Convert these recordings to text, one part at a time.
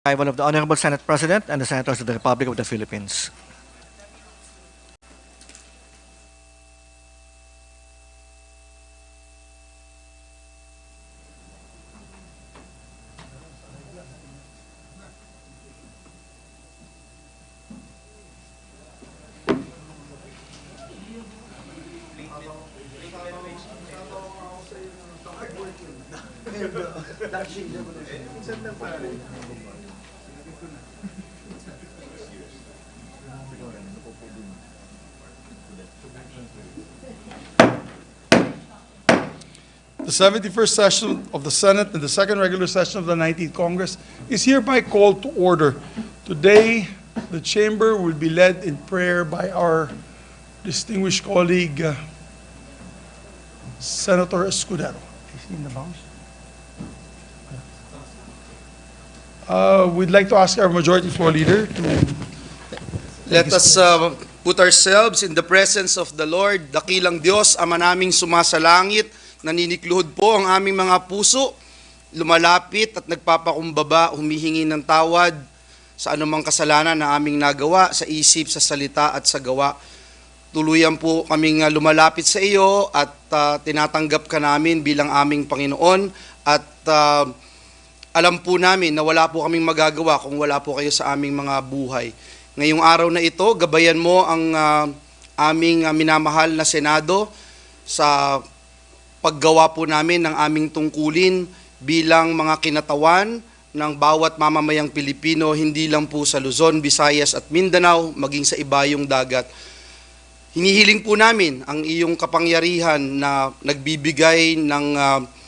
Arrival of the Honorable Senate President and the Senators of the Republic of the Philippines. The 71st session of the Senate and the second regular session of the 19th Congress is hereby called to order. Today, the chamber will be led in prayer by our distinguished colleague, Senator Escudero. Is he in the bounds? We'd like to ask our majority floor leader to Let us put ourselves in the presence of the Lord, dakilang Diyos, Ama naming sumasalangit, naninikluhod po ang aming mga puso, lumalapit at nagpapakumbaba, humihingi ng tawad sa anumang kasalanan na aming nagawa, sa isip, sa salita at sa gawa. Tuluyan po kaming lumalapit sa iyo at tinatanggap ka namin bilang aming Panginoon at alam po namin na wala po kaming magagawa kung wala po kayo sa aming mga buhay. Ngayong araw na ito, gabayan mo ang aming minamahal na Senado sa paggawa po namin ng aming tungkulin bilang mga kinatawan ng bawat mamamayang Pilipino, hindi lang po sa Luzon, Visayas at Mindanao, maging sa ibayong dagat. Hinihiling po namin ang iyong kapangyarihan na nagbibigay ng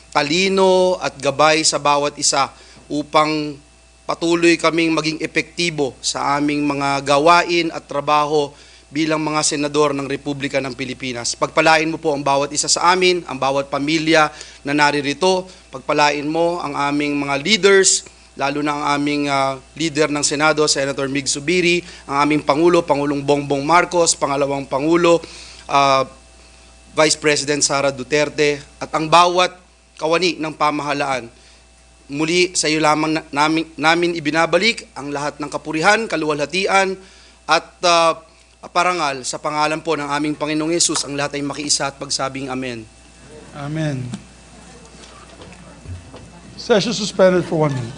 talino at gabay sa bawat isa upang patuloy kaming maging epektibo sa aming mga gawain at trabaho bilang mga senador ng Republika ng Pilipinas. Pagpalain mo po ang bawat isa sa amin, ang bawat pamilya na naririto. Pagpalain mo ang aming mga leaders, lalo na ang aming leader ng Senado, Senator Mig Zubiri, ang aming Pangulo, Pangulong Bongbong Marcos, Pangalawang Pangulo, Vice President Sara Duterte, at ang bawat kawani ng pamahalaan. Muli sa iyo lamang namin ibinabalik ang lahat ng kapurihan, kaluwalhatian at parangal sa pangalan po ng aming Panginoong Yesus. Ang lahat ay makiisa at pagsabing Amen. Amen. Session suspended for 1 minute.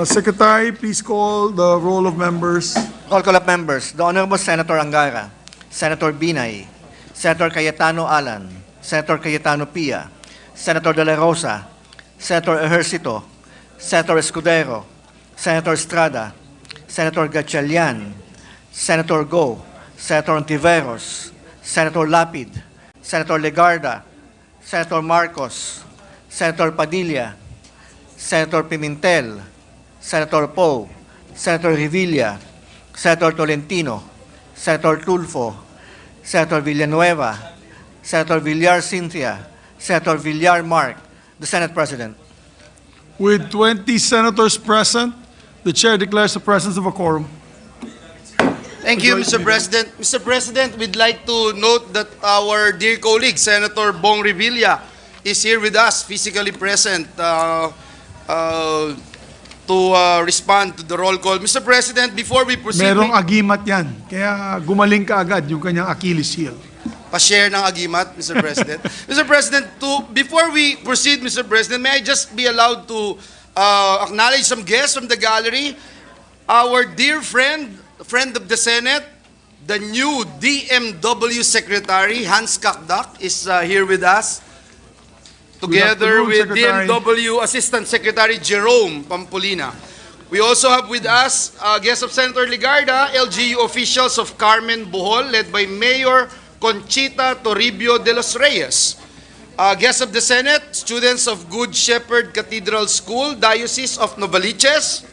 Secretary, please call the roll of members. Call of members. The Honorable Senator Angara, Senator Binay, Senator Cayetano Alan, Senator Cayetano Pia, Senator De La Rosa, Senator Ejercito, Senator Escudero, Senator Estrada, Senator Gatchalian, Senator Go, Senator Ontiveros, Senator Lapid, Senator Legarda, Senator Marcos, Senator Padilla, Senator Pimentel, Senator Poe, Senator Revilla, Senator Tolentino, Senator Tulfo, Senator Villanueva, Senator Villar Cynthia, Senator Villar Mark, the Senate President. With 20 senators present, the chair declares the presence of a quorum. Thank you, Mr. President. Mr. President, we'd like to note that our dear colleague, Senator Bong Revilla, is here with us, physically present, to respond to the roll call. Mr. President, before we proceed, Merong agimat yan. Kaya gumaling ka agad yung kanyang Achilles heel. pa-share ng agimat, Mr. President. Mr. President, before we proceed, Mr. President, may I just be allowed to acknowledge some guests from the gallery? Our dear friend of the Senate, the new DMW Secretary, Hans Kakdak, is here with us, together afternoon, with Secretary. DMW Assistant Secretary Jerome Pampolina. We also have with us guests of Senator Legarda, LGU officials of Carmen Bohol, led by Mayor Conchita Toribio de los Reyes. Guests of the Senate, students of Good Shepherd Cathedral School, Diocese of Novaliches.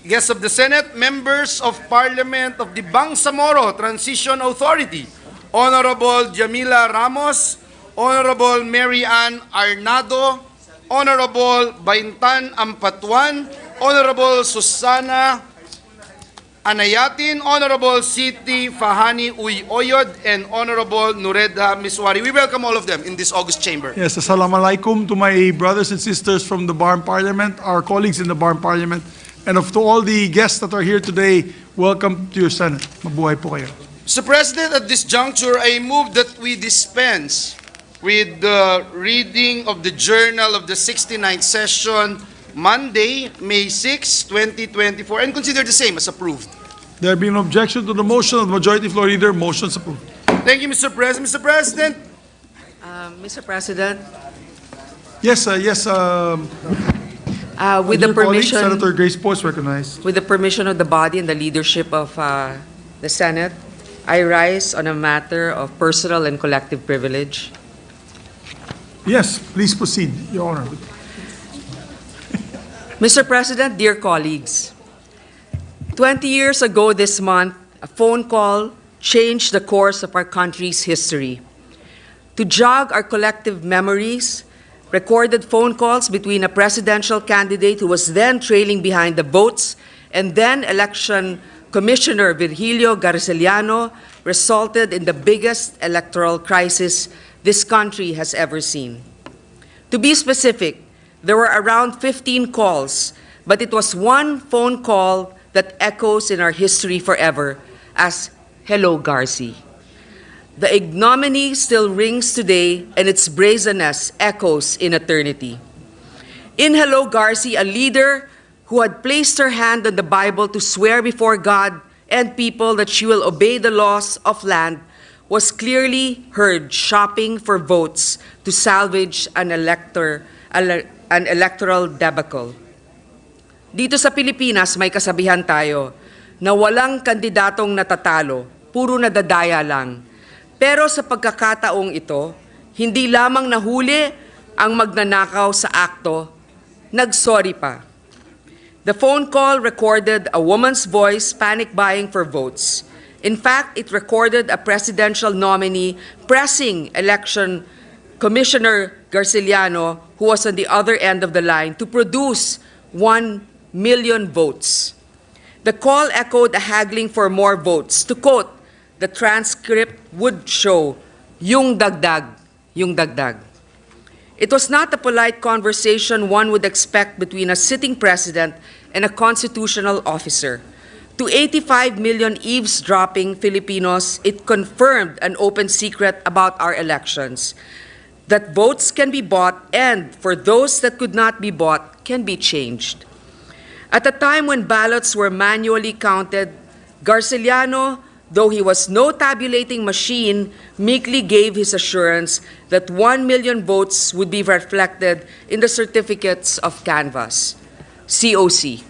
Guests of the Senate, members of Parliament of the Bangsamoro Transition Authority, Honorable Jamila Ramos, Honorable Mary Ann Arnado, Honorable Baintan Ampatuan, Honorable Susana Anayatin, Honorable Siti Fahani Uy Oyod, and Honorable Nuredha Miswari. We welcome all of them in this august chamber. Yes, assalamualaikum to my brothers and sisters from the Bar Parliament, our colleagues in the Bar Parliament, and to all the guests that are here today, welcome to your Senate. Mabuhay po kayo. Mr. President, at this juncture, I move that we dispense with the reading of the journal of the 69th session, Monday, May 6, 2024, and consider the same as approved. There being no objection to the motion of the majority floor leader, motion is approved. Thank you, Mr. President. Mr. President, Mr. President, Yes, with the your colleague, permission, Senator Grace Poe is recognized. with the permission of the body and the leadership of the Senate, I rise on a matter of personal and collective privilege. Yes, please proceed, Your Honor. Mr. President, dear colleagues, 20 years ago this month, a phone call changed the course of our country's history. To jog our collective memories, recorded phone calls between a presidential candidate who was then trailing behind the votes and then election commissioner Virgilio Garceliano resulted in the biggest electoral crisis this country has ever seen. To be specific, there were around 15 calls, but it was one phone call that echoes in our history forever as Hello Garci. The ignominy still rings today, and its brazenness echoes in eternity. In Hello Garci, a leader who had placed her hand on the Bible to swear before God and people that she will obey the laws of land, was clearly heard shopping for votes to salvage an electoral debacle. Dito sa Pilipinas, may kasabihan tayo na walang kandidatong natatalo, puro nadadaya lang. Pero sa pagkakataong ito, hindi lamang nahuli ang magnanakaw sa akto, nagsorry pa. The phone call recorded a woman's voice panic buying for votes. In fact, it recorded a presidential nominee pressing election Commissioner Garceliano, who was on the other end of the line, to produce 1 million votes. The call echoed a haggling for more votes. To quote, the transcript would show, yung dagdag, yung dagdag. It was not a polite conversation one would expect between a sitting president and a constitutional officer. To 85 million eavesdropping Filipinos, it confirmed an open secret about our elections, that votes can be bought and, for those that could not be bought, can be changed. At a time when ballots were manually counted, Garciliano, though he was no tabulating machine, meekly gave his assurance that 1 million votes would be reflected in the certificates of canvass, COC.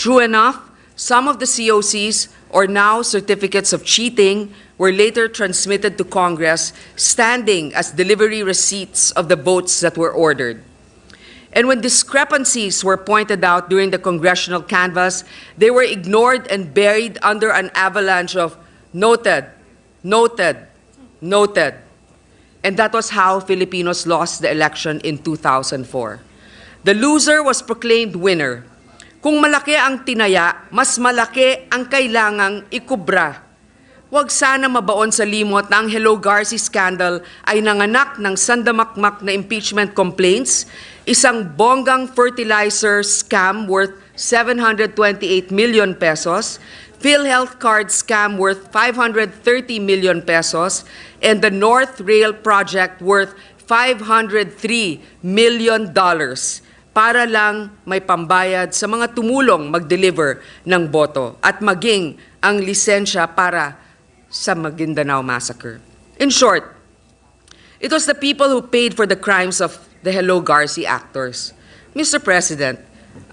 True enough, some of the COCs, or now certificates of cheating, were later transmitted to Congress, standing as delivery receipts of the votes that were ordered. And when discrepancies were pointed out during the congressional canvass, they were ignored and buried under an avalanche of noted, noted, noted. And that was how Filipinos lost the election in 2004. The loser was proclaimed winner. Kung malaki ang tinaya, mas malaki ang kailangang ikubra. Huwag sana mabaon sa limot na ang Hello Garci scandal ay nanganak ng sandamakmak na impeachment complaints, isang bonggang fertilizer scam worth 728 million pesos, PhilHealth card scam worth 530 million pesos, and the North Rail project worth $503 million para lang may pambayad sa mga tumulong mag-deliver ng boto at maging ang lisensya para sa Maguindanao Massacre. In short, it was the people who paid for the crimes of the Hello Garci actors. Mr. President,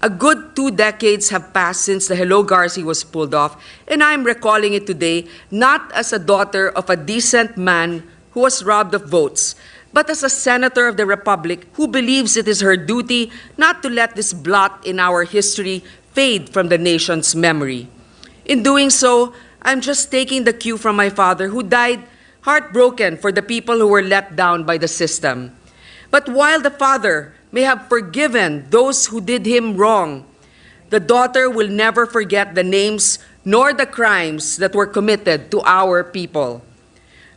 a good 2 decades have passed since the Hello Garci was pulled off, and I'm recalling it today not as a daughter of a decent man who was robbed of votes, but as a senator of the Republic who believes it is her duty not to let this blot in our history fade from the nation's memory. In doing so, I'm just taking the cue from my father, who died heartbroken for the people who were let down by the system. But while the father may have forgiven those who did him wrong, the daughter will never forget the names nor the crimes that were committed to our people.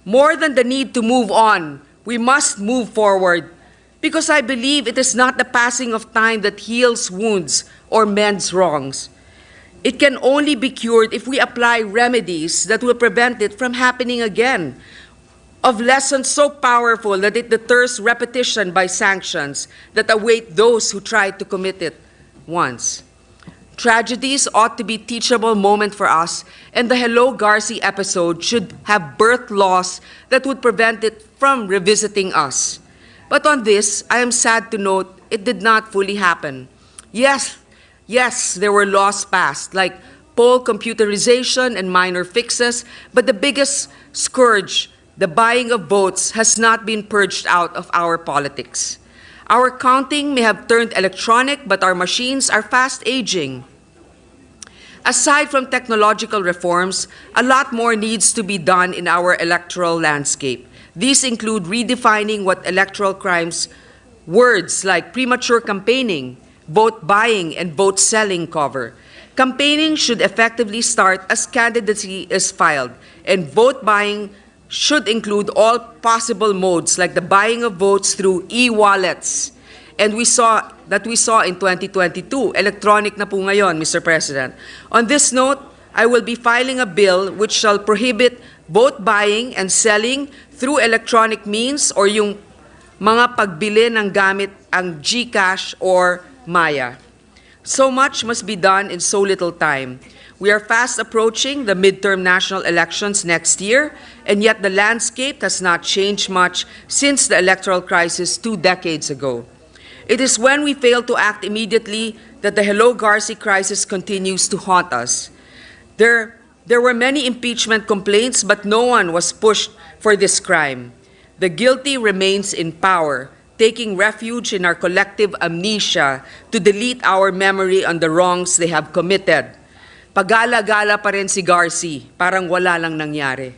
More than the need to move on, we must move forward, because I believe it is not the passing of time that heals wounds or mends wrongs. It can only be cured if we apply remedies that will prevent it from happening again, of lessons so powerful that it deters repetition by sanctions that await those who try to commit it once. Tragedies ought to be teachable moment for us, and the Hello Garci episode should have birthed laws that would prevent it from revisiting us. But on this, I am sad to note it did not fully happen. Yes, there were laws passed, like poll computerization and minor fixes, but the biggest scourge, the buying of votes, has not been purged out of our politics. Our counting may have turned electronic, but our machines are fast aging. Aside from technological reforms, a lot more needs to be done in our electoral landscape. These include redefining what electoral crimes, words like premature campaigning, vote buying, and vote selling cover. Campaigning should effectively start as candidacy is filed, and vote buying should include all possible modes like the buying of votes through e-wallets. And we saw in 2022, electronic na po ngayon, Mr. President. On this note, I will be filing a bill which shall prohibit vote buying and selling through electronic means, or yung mga pagbili ng gamit ang GCash or Maya. So much must be done in so little time. We are fast approaching the midterm national elections next year, and yet the landscape has not changed much since the electoral crisis 2 decades ago. It is when we fail to act immediately that the Hello Garci crisis continues to haunt us. There were many impeachment complaints, but no one was pushed for this crime. The guilty remains in power, taking refuge in our collective amnesia to delete our memory on the wrongs they have committed. Pagala-gala pa rin si Garci, parang wala lang nangyari.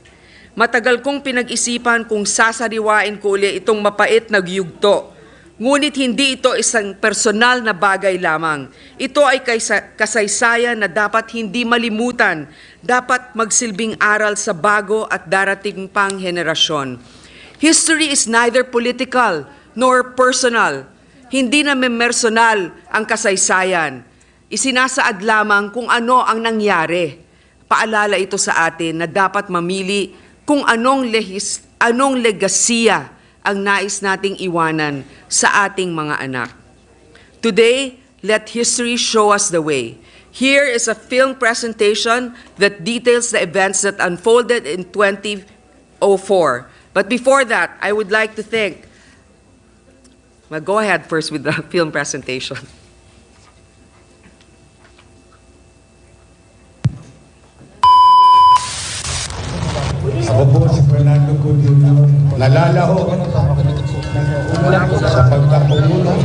Matagal kong pinag-isipan kung sasariwain ko uli itong mapait na yugto. Ngunit hindi ito isang personal na bagay lamang. Ito ay kasaysayan na dapat hindi malimutan, dapat magsilbing aral sa bago at darating pang henerasyon. History is neither political nor personal. Hindi na memersonal ang kasaysayan. Isinasaad lamang kung ano ang nangyari. Paalala ito sa atin na dapat mamili kung anong legasiya ang nais nating iwanan sa ating mga anak. Today, let history show us the way. Here is a film presentation that details the events that unfolded in 2004. But before that, I would like to thank... Well, go ahead first with the film presentation. Ako po si Fernando Cudillo, nalalaho sa pagkakapulo.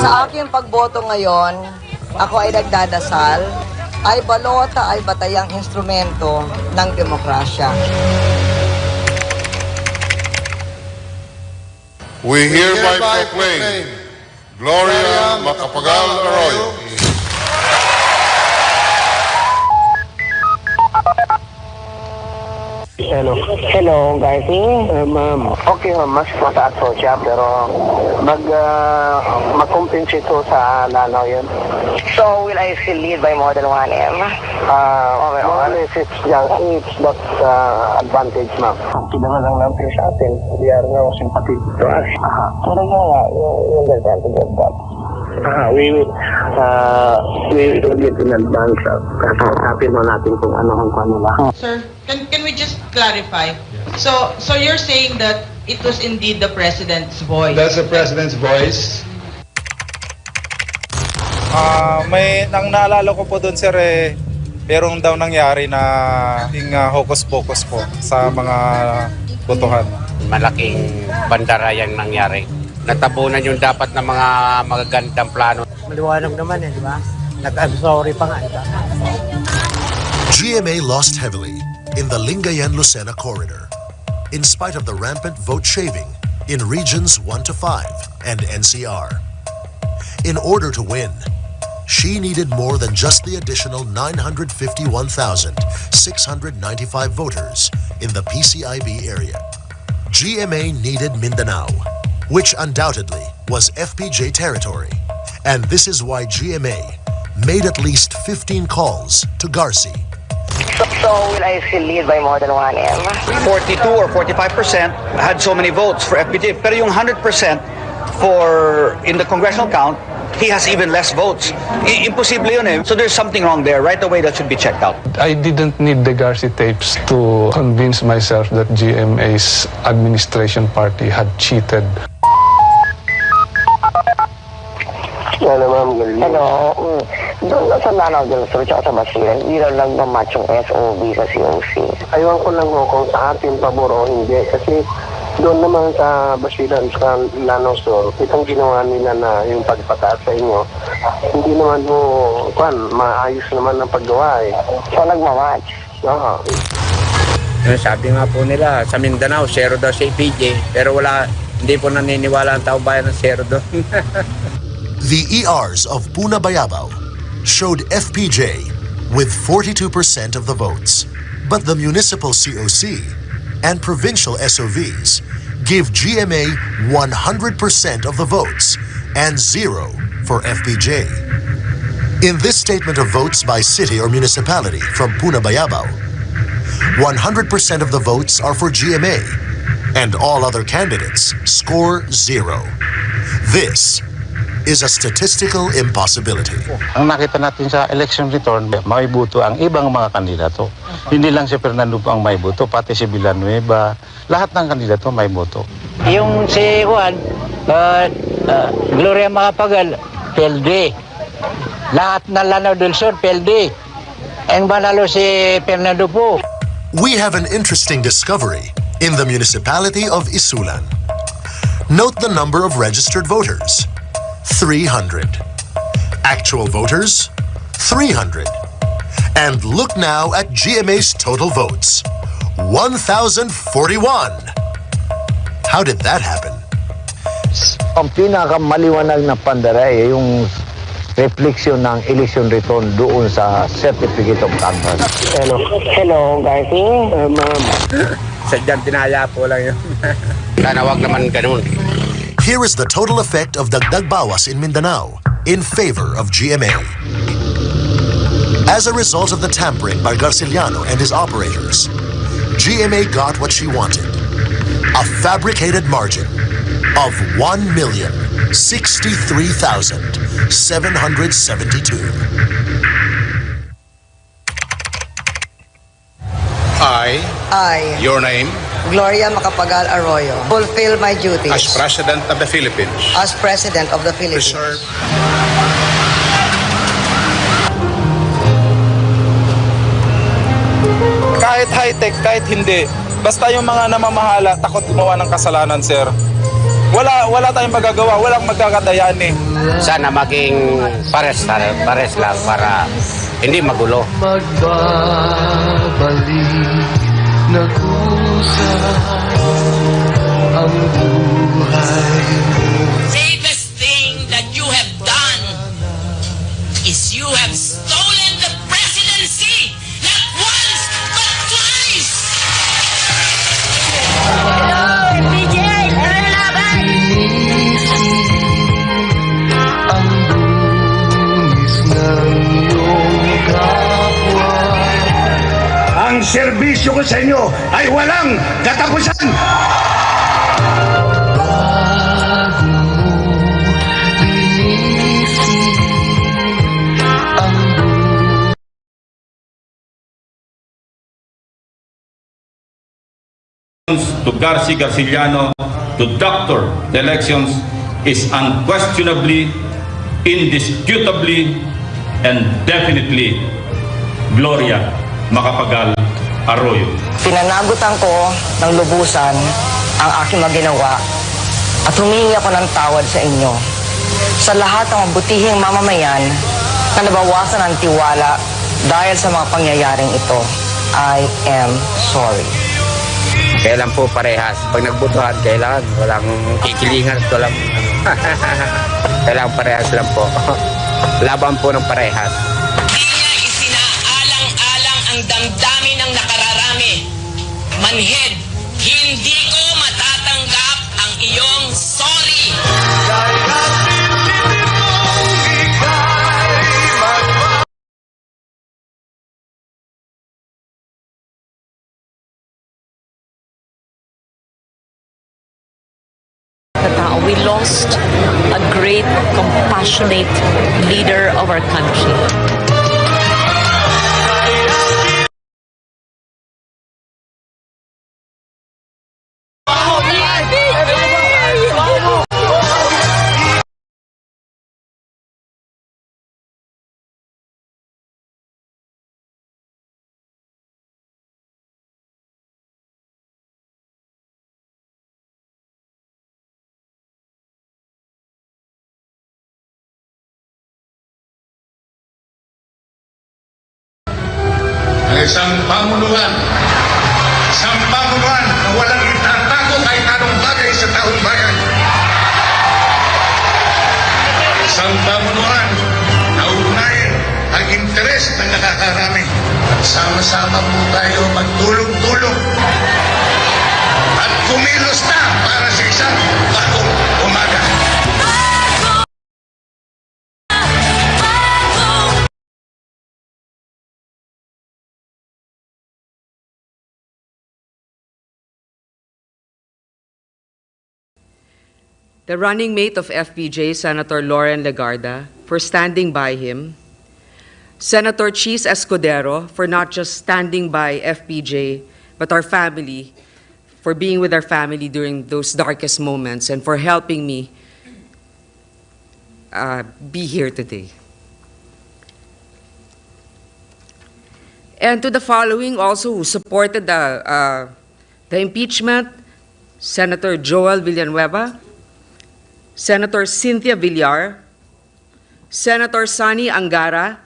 Sa aking pagboto ngayon, ako ay nagdadasal, ay balota ay batayang instrumento ng demokrasya. We hereby proclaim Gloria Macapagal Arroyo. Hello, guys. Ma'am. Okay, mas mataas po siya, pero mag-compensate po sa lalaw yun. So, will I still lead by more than 1M? Okay, it's not advantage, ma'am. Kinaman lang natin sa atin. We are now sympathetic to us. Pero yung advantage of that. We will get in advance. Kakapin mo natin kung ano nila. Sir, can we just clarify? So you're saying that it was indeed the president's voice? That's the president's voice. Nang naalala ko po doon, sir, merong daw nangyari na hocus-pocus po sa mga botohan. Malaking bandarayan nangyari. Natabunan yung dapat na mga magagandang plano. Maliwanag naman di ba? I'm sorry pa nga, di ba? GMA lost heavily in the Lingayen-Lucena corridor, in spite of the rampant vote shaving in regions 1 to 5 and NCR. In order to win, she needed more than just the additional 951,695 voters in the PCIB area. GMA needed Mindanao, which undoubtedly was FPJ territory, and this is why GMA made at least 15 calls to Garci. So will I still lead by more than 1M? 42 or 45% had so many votes for FPJ, pero yung 100% for in the congressional count, he has even less votes. Imposible yun eh. So there's something wrong there. Right away, that should be checked out. I didn't need the Garci tapes to convince myself that GMA's administration party had cheated. Hello, ma'am. Hello. Doon sa Lanao del Sur at sa Basilan, hindi lang mamatch yung SOB sa COC. Ayaw ko lang kung sa atin pabor o hindi. Kasi doon naman sa Basilan, sa Lanao Sur, itong ginawa nila na yung pagpataas sa inyo, hindi naman maayos naman ang paggawa eh. So nagmamatch? Oo. Sabi nga po nila, sa Mindanao, zero daw si PJ, pero hindi po naniniwala ang tao bayan ng zero doon. The ERs of Puna Bayabao showed FPJ with 42% of the votes, but the municipal COC and provincial SOVs give GMA 100% of the votes and 0 for FPJ. In this statement of votes by city or municipality from Puna Bayabao, 100% of the votes are for GMA and all other candidates score 0. This is a statistical impossibility. Ang nakita natin sa election return, may boto ang ibang mga kandidato. Hindi lang si Fernando ang may boto, pati si Villanueva. Lahat ng kandidato may boto. Yung si Juan, Gloria Macapagal, PLD. Lahat ng Lanao del Sur, PLD. Ang manalo si Fernando po. We have an interesting discovery in the municipality of Isulan. Note the number of registered voters. 300. Actual voters, 300. And look now at GMA's total votes, 1,041. How did that happen? Ang pinakamaliwanag na pandaray yung refleksyon ng election return doon sa certificate of canvass. Hello guys. Ma'am. Sadyang tinaya po lang yun. Sana wag naman ganun. Here is the total effect of Dagdag Bawas in Mindanao in favor of GMA. As a result of the tampering by Garciliano and his operators, GMA got what she wanted, a fabricated margin of 1,063,772. I, your name, Gloria Macapagal Arroyo, fulfill my duties as President of the Philippines, as President of the Philippines. preserve Kahit high-tech, kahit hindi, basta yung mga namamahala, takot gumawa ng kasalanan, sir. Wala tayong magagawa, walang magkakadayan eh. Sana maging pares lang para hindi magulo. Magbabalik na kusa ang buhay mo. Safest thing that you have done is you have stolen the presidency, not once but twice. PJ, laban! Ang bunis ng iyong kapwa. ang serbisyo ko sa inyo ay walang katapusan. To Garciliano to doctor the elections is unquestionably, indisputably, and definitely Gloria Macapagal Arroyo. Pinanagutan ko ng lubusan ang aking mga ginawa at humingi ako ng tawad sa inyo sa lahat ng mabutihing mamamayan na nabawasan ng tiwala dahil sa mga pangyayaring ito. I am sorry. Kailan po parehas. Pag nagbutuhan, kailangan walang kikilingan at walang kailangan parehas lang po. Laban po ng parehas. Hindi niya isinaalang-alang ang damdamin ng nakararami. Manhid, hindi ko matatanggap ang iyong sorry. We lost a great, compassionate leader of our country. Isang pamunuan na walang itatago kahit anong bagay sa taong bayan. Isang pamunuan na unahin ang interes ng nakakarami. Sama-sama po tayo magtulong-tulong at kumilos na para sa isang bagong umaga. The running mate of FPJ, Senator Lauren Legarda, for standing by him, Senator Chis Escudero, for not just standing by FPJ, but our family, for being with our family during those darkest moments, and for helping me be here today. And to the following also who supported the impeachment, Senator Joel Villanueva, Senator Cynthia Villar, Senator Sani Angara,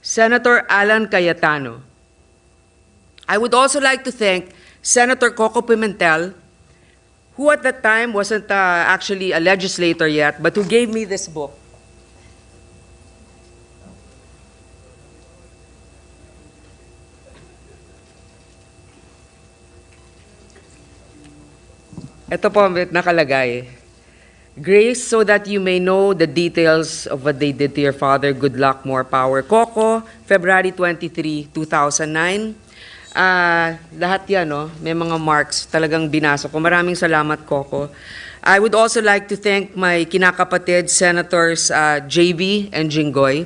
Senator Alan Cayetano. I would also like to thank Senator Coco Pimentel, who at that time wasn't actually a legislator yet, but who gave me this book. Ito po nakalagay. Grace, so that you may know the details of what they did to your father. Good luck, more power. Coco, February 23, 2009. Lahat yan, no? May mga marks talagang binasa ko. Maraming salamat, Coco. I would also like to thank my kinakapatid, Senators JB and Jinggoy.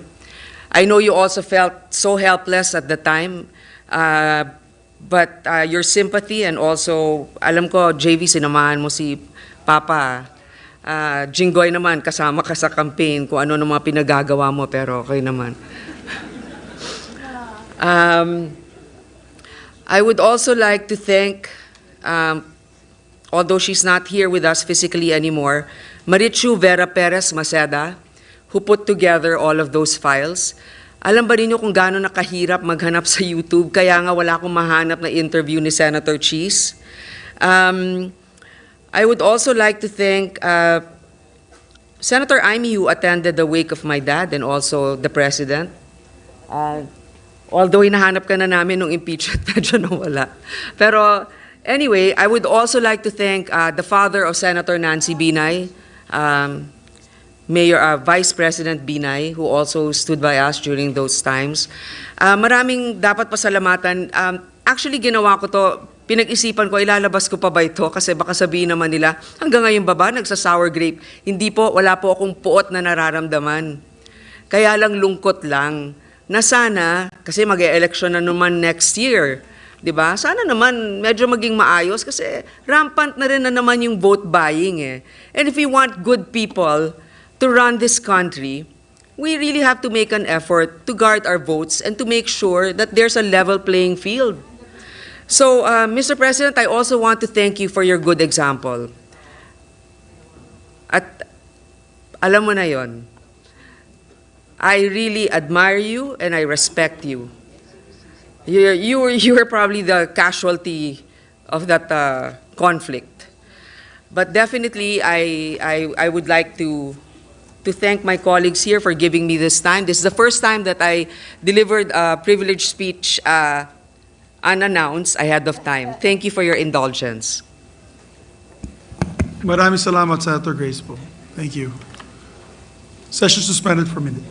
I know you also felt so helpless at the time, but your sympathy and also, alam ko, JB, sinamahan mo si Papa. Jinggoy naman, kasama ka sa campaign, kung ano mga pinagagawa mo, pero okay naman. I would also like to thank, although she's not here with us physically anymore, Marichu Vera Perez Maceda, who put together all of those files. Alam ba ninyo kung gaano nakahirap maghanap sa YouTube, kaya nga wala akong mahanap na interview ni Senator Cheese. I would also like to thank Senator Amy, who attended the wake of my dad, and also the President. Although hinahanap ka na namin nung impeachment, medyo nawala. Pero anyway, I would also like to thank the father of Senator Nancy Binay, Vice President Binay, who also stood by us during those times. Maraming dapat pasalamatan. Actually, ginawa ko to, pinag-isipan ko, ilalabas ko pa ba ito? Kasi baka sabihin naman nila, hanggang ngayon ba nagsa-sour grape? Hindi po, wala po akong puot na nararamdaman. Kaya lang lungkot lang na sana, kasi mag-e-election na naman next year, di ba? Sana naman medyo maging maayos kasi rampant na rin na naman yung vote buying eh. And if we want good people to run this country, we really have to make an effort to guard our votes and to make sure that there's a level playing field. So, Mr. President, I also want to thank you for your good example. At alam mo na yon, I really admire you and I respect you. You were probably the casualty of that conflict. But definitely, I would like to thank my colleagues here for giving me this time. This is the first time that I delivered a privileged speech unannounced ahead of time. Thank you for your indulgence. Maraming salamat, Senator Grace po. Thank you. Session suspended for a minute.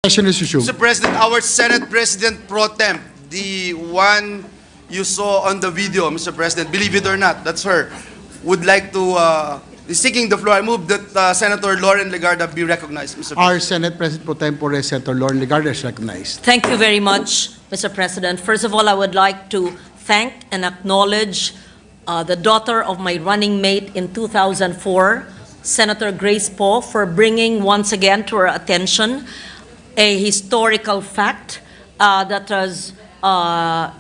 Question is resumed. Mr. President, our Senate President Pro Temp, the one you saw on the video, Mr. President, believe it or not, that's her, would like to, is seeking the floor. I move that Senator Lauren Legarda be recognized, Mr. President. Our Senate President Pro Tempore, Senator Lauren Legarda, is recognized. Thank you very much, Mr. President. First of all, I would like to thank and acknowledge the daughter of my running mate in 2004, Senator Grace Poe, for bringing once again to our attention a historical fact that has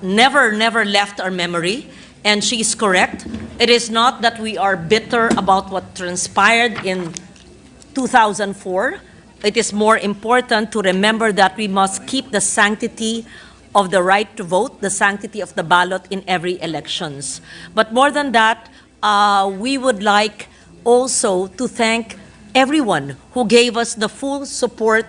never left our memory. And she's correct. It is not that we are bitter about what transpired in 2004. It is more important to remember that we must keep the sanctity of the right to vote, the sanctity of the ballot in every elections. But more than that, we would like also to thank everyone who gave us the full support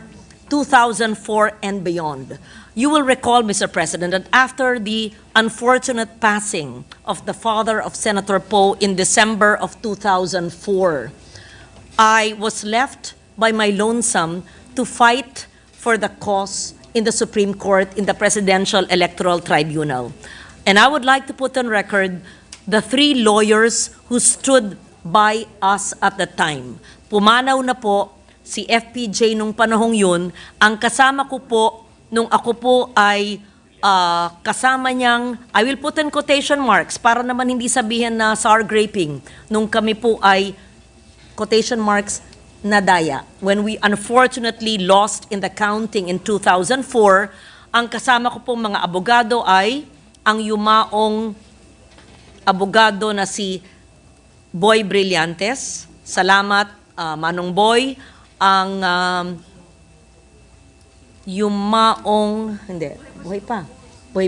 2004 and beyond. You will recall, Mr. President, that after the unfortunate passing of the father of Senator Poe in December of 2004, I was left by my lonesome to fight for the cause in the Supreme Court in the Presidential Electoral Tribunal. And I would like to put on record the 3 lawyers who stood by us at the time. Pumanaw na po si FPJ nung panahong yun. Ang kasama ko po nung ako po ay kasama niyang, I will put in quotation marks para naman hindi sabihin na sour graping, nung kami po ay quotation marks nadaya. When we unfortunately lost in the counting in 2004, ang kasama ko pong mga abogado ay ang yumaong abogado na si Boy Brillantes. Salamat, Manong Boy. Ang yumaong, hindi, buhay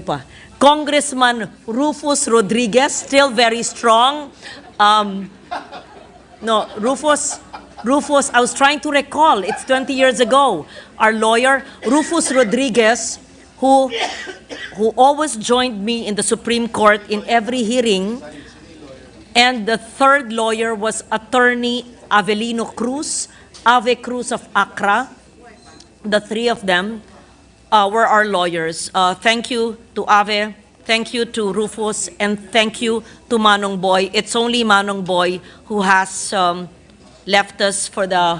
pa. Congressman Rufus Rodriguez, still very strong. Rufus, I was trying to recall, it's 20 years ago. Our lawyer, Rufus Rodriguez, who always joined me in the Supreme Court in every hearing. And the third lawyer was Attorney Avelino Cruz, Ave Cruz of Accra. The 3 of them were our lawyers. Thank you to Ave, thank you to Rufus, and thank you to Manong Boy. It's only Manong Boy who has left us for the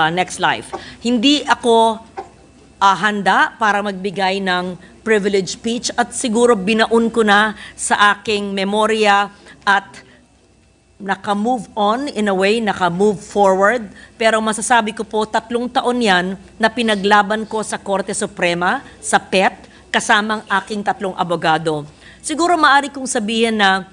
next life. Hindi ako handa para magbigay ng privilege speech at siguro binaon ko na sa aking memorya at naka-move on in a way, naka-move forward. Pero masasabi ko po, 3 taon yan na pinaglaban ko sa Korte Suprema, sa PET, kasamang aking 3 abogado. Siguro maaari kong sabihin na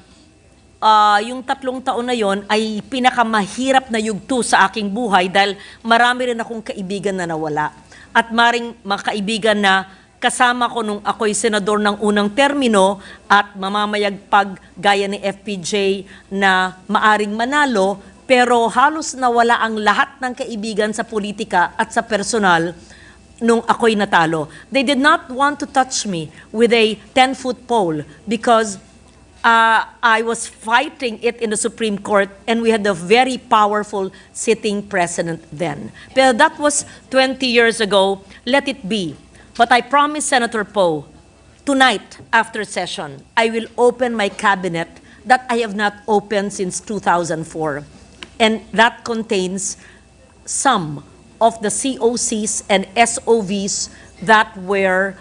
yung 3 taon na yon ay pinakamahirap na yugto sa aking buhay dahil marami rin akong kaibigan na nawala. At maring mga kaibigan na kasama ko nung ako'y senador ng unang termino at mamamayagpag gaya ni FPJ na maaring manalo, pero halos nawala ang lahat ng kaibigan sa politika at sa personal nung ako'y natalo. They did not want to touch me with a 10-foot pole because I was fighting it in the Supreme Court and we had a very powerful sitting president then. Pero that was 20 years ago. Let it be. But I promise Senator Poe, tonight after session, I will open my cabinet that I have not opened since 2004. And that contains some of the COCs and SOVs that were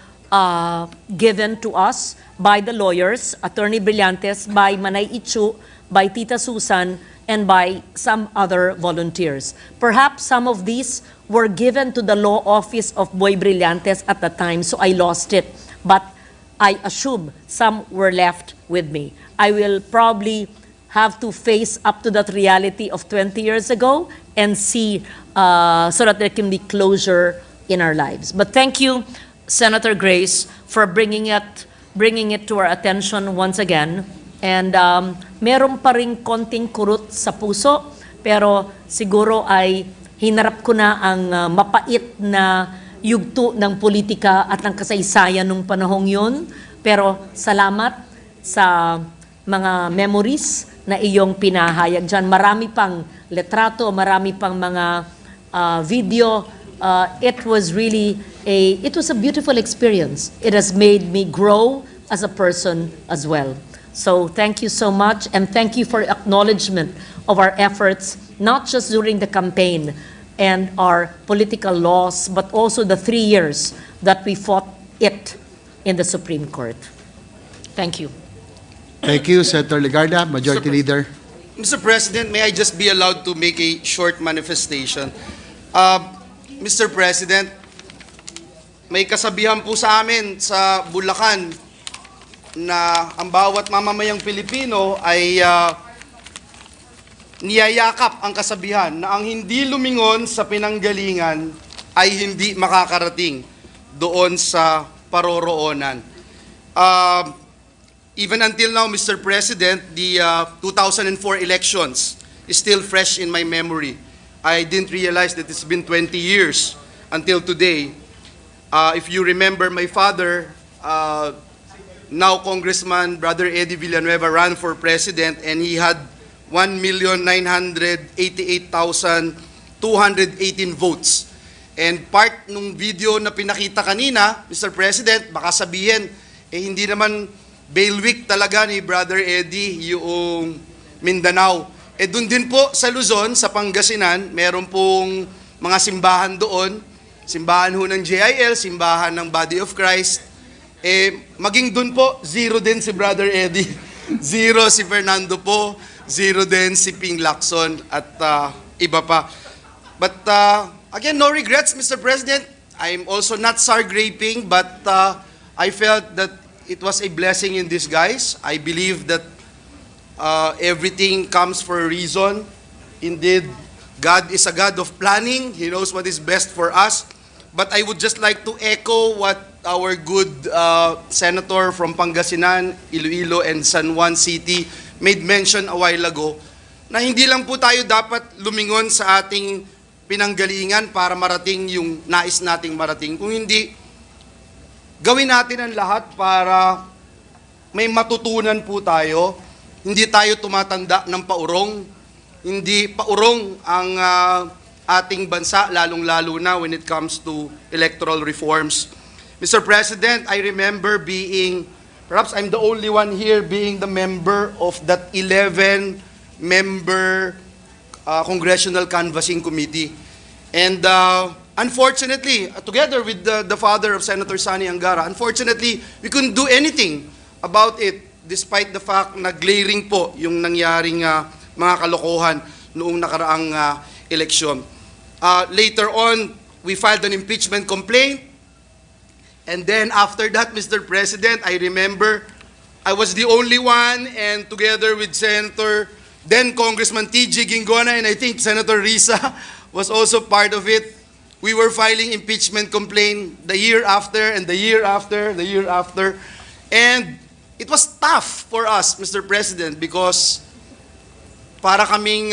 given to us by the lawyers, Attorney Brillantes, by Manay Ichu, by Tita Susan, and by some other volunteers. Perhaps some of these were given to the law office of Boy Brillantes at the time, so I lost it. But I assume some were left with me. I will probably have to face up to that reality of 20 years ago and see so that there can be closure in our lives. But thank you, Senator Grace, for bringing it to our attention once again. And meron pa ring konting kurot sa puso, pero siguro ay hinarap ko na ang mapait na yugto ng politika at ng kasaysayan nung panahong yun. Pero salamat sa mga memories na iyong pinahayag dyan. Marami pang letrato, marami pang mga video it was really it was a beautiful experience. It has made me grow as a person as well. So thank you so much, and thank you for acknowledgement of our efforts, not just during the campaign and our political loss, but also the 3 years that we fought it in the Supreme Court. Thank you. Thank you, Senator Legarda, Majority Leader. Mr. President, may I just be allowed to make a short manifestation? Mr. President, may kasabihan po sa amin sa Bulacan na ang bawat mamamayang Pilipino ay niyayakap ang kasabihan na ang hindi lumingon sa pinanggalingan ay hindi makakarating doon sa paroroonan. Even until now, Mr. President, the 2004 elections is still fresh in my memory. I didn't realize that it's been 20 years until today. If you remember, my father, now Congressman Brother Eddie Villanueva, ran for president, and he had 1,988,218 votes. And part nung video na pinakita kanina, Mr. President, baka sabihin, hindi naman bailiwick talaga ni Brother Eddie yung Mindanao. Doon din po sa Luzon, sa Pangasinan, meron pong mga simbahan doon. Simbahan ho ng JIL, simbahan ng Body of Christ. Maging doon po, 0 din si Brother Eddie. 0 si Fernando po, 0 din si Ping Lacson at iba pa. But again, no regrets, Mr. President. I'm also not sour graping, but I felt that it was a blessing in disguise. I believe that everything comes for a reason. Indeed, God is a God of planning. He knows what is best for us. But I would just like to echo what our good senator from Pangasinan, Iloilo, and San Juan City made mention a while ago, na hindi lang po tayo dapat lumingon sa ating pinanggalingan para marating yung nais nating marating. Kung hindi, gawin natin ang lahat para may matutunan po tayo. Hindi tayo tumatanda ng paurong. Hindi paurong ang ating bansa, lalong-lalo na when it comes to electoral reforms. Mr. President, I remember being, perhaps I'm the only one here being the member of that 11-member Congressional Canvassing Committee. And unfortunately, together with the father of Senator Sani Angara, unfortunately, we couldn't do anything about it despite the fact na glaring po yung nangyaring mga kalokohan noong nakaraang eleksyon. Later on, we filed an impeachment complaint. And then after that, Mr. President, I remember I was the only one, and together with Senator, then Congressman T.J. Gingona, and I think Senator Risa was also part of it. We were filing impeachment complaint the year after, and the year after, the year after. And it was tough for us, Mr. President, because para kaming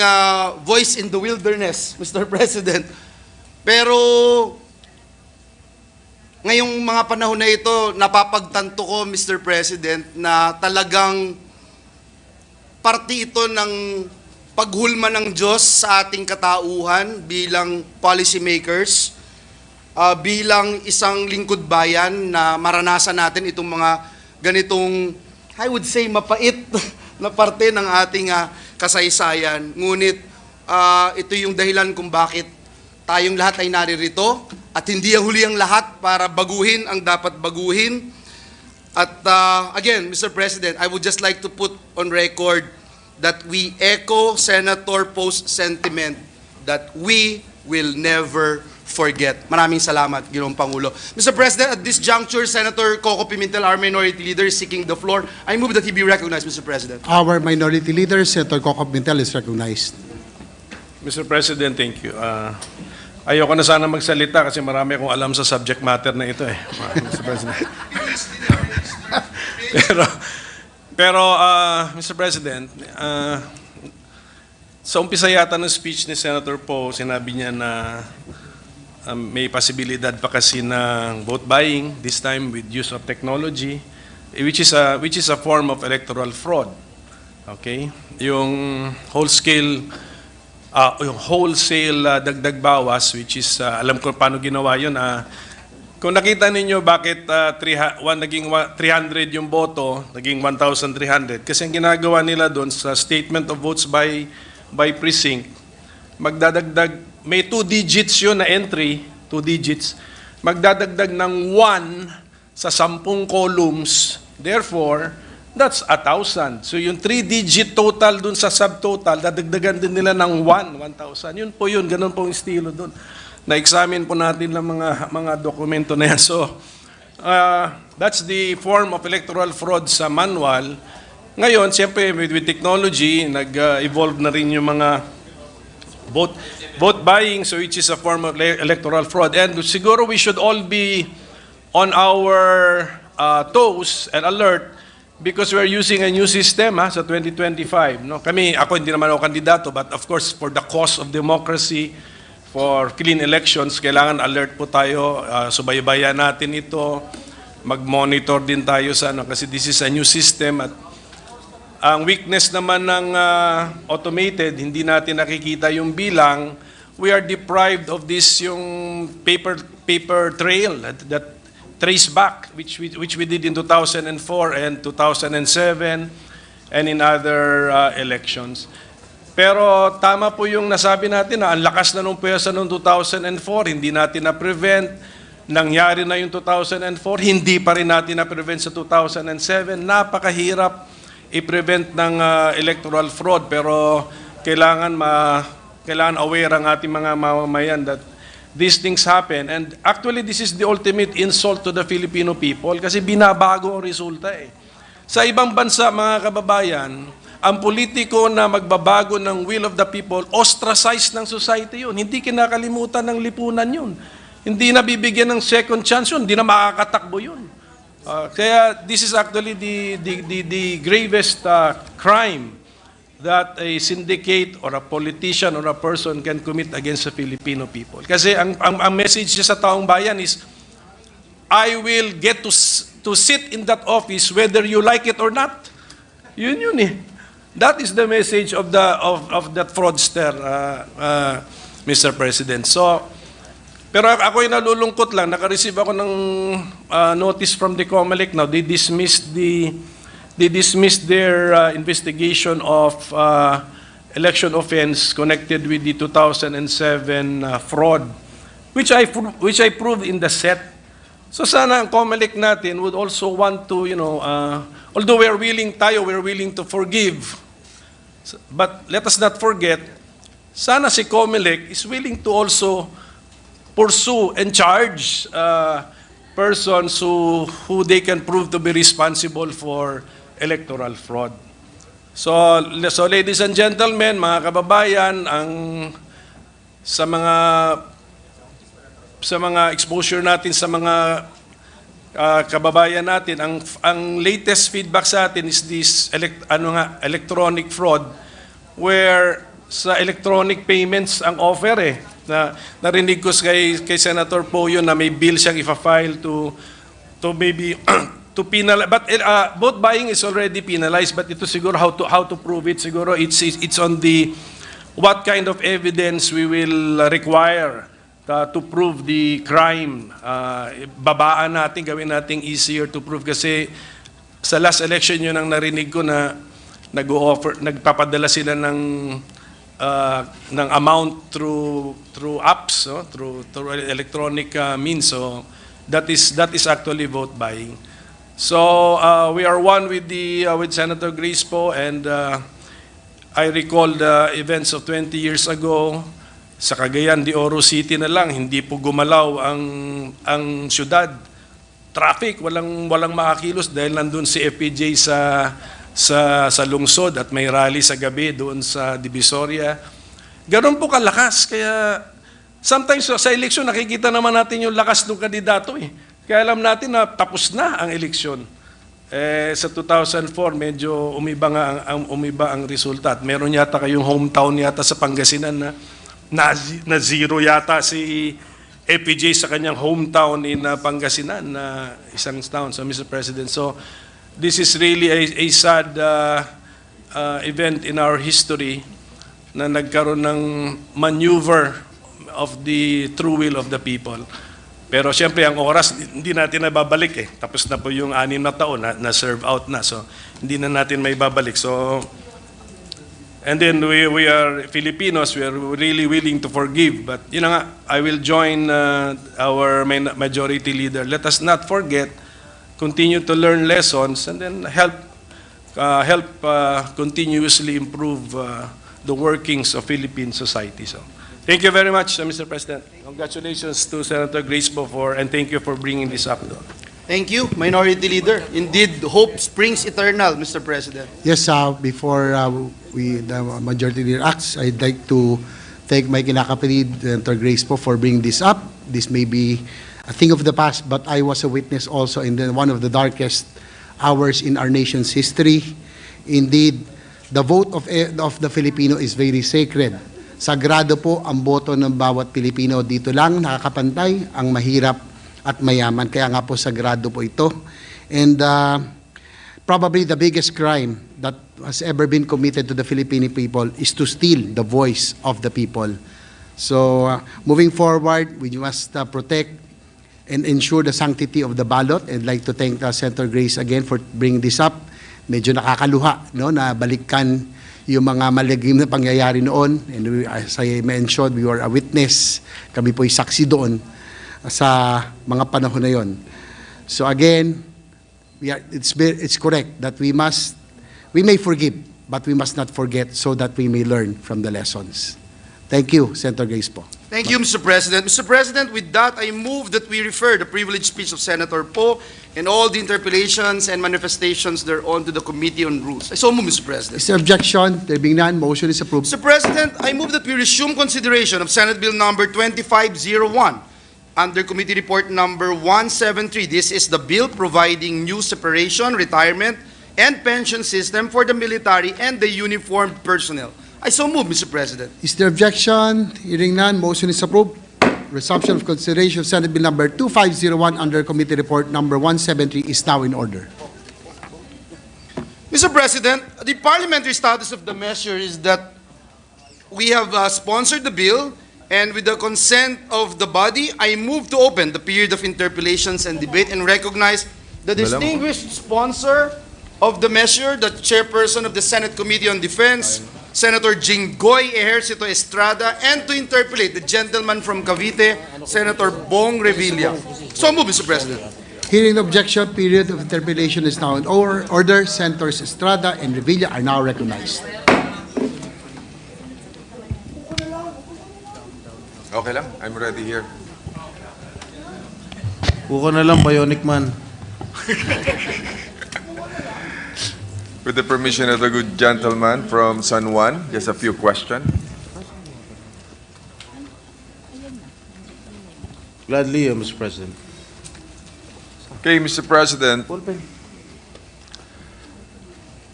voice in the wilderness, Mr. President. Pero ngayong mga panahon na ito, napapagtanto ko, Mr. President, na talagang parte ito ng paghulma ng Diyos sa ating katauhan bilang policymakers, bilang isang lingkod bayan na maranasan natin itong mga ganitong, I would say, mapait na parte ng ating kasaysayan. Ngunit ito yung dahilan kung bakit tayong lahat ay naririto at hindi ang huli ang lahat para baguhin ang dapat baguhin. At again, Mr. President, I would just like to put on record that we echo Senator Poe's sentiment that we will never forget. Maraming salamat, Ginoong Pangulo. Mr. President, at this juncture, Senator Coco Pimentel, our minority leader, is seeking the floor. I move that he be recognized, Mr. President. Our minority leader, Senator Coco Pimentel, is recognized. Mr. President, thank you. Ayoko na sana magsalita kasi marami akong alam sa subject matter na ito Mr. President. pero Mr. President, sa umpisa yata ng speech ni Senator Poe, sinabi niya na may posibilidad pa kasi ng vote buying, this time with use of technology, which is a form of electoral fraud. Okay? Yung whole scale yung wholesale dagdag bawas, which is, alam ko paano ginawa yun. Kung nakita ninyo bakit naging 300 yung boto, naging 1,300, kasi ang ginagawa nila doon sa statement of votes by precinct, magdadagdag, may 2 digits yun na entry, 2 digits, magdadagdag ng 1 sa 10 columns, therefore, that's 1,000. So yung 3-digit total dun sa subtotal, dadagdagan din nila ng 1,000. Yun po yun, ganun po yung estilo dun. Na-examine po natin ng mga dokumento na yan. So, that's the form of electoral fraud sa manual. Ngayon, siyempre, with technology, nag-evolve na rin yung mga vote buying, so which is a form of electoral fraud. And siguro we should all be on our toes and alert because we're using a new system sa 2025. No? Ako hindi naman ako kandidato, but of course, for the cause of democracy, for clean elections, kailangan alert po tayo, subaybayan natin ito, mag-monitor din tayo sa kasi this is a new system at ang weakness naman ng automated, hindi natin nakikita yung bilang, we are deprived of this yung paper trail that trace back, which we did in 2004 and 2007 and in other elections. Pero tama po yung nasabi natin na ang lakas na nung pwersa noong 2004, hindi natin na-prevent. Nangyari na yung 2004, hindi pa rin natin na-prevent sa 2007. Napakahirap i-prevent ng electoral fraud, pero kailangan aware ang ating mga mamamayan that these things happen. And actually, this is the ultimate insult to the Filipino people kasi binabago ang resulta eh. Sa ibang bansa, mga kababayan, ang politiko na magbabago ng will of the people, ostracized ng society yun. Hindi kinakalimutan ng lipunan yun. Hindi na bibigyan ng second chance yun. Hindi na makakatakbo yun. Kaya this is actually the gravest crime that a syndicate or a politician or a person can commit against the Filipino people. Kasi ang message niya sa taong bayan is, I will get to sit in that office whether you like it or not. Yun eh. That is the message of that fraudster, Mr. President. So, pero ako'y nalulungkot lang. Naka-receive ako ng notice from the COMELEC now. They dismissed their investigation of election offense connected with the 2007 fraud, which I proved in the set. So sana ang COMELEC natin would also want to, although we're willing to forgive, but let us not forget, sana si COMELEC is willing to also pursue and charge persons who they can prove to be responsible for electoral fraud. So ladies and gentlemen, mga kababayan, sa mga exposure natin sa mga kababayan natin, ang latest feedback sa atin is this electronic fraud, where sa electronic payments ang offer eh. Narinig ko kay Senator Poyo na may bill siyang ifa-file to maybe to penalize, but vote buying is already penalized, but ito siguro how to prove it, siguro it's on the what kind of evidence we will require to prove the crime. Babaan natin, gawin natin easier to prove kasi sa last election yun ang narinig ko na nagpapadala sila ng amount through apps, through electronic means. So that is actually vote buying. So we are one with Senator Grace po, and I recall the events of 20 years ago sa Cagayan de Oro City na lang, hindi po gumalaw ang syudad. Traffic, walang makakilos dahil nandun si FPJ sa lungsod at may rally sa gabi doon sa Divisoria. Ganon po kalakas. Kaya sometimes sa eleksyon nakikita naman natin yung lakas ng kandidato eh. Kaya alam natin na tapos na ang eleksyon. Sa 2004 medyo umiba ang resulta. At meron yata kayong hometown yata sa Pangasinan na zero yata si FPJ sa kanyang hometown in Pangasinan na isang town. So Mr. President, so this is really a sad event in our history. na nagkaroon ng maneuver of the true will of the people. Pero siyempre, ang oras, hindi natin nababalik eh. Tapos na po yung 6 na taon na serve out na. So, hindi na natin may babalik. So, and then we are Filipinos, we are really willing to forgive. But yun na nga, I will join our majority leader. Let us not forget, continue to learn lessons, and then help continuously improve the workings of Philippine society. So, thank you very much, Mr. President. Congratulations to Senator Grace Bofor, and thank you for bringing this up. Thank you, Minority Leader. Indeed, hope springs eternal, Mr. President. Yes, before the majority leader acts, I'd like to thank my kinakapatid, Senator Grace po, for bringing this up. This may be a thing of the past, but I was a witness also in one of the darkest hours in our nation's history. Indeed, the vote of the Filipino is very sacred. Sagrado po ang boto ng bawat Pilipino. Dito lang nakakapantay ang mahirap at mayaman. Kaya nga po sagrado po ito. And probably the biggest crime that has ever been committed to the Filipino people is to steal the voice of the people. So moving forward, we must protect and ensure the sanctity of the ballot. I'd like to thank Senator Grace again for bringing this up. Medyo nakakaluha, no, na balikan yung mga malagim na pangyayari noon. And as I mentioned, we were a witness. Kami po'y saksi doon sa mga panahon na yon. So again, it's correct that we may forgive, but we must not forget so that we may learn from the lessons. Thank you, Senator Grace po. Thank you, Mr. President. Mr. President, with that, I move that we refer the privileged speech of Senator Poe and all the interpellations and manifestations thereon to the Committee on Rules. I so move, Mr. President. Is there objection? There being none, motion is approved. Mr. President, I move that we resume consideration of Senate Bill number 2501 under Committee Report number 173. This is the bill providing new separation, retirement, and pension system for the military and the uniformed personnel. I so move, Mr. President. Is there objection? Hearing none, motion is approved. Resumption of consideration of Senate Bill number 2501 under Committee Report number 173 is now in order. Mr. President, the parliamentary status of the measure is that we have sponsored the bill, and with the consent of the body, I move to open the period of interpellations and debate and recognize the distinguished sponsor of the measure, the chairperson of the Senate Committee on Defense, Senator Jinggoy Ejercito Estrada, and to interpellate the gentleman from Cavite, Senator Bong Revilla. So move, Mr. President. Hearing the objection, period of interpellation is now in order. Senators Estrada and Revilla are now recognized. Okay lang, I'm ready here. Kuko na lang, Bionic Man. With the permission of the good gentleman from San Juan, just a few questions. Gladly, Mr. President. Okay, Mr. President.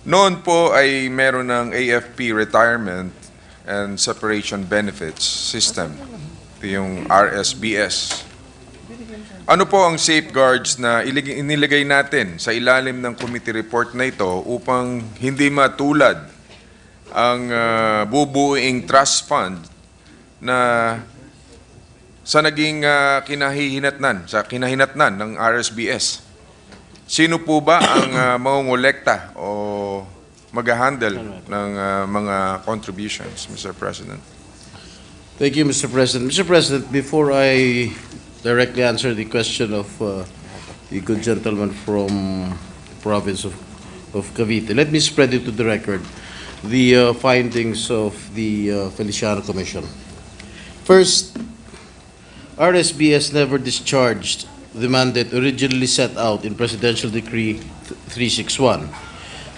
Noon po ay meron ng AFP retirement and separation benefits system. Ito yung RSBS. Ano po ang safeguards na inilagay natin sa ilalim ng committee report na ito upang hindi matulad ang bubuing trust fund na sa naging kinahinatnan ng RSBS? Sino po ba ang mangongolekta o mag-handle ng mga contributions, Mr. President? Thank you, Mr. President. Mr. President, before I directly answer the question of the good gentleman from the province of Cavite, let me spread it to the record the findings of the Feliciano Commission. First, RSBS never discharged the mandate originally set out in Presidential Decree 361.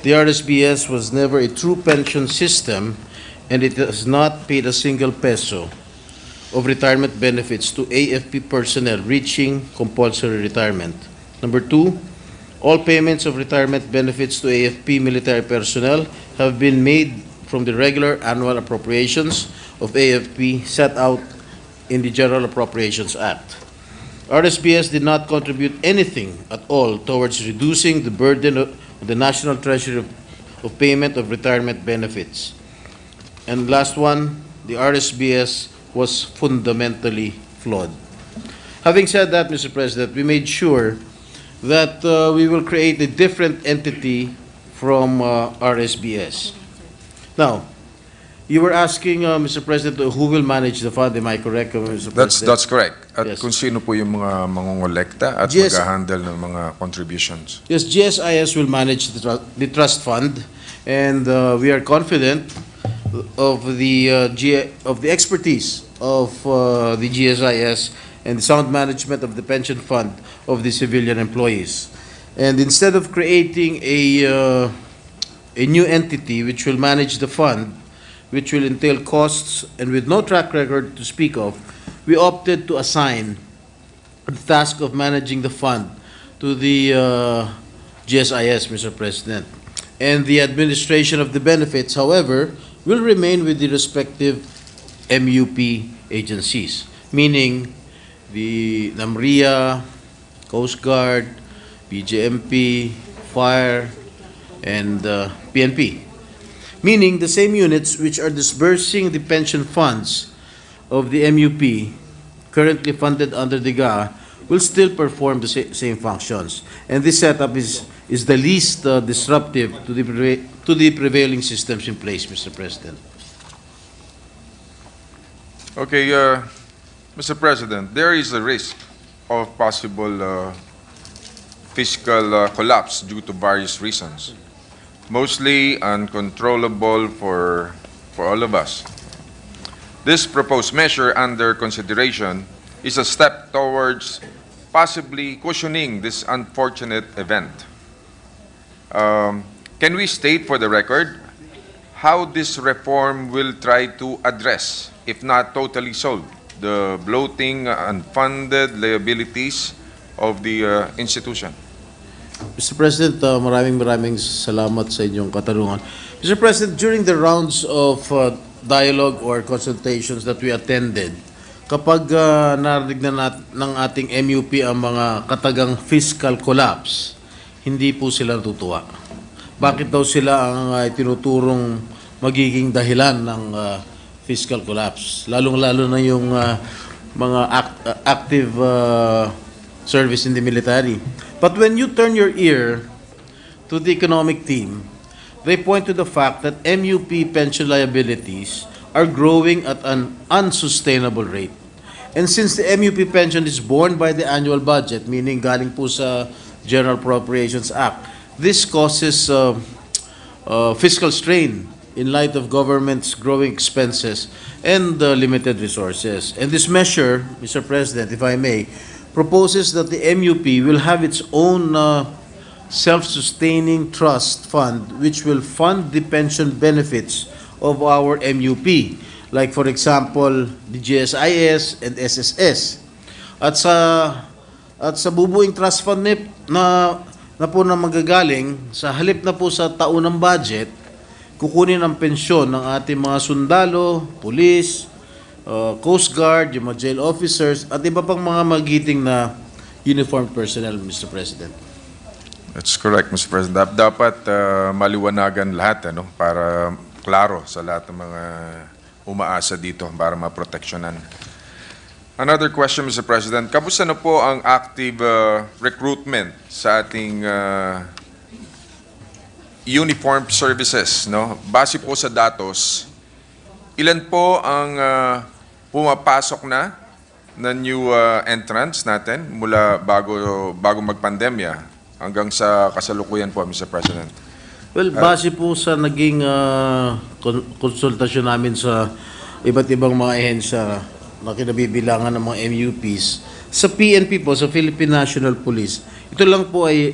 The RSBS was never a true pension system, and it has not paid a single peso of retirement benefits to AFP personnel reaching compulsory retirement. Number two, all payments of retirement benefits to AFP military personnel have been made from the regular annual appropriations of AFP set out in the General Appropriations Act. RSBS did not contribute anything at all towards reducing the burden of the National Treasury of payment of retirement benefits. And last one, the RSBS was fundamentally flawed. Having said that, Mr. President, we made sure that we will create a different entity from RSBS. Now, you were asking, Mr. President, who will manage the fund? Am I correct, Mr. President? That's correct. At Yes. kung sino po yung mga mangongolekta at Yes. mag-handle ng mga contributions. Yes, GSIS will manage the trust fund, and we are confident of the expertise of the GSIS and the sound management of the pension fund of the civilian employees. And instead of creating a new entity which will manage the fund, which will entail costs and with no track record to speak of, we opted to assign the task of managing the fund to the GSIS, Mr. President. And the administration of the benefits, however, will remain with the respective MUP agencies, meaning the NAMRIA, Coast Guard, BJMP, Fire, and PNP. Meaning the same units which are disbursing the pension funds of the MUP currently funded under the GA will still perform the same functions. And this setup is the least disruptive to the prevailing systems in place, Mr. President. Okay, Mr. President, there is a risk of possible fiscal collapse due to various reasons, mostly uncontrollable for all of us. This proposed measure under consideration is a step towards possibly cushioning this unfortunate event. Can we state for the record how this reform will try to address, if not totally solve, the bloating unfunded liabilities of the institution? Mr. President, maraming salamat sa inyong katanungan. Mr. President, during the rounds of dialogue or consultations that we attended, kapag narinig na ng ating MUP ang mga katagang fiscal collapse, hindi po sila natutuwa. Bakit daw sila ang tinuturong magiging dahilan ng fiscal collapse? Lalong-lalo na yung mga active service in the military. But when you turn your ear to the economic team, they point to the fact that MUP pension liabilities are growing at an unsustainable rate. And since the MUP pension is borne by the annual budget, meaning galing po sa General Appropriations Act, this causes fiscal strain in light of government's growing expenses and limited resources. And this measure, Mr. President, if I may, proposes that the MUP will have its own self-sustaining trust fund which will fund the pension benefits of our MUP. Like for example, the GSIS and SSS. At sa bubuing trust fund na po na magagaling, sa halip na po sa taunang budget, kukunin ang pensyon ng ating mga sundalo, pulis, Coast Guard, yung mga jail officers, at iba pang mga magiting na uniformed personnel, Mr. President. That's correct, Mr. President. Dapat maliwanagan lahat, ano, para klaro sa lahat ng mga umaasa dito para maproteksyonan. Another question, Mr. President. Kamusta na po ang active recruitment sa ating uniformed services, no? Base po sa datos, ilan po ang pumapasok na new entrants natin mula bago magpandemya hanggang sa kasalukuyan po, Mr. President? Well, base po sa naging konsultasyon namin sa iba't ibang mga ahensya na kinabibilangan ng mga MUPs, sa PNP po, sa Philippine National Police, ito lang po ay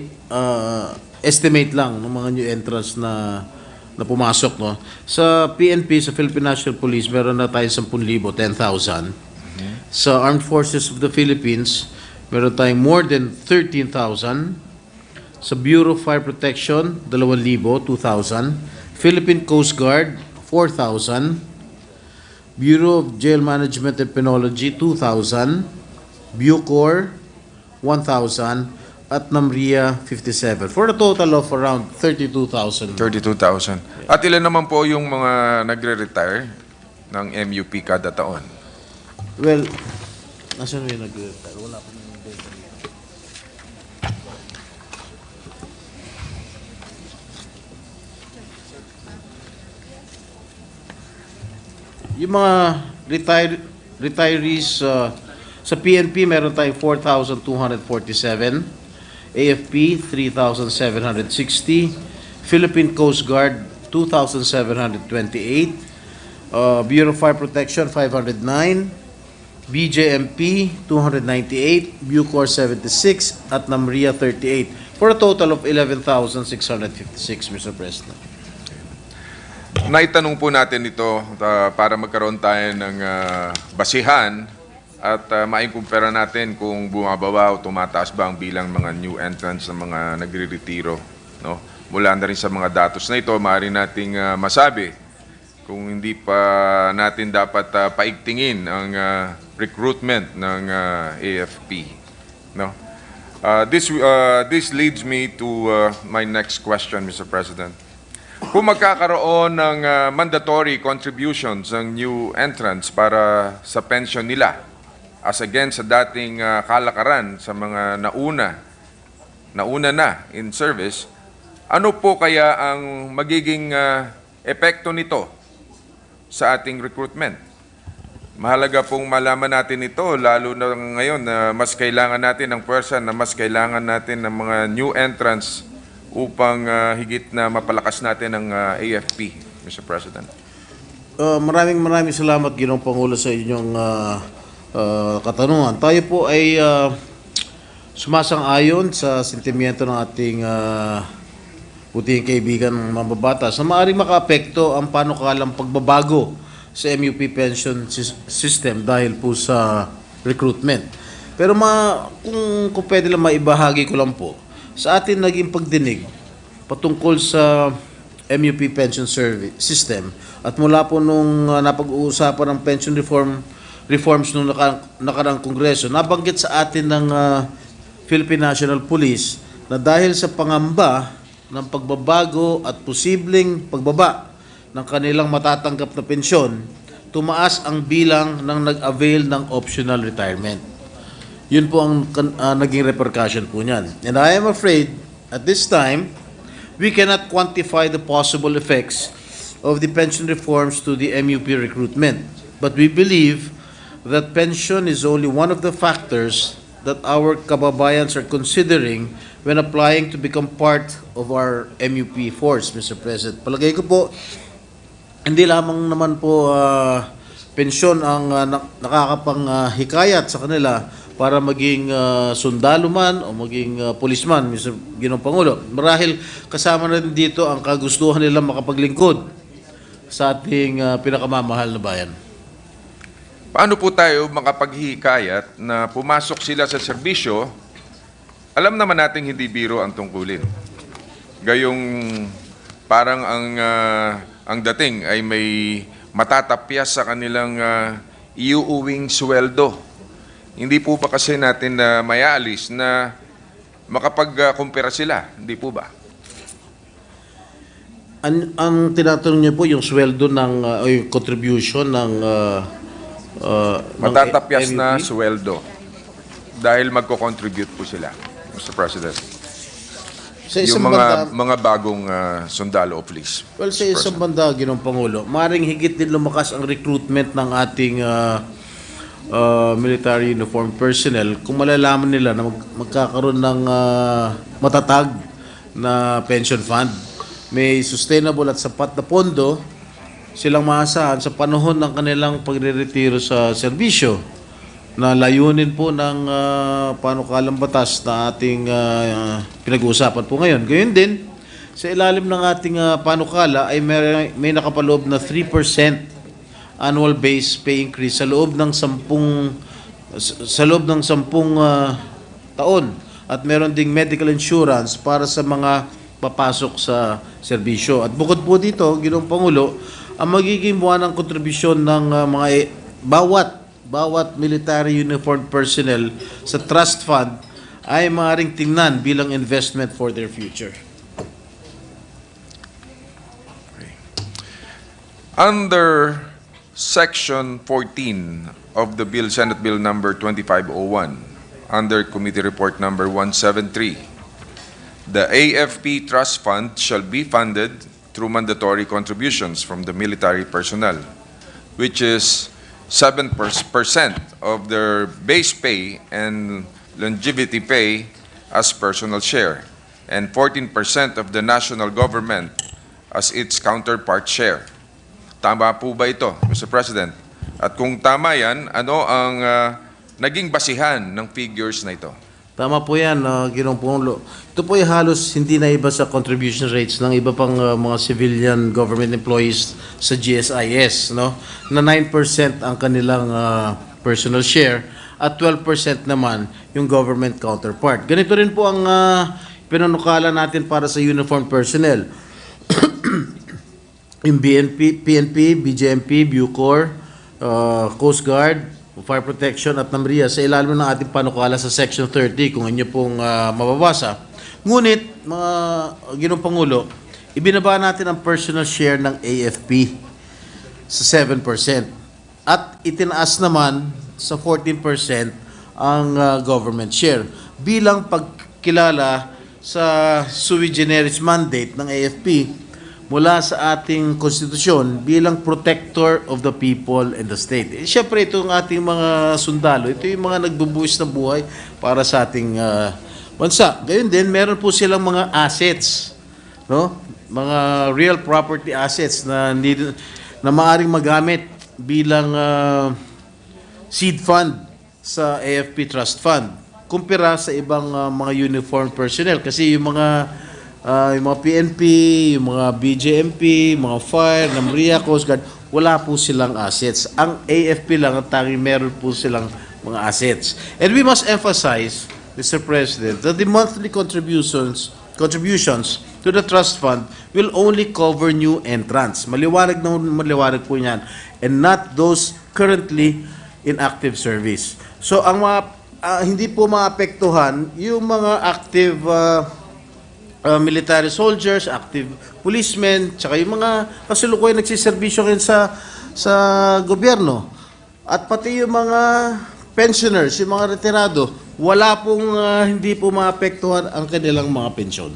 estimate lang ng mga new entrants na pumasok, no? Sa PNP, sa Philippine National Police, meron na tayong 10,000, 10,000. Sa Armed Forces of the Philippines, meron tayong more than 13,000. Sa Bureau of Fire Protection, 2,000, 2,000. Philippine Coast Guard, 4,000. Bureau of Jail Management and Penology, 2,000. Bucor, 1,000. at Namria 57, for a total of around 32,000. 32,000. At ilan naman po yung mga nagre-retire ng MUP kada taon? Well, nasaan yung nag-retire? Wala pa naman data. Yung mga retirees sa PNP, meron tayong 4,247. AFP, 3,760. Philippine Coast Guard, 2,728. Bureau of Fire Protection, 509. BJMP, 298. Bucor, 76. At Namria, 38. For a total of 11,656, Mr. President. Naitanong po natin ito para magkaroon tayo ng basihan at maikumpara natin kung bumababa o tumataas ba ang bilang mga new entrants ng mga nagre-retiro. No? Mula na rin sa mga datos na ito, maaari nating masabi kung hindi pa natin dapat paigtingin ang recruitment ng AFP. No? This leads me to my next question, Mr. President. Kung magkakaroon ng mandatory contributions ng new entrants para sa pension nila, as against sa dating kalakaran sa mga nauna na in service, ano po kaya ang magiging epekto nito sa ating recruitment? Mahalaga pong malaman natin ito, lalo na ngayon na mas kailangan natin ng puwersa, na mas kailangan natin ng mga new entrants upang higit na mapalakas natin ang AFP, Mr. President. Maraming salamat, Ginoong Pangulo, sa inyong katanungan. Tayo po ay sumasang-ayon sa sentimiento ng ating butihing kaibigan mambabatas na maaaring makaapekto ang panukalang pagbabago sa MUP pension system dahil po sa recruitment. Pero kung pwede lang maibahagi ko lang po, sa atin naging pagdinig patungkol sa MUP pension system at mula po nung napag-uusapan ng pension reforms nung nakaraang kongreso, nabanggit sa atin ng Philippine National Police na dahil sa pangamba ng pagbabago at posibleng pagbaba ng kanilang matatanggap na pensyon, tumaas ang bilang ng nag-avail ng optional retirement. Yun po ang naging repercussion po niyan. And I am afraid, at this time, we cannot quantify the possible effects of the pension reforms to the MUP recruitment. But we believe that pension is only one of the factors that our kababayans are considering when applying to become part of our MUP force, Mr. President. Palagay ko po, hindi lamang naman po pensyon ang nakakapanghikayat sa kanila para maging sundalo man o maging pulisman, Mr. Ginoong Pangulo. Marahil kasama na rin dito ang kagustuhan nilang makapaglingkod sa ating pinakamamahal na bayan. Paano po tayo makapaghihikayat na pumasok sila sa serbisyo? Alam naman nating hindi biro ang tungkulin. Gayong parang ang dating ay may matatapyas sa kanilang iuuwing sweldo. Hindi po ba kasi natin mayaalis na makapag-kumpira sila? Hindi po ba? Ang tinatanong niyo po yung sweldo ng o yung contribution ng matatapyas na sweldo dahil magko-contribute po sila, Mr. President. Sa isang yung banda, mga bagong sundalo o police. Well, sa isang banda, Ginoong Pangulo, maaaring higit din lumakas ang recruitment ng ating military uniformed personnel kung malalaman nila na magkakaroon ng matatag na pension fund. May sustainable at sapat na pondo silang maasahan sa panahon ng kanilang pagre-retiro sa serbisyo na layunin po ng panukalang batas na ating pinag-uusapan po ngayon. Gayon din, sa ilalim ng ating panukala ay may nakapaloob na 3% annual base pay increase sa loob ng 10 taon at meron ding medical insurance para sa mga papasok sa serbisyo. At bukod po dito, Ginoong Pangulo, ang magiging buwan ng kontribusyon ng bawat military uniformed personnel sa trust fund ay maaaring tingnan bilang investment for their future. Under Section 14 of the Bill, Senate Bill number 2501, under Committee Report number 173, the AFP Trust Fund shall be funded through mandatory contributions from the military personnel, which is 7% of their base pay and longevity pay as personal share, and 14% of the national government as its counterpart share. Tama po ba ito, Mr. President? At kung tama yan, ano ang naging basihan ng figures na ito? Tama po yan, Ginoong Pangulo. Ito po ay halos hindi na iba sa contribution rates ng iba pang mga civilian government employees sa GSIS, no? Na 9% ang kanilang personal share at 12% naman yung government counterpart. Ganito rin po ang pinanukala natin para sa uniformed personnel. Yung PNP, BJMP, Bucor, Coast Guard, Fire Protection at NAMRIA sa ilalim ng ating panukala sa Section 30 kung inyo pong mababasa. Ngunit, mga Ginoong Pangulo, ibinaba natin ang personal share ng AFP sa 7% at itinaas naman sa 14% ang government share bilang pagkilala sa sui generis mandate ng AFP mula sa ating konstitusyon bilang protector of the people and the state. Siyempre, itong ating mga sundalo, ito yung mga nagbubuhis ng buhay para sa ating bansa. Gayun din, meron po silang mga assets, no? Mga real property assets na maaaring magamit bilang seed fund sa AFP Trust Fund kumpara sa ibang mga uniformed personnel. Kasi yung mga PNP, yung mga BJMP, mga Fire, NAMRIA, Coast Guard, wala po silang assets. Ang AFP lang ang tanging meron po silang mga assets. And we must emphasize, Mr. President, that the monthly contributions to the trust fund will only cover new entrants. Maliwanag na maliwanag po yan. And not those currently in active service. So, ang hindi po maapektuhan yung mga active military soldiers, active policemen, tsaka yung mga kasalukuyan nagsiservisyo rin sa gobyerno. At pati yung mga pensioners, yung mga retirado, wala pong hindi po maapektuhan ang kanilang mga pensyon.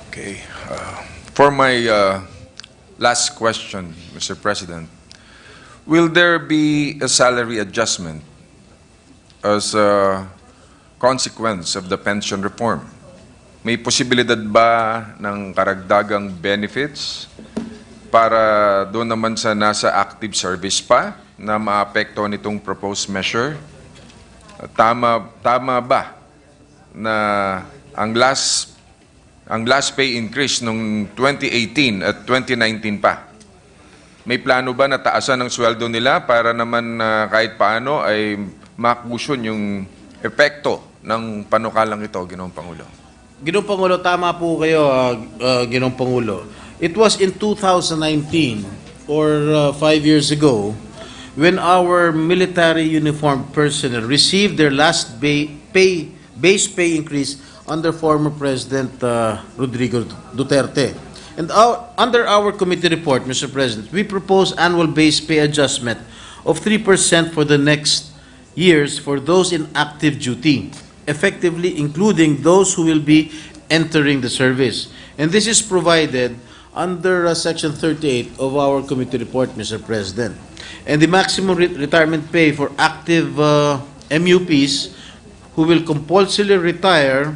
Okay. For my last question, Mr. President, will there be a salary adjustment as a consequence of the pension reform? May posibilidad ba ng karagdagang benefits para doon naman sa nasa active service pa na maapekto nitong proposed measure? Tama ba na ang last pay increase nung 2018 at 2019 pa? May plano ba na taasan ang sweldo nila para naman kahit paano ay makusyon yung epekto ng panukalang ito, Ginoong Pangulo? Ginoong Pangulo, tama po kayo, Ginoong Pangulo. It was in 2019 or 5 years ago when our military uniformed personnel received their last base pay increase under former President Rodrigo Duterte. And under our committee report, Mr. President, we propose annual base pay adjustment of 3% for the next years for those in active duty, effectively including those who will be entering the service. And this is provided under Section 38 of our committee report, Mr. President. And the maximum retirement pay for active MUPs who will compulsorily retire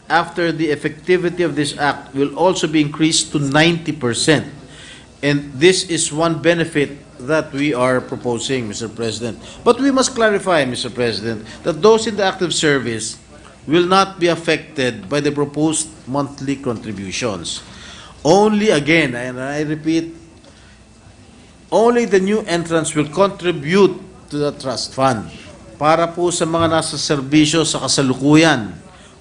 after the effectivity of this act will also be increased to 90%. And this is one benefit that we are proposing, Mr. President. But we must clarify, Mr. President, that those in the active service will not be affected by the proposed monthly contributions. Only, again, and I repeat, only the new entrants will contribute to the trust fund. Para po sa mga nasa serbisyo sa kasalukuyan,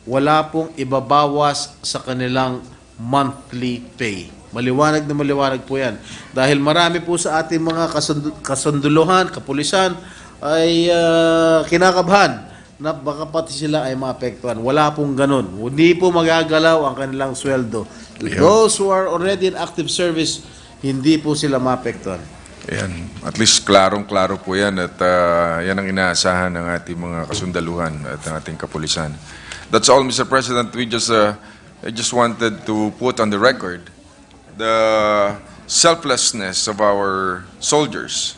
wala pong ibabawas sa kanilang monthly pay. Maliwanag na maliwanag po yan. Dahil marami po sa ating mga kasunduluhan, kapulisan, ay kinakabahan na baka pati sila ay maapektuhan. Wala pong ganun. Hindi po magagalaw ang kanilang sweldo. Those who are already in active service, hindi po sila maapektuhan. Ayan. At least klarong-klaro po yan at yan ang inaasahan ng ating mga kasundaluhan at ng ating kapulisan. That's all, Mr. President. I just wanted to put on the record the selflessness of our soldiers.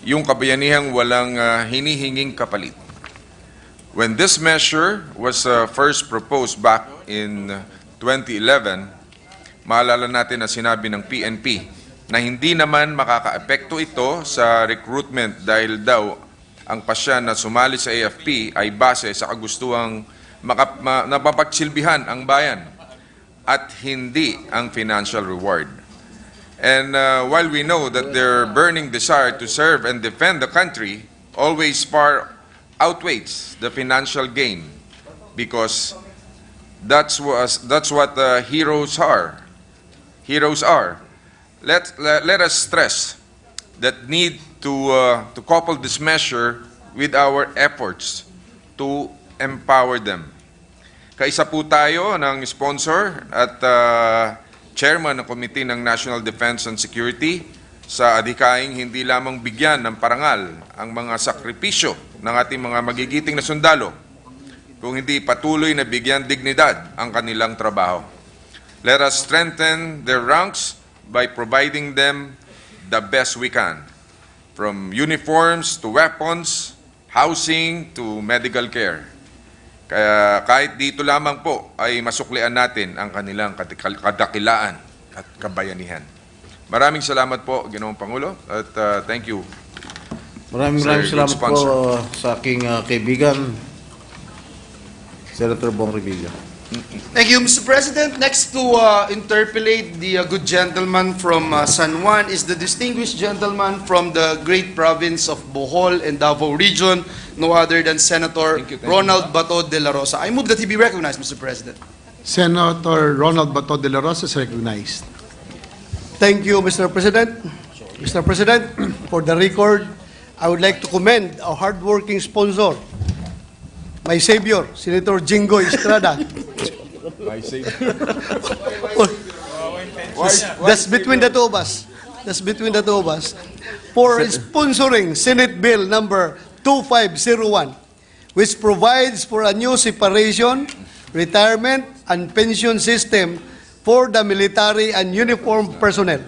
Yung kabayanihang walang hinihinging kapalit. When this measure was first proposed back in 2011, maalala natin na sinabi ng PNP na hindi naman makakaepekto ito sa recruitment dahil daw ang pasya na sumali sa AFP ay base sa kagustuhang napapagsilbihan ang bayan at hindi ang financial reward. And while we know that their burning desire to serve and defend the country always far outweighs the financial gain, because that's what heroes are. Heroes are. Let us stress that need to couple this measure with our efforts to empower them. Kaisa po tayo ng sponsor at chairman ng Committee ng National Defense and Security sa adhikaing hindi lamang bigyan ng parangal ang mga sakripisyo ng ating mga magigiting na sundalo, kung hindi patuloy na bigyan dignidad ang kanilang trabaho. Let us strengthen their ranks by providing them the best we can, from uniforms to weapons, housing to medical care. Kaya kahit dito lamang po ay masuklian natin ang kanilang kadakilaan at kabayanihan. Maraming salamat po, Ginoong Pangulo, at thank you. Maraming salamat po sa aking kaibigan, Senator Bong Revilla. Thank you, Mr. President. Next to interpolate the good gentleman from San Juan is the distinguished gentleman from the great province of Bohol and Davao region, no other than Senator Ronald Bato de la Rosa. I move that he be recognized, Mr. President. Senator Ronald Bato de la Rosa is recognized. Thank you, Mr. President. Mr. President, for the record, I would like to commend our hardworking sponsor, my savior, Senator Jingo Estrada. My savior. That's between the two of us. That's between the two of us. For sponsoring Senate Bill number 2501, which provides for a new separation, retirement, and pension system for the military and uniformed personnel.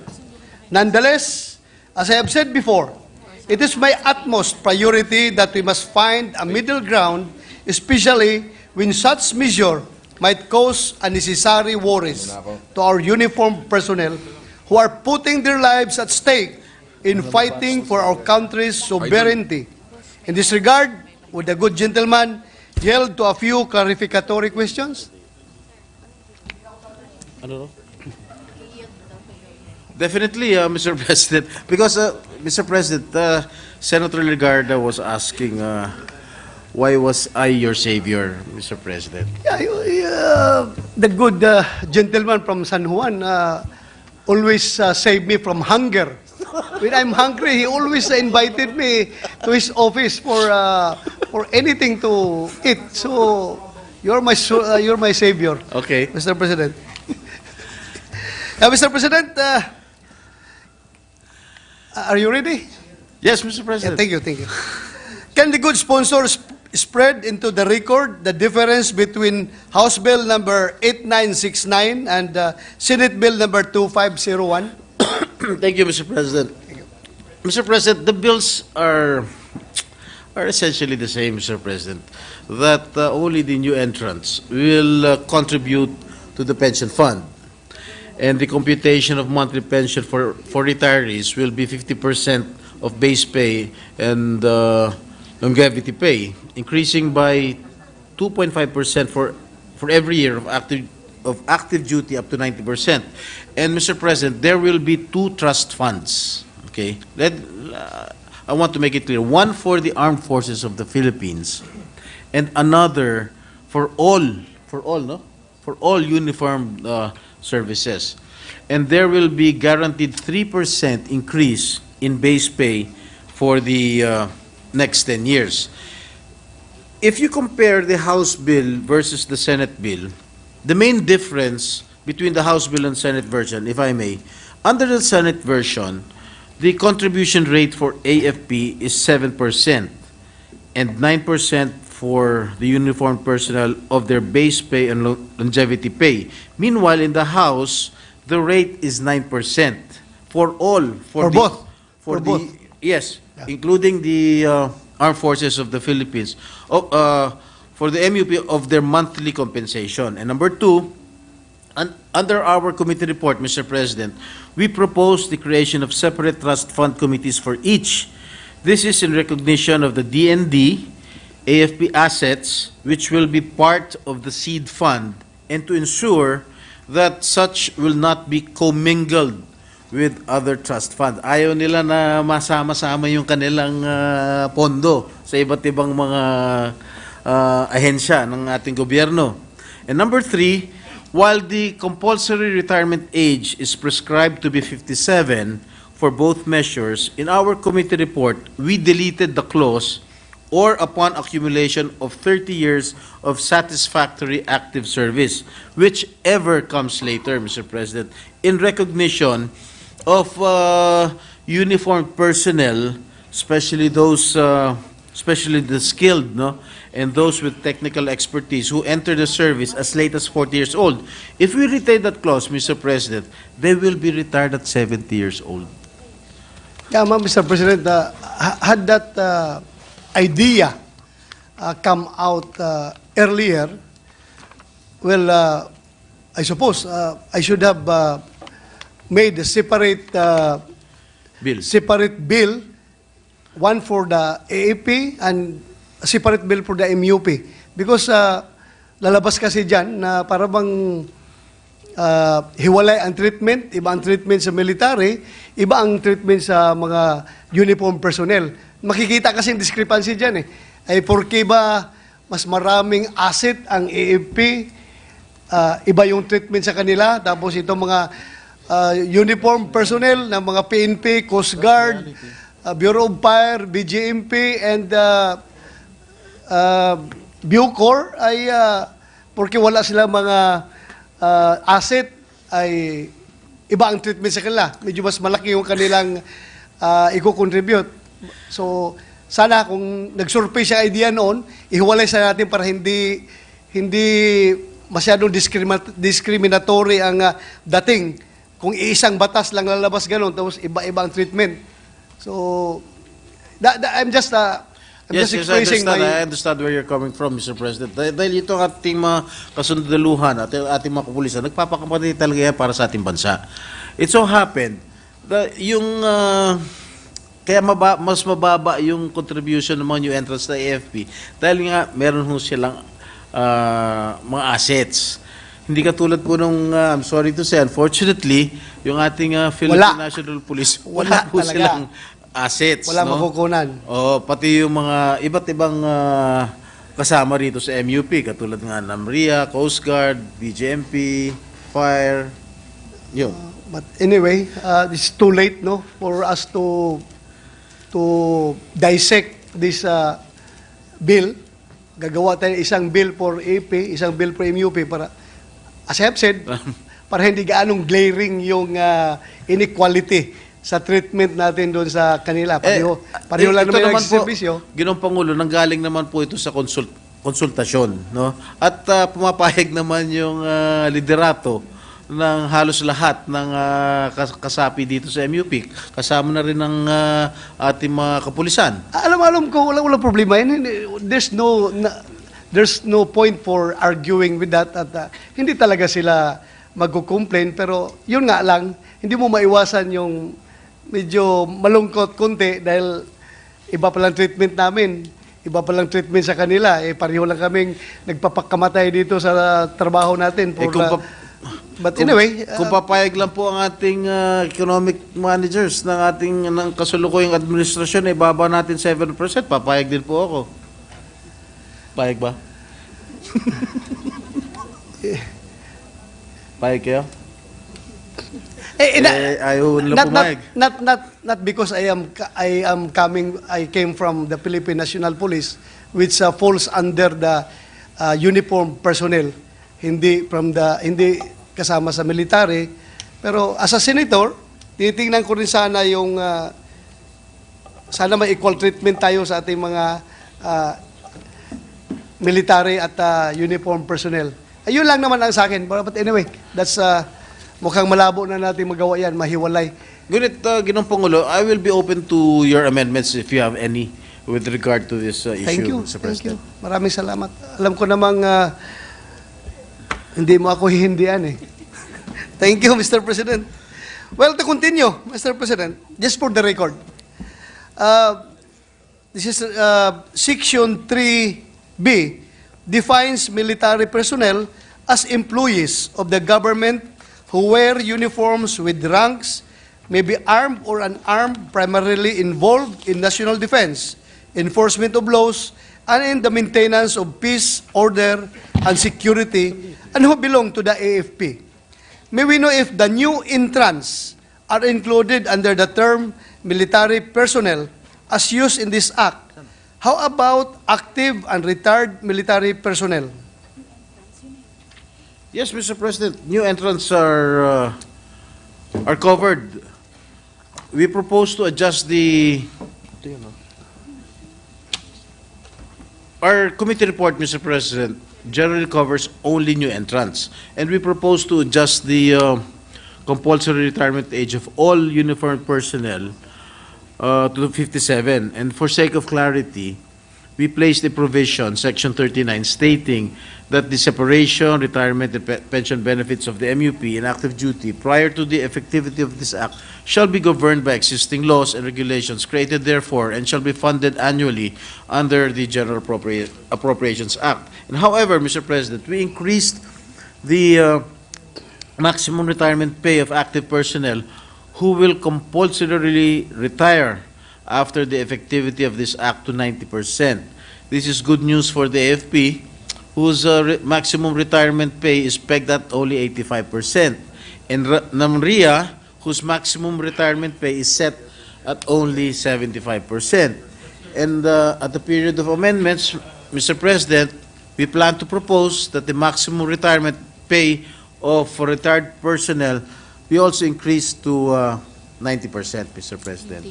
Nonetheless, as I have said before, it is my utmost priority that we must find a middle ground, especially when such measure might cause unnecessary worries to our uniformed personnel who are putting their lives at stake in fighting for our country's sovereignty. In this regard, would the good gentleman yield to a few clarificatory questions? Definitely, Mr. President. Because, Mr. President, Senator Legarda was asking, why was I your savior, Mr. President? Yeah, the good gentleman from San Juan always saved me from hunger. When I'm hungry, he always invited me to his office for anything to eat. So you're my savior. Okay, Mr. President. Mr. President, are you ready? Yes, Mr. President. Thank you, thank you. Can the good sponsors spread into the record the difference between House Bill number 8969 and Senate Bill number 2501? Thank you, Mr. President. Mr. President, the bills are essentially the same, Mr. President. That only the new entrants will contribute to the pension fund. And the computation of monthly pension for retirees will be 50% of base pay and longevity pay, increasing by 2.5% for every year of active duty up to 90%. And Mr. President, there will be two trust funds. Okay, I want to make it clear: one for the armed forces of the Philippines, and another for all uniformed services. And there will be guaranteed 3% increase in base pay for the next 10 years. if you compare the House bill versus the Senate bill, the main difference between the House bill and Senate version, if I may, under the Senate version, the contribution rate for AFP is 7% and 9% for the uniformed personnel of their base pay and longevity pay. Meanwhile, in the House, the rate is 9% for all. For both. For For both. Yes, including the Armed Forces of the Philippines, for the MUP of their monthly compensation. And number two, under our committee report, Mr. President, we propose the creation of separate trust fund committees for each. This is in recognition of the DND, AFP assets, which will be part of the seed fund, and to ensure that such will not be commingled with other trust fund. Ayaw nila na masama-sama yung kanilang pondo sa iba't ibang mga ahensya ng ating gobyerno. And number three, while the compulsory retirement age is prescribed to be 57 for both measures, in our committee report, we deleted the clause or upon accumulation of 30 years of satisfactory active service, whichever comes later, Mr. President, in recognition of uniformed personnel, especially those, especially the skilled, no, and those with technical expertise who enter the service as late as 40 years old. If we retain that clause, Mr. President, they will be retired at 70 years old. Yeah, Mr. President, had that idea come out earlier, well, I suppose I should have made a separate bill, one for the AAP and a separate bill for the MUP. Because lalabas kasi dyan na para bang hiwalay ang treatment, iba ang treatment sa military, iba ang treatment sa mga uniform personnel. Makikita kasi yung discrepancy dyan eh. Ay porke ba mas maraming asset ang AFP, iba yung treatment sa kanila, tapos itong mga uniform personnel ng mga PNP, Coast Guard, Bureau of Fire, BGMP, and Bucor ay porke wala silang mga asset ay iba ang treatment sa kanila. Medyo mas malaki yung kanilang i-contribute. So, sana kung nag-surface yung idea noon, ihiwalay sa natin para hindi masyadong discriminatory ang dating. Kung isang batas lang lalabas ganun, tapos iba-iba ang treatment. So, I'm just expressing I understand where you're coming from, Mr. President. Dahil ito ang ating mga kasundaluhan at ating mga kapulisan, nagpapakapatid talaga yan para sa ating bansa. It so happened, yung kaya mas mababa yung contribution ng mga new entrants na AFP dahil nga meron silang mga assets. Hindi katulad po nung, I'm sorry to say, unfortunately, yung ating Philippine National Police, wala po silang assets. Wala no? makukunan. Pati yung mga iba't ibang kasama rito sa MUP, katulad nga NAMRIA, Coast Guard, BGMP, Fire, yun. But anyway, it's too late no for us to dissect this bill. Gagawa tayo isang bill for AP, isang bill for MUP para, as I have said, para hindi gaanong glaring yung inequality sa treatment natin doon sa kanila. Pareho lang naman yung serbisyo. Ginoong Pangulo, nanggaling naman po ito sa konsultasyon. No? At pumapayag naman yung liderato ng halos lahat ng kasapi dito sa MUP. Kasama na rin ng ating mga kapulisan. Alam ko, wala problema yan. There's no point for arguing with that. At hindi talaga sila magko-complain. Pero yun nga lang, hindi mo maiwasan yung medyo malungkot konti dahil iba palang treatment namin. Iba palang treatment sa kanila. Pareho lang kaming nagpapakamatay dito sa trabaho natin. But anyway, kung papayag lang po ang ating economic managers ng kasulukuyang administrasyon, ibaba natin 7%, papayag din po ako. Payag ba? Payag kayo? ayaw nila pumayag. Not because I came from the Philippine National Police, which falls under the uniform personnel, hindi kasama sa military. Pero as a senator, tinitingnan ko rin sana yung sana may equal treatment tayo sa ating mga military at uniform personnel. Ayun lang naman ang sa akin. But anyway, that's mukhang malabo na natin magawa yan, mahiwalay. Ngunit, Ginoong Pangulo, I will be open to your amendments if you have any with regard to this issue, Thank you. Mr. Thank you. President. Maraming salamat. Alam ko namang hindi mo ako hihindihan eh. Thank you, Mr. President. Well, to continue, Mr. President, just for the record, this is Section 3B defines military personnel as employees of the government who wear uniforms with ranks, may be armed or unarmed, primarily involved in national defense, enforcement of laws, and in the maintenance of peace, order, and security, and who belong to the AFP. May we know if the new entrants are included under the term military personnel as used in this act? How about active and retired military personnel? Yes, Mr. President, new entrants are covered. We propose to adjust our committee report, Mr. President, generally covers only new entrants, and we propose to adjust the compulsory retirement age of all uniformed personnel to 57. And for sake of clarity, we placed a provision, Section 39, stating that the separation, retirement, and pension benefits of the MUP in active duty prior to the effectivity of this act shall be governed by existing laws and regulations created therefore and shall be funded annually under the General Appropriations Act. And however, Mr. President, we increased the maximum retirement pay of active personnel who will compulsorily retire after the effectivity of this act to 90%. This is good news for the AFP, whose maximum retirement pay is pegged at only 85%, and NAMRIA, whose maximum retirement pay is set at only 75%. And at the period of amendments, Mr. President, we plan to propose that the maximum retirement pay of retired personnel we also increase to 90%, Mr. President.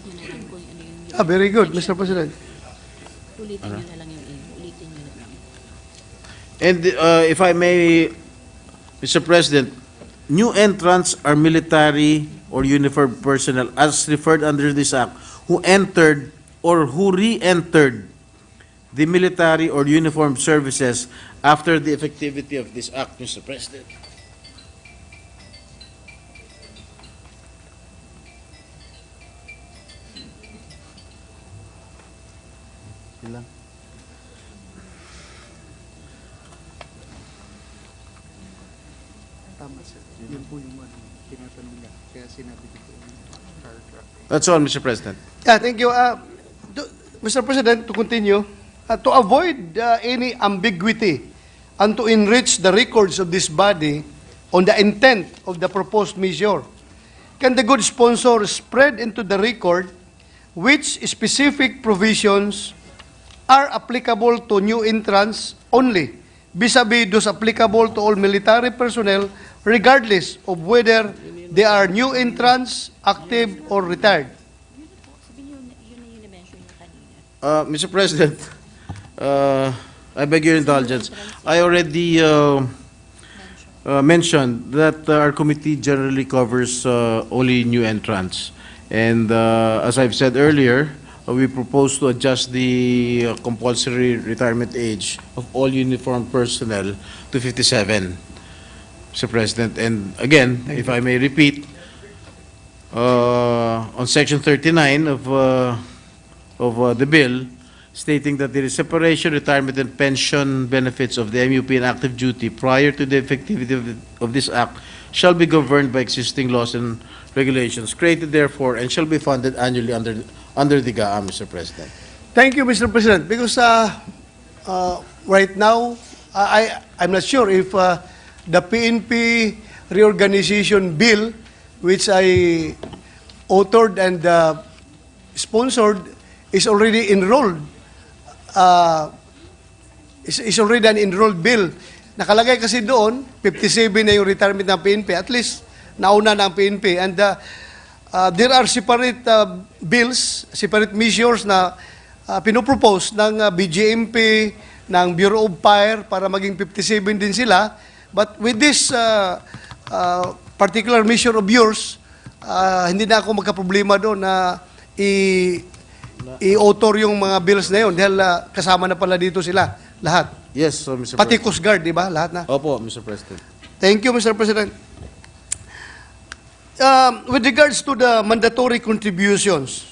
Very good, Mr. President. And if I may, Mr. President, new entrants are military or uniformed personnel as referred under this act who entered or who re-entered the military or uniformed services after the effectivity of this act, Mr. President. That's all, Mr. President. Yeah, thank you. Mr. President, to continue, to avoid any ambiguity and to enrich the records of this body on the intent of the proposed measure, can the good sponsor spread into the record which specific provisions are applicable to new entrants only, vis-a-vis those applicable to all military personnel, regardless of whether they are new entrants, active, or retired? Mr. President, I beg your indulgence. I already mentioned that our committee generally covers only new entrants. And as I've said earlier, we propose to adjust the compulsory retirement age of all uniformed personnel to 57, Mr. President. And again, if I may repeat, on Section 39 of the bill, stating that there is separation, retirement, and pension benefits of the MUP in active duty prior to the effectivity of this act shall be governed by existing laws and regulations created therefore and shall be funded annually under the GAA, Mr. President. Thank you, Mr. President. Because right now, I'm not sure if the PNP reorganization bill which I authored and sponsored, is already enrolled. Is already an enrolled bill. Nakalagay kasi doon, 57 na yung retirement ng PNP. At least, nauna na ang PNP. And there are separate bills, separate measures na pinopropose ng BGMP, ng Bureau of Fire para maging 57 din sila. But with this particular measure of yours, hindi na ako magkaproblema doon na i-author yung mga bills na yun dahil kasama na pala dito sila lahat. Yes, so Mr. Pati President. Coast Guard, di ba? Lahat na. Opo, Mr. President. Thank you, Mr. President. With regards to the mandatory contributions,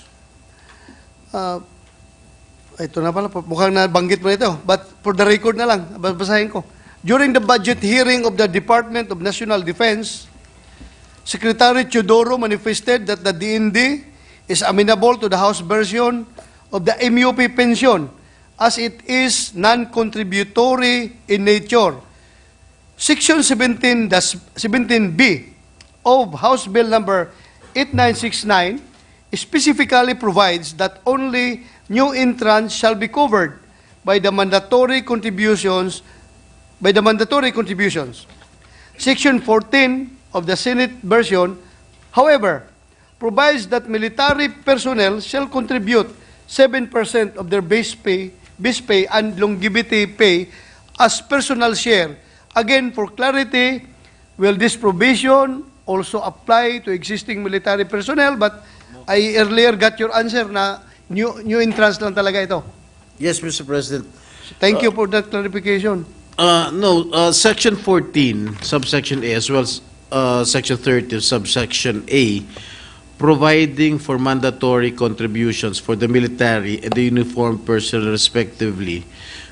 ito na pala, mukhang nabanggit mo ito, but for the record na lang, basahin ko. During the budget hearing of the Department of National Defense, Secretary Teodoro manifested that the DND is amenable to the House version of the MUP pension as it is non-contributory in nature. Section 17B of House Bill number 8969 specifically provides that only new entrants shall be covered by the mandatory contributions. Section 14 of the Senate version, however, provides that military personnel shall contribute 7% of their base pay and longevity pay as personal share. Again, for clarity, will this provision also apply to existing military personnel? But I earlier got your answer na new entrance lang talaga ito. Yes, Mr. President. Thank you for that clarification. No, Section 14, subsection A, as well as Section 30, subsection A, providing for mandatory contributions for the military and the uniformed personnel respectively,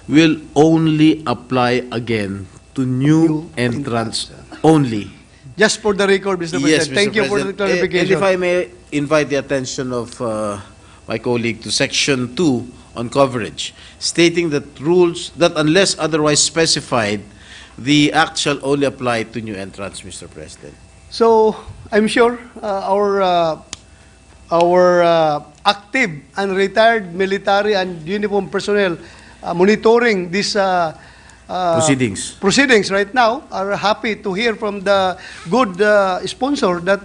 will only apply again to new entrants only. Just for the record, Mr. Yes, President. Thank you for the clarification. And if I may invite the attention of my colleague to Section 2 on coverage, stating that rules that unless otherwise specified, the act shall only apply to new entrants, Mr. President. So, I'm sure our active and retired military and uniform personnel monitoring these proceedings right now are happy to hear from the good sponsor that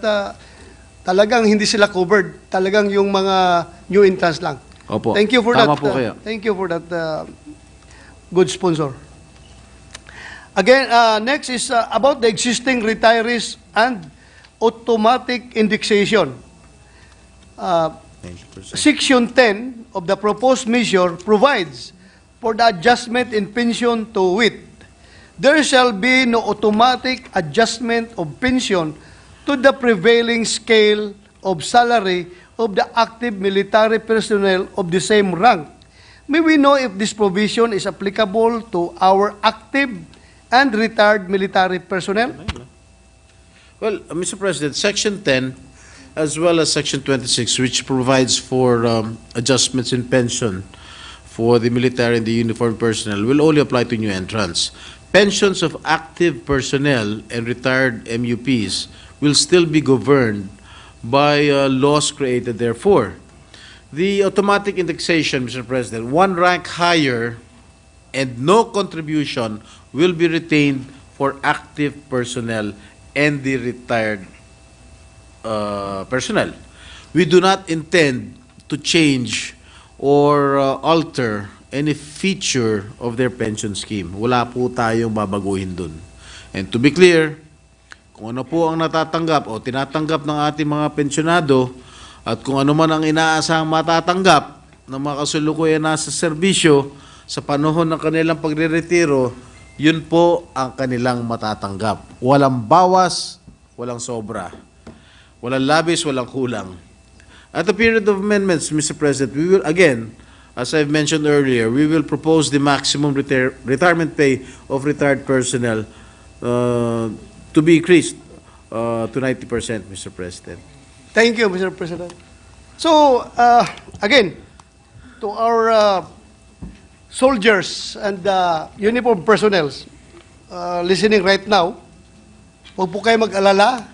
talagang hindi sila covered, talagang yung mga new entrants lang. Opo. Thank you for Tama that. po kayo. Thank you for that good sponsor. Again, next is about the existing retirees and automatic indexation. Section 10 of the proposed measure provides for the adjustment in pension to wit. There shall be no automatic adjustment of pension to the prevailing scale of salary of the active military personnel of the same rank. May we know if this provision is applicable to our active and retired military personnel? Well, Mr. President, Section 10, as well as Section 26, which provides for adjustments in pension for the military and the uniformed personnel, will only apply to new entrants. Pensions of active personnel and retired MUPs will still be governed by laws created therefore. The automatic indexation, Mr. President, one rank higher and no contribution will be retained for active personnel and the retired personnel. We do not intend to change or alter any feature of their pension scheme. Wala po tayong babaguhin dun. And to be clear, kung ano po ang natatanggap o tinatanggap ng ating mga pensyonado at kung ano man ang inaasahang matatanggap ng mga kasulukuyan nasa serbisyo sa panahon ng kanilang pagre-retiro, yun po ang kanilang matatanggap. Walang bawas, walang sobra. Walang labis, walang kulang. At the period of amendments, Mr. President, we will again, as I've mentioned earlier, we will propose the maximum retirement pay of retired personnel to be increased to 90%, Mr. President. Thank you, Mr. President. So, again, to our soldiers and uniform personnel listening right now, huwag po kayo mag-alala.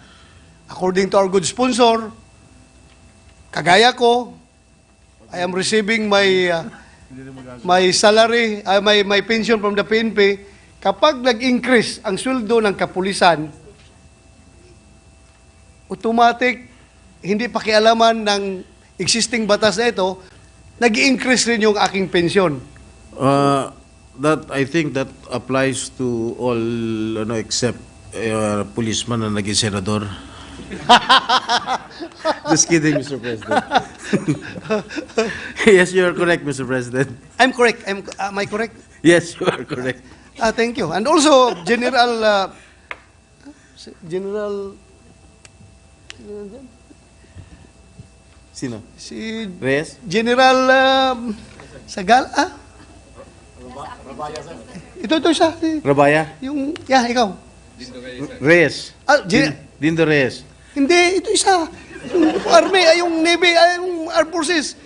according to our good sponsor, kagaya ko, I am receiving my salary, my pension from the PNP. Kapag nag-increase ang sweldo ng kapulisan, automatic, hindi pakialaman ng existing batas na ito, nag-increase rin yung aking pensyon. That I think that applies to all except policeman na naging senador. Just kidding, Mr. President. Yes, you are correct, Mr. President. I'm correct. Am I correct? Yes, you are correct. Thank you. And also, General Sino? Si Reyes? General Sagal, Ito siya. Rabaya? Ikaw. Reyes. Dindo Reyes. Hindi, ito isa. Yung Army, yung Navy, yung Armed Forces.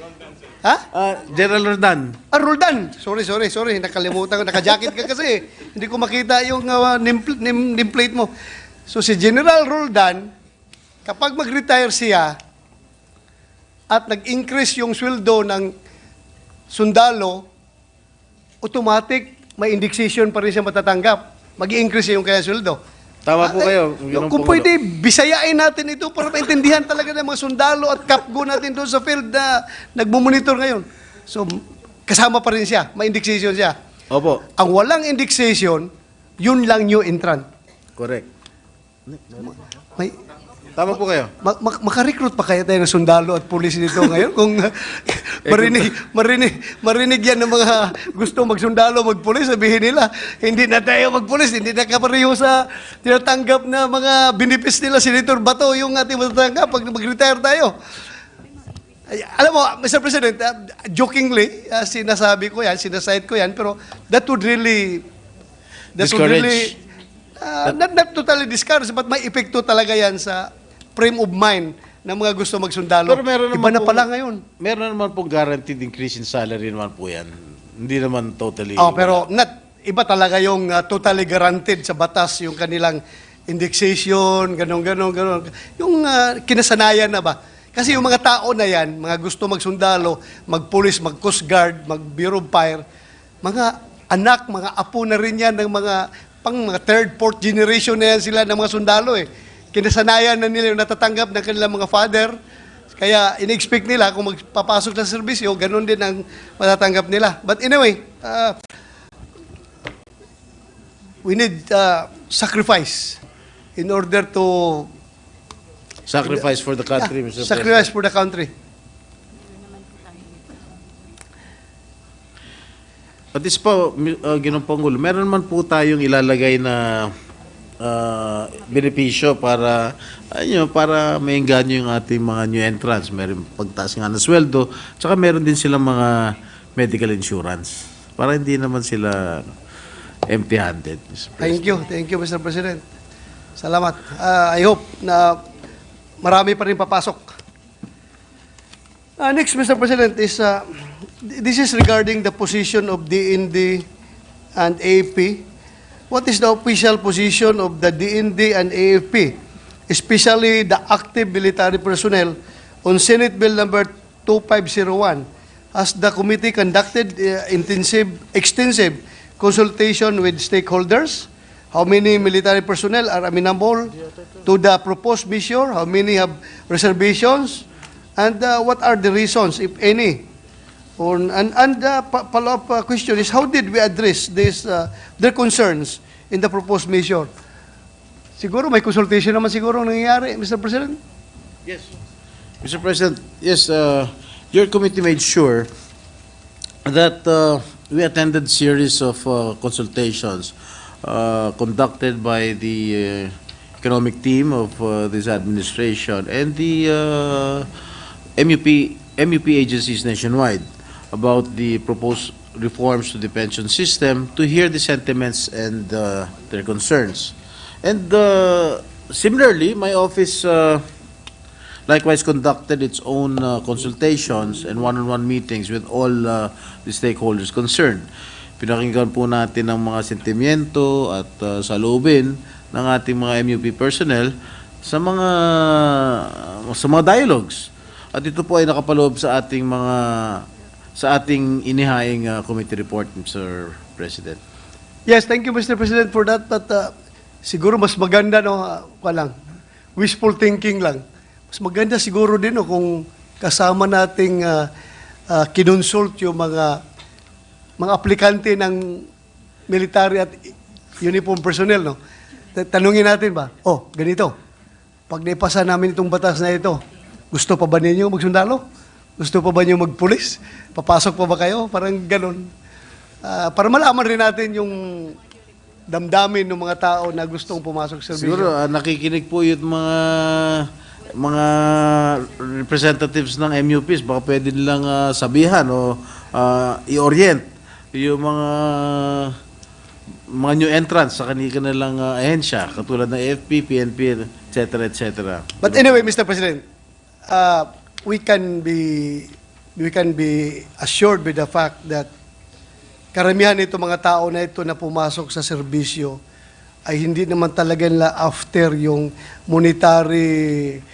General Roldan. Roldan. Sorry. Nakalimutan ko. Naka-jacket ka kasi. Hindi ko makita yung nameplate mo. So si General Roldan, kapag mag-retire siya, at nag-increase yung sweldo ng sundalo, automatic, may indexation pa rin siya matatanggap. Mag-i-increase yung kaya sweldo. Tama po kayo. Kung pwede, bisayain natin ito para maintindihan talaga ng mga sundalo at kapgo natin doon sa field na nagmumonitor ngayon. So, kasama pa rin siya. May indexation siya. Opo. Ang walang indexation, yun lang new entrant. Correct. Tama po kayo. Makarecruit pa kaya tayo ng sundalo at pulis dito ngayon? Kung marinig yan ng mga gusto magsundalo, magpulis, sabihin nila, hindi na tayo magpulis, hindi na kapareho sa tinatanggap na mga benefits nila. Senator Bato, yung ating matatanggap pag mag-retire tayo. Alam mo, Mr. President, jokingly, sinasabi ko yan, sinaside ko yan, pero that would really, not totally discourage, but may epekto talaga yan sa frame of mind ng mga gusto magsundalo. Pero meron Iba na pala ngayon. Meron naman po guaranteed increase in salary naman po yan. Hindi naman totally. Pero iba talaga yung totally guaranteed sa batas, yung kanilang indexation, ganon. Yung kinasanayan na ba? Kasi yung mga tao na yan, mga gusto magsundalo, mag-police, mag-coast guard, mag-bureau of fire, mga anak, mga apo na rin yan ng mga third, fourth generation na yan sila ng mga sundalo Kinasanayan na nila yung natatanggap ng kanilang mga father. Kaya in-expect nila kung magpapasok sa serbisyo, ganun din ang matatanggap nila. But anyway, we need sacrifice in order to sacrifice for the country, Mr. President. Sacrifice for the country. At is po, Ginoong Pangulo, meron man po tayong ilalagay na benepisyo para para maengganyo yung ating mga new entrants. Meron pagtaas nga ng sweldo, tsaka meron din silang mga medical insurance para hindi naman sila empty-handed. Thank you, Mr. President. Salamat. I hope na marami pa rin papasok. Next, Mr. President, is this is regarding the position of DND and AFP. What is the official position of the DND and AFP, especially the active military personnel, on Senate Bill number 2501? Has the committee conducted extensive consultation with stakeholders? How many military personnel are amenable to the proposed measure? How many have reservations? And what are the reasons, if any? Follow-up question is, how did we address their concerns in the proposed measure? Siguro may consultation naman siguro nangyayari, Mr. President? Yes. Mr. President, yes, your committee made sure that we attended series of consultations conducted by the economic team of this administration and the MUP agencies nationwide about the proposed reforms to the pension system, to hear the sentiments and their concerns. And similarly, my office likewise conducted its own consultations and one-on-one meetings with all the stakeholders concerned. Pinakinggan po natin ang mga sentimiento at saloobin ng ating mga MUP personnel sa mga dialogues. At ito po ay nakapaloob sa ating inihaing committee report, Mr. President. Yes, thank you, Mr. President, for that. But siguro mas maganda, no, wishful thinking lang. Mas maganda siguro din, no, kung kasama nating kinonsult yung mga aplikante ng military at uniform personnel, no? Tanungin natin ba, ganito, pag naipasa namin itong batas na ito, gusto pa ba ninyo magsundalo? Gusto pa ba ninyo magpulis? Papasok pa ba kayo? Parang ganun. Para malaman rin natin yung damdamin ng mga tao na gustong pumasok sa serbisyo. Siguro nakikinig po yung mga representatives ng MUPs, baka pwede nilang sabihan o i-orient yung mga new entrants sa kanilang ahensya, katulad ng AFP, PNP, etc., etc. But anyway, Mr. President, we can be assured with the fact that karamihan nito mga tao na ito na pumasok sa serbisyo ay hindi naman talaga nila after yung monetary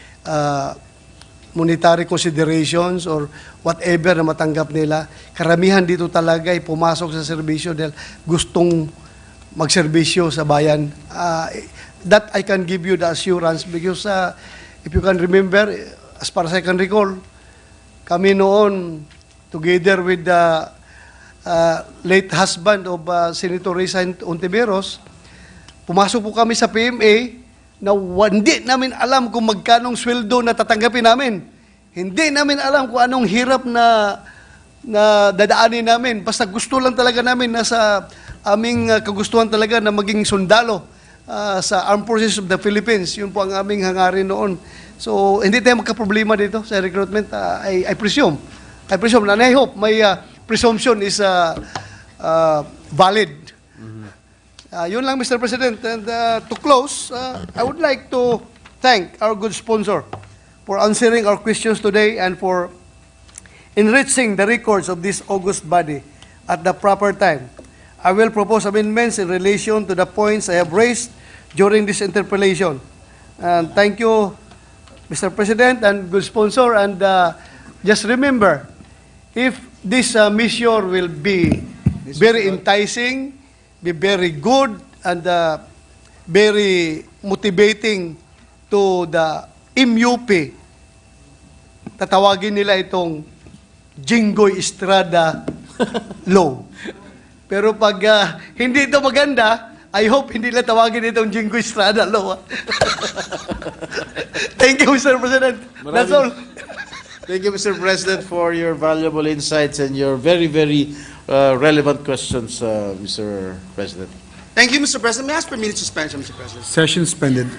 considerations or whatever na matanggap nila. Karamihan dito talaga ay pumasok sa serbisyo dahil gustong magserbisyo sa bayan. That I can give you the assurance because if you can remember, as far as I can recall, kami noon, together with the late husband of Senator Risa Ontiveros, pumasok po kami sa PMA na hindi namin alam kung magkanong sweldo na tatanggapin namin. Hindi namin alam kung anong hirap na dadaanin namin. Basta gusto lang talaga namin, nasa aming kagustuhan talaga na maging sundalo sa Armed Forces of the Philippines. Yun po ang aming hangarin noon. So, hindi tayo magka-problema dito sa recruitment. I presume, and I hope my presumption is valid. Yun lang, Mr. President. And to close, I would like to thank our good sponsor for answering our questions today and for enriching the records of this august body at the proper time. I will propose amendments in relation to the points I have raised during this interpellation. And thank you, Mr. President and good sponsor. And just remember, if this mission will be very enticing, be very good, and very motivating to the MUP, tatawagin nila itong Jinggoy Estrada Law. Pero pag hindi ito maganda, I hope hindi nila tawagin itong Jinggoy Estrada Law. Thank you, Mr. President. That's all. Thank you, Mr. President, for your valuable insights and your very, very relevant questions, Mr. President. Thank you, Mr. President. May I ask for a minute suspension, Mr. President? Session suspended.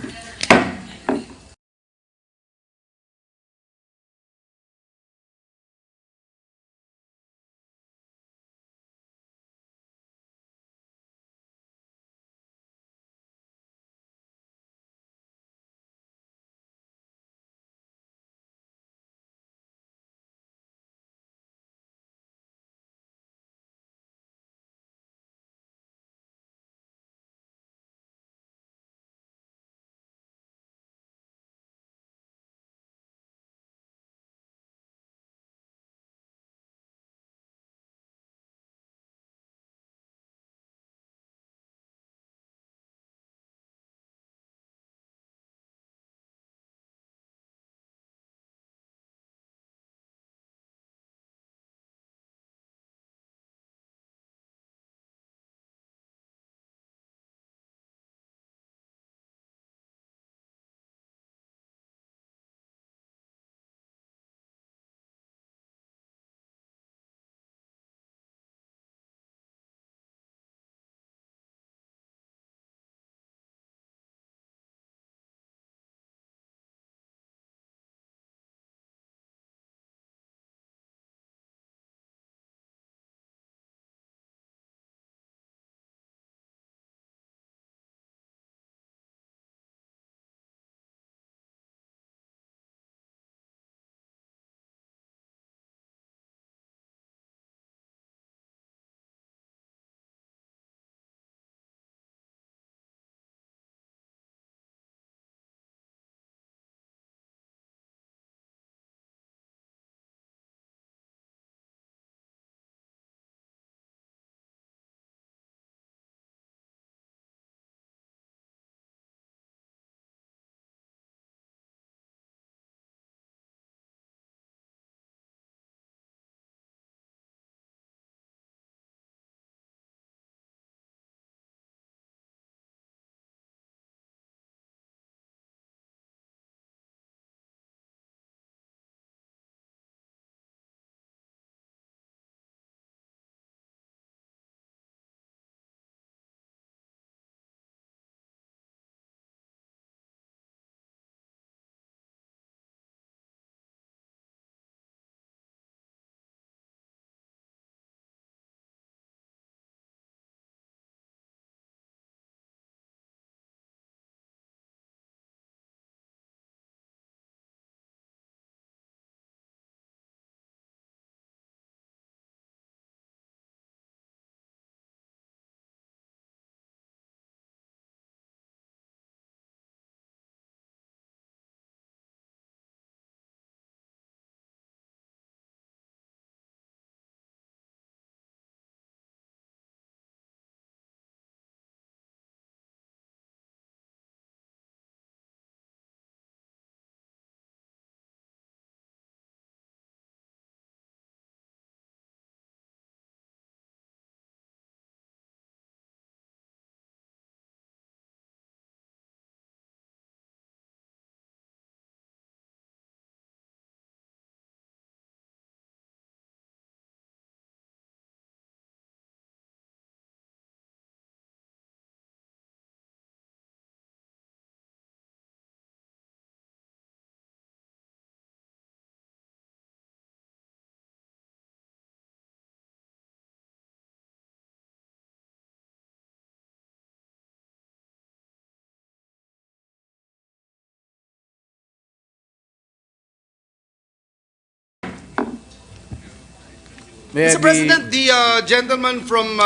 May I Mr. be- President, the gentleman from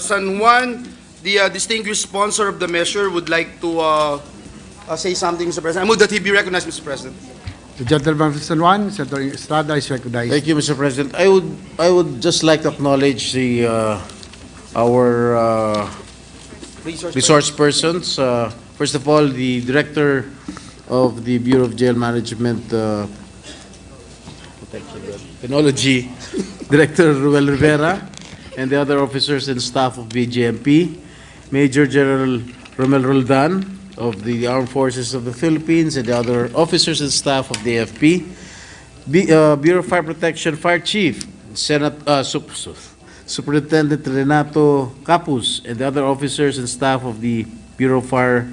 San Juan, the distinguished sponsor of the measure, would like to say something, Mr. President. I move that he be recognized, Mr. President. The gentleman from San Juan, Senator Estrada, is recognized. Thank you, Mr. President. I would just like to acknowledge the our resource persons. First of all, the Director of the Bureau of Jail Management, Penology, Director Ruel Rivera, and the other officers and staff of BJMP, Major General Romel Roldan of the Armed Forces of the Philippines, and the other officers and staff of the AFP, Bureau of Fire Protection Fire Chief, Superintendent Renato Capus, and the other officers and staff of the Bureau of Fire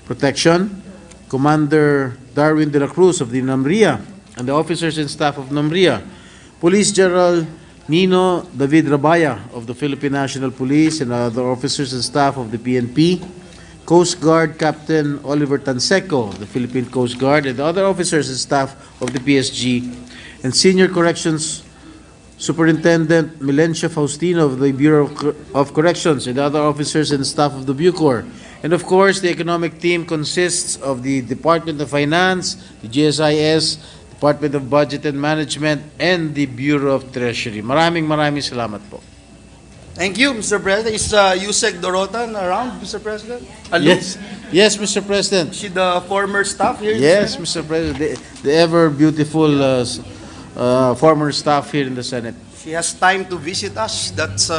Protection, Commander Darwin de la Cruz of the NAMRIA, and the officers and staff of NAMRIA, Police General Nino David Rabaya of the Philippine National Police, and other officers and staff of the PNP, Coast Guard Captain Oliver Tanseco of the Philippine Coast Guard, and other officers and staff of the PSG, and Senior Corrections Superintendent Milencia Faustino of the Bureau of Corrections, and other officers and staff of the Bucor. And of course, the economic team consists of the Department of Finance, the GSIS, Department of Budget and Management, and the Bureau of Treasury. Maraming salamat po. Thank you, Mr. President. Is Yusek Dorotan around, Mr. President? Yes, Mr. President. Is she the former staff here? Yes, Mr. President, the ever beautiful former staff here in the Senate. She has time to visit us. That's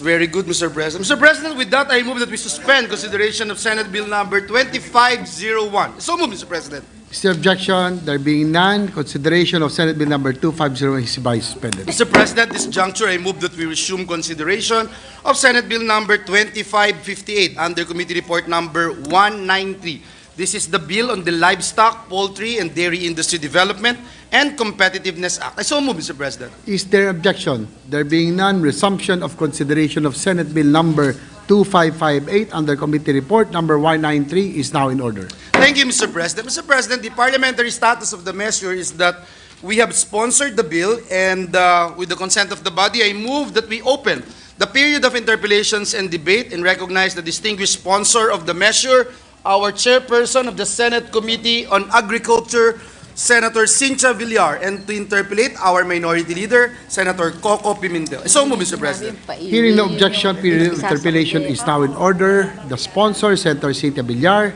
very good, Mr. President. Mr. President, with that, I move that we suspend consideration of Senate Bill number 2501. So move, Mr. President. Is there objection? There being none, consideration of Senate Bill number 2501 is hereby suspended. Mr. President, this juncture, I move that we resume consideration of Senate Bill number 2558 under Committee Report number 193. This is the bill on the Livestock, Poultry, and Dairy Industry Development and Competitiveness Act. I so move, Mr. President. Is there objection? There being none, resumption of consideration of Senate Bill number 2558 under Committee Report number 193 is now in order. Thank you, Mr. President. Mr. President, the parliamentary status of the measure is that we have sponsored the bill, and with the consent of the body, I move that we open the period of interpellations and debate and recognize the distinguished sponsor of the measure, our chairperson of the Senate Committee on Agriculture, Senator Cynthia Villar, and to interpellate our minority leader, Senator Coco Pimentel. So move, Mr. President. Hearing no objection, period of interpellation is now in order. The sponsor, Senator Cynthia Villar,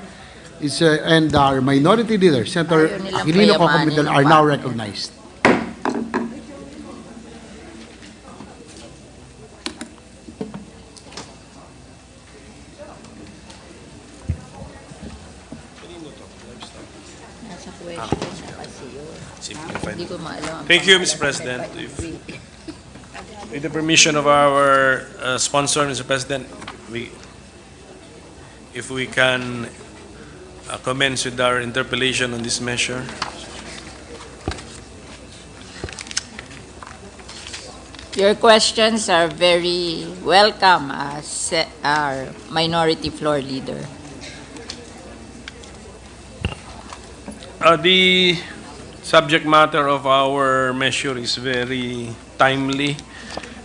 and our minority leader, Senator Aquilino Coco Pimentel, are now recognized. Thank you, Mr. President. With the permission of our sponsor, Mr. President, if we can commence with our interpellation on this measure. Your questions are very welcome, our minority floor leader. The subject matter of our measure is very timely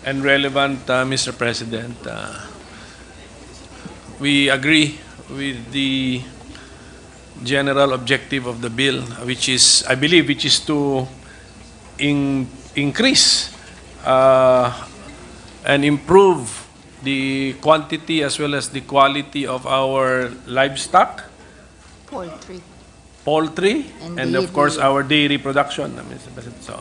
and relevant, Mr. President. We agree with the general objective of the bill, which is, I believe, to increase and improve the quantity as well as the quality of our livestock, poultry, and of course our dairy production. So,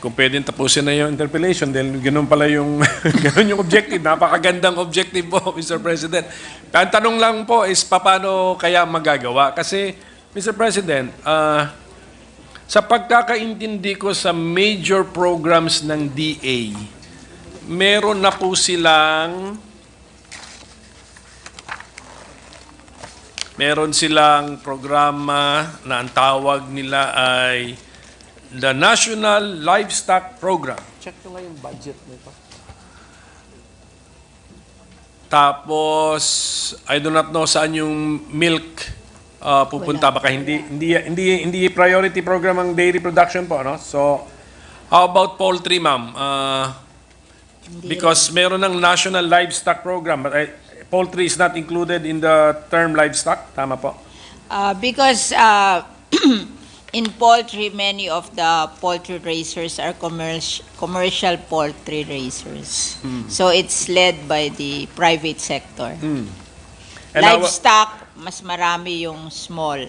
kung pwedeng tapusin na yung interpellation, dahil ganun pala yung, ganun yung objective. Napakagandang objective po, Mr. President. Ang tanong lang po is, paano kaya magagawa? Kasi, Mr. President, sa pagkakaintindi ko sa major programs ng DA, meron na po silang programa na ang tawag nila ay the National Livestock Program. Check ko lang yung budget nito. Tapos, I do not know saan yung milk pupunta. Baka hindi priority program ang dairy production po, no? So, How about poultry, ma'am? Because meron ng National Livestock Program, but poultry is not included in the term livestock. Tama po? Because in poultry, many of the poultry raisers are commercial poultry raisers. So it's led by the private sector. And Livestock, mas marami yung small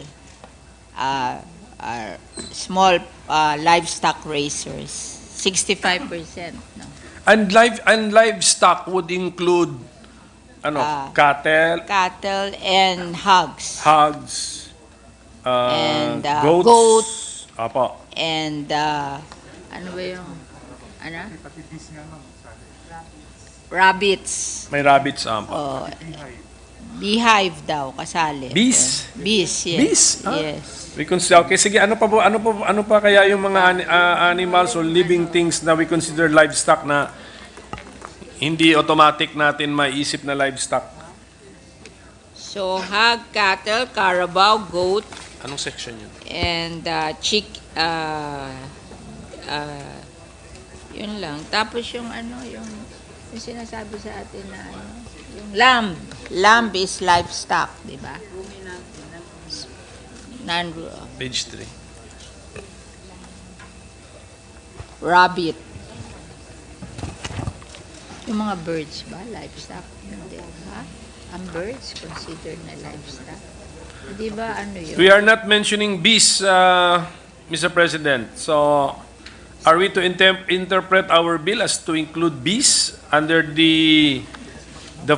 livestock raisers. 65%. No? And livestock would include cattle, And hogs. And goats. goat. Apo. And ano ba yung rabbits. May rabbits, Oh, beehive daw kasali. Bees? Bees, yes. Bees? Ah. Yes. Okay, sige, ano pa kaya yung mga animals or living things na we consider livestock na hindi automatic natin maiisip na livestock? So, hog, cattle, carabao, goat, Anong section yun? and yun lang. Tapos yung yung sinasabi sa atin na yung lamb. Lamb is livestock, di ba? Page 3. Rabbit. Yung mga birds ba, livestock? Hindi ba? Ang birds considered na livestock. Di ba yun? We are not mentioning bees, Mr. President. So, are we to interpret our bill as to include bees under the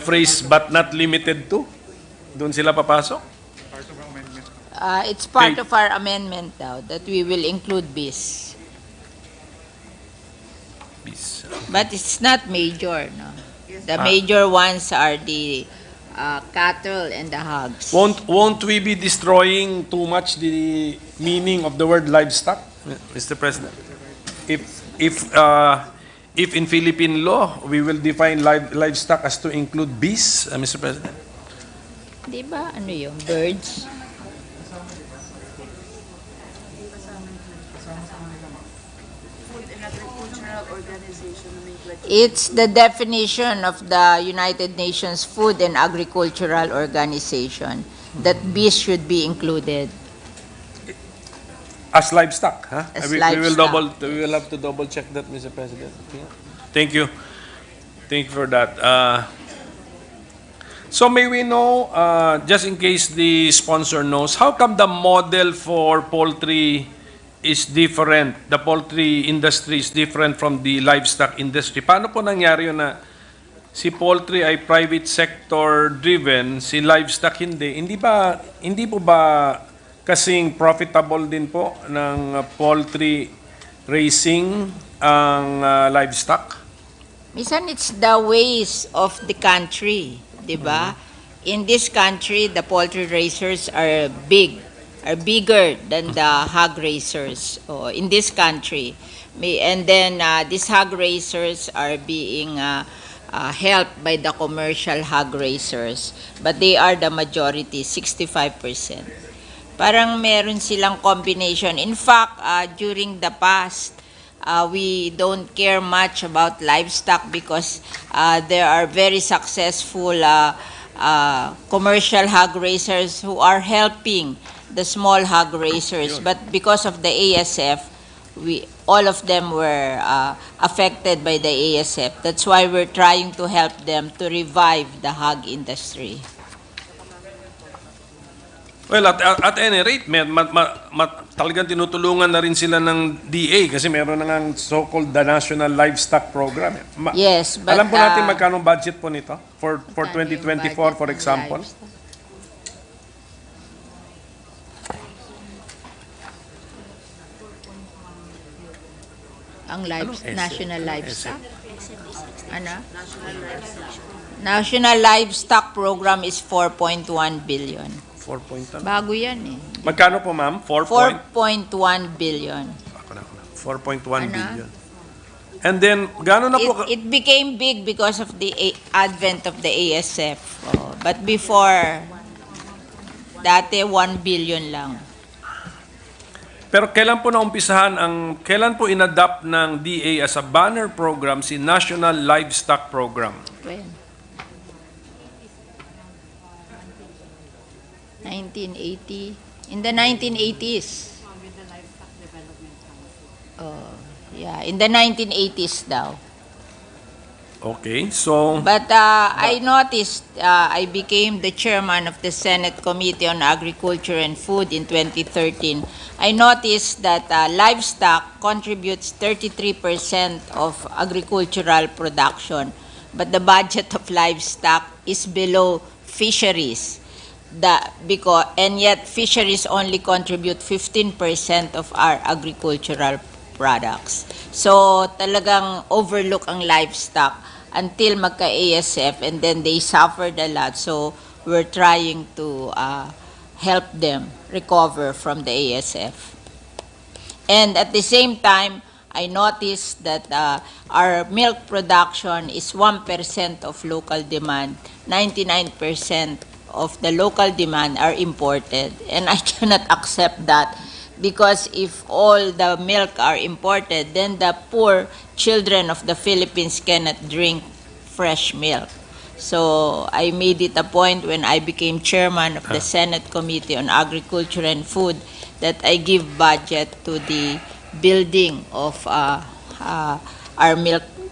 phrase "but not limited to"? Doon sila papasok? It's part of our amendment daw that we will include bees. Bees. But it's not major, no? The major ones are the cattle and the hogs. Won't we be destroying too much the meaning of the word livestock, Mr. President? If in Philippine law we will define livestock as to include bees, Mr. President? Di ba yung birds? It's the definition of the United Nations Food and Agricultural Organization that bees should be included. As livestock, huh? As We livestock. will have to double check that, Mr. President. Okay. Thank you for that. So may we know, just in case the sponsor knows, how come the model for poultry is different? The poultry industry is different from the livestock industry. Paano po nangyari yun na si poultry ay private sector driven, si livestock hindi? Hindi po ba kasing profitable din po ng poultry raising ang livestock? Minsan it's the ways of the country, di ba? In this country, the poultry raisers are bigger than the hog raisers in this country. And then these hog raisers are being helped by the commercial hog raisers. But they are the majority, 65%. Parang meron silang combination. In fact, during the past, we don't care much about livestock because there are very successful commercial hog raisers who are helping the small hog raisers. But because of the ASF, all of them were affected by the ASF. That's why we're trying to help them to revive the hog industry. Well, at any rate, talagang tinutulungan na rin sila ng DA kasi meron na ng so-called the National Livestock Program. Yes, but alam po natin magkano budget po nito for 2024, for example? Ang National Livestock? Ano? National Livestock Program is 4.1 billion. 4.1? Bago yan eh. Magkano po, ma'am? 4.1 billion. 4.1 billion. And then, gano'n na po? It became big because of the advent of the ASF. But before, dati 1 billion lang. Pero kailan po kailan po inadapt ng DA as a banner program si National Livestock Program? When? 1980. In the 1980s. Oh, yeah, in the 1980s daw. Okay, so... But I noticed, I became the chairman of the Senate Committee on Agriculture and Food in 2013. I noticed that livestock contributes 33% of agricultural production, but the budget of livestock is below fisheries. And yet fisheries only contribute 15% of our agricultural products. So talagang overlook ang livestock until magka-ASF, and then they suffered a lot. So we're trying to help them recover from the ASF. And at the same time, I noticed that our milk production is 1% of local demand. 99% of the local demand are imported. And I cannot accept that, because if all the milk are imported, then the poor children of the Philippines cannot drink fresh milk. So I made it a point when I became chairman of the Senate Committee on Agriculture and Food that I give budget to the building of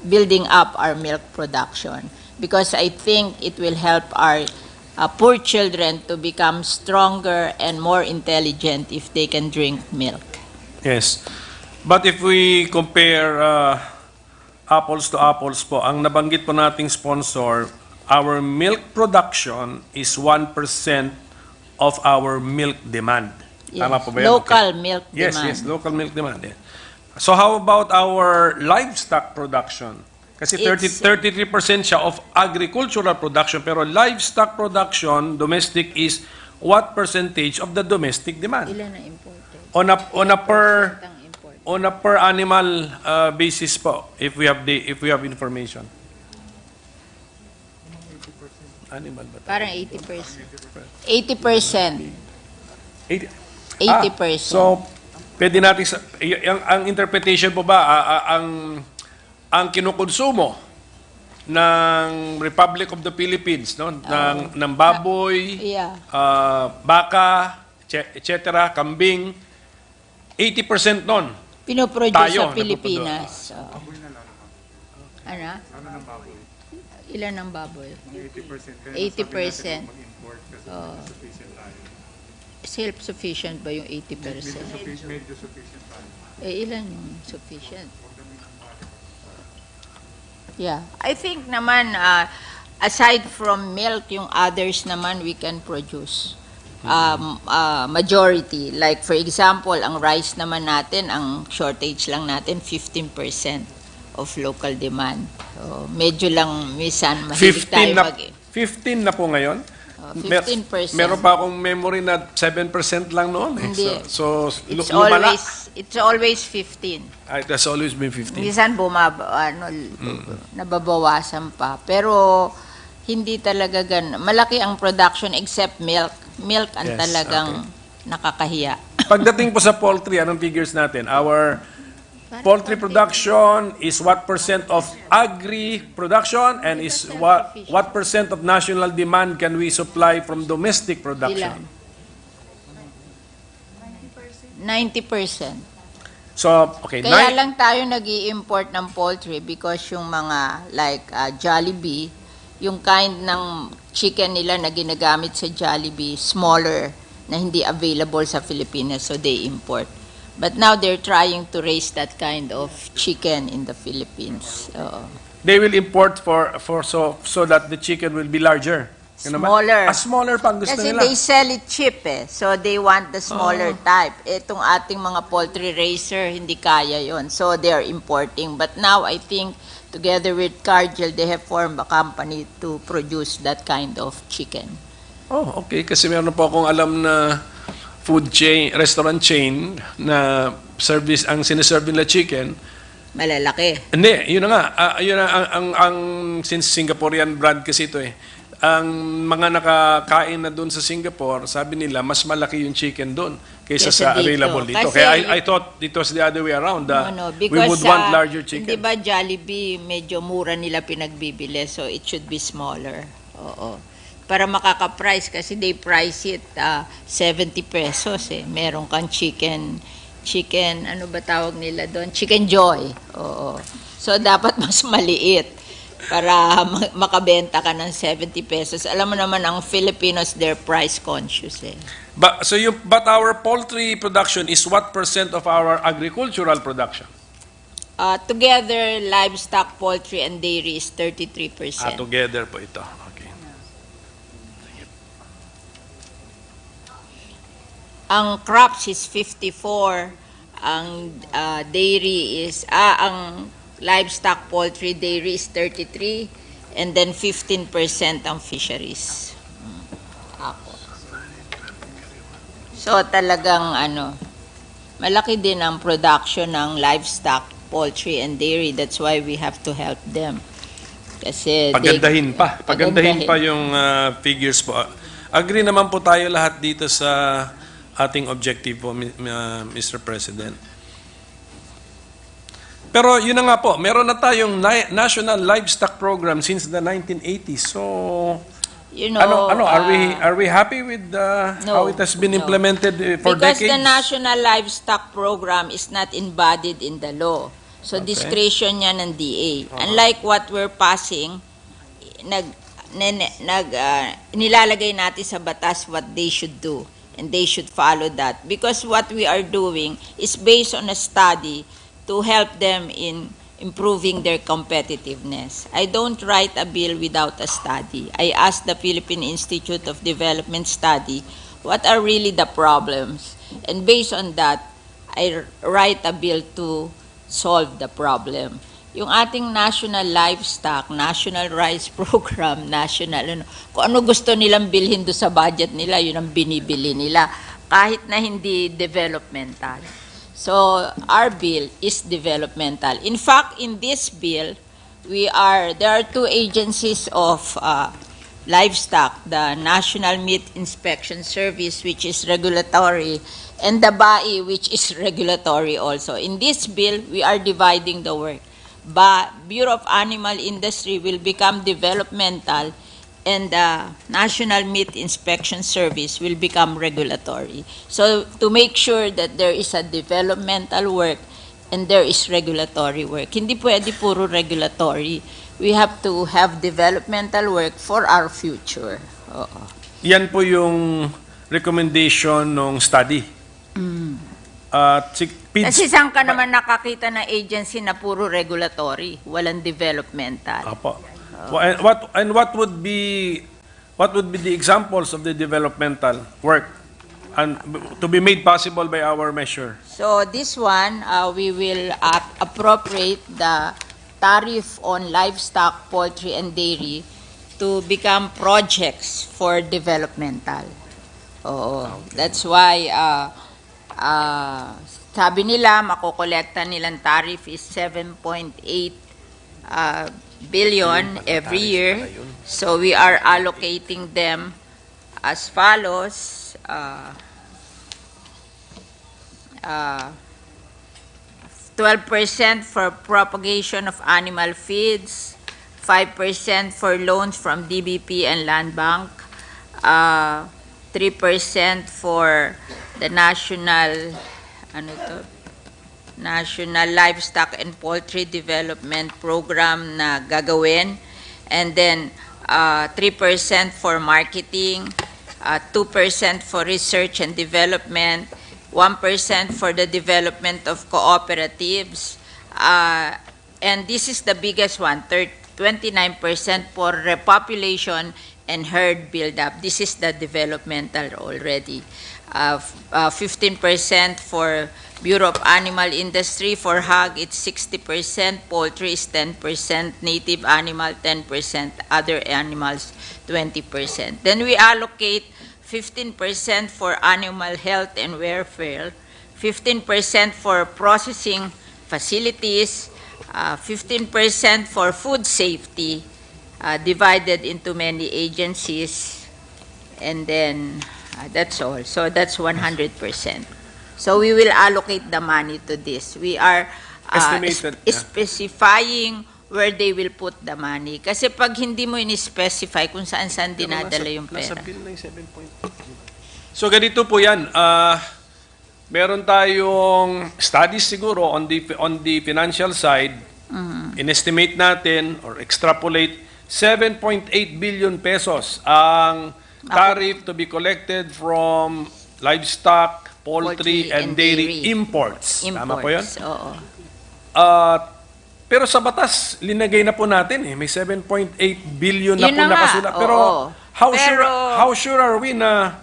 building up our milk production, because I think it will help our poor children to become stronger and more intelligent if they can drink milk. Yes. But if we compare apples to apples po, ang nabanggit po nating sponsor, our milk production is 1% of our milk demand. Yes. Tama po ba yan? Local milk Yes, demand. yes, local milk demand. Yeah. So how about our livestock production? Kasi 33% siya of agricultural production, pero livestock production, domestic, is what percentage of the domestic demand? Ilan na imported? On a per animal basis po, if we have information. Animal ba? Parang 80%. 80%. 80%. So, pwede natin ang interpretation po ba ang kinukonsumo ng Republic of the Philippines, no, ng baboy, baka, etc., kambing, 80% nun pinoproduce tayo sa Pilipinas. Ano? Ilan ang baboy? 80%. Self-sufficient ba yung 80%? Ilan yung sufficient? Yeah. I think naman, aside from milk, yung others naman we can produce. Majority. Like for example, ang rice naman natin, ang shortage lang natin, 15% of local demand. So, medyo lang minsan mahilig tayo 15 na po ngayon? 15%. Meron pa akong memory na 7% lang noon. Hindi. So lumala. It's always 15. It has always been 15. Minsan nababawasan pa. Pero hindi talaga ganun. Malaki ang production except milk. Milk ang talagang nakakahiya. Pagdating po sa poultry, anong figures natin? Our poultry production is what percent of agri production, and is what percent of national demand can we supply from domestic production? 90%. So, okay. Kaya lang tayo nag-i-import ng poultry because yung mga like Jollibee, yung kind ng chicken nila na ginagamit sa Jollibee, smaller, na hindi available sa Philippines, so they import. But now they're trying to raise that kind of chicken in the Philippines. They will import so that the chicken will be larger. Smaller. Smaller pang gusto Kasi nila. they sell it cheap so they want the smaller type. Itong ating mga poultry raiser, hindi kaya yon, so they're importing. But now I think together with Cargill, they have formed a company to produce that kind of chicken. Oh, okay. Kasi meron po akong alam na food chain, restaurant chain na service ang sinaserve nila chicken. Malalaki. Hindi, yun na nga. Yun ang since Singaporean brand kasi ito ang mga nakakain na doon sa Singapore, sabi nila, mas malaki yung chicken doon kaysa sa Kaysa dito. available dito. Kasi- Kaya I thought it was the other way around. We would want larger chicken. Di ba Jollibee, medyo mura nila pinagbibili, so it should be smaller. Oo. Para makaka-price, kasi they price it 70 pesos eh. Meron kang chicken, ano ba tawag nila doon? Chicken Joy. Oo. So dapat mas maliit para makabenta ka ng 70 pesos. Alam mo naman, ang Filipinos, they're price conscious eh. But our poultry production is what % of our agricultural production? Together, livestock, poultry, and dairy is 33%. Together po ito. Okay. Ang crops is 54, ang dairy is, ang livestock, poultry, dairy is 33, and then 15% ang fisheries. Ako. So talagang malaki din ang production ng livestock, poultry, and dairy. That's why we have to help them. Kasi Pagandahin pa yung figures po. Agree naman po tayo lahat dito sa ating objective po, Mr. President. Pero yun na nga po, meron na tayong National Livestock Program since the 1980s. So, are we happy with how it has been implemented for because decades? the National Livestock Program is not embodied in the law. So, discretion niya ng DA. Unlike what we're passing, nilalagay natin sa batas what they should do. And they should follow that. Because what we are doing is based on a study to help them in improving their competitiveness. I don't write a bill without a study. I ask the Philippine Institute of Development study what are really the problems. And based on that, I write a bill to solve the problem. Yung ating National Livestock, National Rice Program, kung ano gusto nilang bilhin do sa budget nila, yun ang binibili nila, kahit na hindi developmental. So, our bill is developmental. In fact, in this bill, there are two agencies of livestock, the National Meat Inspection Service, which is regulatory, and the BAI, which is regulatory also. In this bill, we are dividing the work. Bureau of Animal Industry will become developmental, and the National Meat Inspection Service will become regulatory. So to make sure that there is a developmental work and there is regulatory work. Hindi pwede puro regulatory. We have to have developmental work for our future. Oo. Yan po yung recommendation ng study. Kasi saan ka naman nakakita ng agency na puro regulatory, walang developmental? Apo. What would be the examples of the developmental work and to be made possible by our measure? So this one, we will appropriate the tariff on livestock, poultry, and dairy to become projects for developmental. That's why sabi nila, makokolekta nilang tariff is 7.8 billion every year. So we are allocating them as follows. 12% for propagation of animal feeds, 5% for loans from DBP and Land Bank, 3% for the National Livestock and Poultry Development Program na gagawin, and then 3% for marketing, 2% for research and development, 1% for the development of cooperatives, and this is the biggest one, 29% for repopulation and herd build-up. This is the developmental already. 15% for Bureau of Animal Industry. For hog, it's 60%, poultry is 10%, native animal 10%, other animals 20%. Then we allocate 15% for animal health and welfare, 15% for processing facilities, 15% for food safety, divided into many agencies, and then that's all. So that's 100%. So we will allocate the money to this. We are Estimated, yeah. specifying where they will put the money. Kasi pag hindi mo in-specify kung saan-saan dinadala yung Nasa pera. bill na yung 7 So ganito po yan. Meron tayong studies siguro on the financial side. In-estimate natin or extrapolate 7.8 billion pesos ang tariff to be collected from livestock, poultry, and dairy imports. Tama po yun? Oo. Pero sa batas, linagay na po natin eh. May 7.8 billion na Yun po na nga, nakasulat. Pero, oo. how sure are we na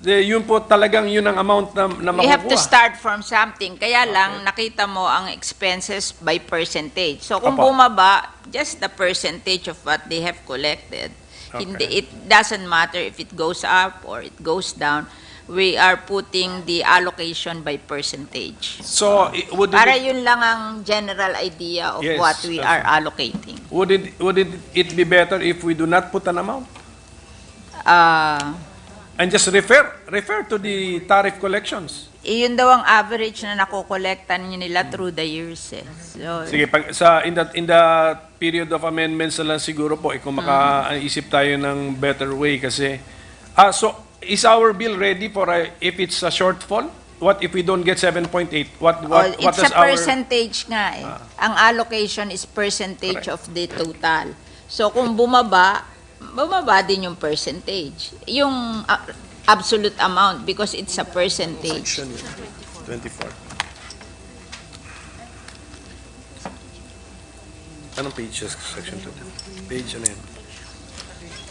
yun po talagang yun ang amount na We have to makukuha? start from something. Kaya lang, nakita mo ang expenses by percentage. So kung Opo. bumaba, just the percentage of what they have collected. Okay. It doesn't matter if it goes up or it goes down. We are putting the allocation by percentage. So, would Para it, yun lang ang general idea of Yes, what we that's are right. allocating. would it be better if we do not put an amount? And just refer to the tariff collections. Yun daw ang average na nakokolektan nila through the years. Eh. So, Sige, in the period of amendments na lang siguro po, kung makaisip tayo ng better way kasi, so is our bill ready for if it's a shortfall? What if we don't get 7.8? What it's does a percentage nga eh. Ang allocation is percentage of the total. So kung bumaba din yung percentage. Yung absolute amount because it's a percentage. Section 24. Anong page section 2? Page ano yan?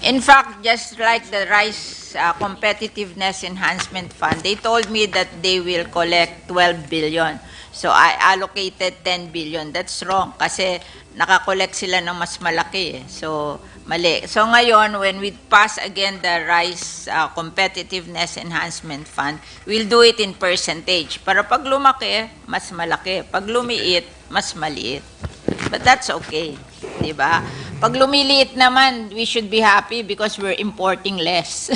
In fact, just like the Rice Competitiveness Enhancement Fund, they told me that they will collect 12 billion. So I allocated 10 billion. That's wrong kasi nakakollect sila ng mas malaki. Eh. So mali. So ngayon, when we pass again the Rice Competitiveness Enhancement Fund, we'll do it in percentage. Para pag lumaki, mas malaki. Pag lumiit, mas maliit. But that's okay. Diba? Pag lumiliit naman, we should be happy because we're importing less.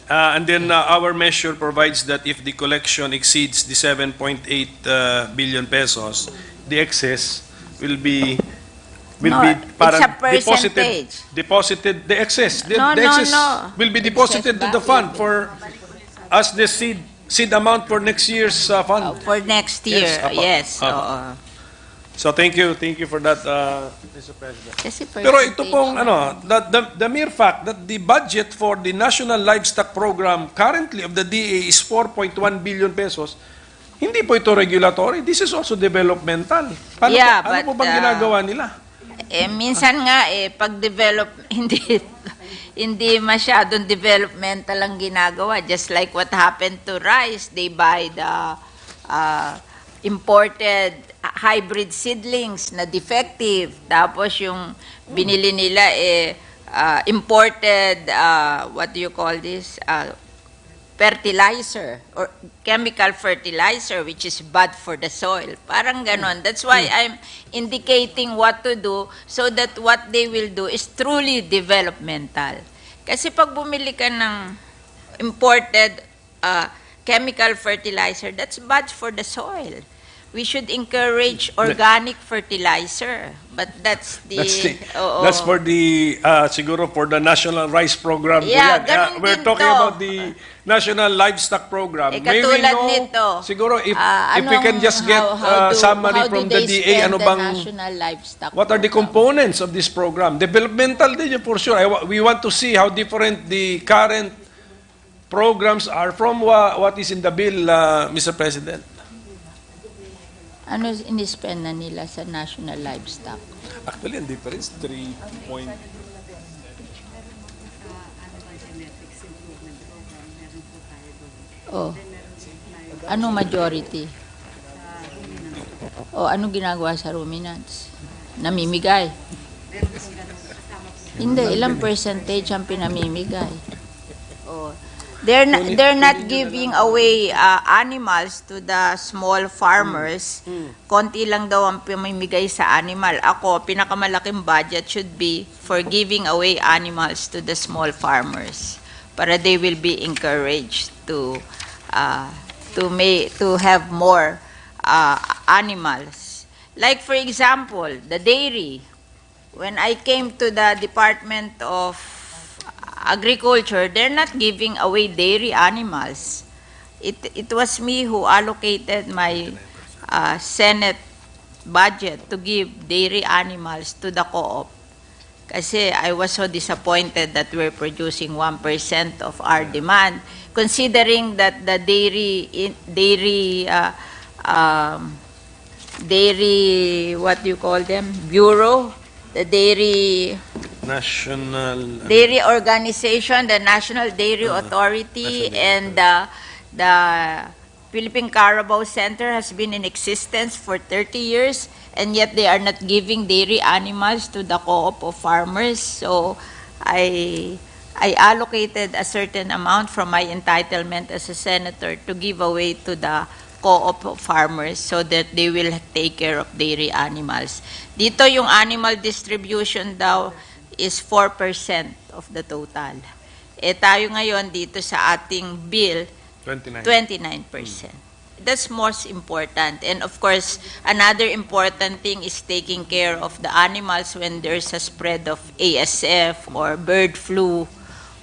And then our measure provides that if the collection exceeds the 7.8 billion pesos, the excess will be No, it's a percentage. deposited the excess. The No, excess no. will be deposited to the fund for as the seed amount for next year's fund. For next year, Apo. yes. Apo. Oo. So thank you for that, Mr. President. Kasi Pero ito percentage. pong the mere fact that the budget for the National Livestock Program currently of the DA is 4.1 billion pesos, hindi po ito regulatory. This is also developmental. Yeah, ano po but, bang ginagawa nila? Minsan nga pag develop hindi masyadong developmental ang ginagawa, just like what happened to rice. They buy the imported hybrid seedlings na defective, tapos yung binili nila imported what do you call this, fertilizer or chemical fertilizer which is bad for the soil. Parang ganon. That's why I'm indicating what to do so that what they will do is truly developmental. Kasi pag bumili ka ng imported chemical fertilizer, that's bad for the soil. We should encourage organic fertilizer. But that's That's for the siguro for the National Rice Program. Yeah, po yan. ganun We're din talking to. about the National Livestock Program. May we katulad know nito, siguro if we can just get summary from the DA, ano bang National Livestock what are the components of this program? Developmental din yun for sure. We want to see how different the current programs are from what is in the bill, Mr. President. Ano in-spend na nila sa National Livestock? Actually, ang difference, 3 point... Oh. Anong majority? Oh, anong ginagawa sa ruminants? Namimigay. Hindi, ilang percentage ang pinamimigay? Oh. They're not giving away animals to the small farmers. Konti lang daw ang pamimigay sa animal. Ako, pinakamalaking budget should be for giving away animals to the small farmers para they will be encouraged to have more animals. Like for example, the dairy. When I came to the Department of Agriculture, they're not giving away dairy animals. It was me who allocated my Senate budget to give dairy animals to the co-op. Kasi I was so disappointed that we're producing 1% of our demand, considering that the dairy, what do you call them? Bureau, the dairy organization, the National Dairy Authority, and the Philippine Carabao Center has been in existence for 30 years, and yet they are not giving dairy animals to the co-op of farmers. So I allocated a certain amount from my entitlement as a senator to give away to the co-op of farmers so that they will take care of dairy animals. Dito yung animal distribution daw is 4% of the total. Eh tayo ngayon dito sa ating bill, 29%. That's most important. And of course, another important thing is taking care of the animals when there's a spread of ASF or bird flu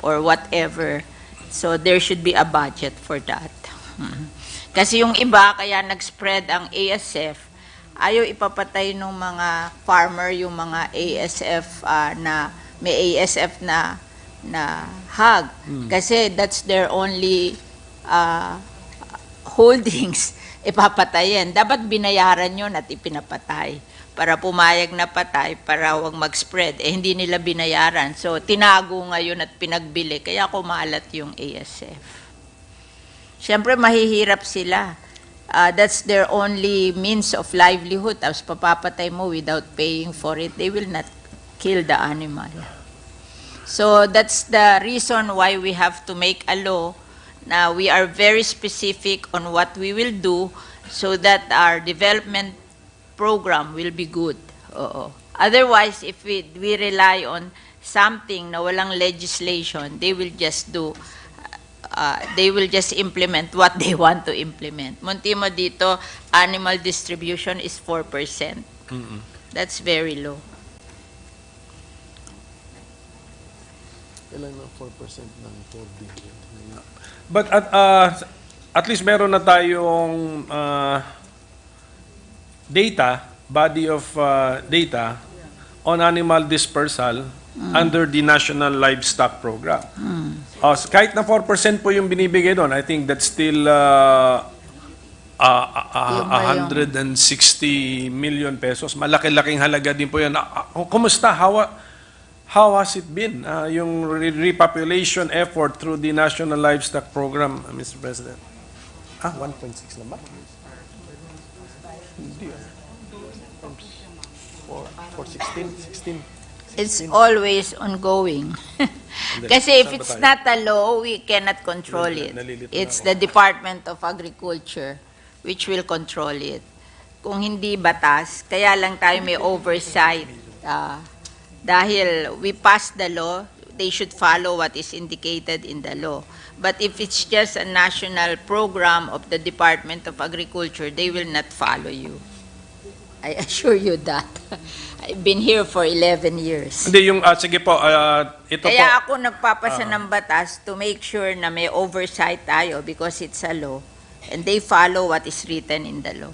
or whatever. So there should be a budget for that. Kasi yung iba, kaya nag-spread ang ASF, ayaw ipapatay ng mga farmer yung mga ASF na may ASF na hog. Kasi that's their only holdings, ipapatayin. Dapat binayaran yun at ipinapatay para pumayag na patay para wag mag-spread. Eh hindi nila binayaran. So tinago ngayon at pinagbili kaya kumalat yung ASF. Siyempre mahihirap sila. That's their only means of livelihood. Tapos papapatay mo without paying for it. They will not kill the animal. So that's the reason why we have to make a law. Now we are very specific on what we will do so that our development program will be good. Otherwise, if we rely on something na walang legislation, they will just implement what they want to implement. Montimo dito, animal distribution is 4%. That's very low. Ilan na 4% ng 4 billion? But at least meron na tayong body of data on animal dispersal under the National Livestock Program. Kahit na 4% po yung binibigay doon, I think that's still 160 million pesos. Malaki-laking halaga din po yan. Kumusta? How has it been, yung repopulation effort through the National Livestock Program, Mr. President? 1.6 na ba? Hindi. For 16. It's always ongoing. Kasi if it's not a law, we cannot control it. It's the Department of Agriculture which will control it. Kung hindi batas, kaya lang tayo may oversight. Dahil we passed the law, they should follow what is indicated in the law. But if it's just a national program of the Department of Agriculture, they will not follow you. I assure you that. I've been here for 11 years. Hindi, sige po, ito Kaya po. ako nagpapasa ng batas to make sure na may oversight tayo because it's a law. And they follow what is written in the law.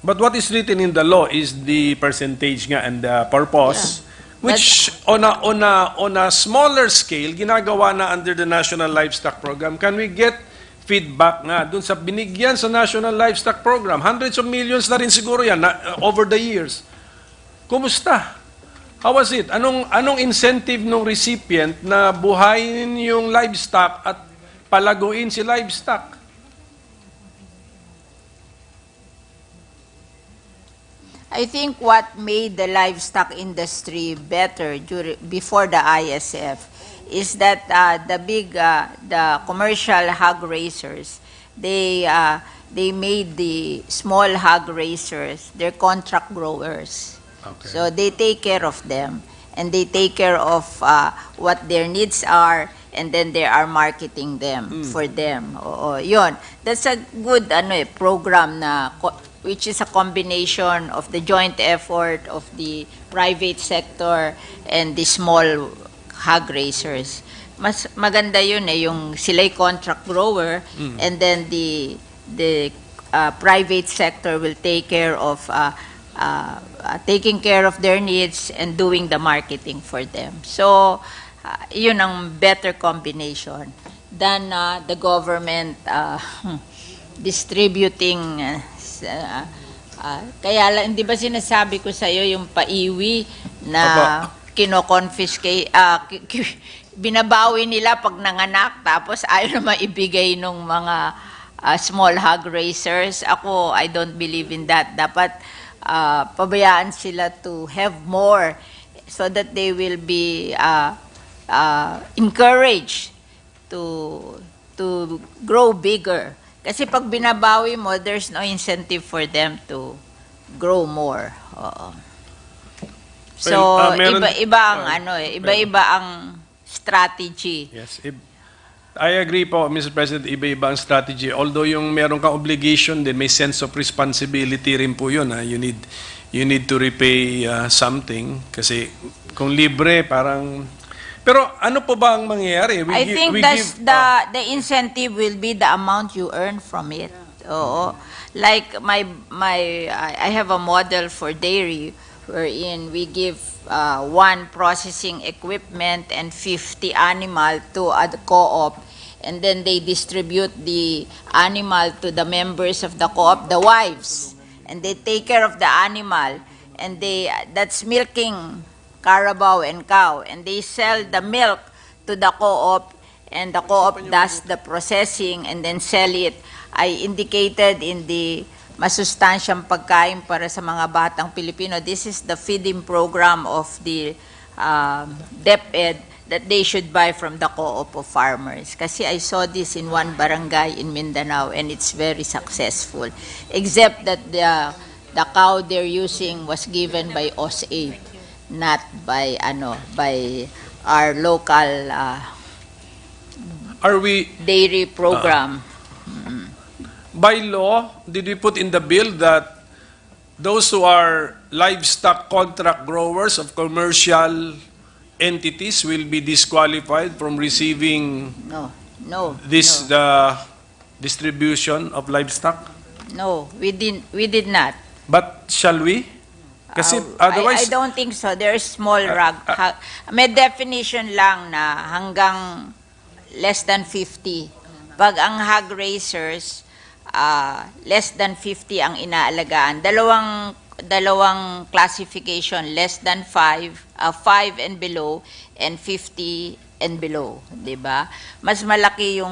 But what is written in the law is the percentage nga and the purpose, which on a smaller scale, ginagawa na under the National Livestock Program. Can we get feedback nga dun sa binigyan sa National Livestock Program? Hundreds of millions na rin siguro yan over the years. Kumusta? How was it? Anong incentive ng recipient na buhayin yung livestock at palaguin si livestock? I think what made the livestock industry better before the ISF is that the commercial hog raisers, they made the small hog raisers their contract growers. Okay. So they take care of them, and they take care of what their needs are, and then they are marketing them for them. Oo, yun. That's a good program na which is a combination of the joint effort of the private sector and the small hog raisers. Mas maganda yun yung sila'y contract grower, and then the private sector will take care of taking care of their needs and doing the marketing for them. So yun ang better combination than the government distributing. Kaya lang, hindi ba sinasabi ko sa iyo yung paiwi na kino-confiscate, binabawi nila pag nanganak, tapos ayaw na maibigay nung mga small hog raisers. Ako, I don't believe in that. Dapat pabayaan sila to have more so that they will be encouraged to grow bigger. Kasi pag binabawi mo, there's no incentive for them to grow more. Oo. So, iba-iba ang iba-iba ang strategy. Yes. I agree po, Mr. President, iba-iba ang strategy. Although yung meron kang obligation din, may sense of responsibility rin po yun. You need to repay something. Kasi kung libre, parang... Pero ano po ba ang mangyayari? I think the incentive will be the amount you earn from it. Oo. Like I have a model for dairy wherein we give one processing equipment and 50 animal to a co-op, and then they distribute the animal to the members of the co-op, the wives, and they take care of the animal, and that's milking carabao and cow, and they sell the milk to the co-op, and the co-op does the processing and then sell it. I indicated in the masustansyang pagkain para sa mga batang Pilipino, this is the feeding program of the DepEd that they should buy from the co-op of farmers. Kasi I saw this in one barangay in Mindanao, and it's very successful. Except that the cow they're using was given by OSA, not by our local dairy program. By law, did we put in the bill that those who are livestock contract growers of commercial entities will be disqualified from receiving the distribution of livestock? No, we did not. But shall we? Kasi otherwise, I don't think so. There's small may definition lang na hanggang less than 50. Pag ang hog raisers, less than 50 ang inaalagaan. Dalawang classification, less than 5 and below, and 50 and below, 'di ba? Mas malaki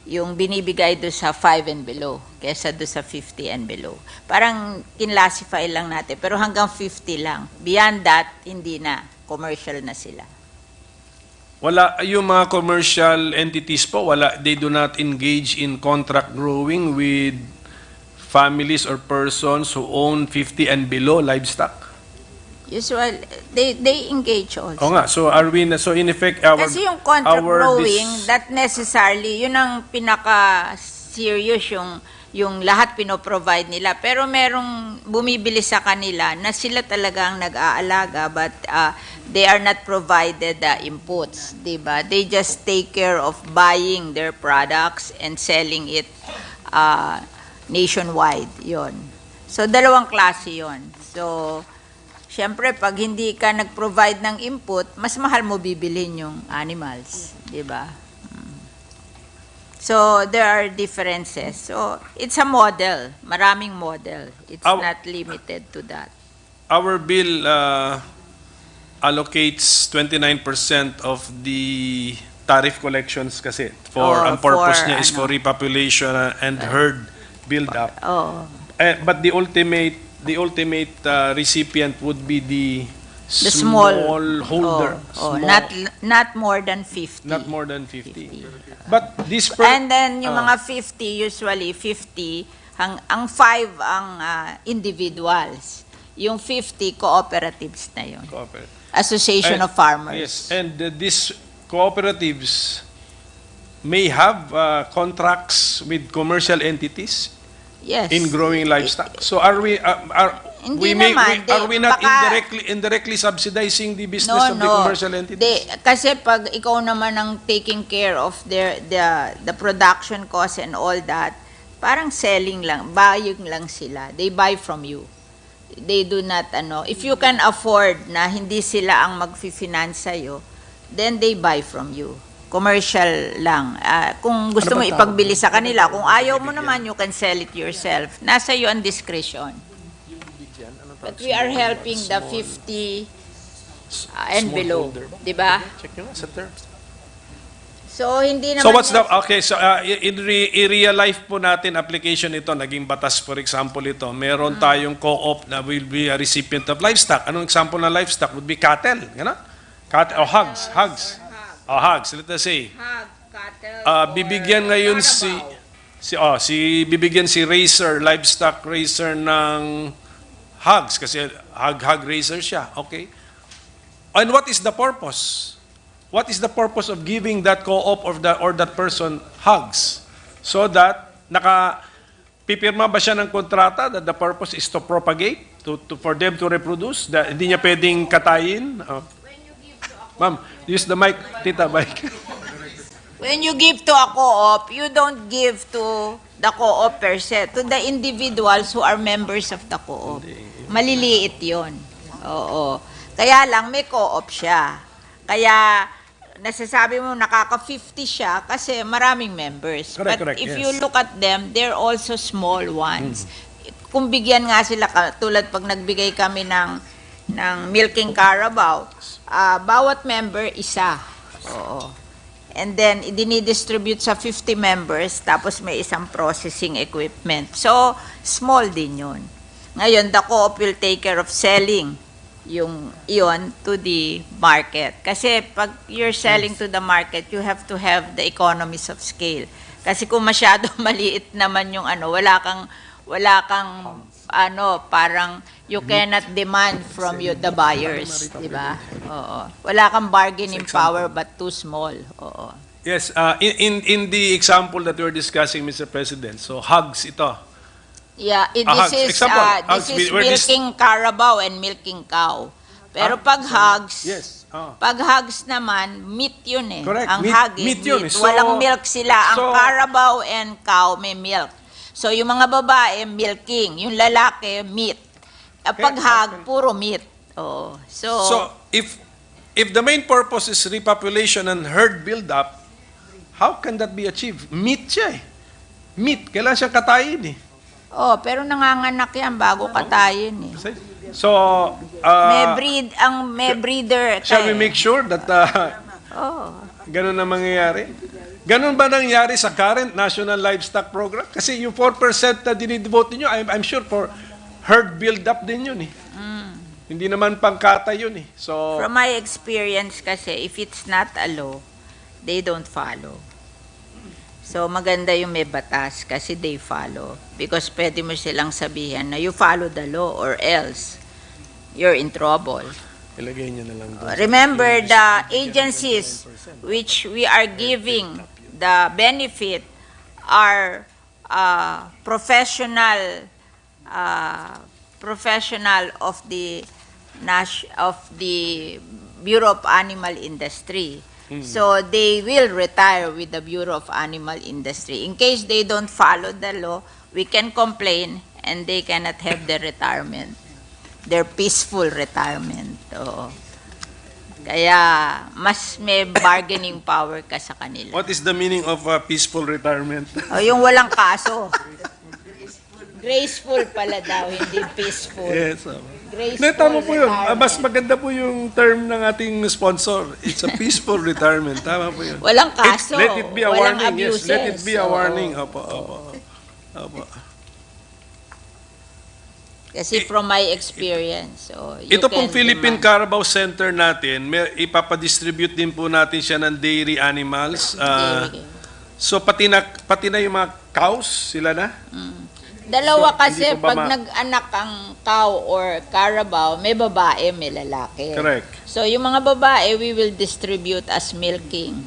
yung binibigay do sa 5 and below kaysa do sa 50 and below. Parang kinlassify lang natin, pero hanggang 50 lang. Beyond that, hindi na. Commercial na sila. wala yung mga commercial entities po, they do not engage in contract growing with families or persons who own 50 and below livestock. Usually, they engage also. Oo nga, so in effect, kasi yung contract growing, that necessarily, yun ang pinaka-serious yung lahat pinoprovide nila. Pero merong bumibili sa kanila na sila talagang nag-aalaga, but they are not provided the inputs, diba? They just take care of buying their products and selling it nationwide, yon. So, dalawang klase yon. So, siyempre, pag hindi ka nag-provide ng input, mas mahal mo bibilhin yung animals, di ba? So, there are differences. So, it's a model, maraming model. It's not limited to that. Our bill allocates 29% of the tariff collections kasi ang purpose niya is for repopulation and herd build-up. But the ultimate recipient would be the The small holder. Oh, Small- not more than 50. Not more than 50. But this And then yung mga 50, usually 50, ang 5 ang individuals. Yung 50, cooperatives na yun. Association of Farmers. Yes, and these cooperatives may have contracts with commercial entities Yes. in growing livestock. So are we Hindi naman. are we not Baka- indirectly subsidizing the business of the commercial entities? Kasi pag ikaw naman ang taking care of the production cost and all that, parang selling lang, buying lang sila. They buy from you. They do not, if you can afford na hindi sila ang mag-finance sa'yo, then they buy from you. Commercial lang. Kung gusto mo ipagbili sa kanila, kung ayaw mo naman, you can sell it yourself. Nasa iyo ang discretion. But we are helping the 50 and below. Di ba? Check nyo nga sa terms. So, hindi naman... So what's the, okay, so in real life po natin, application ito, naging batas for example ito, meron tayong co-op na will be a recipient of livestock. Anong example ng livestock? Would be cattle, gano'n? Cattle, or hogs. Hogs, let us say. Bibigyan ngayon bibigyan si racer, livestock racer ng hogs kasi hog racer siya, okay? And what is the purpose? What is the purpose of giving that co-op or that person hogs? So that pipirma ba siya ng kontrata that the purpose is to propagate, for them to reproduce? Hindi niya pwedeng katayin? Ma'am, use the mic, tita, mic. When you give to a co-op, you don't give to the co-op per se, to the individuals who are members of the co-op. Maliliit yon. Oo. Kaya lang may co-op siya. Kaya nasasabi mo nakaka-50 siya kasi maraming members. Correct, But if yes. you look at them, they're also small ones. Kung bigyan nga sila, tulad pag nagbigay kami ng milking carabao, bawat member isa. Oo. And then, dinidistribute sa 50 members, tapos may isang processing equipment. So, small din yun. Ngayon, the co-op will take care of selling iyon to the market. Kasi pag you're selling to the market, you have to have the economies of scale. Kasi kung masyado maliit naman yung wala kang parang you cannot demand from the buyers, di ba? Oo. Wala kang bargaining power but too small. Oo. Yes, in the example that we're discussing, Mr. President, so hogs ito. Yeah, Hogs. Example, hogs, this is where this- milking carabao and milking cow. Pero pag hogs, Yes. pag hogs naman, meat yun eh. Correct. Ang Meat- hog meat yun eh. So- Walang milk sila. Ang so- carabao and cow may milk. So yung mga babae, milking. Yung lalaki, meat. Pag hog, puro meat. Oh. So if the main purpose is repopulation and herd build-up, how can that be achieved? Meat siya eh. Meat, kailangan siyang katayin eh. pero nanganganak yan bago katayin eh. So, May breeder. shall we make sure that ganun na mangyayari? Ganun ba nangyari sa current National Livestock Program? Kasi yung 4% na dinidevote niyo, I'm sure for herd build-up din yun eh. Hindi naman pangkata yun eh. So, From my experience kasi, if it's not a law, they don't follow. So maganda yung may batas kasi they follow. Because pwede mo silang sabihan na you follow the law or else you're in trouble. ilagay niyo na lang doon. Remember, the agencies which we are giving the benefit are professional of the Bureau of Animal Industry. So they will retire with the Bureau of Animal Industry. In case they don't follow the law, we can complain and they cannot have their retirement, their peaceful retirement. Oo. Kaya mas may bargaining power ka sa kanila. What is the meaning of peaceful retirement? Yung walang kaso. Graceful pala daw, hindi peaceful. Yes. Graceful Tama po yun. retirement. Mas maganda po yung term ng ating sponsor. It's a peaceful retirement. Tama po yun. Walang kaso. Let it be a Walang warning. abuses. Yes, let it be a Oo. warning. Opo. Kasi from my experience, so you Ito pong can Philippine demand. Carabao Center natin, may ipapadistribute din po natin siya ng dairy animals. Dairy. So pati na yung mga cows, sila na? Dalawa So, kasi hindi po ba pag nag-anak ang cow or carabao, may babae, may lalaki. Correct. So yung mga babae, we will distribute as milking.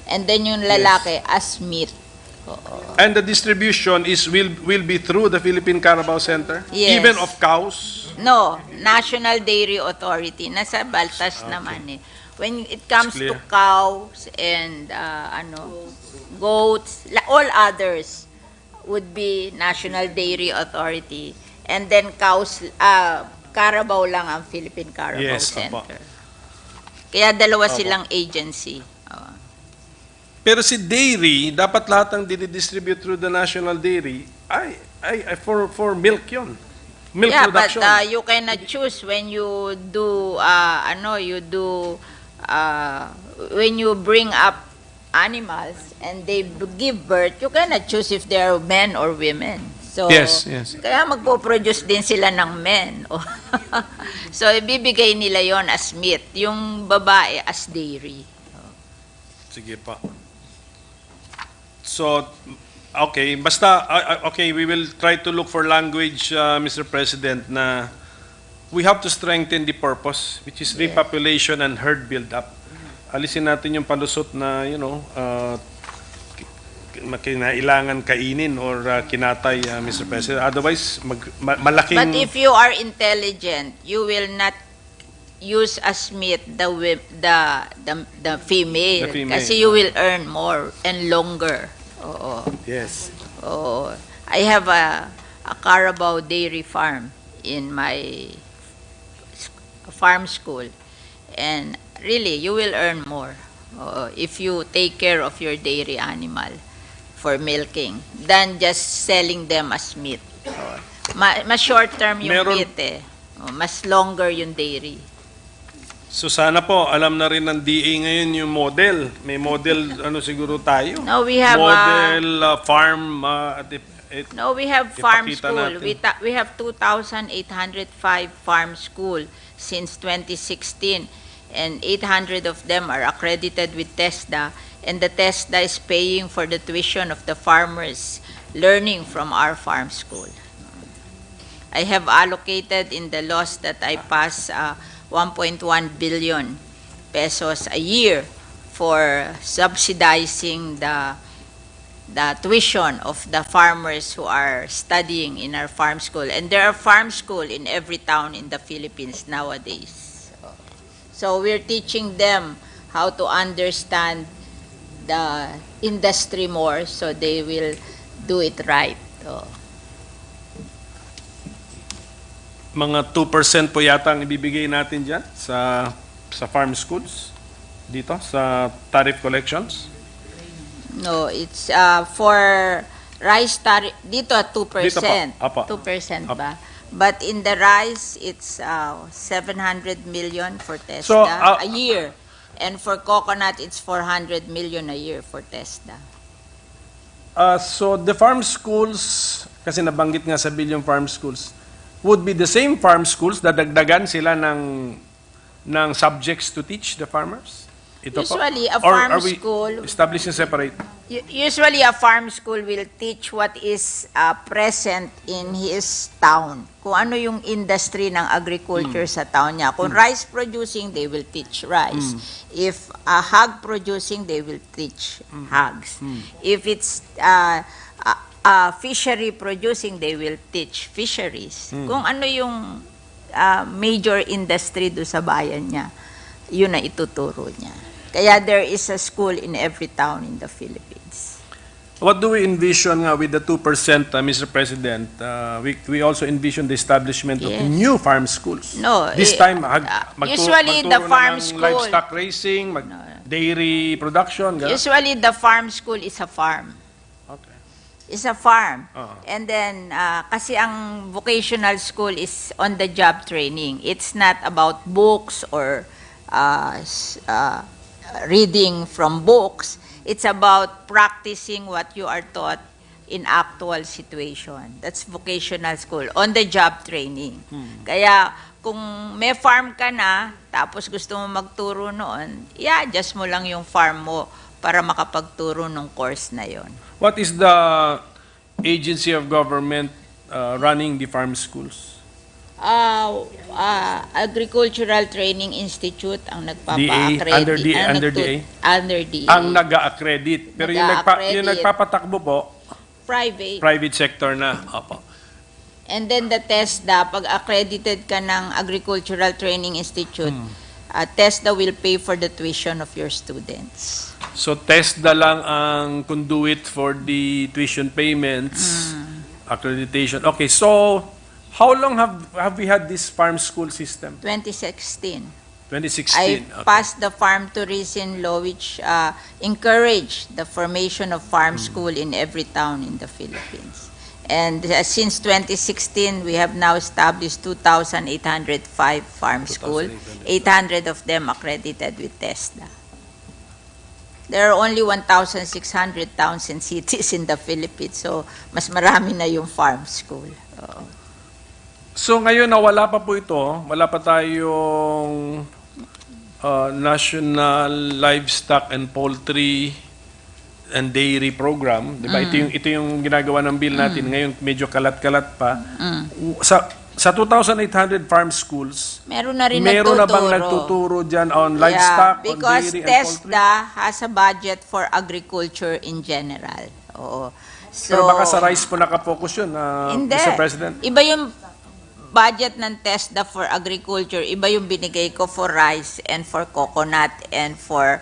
And then yung lalaki as meat. And the distribution will be through the Philippine Carabao Center? Yes. Even of cows? No, National Dairy Authority. Nasa Baltas naman eh. When it comes to clear. cows and goats, all others would be National Dairy Authority. And then cows, Carabao lang ang Philippine Carabao Yes, Center. opo. Kaya dalawa Opo. silang agency. Pero si dairy, dapat lahat ng didistribute through the National Dairy ay for milk yun. Milk Yeah, production. but you cannot choose when you do when you bring up animals and they give birth, you cannot choose if they are men or women. So, Yes, yes. kaya magpo-produce din sila ng men. So, ibibigay nila yon as meat, yung babae as dairy. Sige pa. So, okay, basta, okay, we will try to look for language, Mr. President, na we have to strengthen the purpose, which is repopulation and herd build-up. Alisin natin yung palusot na, kinailangan kainin or kinatay, Mr. President. Otherwise, malaking... But if you are intelligent, you will not use as meat the female. The female. Kasi you will earn more and longer. Oo. Yes. Oo. I have a Carabao dairy farm in my farm school. And really, you will earn more if you take care of your dairy animal for milking than just selling them as meat. Mas short term yung meat eh. Mas longer yung dairy. So sana po, alam na rin ng DA ngayon yung model. May model, siguro tayo? No, we have model farm. No, we have farm ipakita school. natin. We have 2,805 farm school since 2016, and 800 of them are accredited with TESDA, and the TESDA is paying for the tuition of the farmers learning from our farm school. I have allocated in the laws that I pass 1.1 billion pesos a year for subsidizing the tuition of the farmers who are studying in our farm school. And there are farm school in every town in the Philippines nowadays. So we're teaching them how to understand the industry more so they will do it right. Mga 2% po yata ang ibibigay natin dyan sa farm schools dito sa tariff collections. No, it's for rice tariff dito 2%. Dito po, 2% ba? But in the rice it's 700 million for TESDA So, a year. And for coconut it's 400 million a year for TESDA. So the farm schools, kasi nabanggit nga sa bill yung farm schools, would be the same farm schools, dadagdagan sila ng subjects to teach the farmers? Ito Usually, po? a farm Or are we school- establishing separate? Usually a farm school will teach what is present in his town. Kung ano yung industry ng agriculture sa town niya. Kung rice producing, they will teach rice. If hog producing, they will teach hogs. If it's fishery producing, they will teach fisheries. Kung ano yung major industry do sa bayan niya, yun na ituturo niya. Kaya there is a school in every town in the Philippines. What do we envision with the 2%, Mr. President? We also envision the establishment of Yes. new farm schools. No, This time, usually magturo the na farm ng school- livestock racing, dairy production. Gano'n? Usually the farm school is a farm. Okay. Is a farm. Uh-huh. And then, kasi ang vocational school is on the job training. It's not about books or reading from books. It's about practicing what you are taught in actual situation. That's vocational school, on-the-job training. Kaya kung may farm ka na, tapos gusto mo magturo noon, i-adjust mo lang yung farm mo para makapagturo ng course na yon. What is the agency of government running the farm schools? Agricultural Training Institute ang DA, nagpapa-accredit. under DA? Under DA. Ang nag-a-accredit. Pero yung nagpapatakbo po, private sector na. Opo. And then the TESDA, pag accredited ka ng Agricultural Training Institute, TESDA will pay for the tuition of your students. So TESDA lang ang conduit for the tuition payments, accreditation. Okay, so how long have we had this farm school system? 2016. 2016. I Okay. passed the farm tourism law which encouraged the formation of farm school in every town in the Philippines. And since 2016, we have now established 2,805 farm school, 800 of them accredited with TESDA. There are only 1,600 towns and cities in the Philippines, so mas marami na yung farm school. So ngayon na wala pa po ito, wala pa tayong National Livestock and Poultry and Dairy Program, di ba? Ito yung ginagawa ng bill natin. Ngayon medyo kalat-kalat pa. Sa 2,800 farm schools, meron na rin meron na bang nagtuturo. nagtuturo dyan on livestock, on because dairy and poultry? TESDA has a budget for agriculture in general. Oo. So, Pero baka sa rice po nakapokus yun, hindi. Mr. President. Iba yung budget ng TESDA for agriculture, iba yung binigay ko for rice and for coconut and for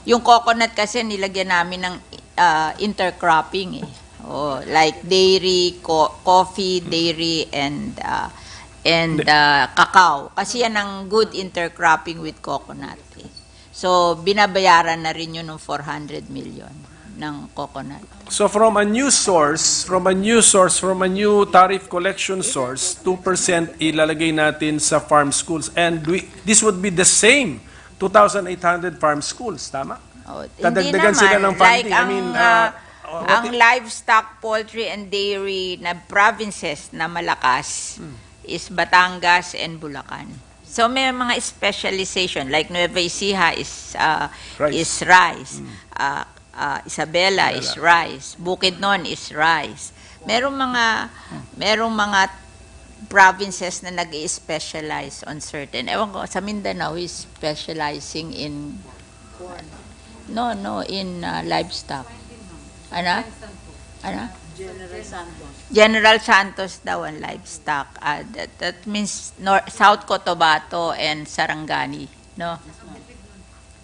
yung coconut kasi nilagyan namin ng intercropping eh. Like dairy, coffee, dairy and cacao. Kasi yan ang good intercropping with coconut. Eh. So binabayaran na rin yun ng 400 million ng coconut. So from a new tariff collection source, 2% ilalagay natin sa farm schools. And this would be the same 2,800 farm schools, tama? Dadagdagan sila ng funding. Like ang livestock, poultry, and dairy na provinces na malakas is Batangas and Bulacan. So may mga specialization like Nueva Ecija is rice. Isabela is rice. Bukidnon is rice. Merong mga provinces na nag-i-specialize on certain. Ewan ko, sa Mindanao is specializing in in livestock. Ano? General Santos daw ang livestock. That means South Cotabato and Sarangani, no?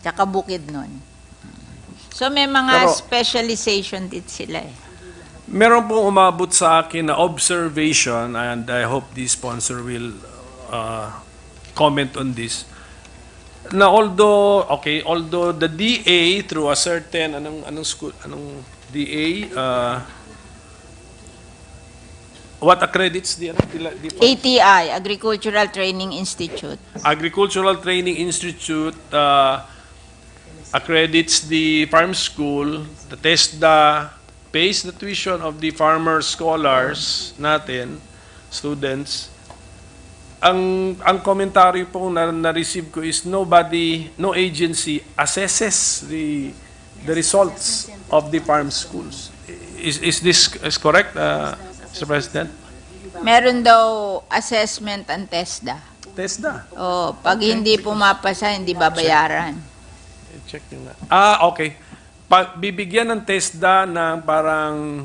Tsaka Bukidnon. So may mga specialization din sila eh. Meron pong umabot sa akin na observation, and I hope the sponsor will comment on this, na although the DA through a certain anong DA what accredits the ATI, Agricultural Training Institute. Agricultural Training Institute accredits the farm school, the TESDA pays the tuition of the farmer scholars natin, students. Ang komentaryo po na-receive ko is no agency assesses the results of the farm schools. Is this correct, Mr. President? Meron daw assessment ang TESDA. TESDA? Pag hindi pumapasa, hindi babayaran. Check nyo na. Okay. Bibigyan ng TESDA ng parang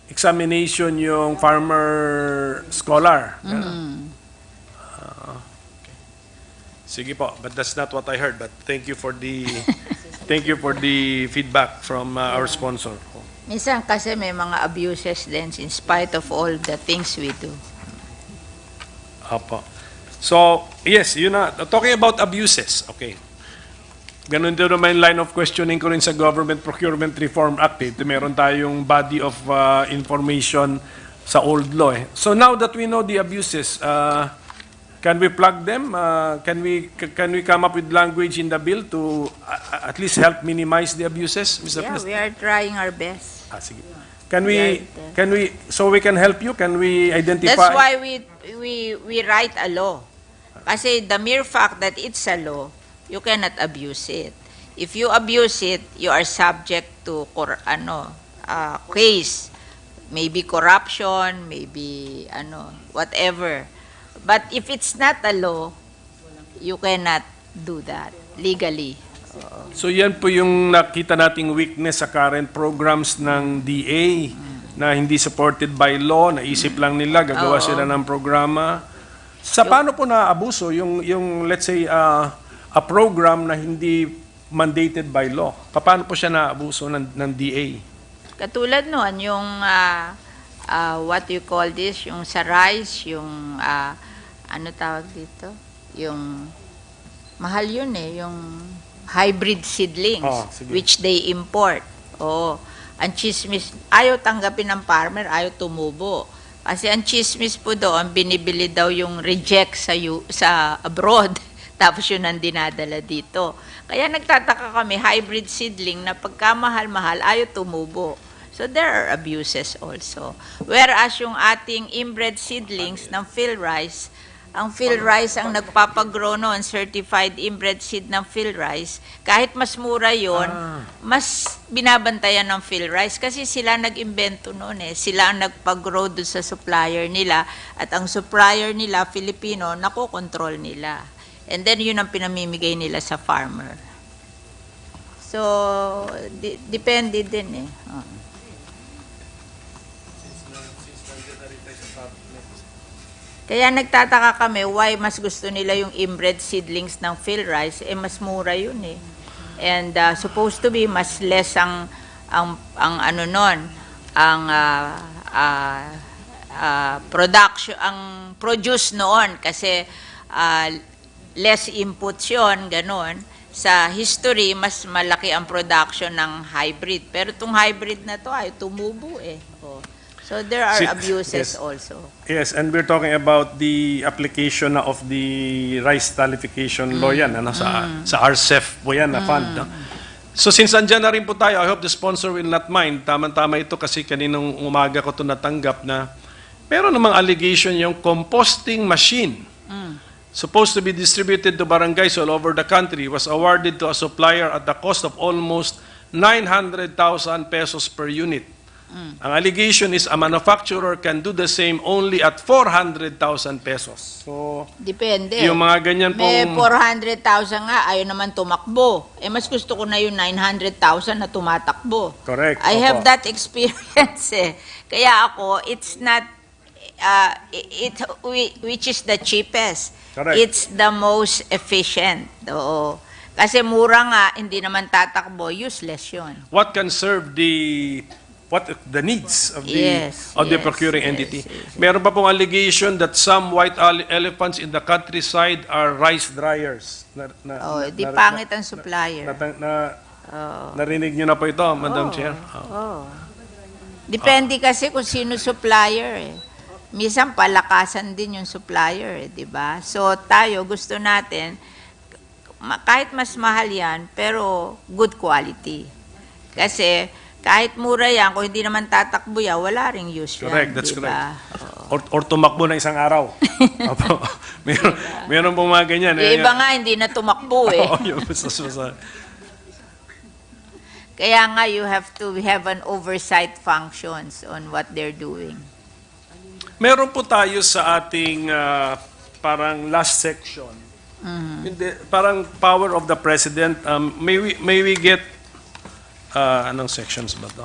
examination yung farmer scholar. Sige po, but that's not what I heard. But thank you for the feedback from our sponsor. Minsan kasi may mga abuses din in spite of all the things we do. Apo. So, yes, talking about abuses, okay. Ganun din naman yung line of questioning ko rin sa Government Procurement Reform Act. Meron tayong body of information sa old law. So now that we know the abuses, can we plug them? Can we come up with language in the bill to at least help minimize the abuses, Mr. President? We are trying our best. Sige. Can we, so we can help you? Can we identify? That's why we write a law. Kasi the mere fact that it's a law, you cannot abuse it. If you abuse it, you are subject to case, maybe corruption, maybe whatever. But if it's not a law, you cannot do that legally. So yan po yung nakita nating weakness sa current programs ng DA na hindi supported by law, naisip lang nila, gagawa Oo. sila ng programa. Sa paano po naabuso yung let's say a program na hindi mandated by law? Paano po siya naabuso ng DA? Katulad noon, yung what you call this, yung sa rice, yung ano tawag dito? Yung mahal yun yung hybrid seedlings, which they import. Ang chismis, ayaw tanggapin ng farmer, ayaw tumubo. Kasi ang chismis po doon, binibili daw yung reject sa abroad, tapos yun ang dinadala dito. Kaya nagtataka kami, hybrid seedling na pagkamahal-mahal, ayaw tumubo. So there are abuses also. Whereas yung ating inbred seedlings ng PhilRice, ang PhilRice ang nagpapagrow noon, certified inbred seed ng PhilRice, kahit mas mura yon, mas binabantayan ng PhilRice kasi sila nag-imbento noon Sila ang nagpagrow doon sa supplier nila at ang supplier nila, Filipino, nakokontrol nila. And then yun ang pinamimigay nila sa farmer. So, depende din Kaya nagtataka kami why mas gusto nila yung inbred seedlings ng PhilRice, mas mura yun And supposed to be mas less ang ano nun, ang production, ang produce noon kasi less inputs yun, ganun. Sa history, mas malaki ang production ng hybrid. Pero itong hybrid na to ay tumubo So there are abuses also. Yes, and we're talking about the application of the rice stalification law yan, sa RCEF po yan na fund. No? So since andyan na rin po tayo, I hope the sponsor will not mind. Tama-tama ito kasi kaninong umaga ko ito natanggap na meron namang allegation yung composting machine supposed to be distributed to barangays all over the country was awarded to a supplier at the cost of almost 900,000 pesos per unit. Ang allegation is a manufacturer can do the same only at 400,000 pesos. So, depende. Yung mga ganyan May pong 400,000 nga, ayaw naman tumakbo. Mas gusto ko na yung 900,000 na tumatakbo. Correct. I have that experience Kaya ako, it's not, which is the cheapest. Correct. It's the most efficient. Kasi mura nga, hindi naman tatakbo, useless yun. what can serve the needs of the procuring entity. Meron pa pong allegation that some white elephants in the countryside are rice dryers. Di pangit ang supplier. Narinig niyo na po ito, Madam Chair? Depende kasi kung sino supplier Minsan palakasan din yung supplier, di ba? So tayo gusto natin kahit mas mahal yan, pero good quality. Kasi kahit mura yan, kung hindi naman tatakbo yan, wala ring use yan. Correct, that's diba? correct. Or tumakbo na isang araw. Meron pong mga ganyan. Yung iba nga, hindi na tumakbo Kaya nga, you have to have an oversight functions on what they're doing. Meron po tayo sa ating parang last section. Parang power of the president. May we get anong sections ba to?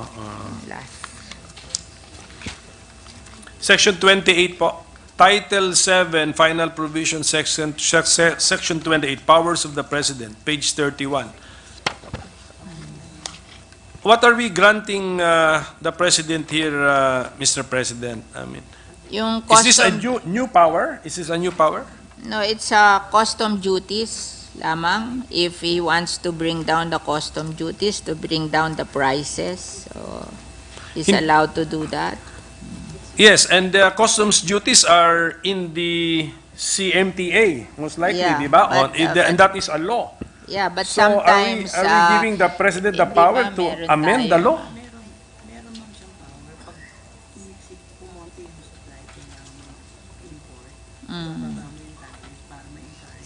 Section 28 po. Title 7, Final Provision, Section 28, Powers of the President, page 31. What are we granting the President here, Mr. President? I mean, Yung is this a new power? Is this a new power? No, it's custom duties lamang. If he wants to bring down the custom duties, to bring down the prices, so he's allowed to do that. Yes, and the customs duties are in the CMTA, most likely, di ba? And that is a law. Yeah, but so sometimes are we giving the president the power to amend the law?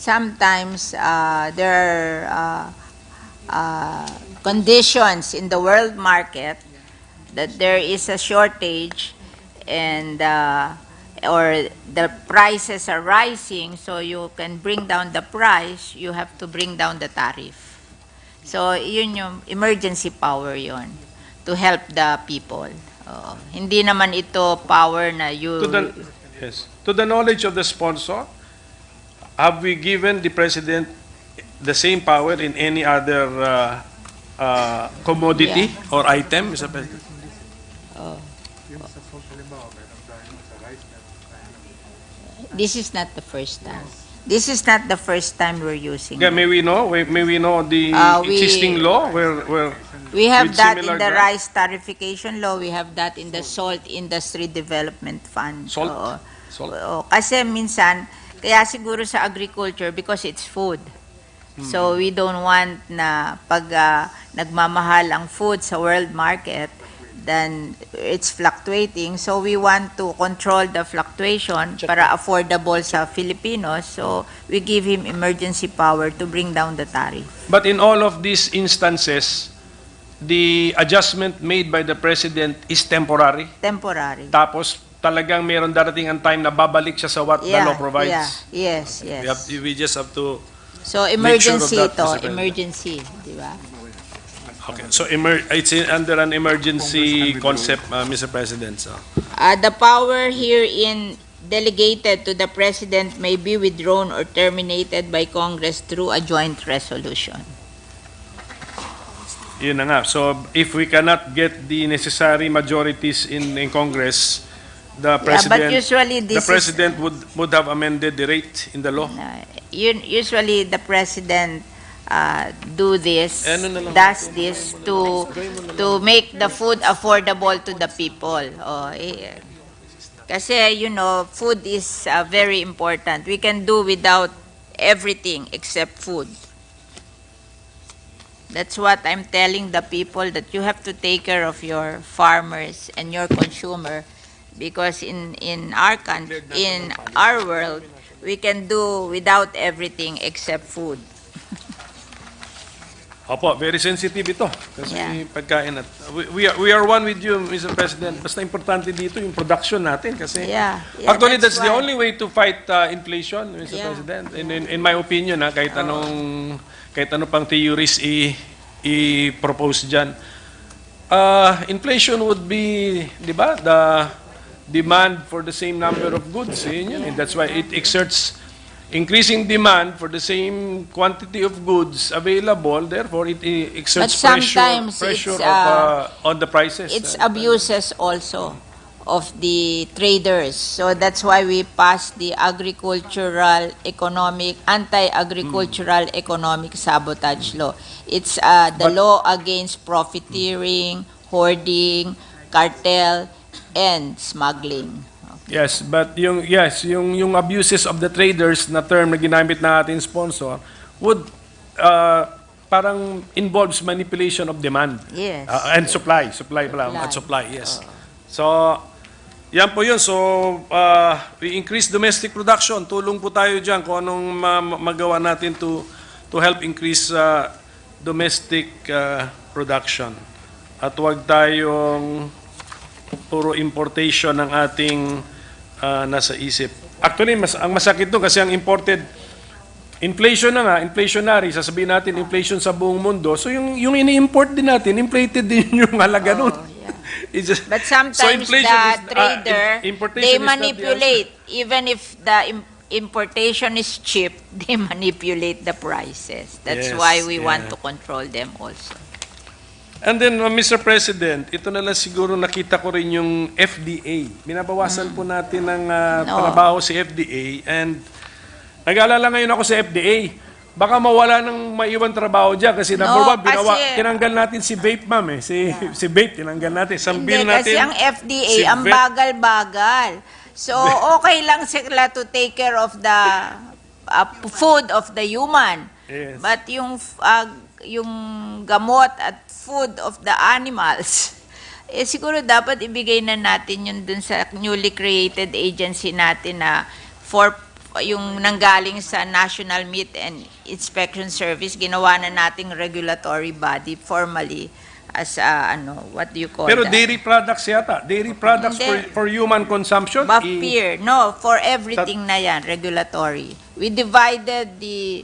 sometimes there are conditions in the world market that there is a shortage and or the prices are rising, so you can bring down the price, you have to bring down the tariff. So yun yung emergency power yon to help the people. Hindi naman ito power na you... To the knowledge of the sponsor, have we given the President the same power in any other commodity or item, Mr. President? This is not the first time. This is not the first time we're using Yeah, it. may we know the existing law where We have with that in similar the grants? rice tarification law. We have that in the Salt Industry Development Fund. Salt? Oo. Salt? Oo. Kasi minsan, kaya siguro sa agriculture because it's food. So we don't want na pag nagmamahal ang food sa world market, then it's fluctuating. So we want to control the fluctuation para affordable sa Filipinos. So we give him emergency power to bring down the tariff. But in all of these instances, the adjustment made by the President is temporary. Temporary. Tapos talagang meron darating ang time na babalik siya sa what the law provides. Yes, yes. We just have to So make sure of emergency that, ito, Mr. President. emergency, di ba? Okay, so it's under an emergency concept, Mr. President. So. The power herein delegated to the President may be withdrawn or terminated by Congress through a joint resolution. Yun na nga. So if we cannot get the necessary majorities in Congress, the President, usually this the President would have amended the rate in the law. Usually the President does this to make the food affordable to the people. Kasi, food is very important. We can do without everything except food. That's what I'm telling the people, that you have to take care of your farmers and your consumer, because in our country, in our world, we can do without everything except food. Opo, very sensitive ito. Kasi pagkain at we are one with you, Mr. President. Basta importante dito yung production natin kasi actually that's the only way to fight inflation, Mr. President. In my opinion, kahit ano pang theories i-propose diyan. Inflation would be, 'di ba? The demand for the same number of goods. And that's why it exerts increasing demand for the same quantity of goods available. Therefore, it exerts pressure on the prices. It's abuses also of the traders. So that's why we passed the anti-agricultural economic sabotage law. It's the law against profiteering, hoarding, cartel, and smuggling. Yes, but yung abuses of the traders na term na ginamit natin sponsor would parang involves manipulation of demand. Yes. And supply pala, at supply, yes. So yan po yun. So we increase domestic production. Tulong po tayo diyan kung anong magawa natin to help increase domestic production. At huwag tayong puro importation ng ating nasa isip. Actually, ang masakit doon kasi ang imported, inflation na nga, inflationary, sasabihin natin inflation sa buong mundo. So yung ini-import din natin, inflated din yung halaga nun. But sometimes the trader, they manipulate. Even if the importation is cheap, they manipulate the prices. That's why we want to control them also. And then, Mr. President, ito na lang siguro nakita ko rin yung FDA. Binabawasan po natin ng trabaho si FDA. And nag-aalala ngayon ako sa FDA. Baka mawala ng maiwan trabaho dyan. Kasi number one, tinanggal natin si vape, ma'am. Si vape, tinanggal natin. Sambil natin. Kasi ang FDA, ang bagal-bagal. So, okay lang sila to take care of the food of the human. Yes. But yung gamot at food of the animals, siguro dapat ibigay na natin yun dun sa newly created agency natin na for yung nanggaling sa National Meat and Inspection Service, ginawa na nating regulatory body formally as what do you call Pero that? dairy products yata. Dairy products Hindi. for human consumption. Beer. No, for everything na yan, regulatory. We divided the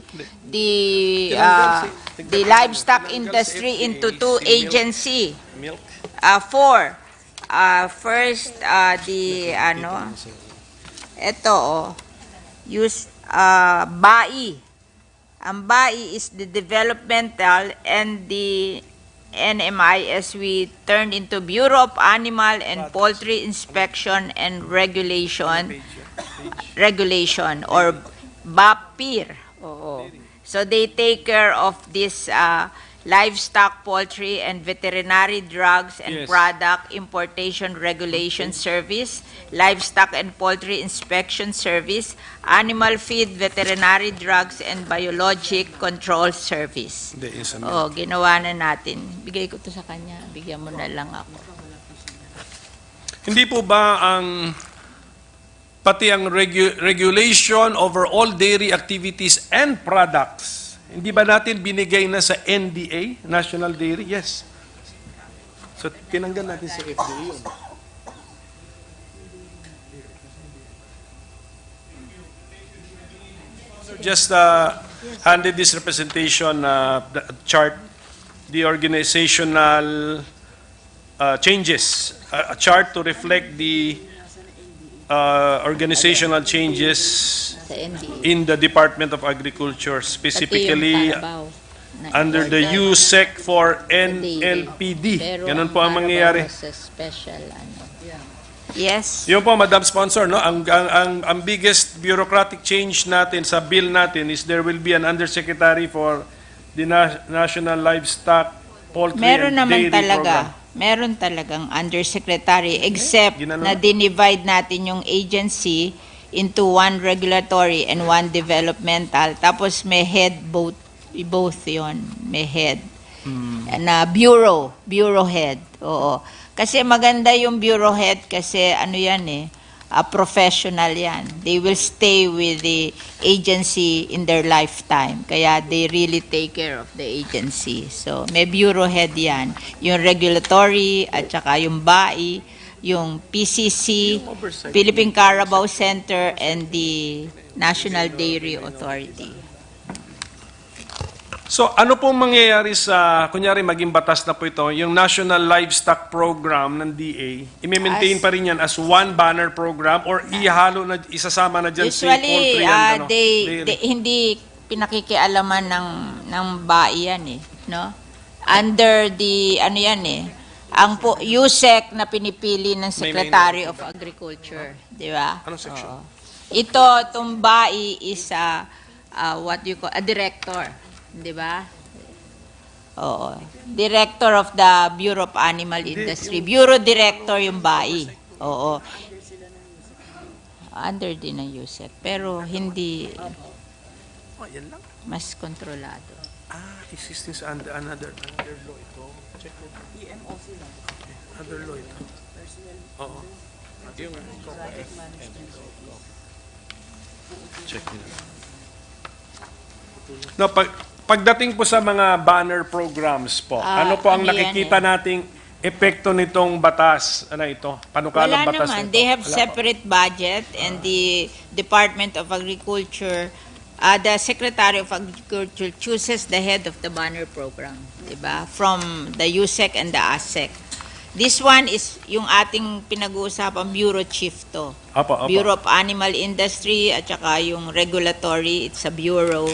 livestock industry into two agency. Milk. Four. First, BAI. Ang BAI is the developmental, and the NMIS we turned into Bureau of Animal and Poultry Inspection and Regulation, or BAPIR. Oo. So they take care of this livestock, poultry, and veterinary drugs and Yes. product importation regulation service, livestock and poultry inspection service, animal feed, veterinary drugs, and biologic control service. Hindi, isa Oh, ginawa na natin. Bigay ko to sa kanya. Bigyan mo na lang ako. Hindi po ba ang pati ang regulation over all dairy activities and products, hindi ba natin binigay na sa NDA, National Dairy? Yes. So, tinanggal natin sa FDA yun. Just handed this representation the chart, the organizational changes, a chart to reflect the organizational changes in the Department of Agriculture, specifically under the USEC for NLPD. Ganun po ang mangyayari. Yes. Yun po, Madam Sponsor, no? Ang biggest bureaucratic change natin sa bill natin is there will be an undersecretary for the National Livestock, Poultry, Meron and naman Dairy talaga. Program. Meron talagang undersecretary, except na dinivide natin yung agency into one regulatory and one developmental. Tapos may head both yon, may head. Na bureau head. Oo. Kasi maganda yung bureau head kasi professional yan. They will stay with the agency in their lifetime. Kaya they really take care of the agency. So may bureau head yan. Yung regulatory at saka yung BAI, yung PCC, Philippine Carabao Center, and the National Dairy Authority. So ano pong mangyayari sa, kunyari maging batas na po ito, yung National Livestock Program ng DA, i-maintain pa rin yan as one banner program or ihalo na, isasama na dyan si Usually, poultry and hindi pinakikialaman ng BAI yan no? Under the, ang USEC na pinipili ng Secretary of Agriculture, di ba? Anong section? Itong BAI is what you call, a director. Di ba? Oo. Director of the Bureau of Animal Industry. Bureau Director yung BAI. Oo. Under din ng USEC. Pero hindi mas kontrolado. Existing sa another law ito. Check mo. EMOC lang. Other law ito. Oo. Yung check nila. No, pagdating po sa mga banner programs po, ano po ang nakikita nating epekto nitong batas ito? Panukalang Wala batas naman. nito? They have separate budget, and the Department of Agriculture, the Secretary of Agriculture chooses the head of the banner program, diba? From the USEC and the ASEC. This one is yung ating pinag-uusapan Bureau Chief to. Bureau of Animal Industry at saka yung regulatory, it's a bureau.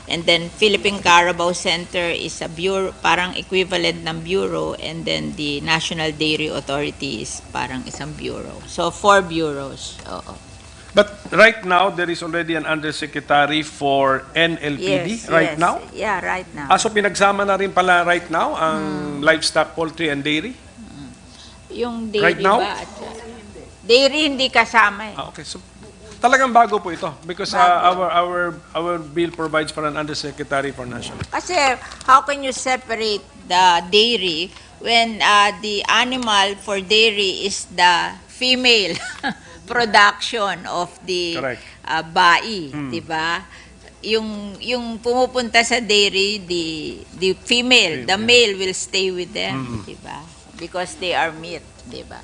And then Philippine Carabao Center is a bureau, parang equivalent ng bureau. And then the National Dairy Authority is parang isang bureau. So 4 bureaus. Oo. But right now, there is already an undersecretary for NLPD right now? Yeah, right now. So pinagsama na rin pala right now ang livestock, poultry, and dairy? Yung dairy right now? ba? Dairy hindi kasama Okay, so talagang bago po ito because our bill provides for an undersecretary for national. Kasi how can you separate the dairy when the animal for dairy is the female production of the Correct. bai, di ba? Yung pumupunta sa dairy, the female, the male will stay with them, di ba? Because they are meat, di ba?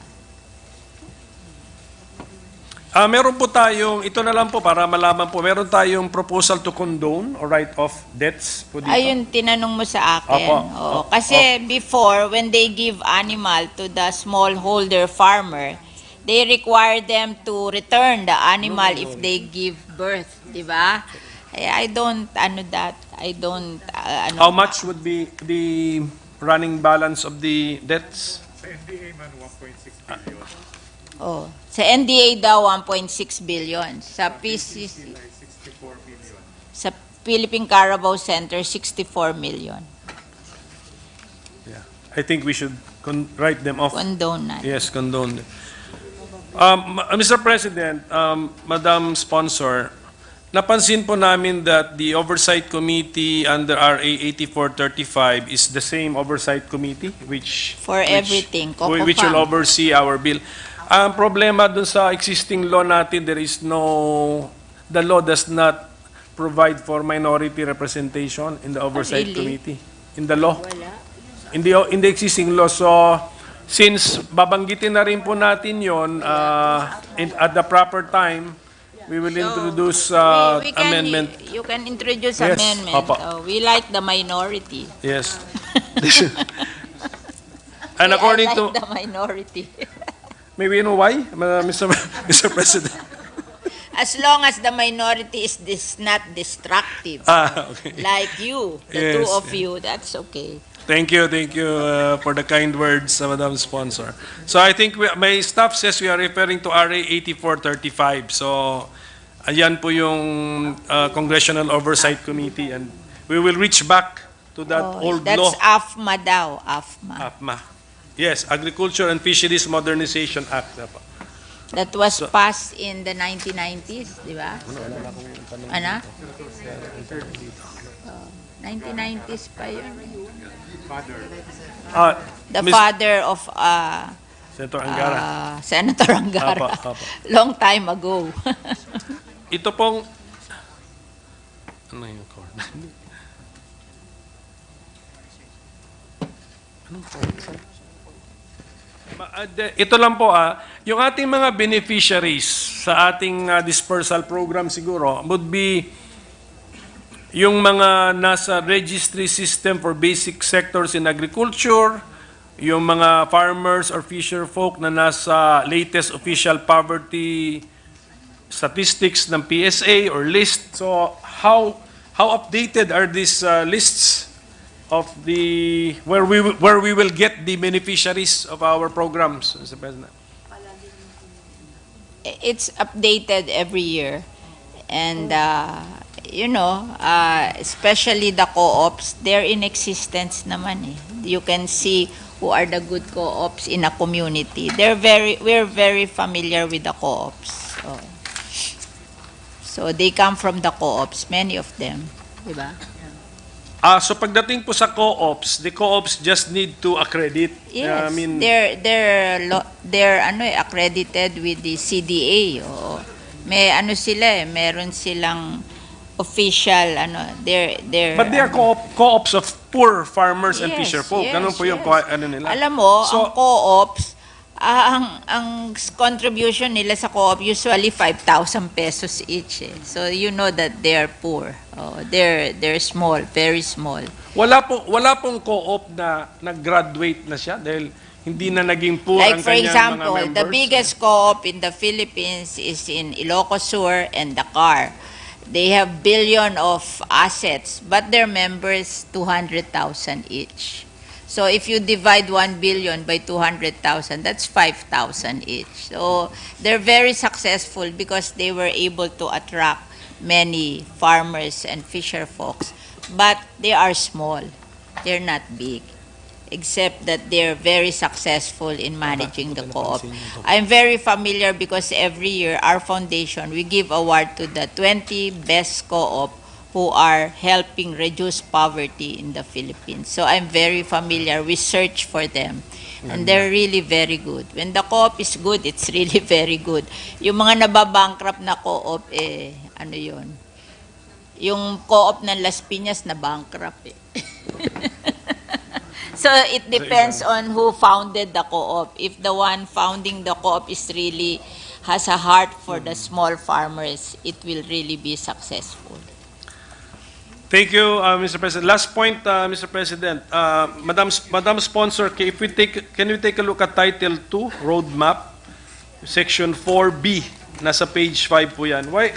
Meron po tayong, ito na lang po para malaman po, meron tayong proposal to condone or write off debts po dito. Ayun, tinanong mo sa akin. Opo. Oo. Kasi before, when they give animal to the smallholder farmer, they require them to return the animal if they give birth, di ba? I don't, How much would be the running balance of the debts? Oh, sa NDA daw 1.6 billion. Sa PCC, sa Philippine Carabao Center 64 million. Yeah. I think we should write them off. Condone na. Yes, condone. Mr. President, Madam Sponsor, napansin po namin that the Oversight Committee under RA 8435 is the same Oversight Committee which Everything. which will oversee our bill. Ang problema dun sa existing law natin, the law does not provide for minority representation in the Oversight Committee. In the law. In the existing law. So, since babanggitin na rin po natin yon at the proper time, we will introduce amendment. You can introduce Yes, amendment. Opo. We like the minority. Yes. And according I like to, the minority. maybe you know why, Mr. President? As long as the minority is not destructive. Okay. Like you, the Yes, two of yeah. you, that's okay. Thank you for the kind words, Madam Sponsor. So I think my staff says we are referring to RA 8435. So ayan po yung Congressional Oversight Committee, and we will reach back to that old law. That's AFMA daw, AFMA. AFMA. Yes, Agriculture and Fisheries Modernization Act. That was passed in the 1990s, di ba? Ano? 1990s pa yun. The Miss- father of Senator Angara. Senator Angara. Apa. Long time ago. Ito pong ano yung cord? Ito lang po yung ating mga beneficiaries sa ating dispersal program siguro would be yung mga nasa registry system for basic sectors in agriculture, yung mga farmers or fisher folk na nasa latest official poverty statistics ng PSA or list. So how updated are these lists of the where we will get the beneficiaries of our programs, Mr. President? It's updated every year. And especially the co-ops, they're in existence naman eh. You can see who are the good co-ops in a community. We're very familiar with the co-ops. So they come from the co-ops, many of them, di ba? So pagdating po sa co-ops, the co-ops just need to accredit. Yes, I mean, they're accredited with the CDA. May meron silang official they're but they are co-ops of poor farmers and fisher folk. Ganun po yung nila. Alam mo, ang co-ops, ang contribution nila sa co-op usually 5,000 pesos each. So you know that they are poor. They're small, very small. Wala pong co-op na nag-graduate na siya dahil hindi na naging poor Like ang for kanyang example, mga members. the biggest co-op in the Philippines is in Ilocos and Dakar. They have billion of assets, but their members 200,000 each. So if you divide 1 billion by 200,000, that's 5,000 each. So they're very successful because they were able to attract many farmers and fisher folks. But they are small. They're not big. Except that they're very successful in managing the co-op. I'm very familiar because every year our foundation, we give award to the 20 best co-op who are helping reduce poverty in the Philippines. So I'm very familiar. We search for them. And they're really very good. When the co-op is good, it's really very good. Yung mga nababankrupt na co-op, ano yun? Yung co-op ng Las Piñas na bankrupt eh. So it depends on who founded the co-op. If the one founding the co-op is really has a heart for the small farmers, it will really be successful. Thank you, Mr. President. Last point, Mr. President. Madam Sponsor, can we take a look at Title 2, Roadmap, Section 4B, nasa page 5 po yan. Why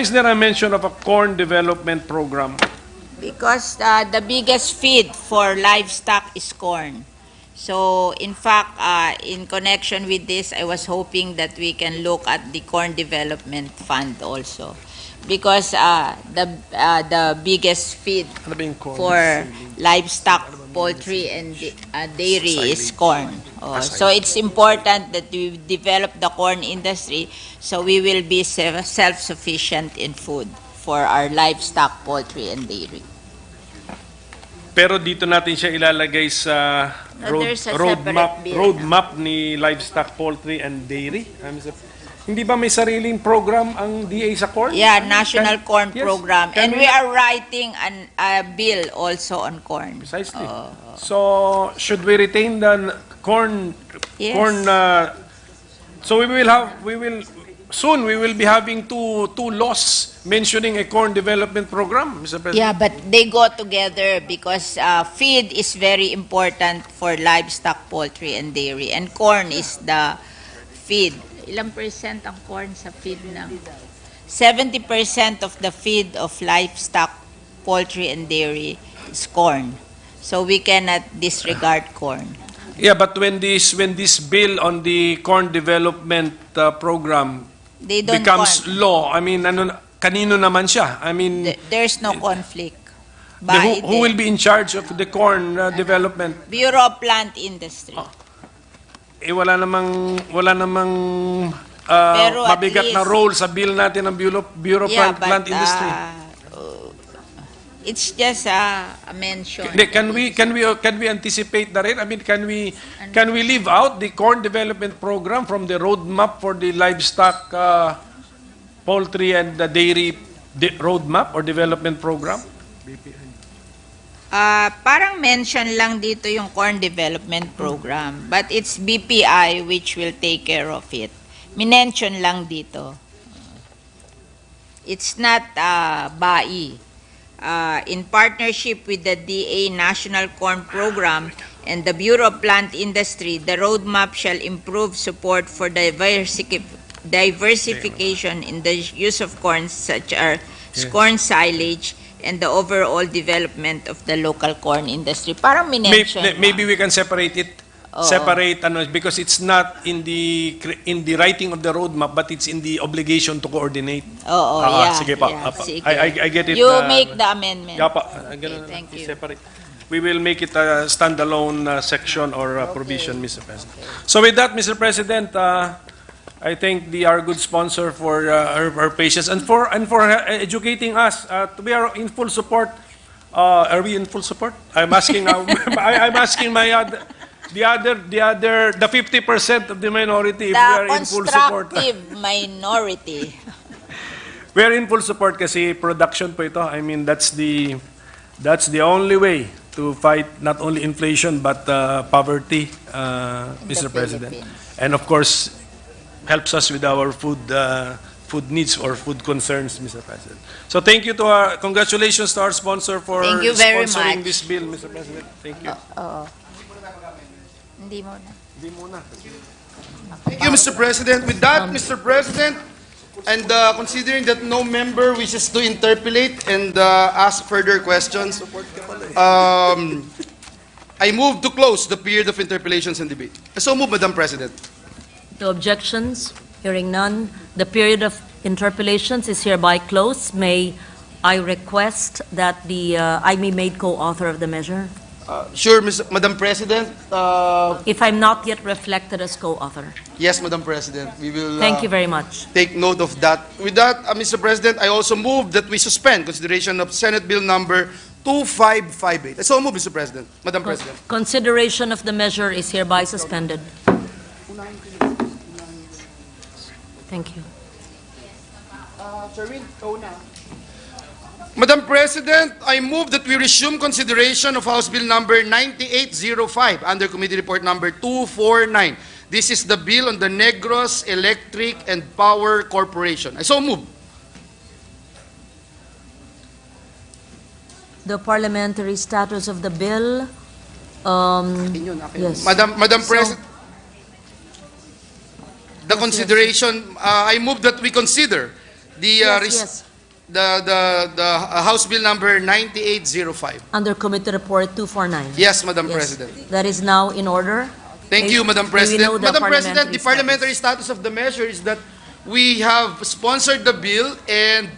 is there a mention of a corn development program? Because the biggest feed for livestock is corn. So, in fact, in connection with this, I was hoping that we can look at the Corn Development Fund also. Because the biggest feed for livestock, poultry, and dairy is corn. So it's important that we develop the corn industry so we will be self-sufficient in food for our livestock, poultry, and dairy. Pero dito natin siya ilalagay sa roadmap ni livestock, poultry, and dairy. Hindi ba may sariling program ang DA sa corn? Yeah, National Corn Program. And we are writing a bill also on corn. Precisely. So, should we retain the corn? Yes. So we will soon be having two laws mentioning a corn development program, Mr. President. Yeah, but they go together because feed is very important for livestock, poultry, and dairy. And corn is the feed. Ilang percent ang corn sa feed ng? 70% of the feed of livestock, poultry, and dairy is corn. So we cannot disregard corn. Yeah, but when this bill on the corn development program becomes law, I mean, kanino naman siya? I mean, there's no conflict. Who will be in charge of the corn development? Bureau of Plant Industry. Wala namang mabigat na role sa bill natin ng Bureau of Plant Industry. It's just a mention. Can we anticipate the rate? I mean, can we leave out the corn development program from the roadmap for the livestock, poultry, and the dairy roadmap or development program? Parang mention lang dito yung Corn Development Program, but it's BPI which will take care of it. Minention lang dito. It's not BAI. In partnership with the DA National Corn Program and the Bureau of Plant Industry, the roadmap shall improve support for diversification in the use of corn such as corn silage and the overall development of the local corn industry. Parang minention. Maybe we can separate it. Separate because it's not in the writing of the roadmap, but it's in the obligation to coordinate. Sige pa. Sige. I get it. You make the amendment. Okay, thank you. Separate. We will make it a standalone section or provision, Mr. President. So with that, Mr. President, I thank our good sponsor for her patience and for educating us. We are in full support. Are we in full support? I'm asking. I'm asking the 50% of the minority if we are in full support. The constructive minority. We are in full support kasi production po ito. I mean, that's the only way to fight not only inflation but poverty, Mr. President. And of course, helps us with our food needs or food concerns, Mr. President. So thank you congratulations to our sponsor for sponsoring this bill, Mr. President. Thank you. Hindi muna. Thank you, Mr. President. With that, Mr. President, and considering that no member wishes to interpolate and ask further questions, I move to close the period of interpellations and debate. So move, Madam President. No objections? Hearing none, the period of interpellations is hereby closed. May I request that I be made co-author of the measure? Sure, Madam President. If I'm not yet reflected as co-author. Yes, Madam President. We will Thank you very much. take note of that. With that, Mr. President, I also move that we suspend consideration of Senate Bill number 2558. I so move, Mr. President. Madam President. Consideration of the measure is hereby suspended. Thank you. Madam President, I move that we resume consideration of House Bill number 9805 under Committee Report number 249. This is the bill on the Negros Electric and Power Corporation. I so move. The parliamentary status of the bill. Yes. Madam President, the consideration, I move that we consider the the House Bill number 9805. Under Committee Report 249. Yes, Madam President. That is now in order. Thank you, Madam May we President. know the Madam President, the parliamentary parliamentary status of the measure is that we have sponsored the bill, and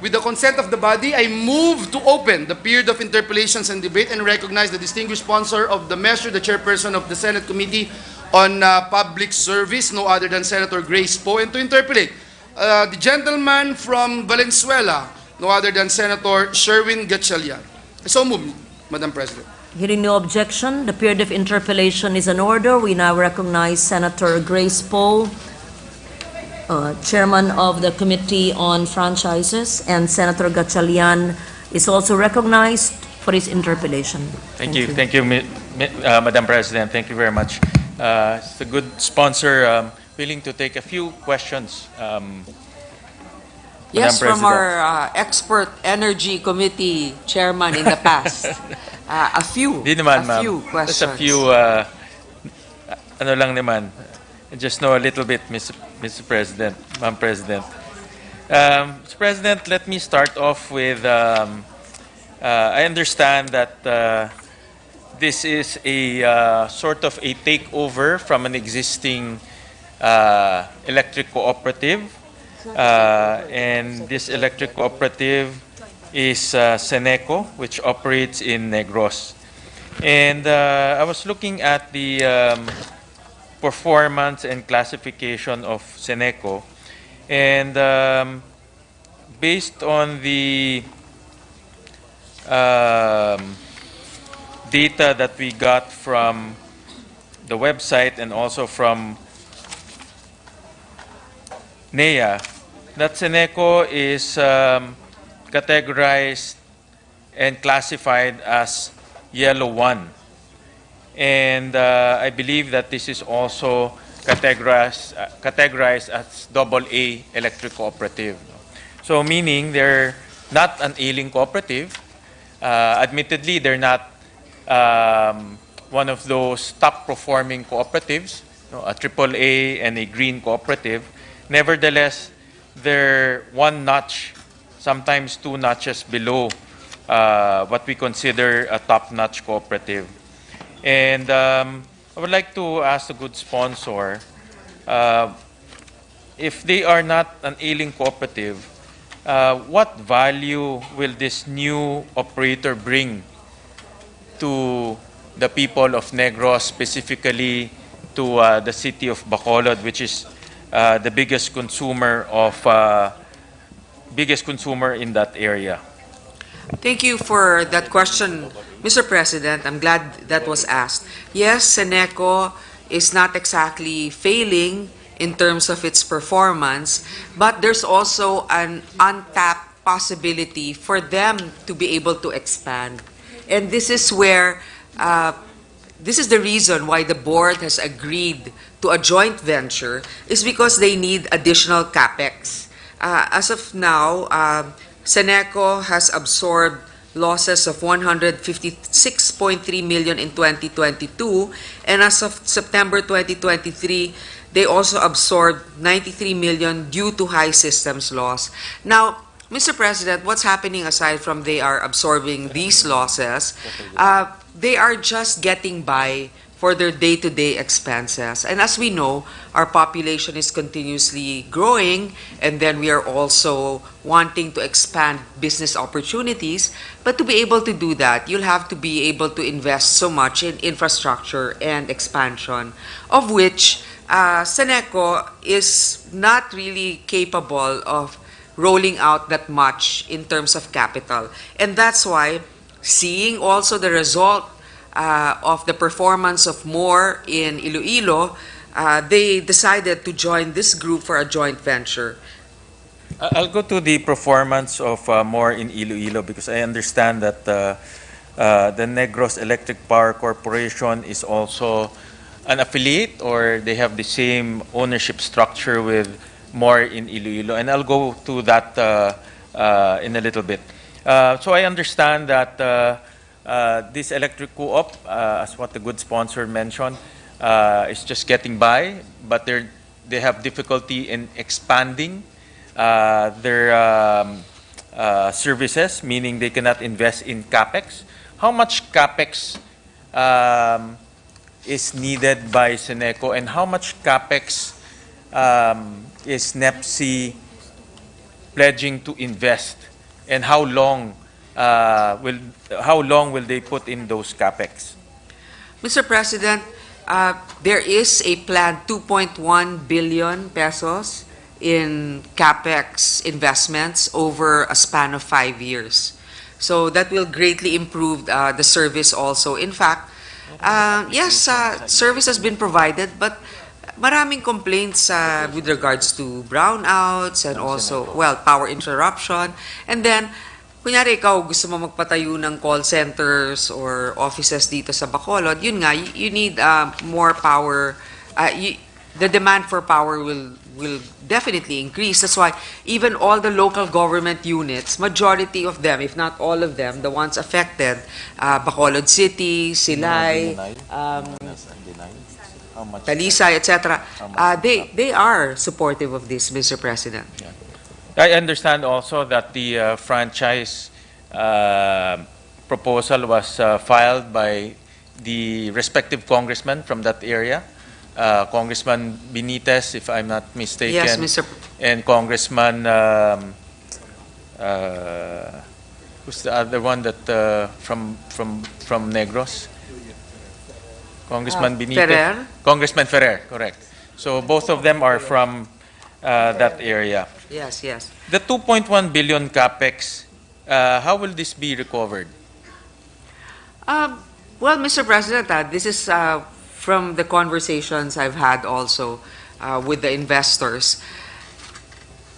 with the consent of the body, I move to open the period of interpellations and debate and recognize the distinguished sponsor of the measure, the chairperson of the Senate Committee on Public Service, no other than Senator Grace Poe, and to interpellate the gentleman from Valenzuela, no other than Senator Sherwin Gatchalian. So move, Madam President. Hearing no objection, the period of interpellation is in order. We now recognize Senator Grace Poe, Chairman of the Committee on Franchises, and Senator Gatchalian is also recognized for his interpellation. Thank you, Madam President. Thank you very much. It's a good sponsor, willing to take a few questions. Yes, Madam from our expert energy committee chairman in the past. A few questions. Just a few, ano lang naman. I just know a little bit, Mr. President, Madam President. Mr. President, let me start off with, I understand that this is a sort of a takeover from an existing electric cooperative. And this electric cooperative is Seneco, which operates in Negros. And I was looking at the performance and classification of Seneco, and based on the data that we got from the website and also from NEA, that Seneco is categorized and classified as Yellow 1. And I believe that this is also categorized as AA electric cooperative. So meaning they're not an ailing cooperative. Admittedly, they're not one of those top performing cooperatives, a AAA and a green cooperative. Nevertheless, they're one notch, sometimes two notches below what we consider a top-notch cooperative. And I would like to ask the good sponsor, if they are not an ailing cooperative, what value will this new operator bring to the people of Negros, specifically to the city of Bacolod, which is the biggest consumer in that area? Thank you for that question, Mr. President. I'm glad that was asked. Yes, Seneco is not exactly failing in terms of its performance, but there's also an untapped possibility for them to be able to expand. And this is where, this is the reason why the board has agreed to a joint venture, is because they need additional capex. As of now, Seneco has absorbed losses of 156.3 million in 2022, and as of September 2023, they also absorbed 93 million due to high systems loss. Now, Mr. President, what's happening aside from they are absorbing these losses? They are just getting by for their day-to-day expenses. And as we know, our population is continuously growing, and then we are also wanting to expand business opportunities. But to be able to do that, you'll have to be able to invest so much in infrastructure and expansion, of which Seneco is not really capable of rolling out that much in terms of capital. And that's why, seeing also the result of the performance of More in Iloilo, they decided to join this group for a joint venture. I'll go to the performance of More in Iloilo because I understand that the Negros Electric Power Corporation is also an affiliate, or they have the same ownership structure with More in Iloilo, and I'll go to that in a little bit. So I understand that this electric co-op, as what the good sponsor mentioned, is just getting by, but they have difficulty in expanding their services, meaning they cannot invest in capex. How much capex is needed by Seneco, and how much capex is NEPC pledging to invest, and how long will they put in those capex? Mr. President, there is a planned 2.1 billion pesos in capex investments over a span of 5 years. So that will greatly improve the service also. In fact, yes, service has been provided, but maraming complaints with regards to brownouts and also, well, power interruption. And then, kunyari ikaw gusto mo magpatayo ng call centers or offices dito sa Bacolod, yun nga, you need more power. The demand for power will definitely increase. That's why even all the local government units, majority of them, if not all of them, the ones affected, Bacolod City, Silay, Talisay, etc., they are supportive of this, Mr. President. Yeah. I understand also that the franchise proposal was filed by the respective congressmen from that area. Congressman Benitez, if I'm not mistaken, Yes, Mr. and Congressman, who's the other one that from Negros? Congressman Benitez. Ferrer? Congressman Ferrer, correct. So both of them are from that area. Yes, yes. The 2.1 billion capex, how will this be recovered? Well, Mr. President, this is from the conversations I've had also with the investors.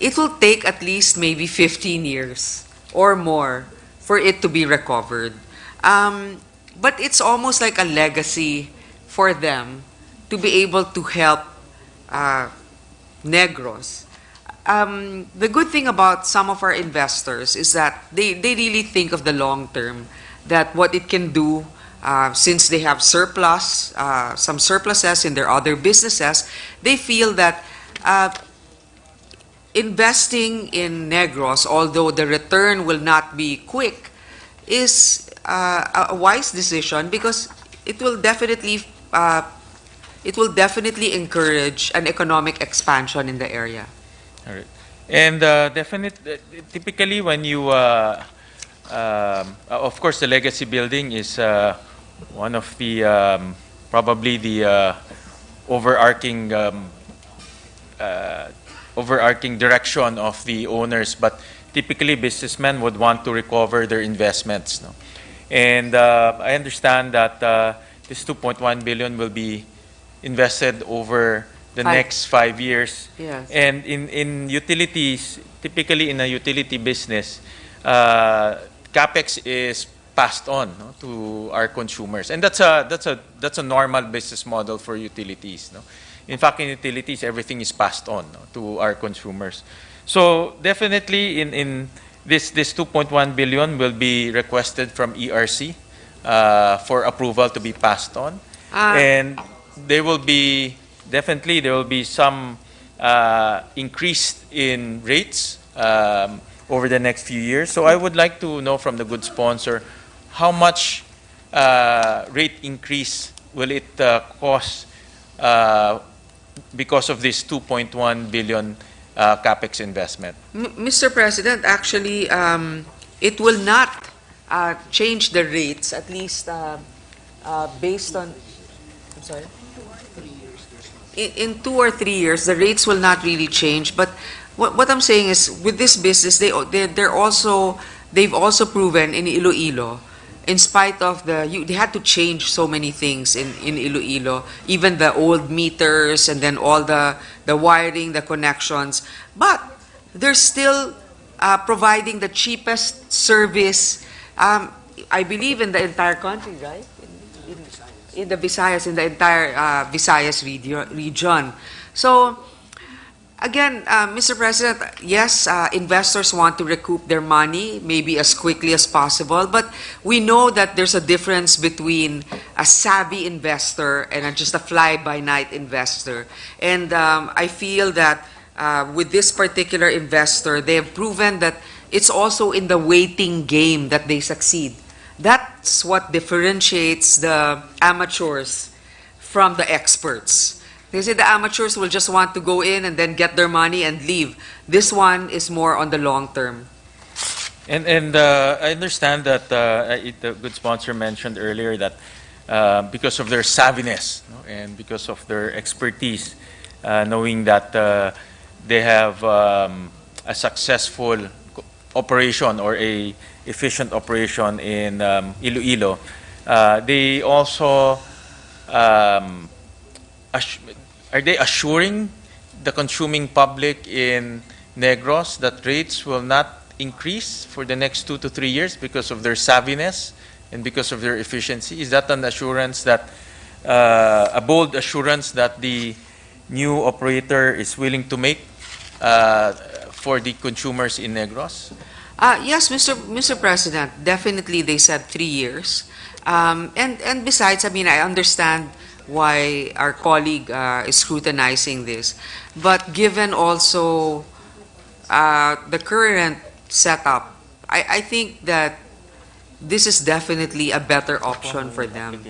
It will take at least maybe 15 years or more for it to be recovered. But it's almost like a legacy for them to be able to help Negros. The good thing about some of our investors is that they really think of the long term, that what it can do, since they have surplus, some surpluses in their other businesses, they feel that investing in Negros, although the return will not be quick, is a wise decision because it will definitely encourage an economic expansion in the area. All right. And typically when you, of course, the legacy building is one of the, probably the overarching direction of the owners, but typically businessmen would want to recover their investments. No? And I understand that this 2.1 billion will be invested over the next 5 years. Yes. And in utilities, typically in a utility business, capex is passed on, no, to our consumers, and that's a normal business model for utilities. No? In fact, in utilities, everything is passed on, no, to our consumers. So definitely, in this 2.1 billion will be requested from ERC for approval to be passed on, and there will be some increase in rates over the next few years. So I would like to know from the good sponsor how much rate increase will it cost because of this 2.1 billion capex investment? Mr. President, actually, it will not change the rates, at least based on, I'm sorry? In 2 or 3 years, the rates will not really change. But what I'm saying is, with this business, they've also proven in Iloilo, in spite of they had to change so many things in Iloilo, even the old meters and then all the wiring, the connections. But they're still providing the cheapest service, I believe, in the entire country, right? In the Visayas, in the entire Visayas region. So, again, Mr. President, yes, investors want to recoup their money maybe as quickly as possible, but we know that there's a difference between a savvy investor and just a fly-by-night investor. And I feel that with this particular investor, they have proven that it's also in the waiting game that they succeed. That's what differentiates the amateurs from the experts. They say the amateurs will just want to go in and then get their money and leave. This one is more on the long term. And I understand that the good sponsor mentioned earlier that because of their savviness, no, and because of their expertise, knowing that they have a successful operation or a efficient operation in Iloilo, they also are they assuring the consuming public in Negros that rates will not increase for the next 2 to 3 years because of their savviness and because of their efficiency? Is that an assurance that a bold assurance that the new operator is willing to make for the consumers in Negros? Yes, Mr. President, definitely they said 3 years. And besides, I mean, I understand why our colleague is scrutinizing this. But given also the current setup, I think that this is definitely a better option for them.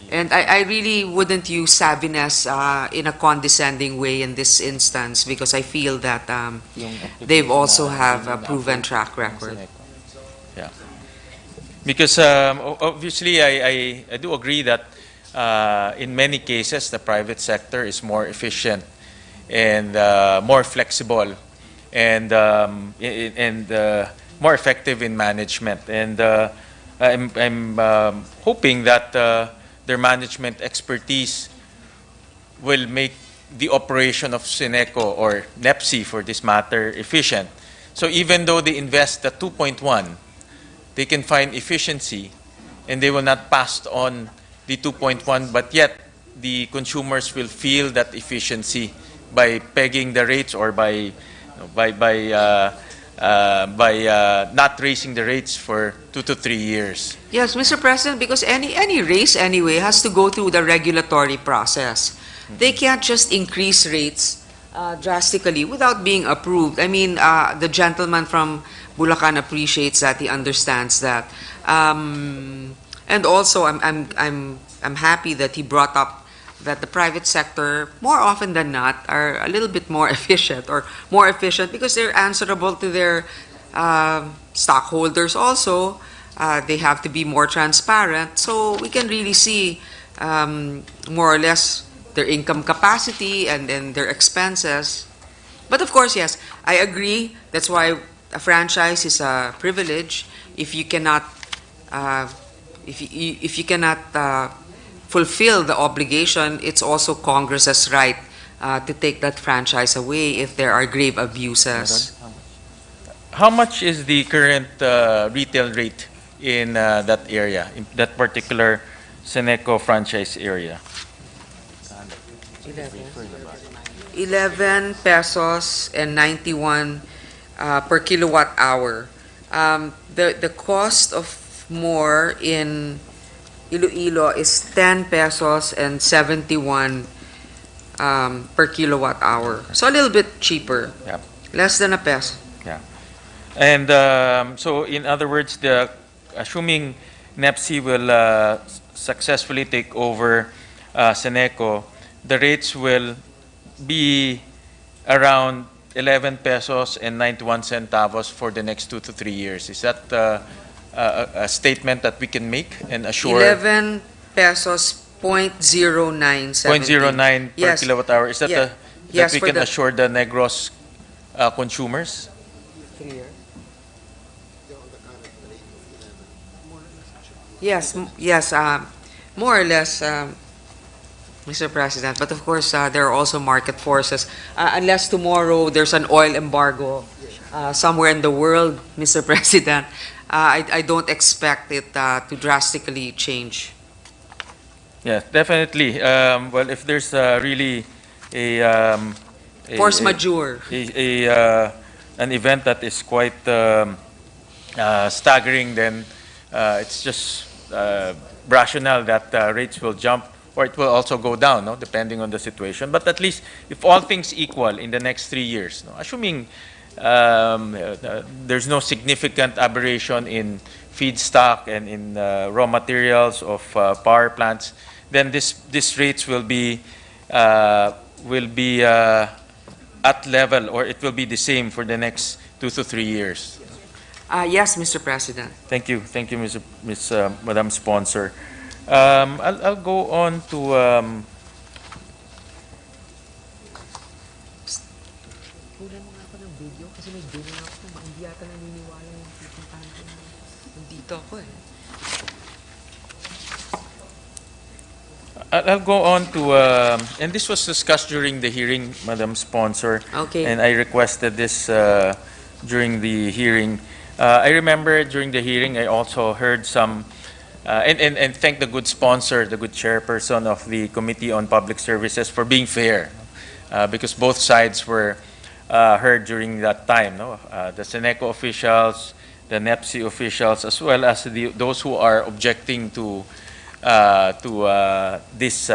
And I really wouldn't use savviness in a condescending way in this instance, because I feel that they've also have a proven track record. Yeah. Because obviously I do agree that in many cases the private sector is more efficient and more flexible and more effective in management. And I'm hoping that their management expertise will make the operation of Sineco or NEPSI for this matter efficient. So even though they invest the 2.1, they can find efficiency and they will not pass on the 2.1, but yet the consumers will feel that efficiency by pegging the rates or by not raising the rates for 2 to 3 years. Yes, Mr. President, because any raise anyway has to go through the regulatory process. They can't just increase rates drastically without being approved. I mean, the gentleman from Bulacan appreciates that. He understands that, and also I'm happy that he brought up that the private sector, more often than not, are a little bit more efficient because they're answerable to their stockholders also. They have to be more transparent, so we can really see more or less their income capacity and then their expenses. But of course, yes, I agree. That's why a franchise is a privilege. If you cannot, if you cannot fulfill the obligation, it's also Congress's right to take that franchise away if there are grave abuses. How much is the current retail rate in that area, in that particular Sineco franchise area? 11 pesos and 91 per kilowatt hour. The cost of more in Iloilo is 10 pesos and 71 per kilowatt hour. So a little bit cheaper. Yeah. Less than a peso. Yeah. And so in other words, assuming NEPSI will successfully take over Seneco, the rates will be around 11 pesos and 91 centavos for the next 2 to 3 years. Is that a statement that we can make and assure? 11 pesos, 0.0917. 0.09 per Yes. kilowatt hour. Is that, Yeah. that Yes, we for can the- assure the Negros consumers? Yes, yes, more or less, Mr. President. But of course, there are also market forces. Unless tomorrow there's an oil embargo somewhere in the world, Mr. President, I don't expect it to drastically change. Yeah, definitely. Well, if there's really a Force majeure. An event that is quite staggering, then it's just rational that rates will jump, or it will also go down, no, depending on the situation. But at least, if all things equal in the next 3 years, no, assuming there's no significant aberration in feedstock and in raw materials of power plants, then this rates will be at level, or it will be the same for the next 2 to 3 years. Yes, Mr. President. Thank you, Madam Sponsor. I'll go on to I'll go on to, and this was discussed during the hearing, Madam Sponsor. Okay. And I requested this during the hearing. I remember during the hearing, I also heard some, and thank the good sponsor, the good chairperson of the Committee on Public Services for being fair, because both sides were heard during that time. No? The Seneco officials, the NEPSI officials, as well as those who are objecting to this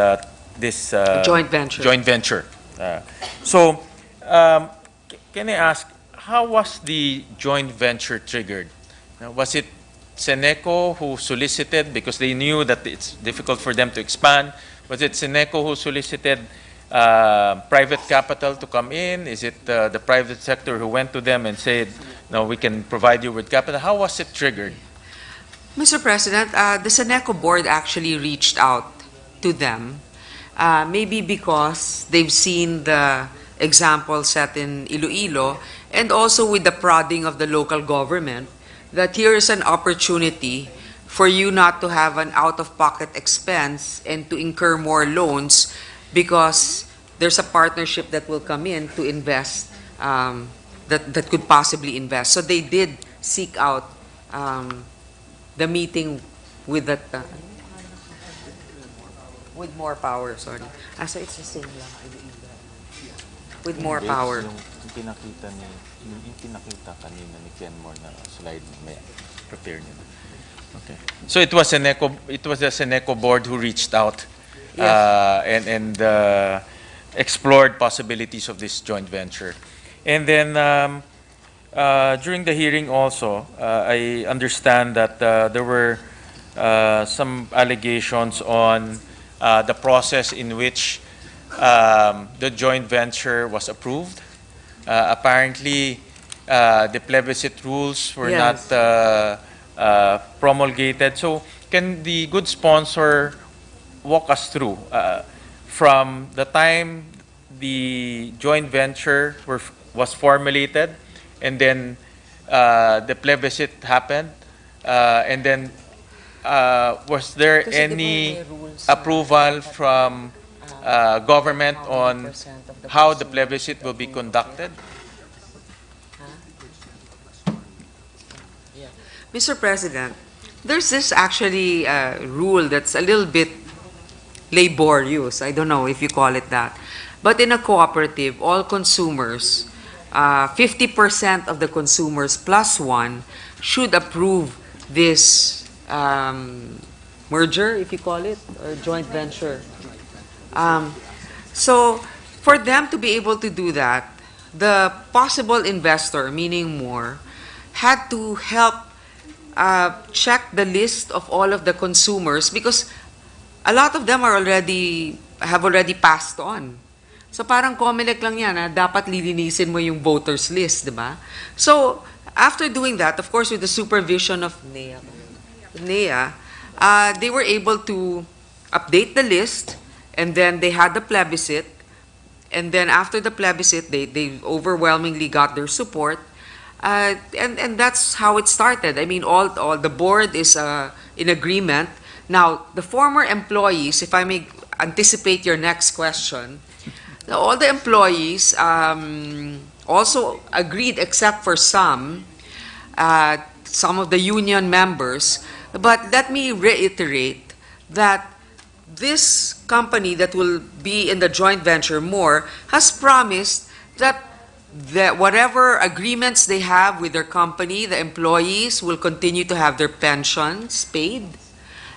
Joint venture. Joint venture. Can I ask, how was the joint venture triggered? Was it Seneco who solicited because they knew that it's difficult for them to expand? Was it Seneco who solicited private capital to come in? Is it the private sector who went to them and said, no, we can provide you with capital? How was it triggered? Mr. President, the Seneco board actually reached out to them, maybe because they've seen the example set in Iloilo, and also with the prodding of the local government, that here is an opportunity for you not to have an out-of-pocket expense and to incur more loans, because there's a partnership that will come in to invest, that could possibly invest. So they did seek out the meeting with that, with more power, sorry. So it's the same lang. With more power. Yung pinakita kanina ni Kenmore na slide may prepare niyo. Okay. So it was the Seneco board who reached out and explored possibilities of this joint venture. And then during the hearing also, I understand that there were some allegations on the process in which the joint venture was approved. Apparently, the plebiscite rules were Yes. not promulgated. So, can the good sponsor walk us through from the time the joint venture was formulated, and then the plebiscite happened, and then was there Kasi any di ba may rules approval from government on how the plebiscite will be conducted? Mr. President, there's this actually rule that's a little bit laborious. I don't know if you call it that. But in a cooperative, all consumers, 50% of the consumers plus one should approve this merger, if you call it, or joint venture. So for them to be able to do that, the possible investor, meaning more, had to help check the list of all of the consumers, because a lot of them have already passed on. So parang COMELEC lang yan, dapat lilinisin mo yung voters list, di ba? So after doing that, of course, with the supervision of NEA, they were able to update the list, and then they had the plebiscite, and then after the plebiscite, they overwhelmingly got their support, and that's how it started. I mean, all the board is in agreement. Now, the former employees, if I may anticipate your next question, all the employees also agreed, except for some of the union members. But let me reiterate that this company that will be in the joint venture more has promised that whatever agreements they have with their company, the employees will continue to have their pensions paid.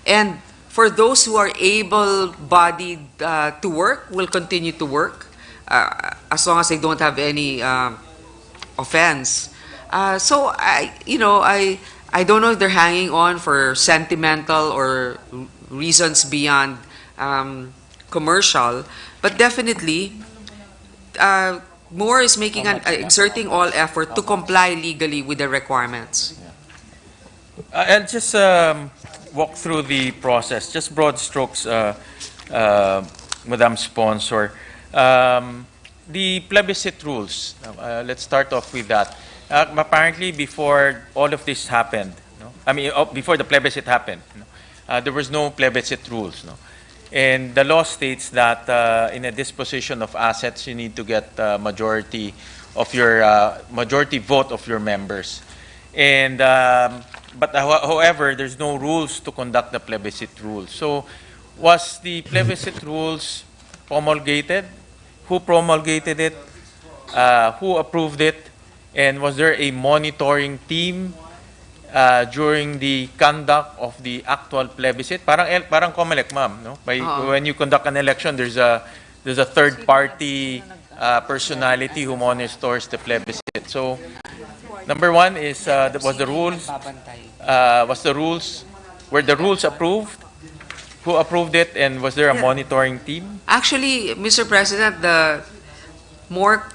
And for those who are able-bodied to work, will continue to work as long as they don't have any offense. So I don't know if they're hanging on for sentimental or reasons beyond commercial, but definitely Moore is making exerting all effort to comply legally with the requirements. I'll just walk through the process, just broad strokes, Madam Sponsor. The plebiscite rules, let's start off with that. Apparently, before all of this happened, before the plebiscite happened, there was no plebiscite rules. And the law states that in a disposition of assets, you need to get majority vote of your members. And but however, there's no rules to conduct the plebiscite rules. So, was the plebiscite rules promulgated? Who promulgated it? Who approved it? And was there a monitoring team during the conduct of the actual plebiscite? Parang COMELEC, ma'am, no? When you conduct an election, there's a third party personality who monitors the plebiscite. So, number one is were the rules approved? Who approved it, and was there a monitoring team? Actually, Mr. President, the Moore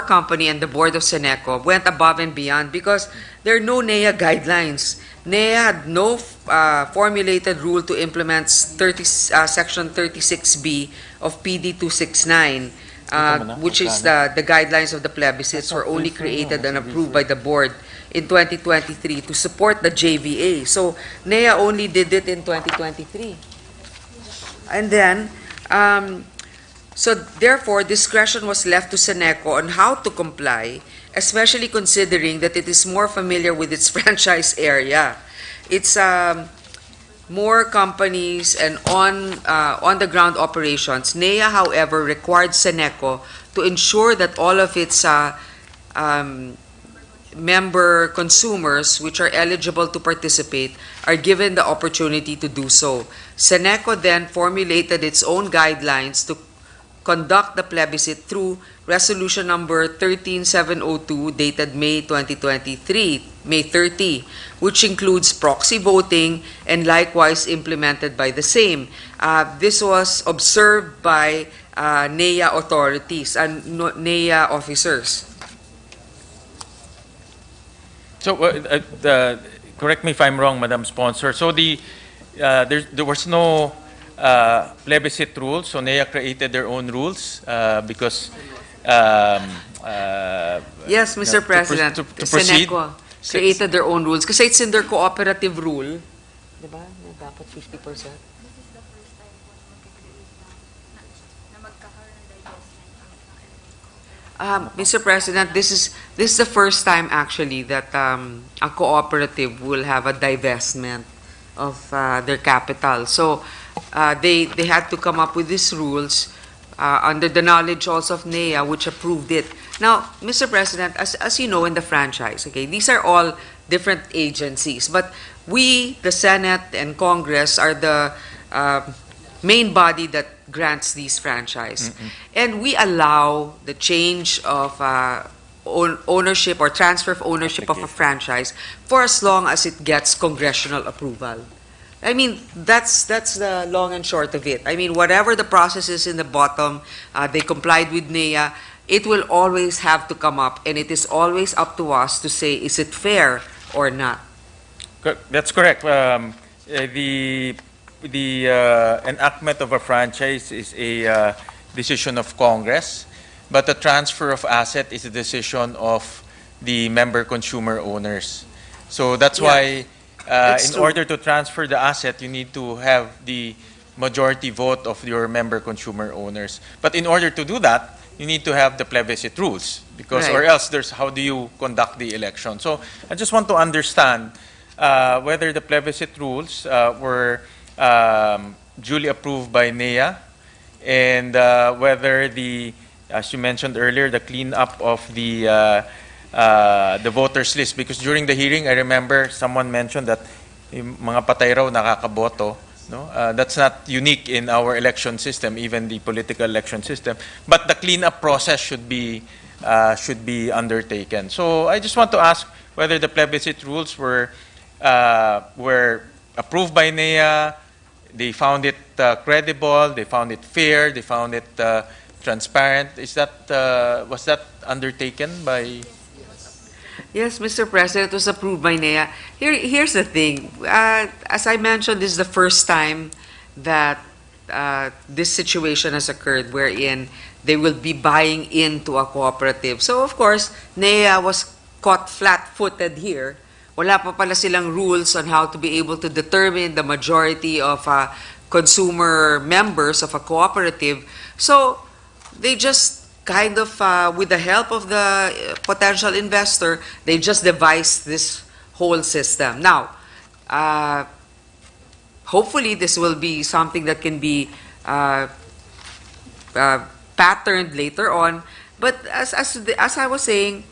Company and the board of Seneco went above and beyond because there are no NEA guidelines. NEA had no formulated rule to implement Section 36B of PD 269, which is the guidelines of the plebiscites were only created and approved by the board in 2023 to support the JVA. So NEA only did it in 2023. And then, so therefore, discretion was left to Seneco on how to comply, especially considering that it is more familiar with its franchise area. It's more companies and on-the-ground operations. NEA, however, required Seneco to ensure that all of its member consumers which are eligible to participate are given the opportunity to do so. Seneco then formulated its own guidelines to conduct the plebiscite through Resolution number 13702 dated May 2023, May 30, which includes proxy voting and likewise implemented by the same. This was observed by NEA authorities and NEA officers. So, correct me if I'm wrong, Madam Sponsor. So there was no plebiscite rules, so NEA created their own rules because. Yes, Mr. President, to proceed, Seneco created their own rules kasi it's in their cooperative rule. Diba? Dapat 50%. Mr. President, this is the first time actually that a cooperative will have a divestment of their capital. So they had to come up with these rules under the knowledge also of NEA, which approved it. Now, Mr. President, as you know, in the franchise, okay, these are all different agencies, but we, the Senate and Congress, are the main body that grants these franchise. And we allow the change of ownership or transfer of ownership of a franchise for as long as it gets congressional approval. I mean, that's the long and short of it. I mean, whatever the process is in the bottom, they complied with NEA, it will always have to come up, and it is always up to us to say, is it fair or not? That's correct. The enactment of a franchise is a decision of Congress, but the transfer of asset is a decision of the member consumer owners. So that's why in order to transfer the asset, you need to have the majority vote of your member consumer owners. But in order to do that, you need to have the plebiscite rules, because or else how do you conduct the election? So I just want to understand whether the plebiscite rules were duly approved by NEA, and whether as you mentioned earlier, the cleanup of the voters list, because during the hearing, I remember someone mentioned that yung mga patay raw nakakaboto. No? That's not unique in our election system, even the political election system. But the cleanup process should be undertaken. So I just want to ask whether the plebiscite rules were approved by NEA. They found it credible. They found it fair. They found it transparent. Was that undertaken by? Yes, Mr. President, it was approved by NEA. Here's the thing. As I mentioned, this is the first time that this situation has occurred wherein they will be buying into a cooperative. So, of course, NEA was caught flat-footed here. Wala pa pala silang rules on how to be able to determine the majority of consumer members of a cooperative. So, they just kind of, with the help of the potential investor, they just devised this whole system. Now, hopefully this will be something that can be patterned later on. But as I was saying,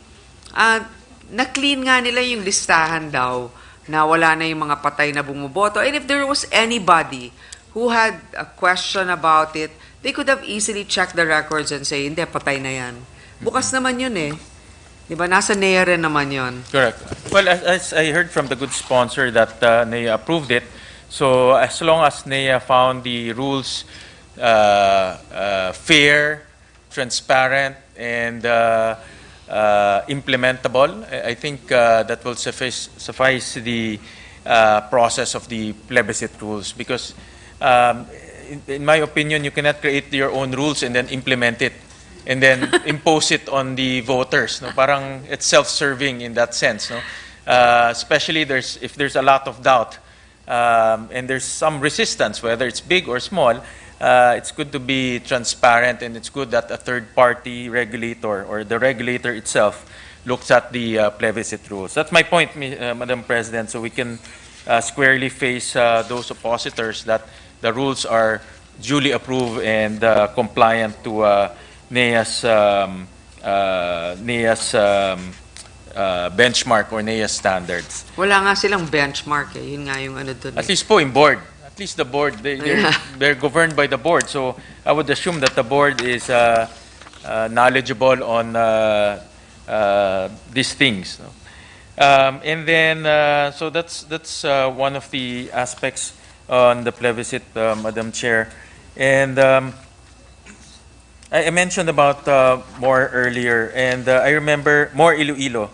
na-clean nga nila yung listahan daw, na wala na yung mga patay na bumuboto. And if there was anybody who had a question about it, they could have easily checked the records and say, hindi, patay na yan. Bukas naman yun eh. Di ba? Nasa NEA rin naman yun. Correct. Well, as I heard from the good sponsor that NEA approved it, so as long as NEA found the rules fair, transparent, and implementable, I think that will suffice the process of the plebiscite rules, because in my opinion, you cannot create your own rules and then implement it and then impose it on the voters. No? Parang it's self-serving in that sense. No? Especially if there's a lot of doubt and there's some resistance, whether it's big or small, it's good to be transparent, and it's good that a third-party regulator or the regulator itself looks at the plebiscite rules. That's my point, Madam President, so we can squarely face those oppositors that the rules are duly approved and compliant to NEA's benchmark or NEA standards. Wala nga silang benchmark eh. Yun nga yung ano dun. At least po in board. At least the board, they're governed by the board. So I would assume that the board is knowledgeable on these things. No? And then, so that's one of the aspects on the plebiscite, Madam Chair. And I mentioned about more earlier, and I remember more Iloilo.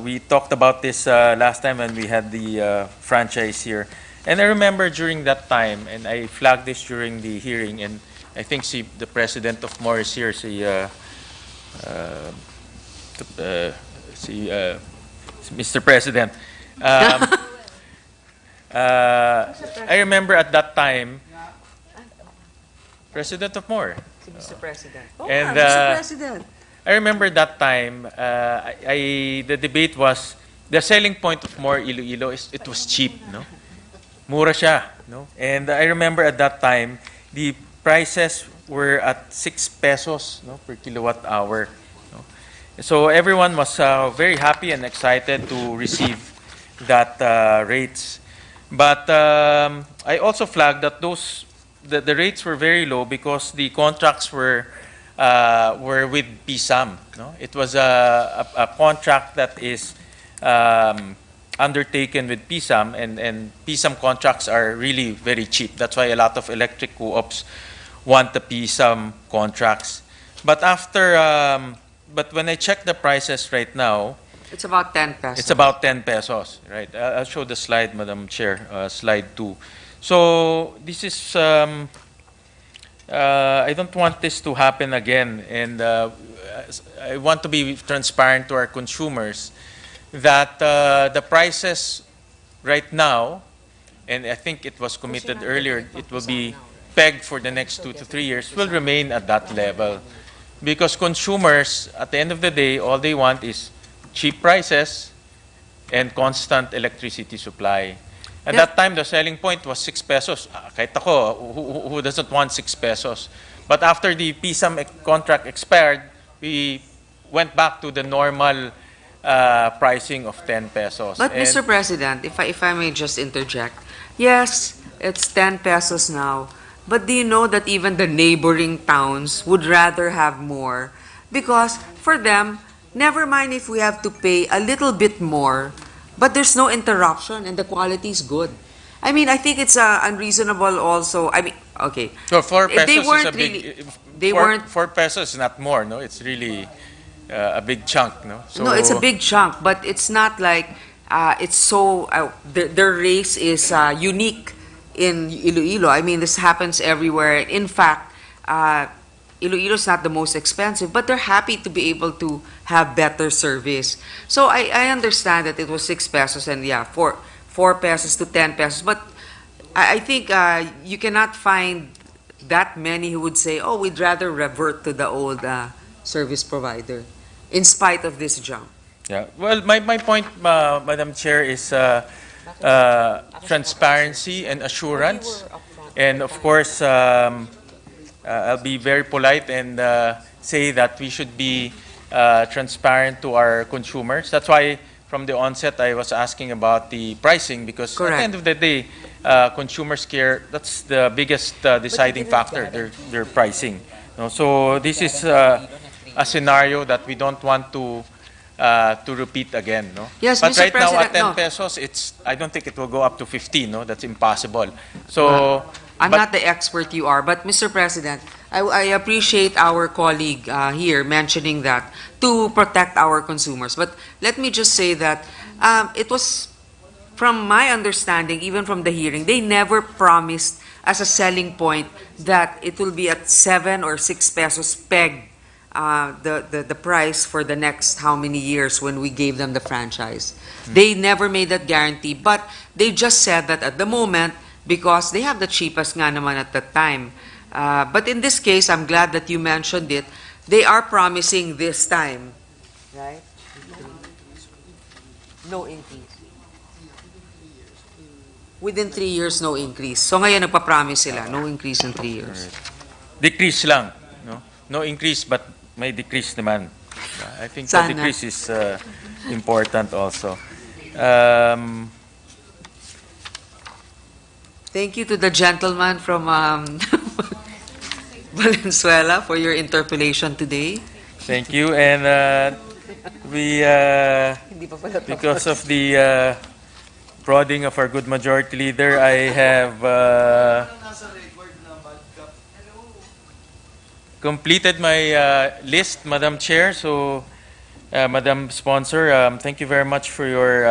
We talked about this last time when we had the franchise here. And I remember during that time, and I flagged this during the hearing, and I think the president of Morris here, Mr. President. I remember at that time, President of More. Mr. President. And Mr. President. I remember that time, the debate was, the selling point of More Iloilo is it was cheap, no? Mura siya, no? And I remember at that time, the prices were at 6 pesos, no, per kilowatt hour. No? So everyone was very happy and excited to receive that rates. But I also flagged that the rates were very low because the contracts were with PSAM. No? It was a contract that is undertaken with PSAM, and PSAM contracts are really very cheap. That's why a lot of electric co-ops want the PSAM contracts. But but when I check the prices right now, It's about 10 pesos. it's about 10 pesos, right? I'll show the slide, Madam Chair, slide 2. So this is, I don't want this to happen again, and I want to be transparent to our consumers that the prices right now, and I think it was committed earlier, it will be pegged for the next 2 to 3 years, will remain at that level. Because consumers, at the end of the day, all they want is cheap prices and constant electricity supply. At that time, the selling point was 6 pesos. Kahit ako, who doesn't want 6 pesos? But after the PSAM contract expired, we went back to the normal pricing of 10 pesos. But And Mr. President, if I may just interject, yes, it's 10 pesos now. But do you know that even the neighboring towns would rather have more? Because for them, never mind if we have to pay a little bit more, but there's no interruption and the quality is good. I mean, I think it's unreasonable also. I mean, okay. So 4 If pesos they is weren't a big. really- they weren't- 4 pesos is not more, no. It's really a big chunk, no. So No, it's a big chunk, but it's not like it's so. Their race is unique in Iloilo. I mean, this happens everywhere. In fact, Iloilo is not the most expensive, but they're happy to be able to have better service. So I understand that it was 6 pesos and 4 pesos to 10 pesos, but I think you cannot find that many who would say, oh, we'd rather revert to the old service provider, in spite of this jump. Yeah. Well, my point, Madam Chair, is transparency and assurance. And of course, I'll be very polite and say that we should be transparent to our consumers. That's why from the onset I was asking about the pricing, because at the end of the day, consumers care. That's the biggest deciding factor, their pricing. No? So this is a scenario that we don't want to repeat again, no? Yes, but Mr. right now at President, 10 pesos, I don't think it will go up to 15, no? That's impossible. So, I'm not the expert you are, but Mr. President, I appreciate our colleague here mentioning that to protect our consumers. But let me just say that it was, from my understanding, even from the hearing, they never promised as a selling point that it will be at 7 or 6 pesos peg the price for the next how many years when we gave them the franchise. They never made that guarantee, but they just said that at the moment, because they have the cheapest nga naman at that time. But in this case, I'm glad that you mentioned it. They are promising this time, right? No increase. Within 3 years, no increase. So ngayon nagpa-promise sila, no increase in 3 years. decrease lang, no? No increase, but may decrease naman. I think the Sana. decrease is important also. Thank you to the gentleman from Valenzuela for your interpellation today. Thank you, and because of the prodding of our good majority leader, I have completed my list, Madam Chair. So, Madam Sponsor, thank you very much for your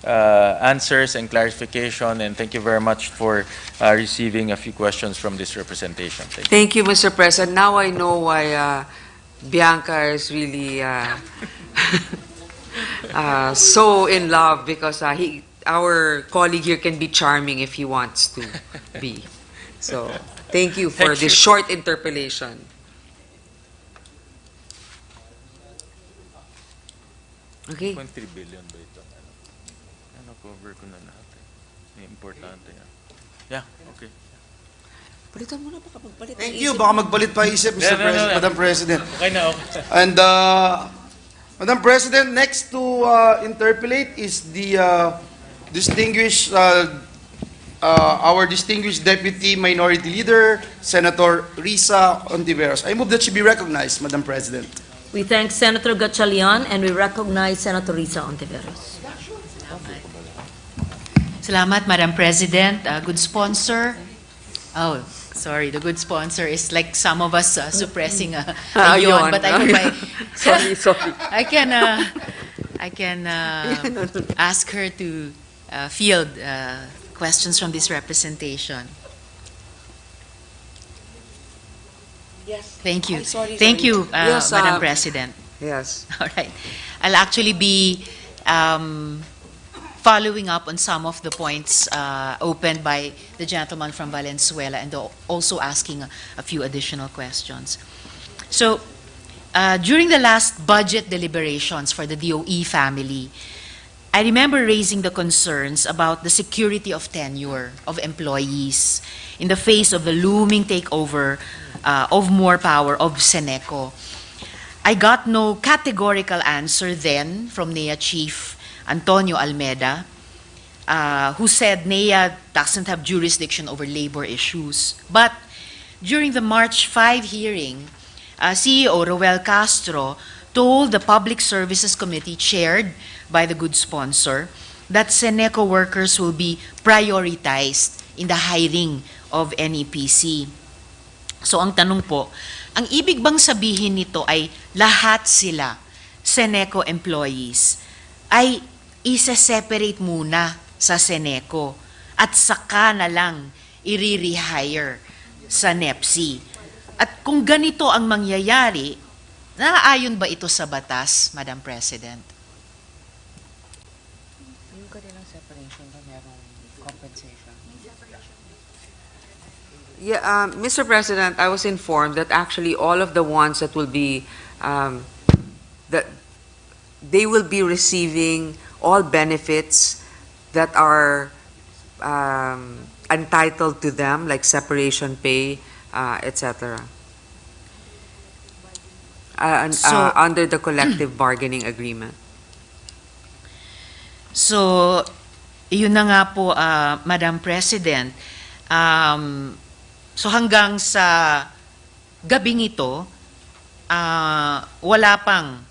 answers and clarification, and thank you very much for receiving a few questions from this representation. Thank you, Mr. President. Now I know why Bianca is really so in love, because our colleague here can be charming if he wants to be. So, thank you for Thank this you. short interpellation. Okay. 3 billion ba ito? Ano, cover ko na lahat eh. Importante yan. Yeah, okay. Palitan mo na, baka magpalit. Thank you. Baka magbalit pa isip, Mr. President, Madam President. Okay na, okay. And Madam President, next to interpellate is the distinguished our distinguished Deputy Minority Leader, Senator Risa Ontiveros. I move that she be recognized, Madam President. We thank Senator Gatchalian and we recognize Senator Risa Ontiveros. Salamat, Madam President. Good sponsor. Oh, sorry, the good sponsor is like some of us suppressing a yawn, but I hope Sorry. I can ask her to field questions from this representation. Yes. Thank you. Ay, sorry. Thank you, Yes, Madam President. Yes. All right. I'll actually be following up on some of the points opened by the gentleman from Valenzuela and also asking a few additional questions. So, during the last budget deliberations for the DOE family, I remember raising the concerns about the security of tenure of employees in the face of the looming takeover of more power of Seneco. I got no categorical answer then from NEA Chief Antonio Almeda, who said NEA doesn't have jurisdiction over labor issues. But during the March 5 hearing, CEO Roel Castro told the Public Services Committee chaired by the good sponsor that Seneco workers will be prioritized in the hiring of NEPC. So ang tanong po, ang ibig bang sabihin nito ay lahat sila, Seneco employees, ay isa-separate muna sa Seneco at saka na lang i-rehire sa NEPC? At kung ganito ang mangyayari, naaayon ba ito sa batas, Madam President? Yung kanilang separation ba merong compensation? Yeah, Mr. President, I was informed that actually all of the ones that will be, that they will be receiving all benefits that are entitled to them, like separation pay, etc. Under the collective bargaining agreement. So, yun na nga po, Madam President. So hanggang sa gabing ito, wala pang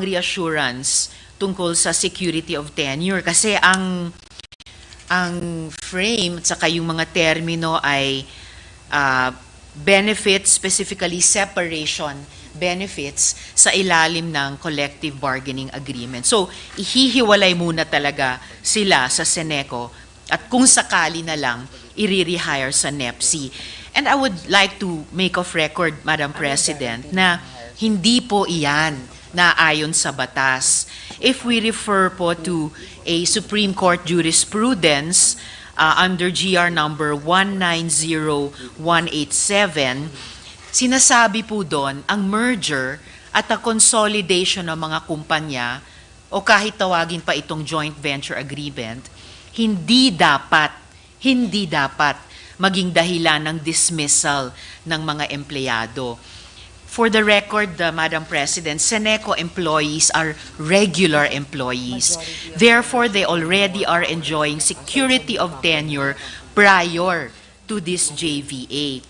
reassurance tungkol sa security of tenure kasi ang frame at saka yung mga termino ay benefits, specifically separation benefits sa ilalim ng collective bargaining agreement. So ihihiwalay muna talaga sila sa Seneco at kung sakali na lang i-rehire sa NEPC. And I would like to make of record, Madam President, na hindi po iyan na ayon sa batas. If we refer po to a Supreme Court jurisprudence under GR number 190187, sinasabi po doon ang merger at a consolidation ng mga kumpanya o kahit tawagin pa itong joint venture agreement, hindi dapat maging dahilan ng dismissal ng mga empleyado. For the record, Madam President, Seneco employees are regular employees. Therefore, they already are enjoying security of tenure prior to this JVA.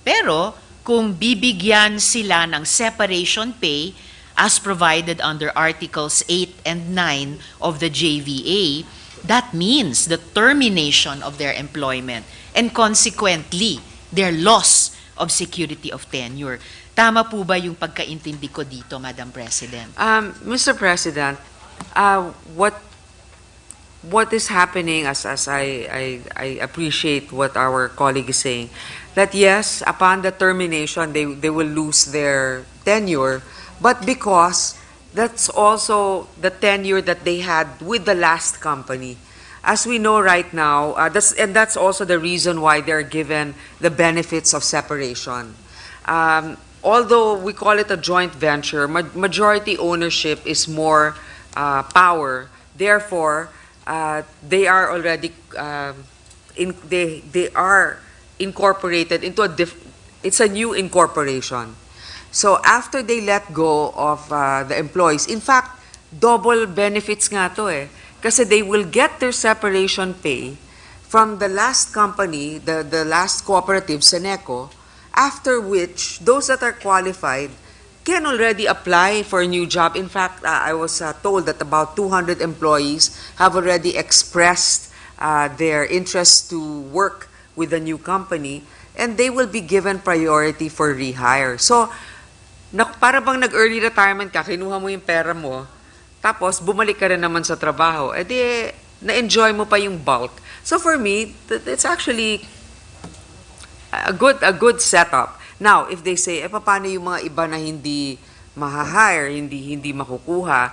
Pero, kung bibigyan sila ng separation pay as provided under Articles 8 and 9 of the JVA, that means the termination of their employment and consequently, their loss of security of tenure. Tama po ba yung pagkaintindi ko dito, Madam President? Mr. President, what is happening, as I appreciate what our colleague is saying, that yes, upon the termination, they will lose their tenure, but because that's also the tenure that they had with the last company. As we know right now, that's also the reason why they're given the benefits of separation. Although we call it a joint venture, majority ownership is more power. Therefore, they are already they are incorporated into it's a new incorporation. So after they let go of the employees, in fact, double benefits nga to eh. Kasi they will get their separation pay from the last company, the last cooperative, Seneco, after which those that are qualified can already apply for a new job. In fact, I was told that about 200 employees have already expressed their interest to work with the new company, and they will be given priority for rehire. So, para bang nag-early retirement ka, kinuha mo yung pera mo, tapos bumalik ka rin naman sa trabaho, edi na-enjoy mo pa yung bulk. So for me, it's actually a good setup. Now, if they say, paano yung mga iba na hindi mahahire, hindi makukuha,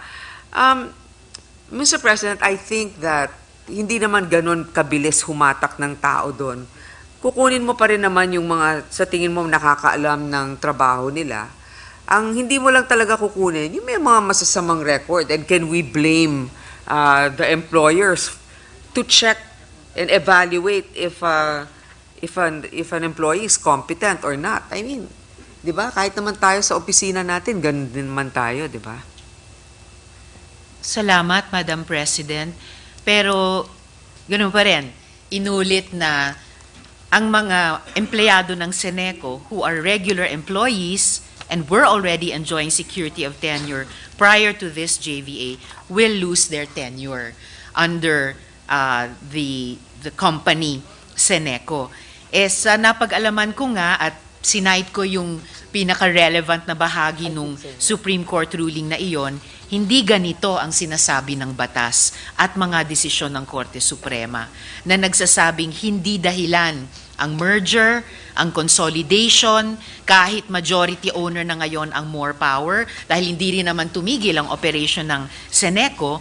Mr. President, I think that hindi naman ganun kabilis humatak ng tao doon. Kukunin mo pa rin naman yung mga sa tingin mo nakakaalam ng trabaho nila. Ang hindi mo lang talaga kukunin, yung may mga masasamang record. And can we blame the employers to check and evaluate if an employee is competent or not? I mean, di ba? Kahit naman tayo sa opisina natin, ganun din naman tayo, di ba? Salamat, Madam President. Pero, ganun pa rin, inulit na ang mga empleyado ng Seneco who are regular employees and were already enjoying security of tenure prior to this JVA will lose their tenure under the company Seneco. Sa napag-alaman ko nga at sinight ko yung pinaka-relevant na bahagi nung Supreme Court ruling na iyon, hindi ganito ang sinasabi ng batas at mga desisyon ng Korte Suprema na nagsasabing hindi dahilan ang merger, ang consolidation, kahit majority owner na ngayon ang more power, dahil hindi rin naman tumigil ang operation ng Seneco,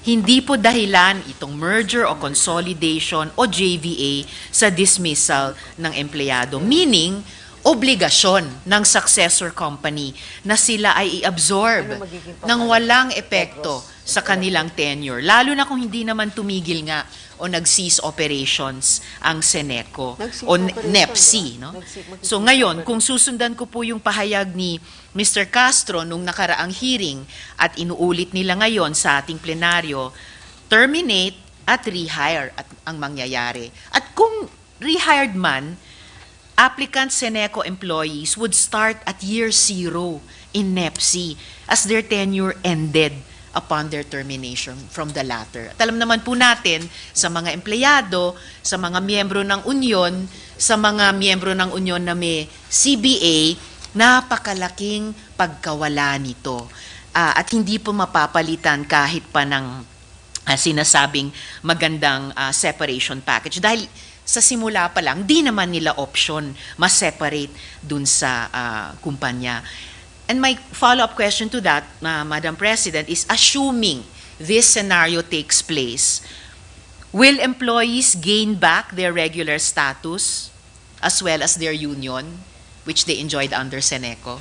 hindi po dahilan itong merger o consolidation o JVA sa dismissal ng empleyado. Meaning, obligasyon ng successor company na sila ay i-absorb ng walang epekto sa kanilang tenure. Lalo na kung hindi naman tumigil nga o nag-cease operations ang Seneco o NEPC. No? So ngayon, kung susundan ko po yung pahayag ni Mr. Castro nung nakaraang hearing at inuulit nila ngayon sa ating plenaryo, terminate at rehire at ang mangyayari. At kung rehired man, applicant Seneco employees would start at year 0 in NEPC as their tenure ended upon their termination from the latter. At alam naman po natin sa mga empleyado, sa mga miyembro ng union, sa mga miyembro ng union na may CBA, napakalaking pagkawala nito. At hindi po mapapalitan kahit pa ng sinasabing magandang separation package. Dahil sa simula pa lang, di naman nila option ma-separate dun sa kumpanya. And my follow-up question to that, Madam President, is assuming this scenario takes place, will employees gain back their regular status as well as their union, which they enjoyed under Seneco?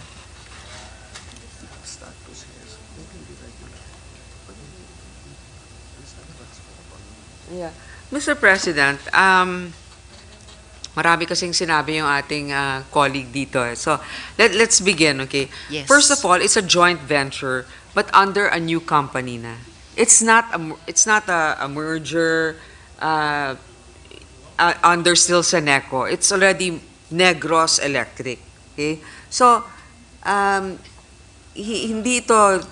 Yeah. Mr. President, marami kasing sinabi yung ating colleague dito. So, let's begin, okay? Yes. First of all, it's a joint venture, but under a new company na. It's not a merger under still Seneco. It's already Negros Electric, okay? So, hindi ito,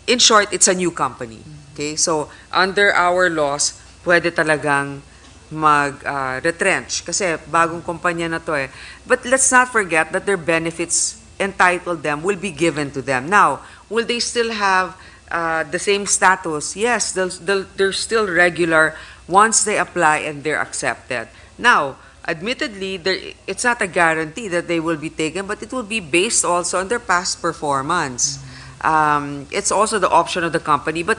in short, it's a new company, okay? So, under our laws, pwede talagang mag-retrench kasi bagong kumpanya na to eh. But let's not forget that their benefits entitled them will be given to them. Now, will they still have the same status? Yes, they're still regular once they apply and they're accepted. Now, admittedly, it's not a guarantee that they will be taken, but it will be based also on their past performance. It's also the option of the company, but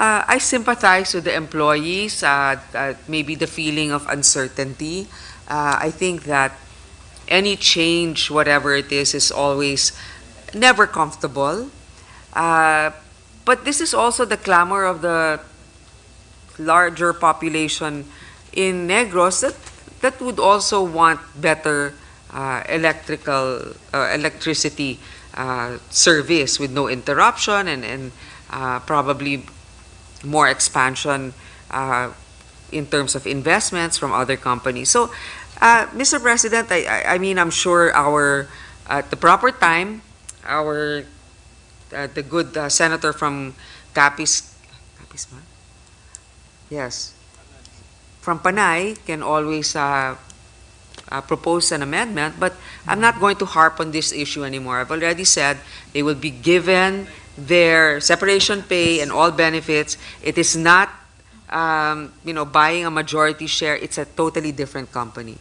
I sympathize with the employees, maybe the feeling of uncertainty. I think that any change, whatever it is always never comfortable. But this is also the clamor of the larger population in Negros that would also want better electricity service with no interruption and probably more expansion in terms of investments from other companies. So, Mr. President, I mean, I'm sure at the proper time, our the good senator from Capiz ba? Yes, from Panay can always propose an amendment, but I'm not going to harp on this issue anymore. I've already said they will be given their separation pay and all benefits. It is not, buying a majority share. It's a totally different company.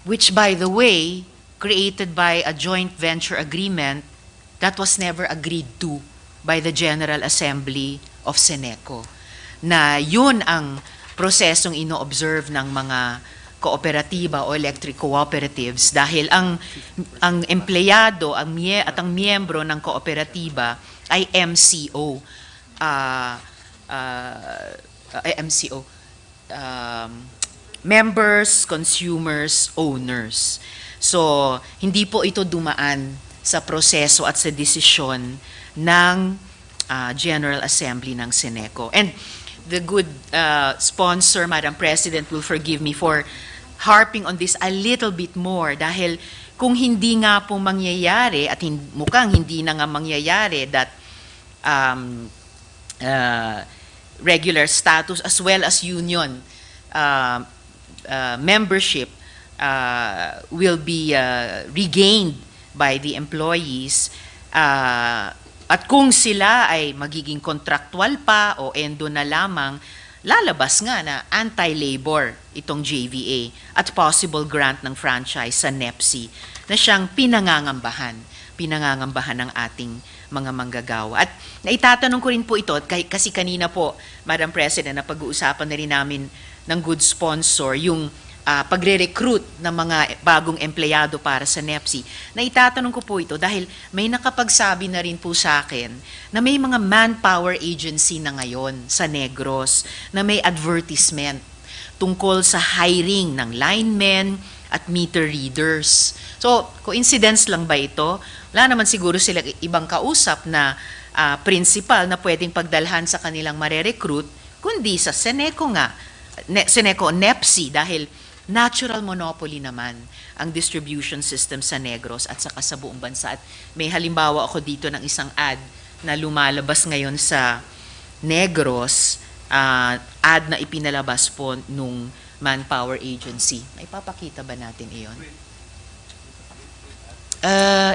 Which, by the way, created by a joint venture agreement that was never agreed to by the General Assembly of Seneco. Na yun ang prosesong ino-observe ng mga kooperatiba o electric cooperatives dahil ang empleyado at ang miyembro ng kooperatiba ay MCO. Members, consumers, owners. So, hindi po ito dumaan sa proseso at sa desisyon ng General Assembly ng Seneco. And the good sponsor, Madam President, will forgive me for harping on this a little bit more dahil kung hindi nga po mangyayari at mukhang hindi na nga mangyayari that regular status as well as union membership will be regained by the employees at kung sila ay magiging contractual pa o endo na lamang, lalabas nga na anti-labor itong JVA at possible grant ng franchise sa NEPC na siyang pinangangambahan ng ating mga manggagawa. At naitatanong ko rin po ito, kasi kanina po, Madam President, na pag-uusapan na rin namin ng good sponsor, yung pagre-recruit ng mga bagong empleyado para sa NEPC. Naitatanong ko po ito dahil may nakapagsabi na rin po sa akin na may mga manpower agency na ngayon sa Negros na may advertisement tungkol sa hiring ng linemen at meter readers. So, coincidence lang ba ito? Wala naman siguro sila ibang kausap na principal na pwedeng pagdalhan sa kanilang mare-recruit, kundi sa Seneco nga, Seneco NEPC dahil natural monopoly naman ang distribution system sa Negros at saka sa buong bansa. At may halimbawa ako dito ng isang ad na lumalabas ngayon sa Negros, ad na ipinalabas po nung Manpower Agency. May papakita ba natin iyon?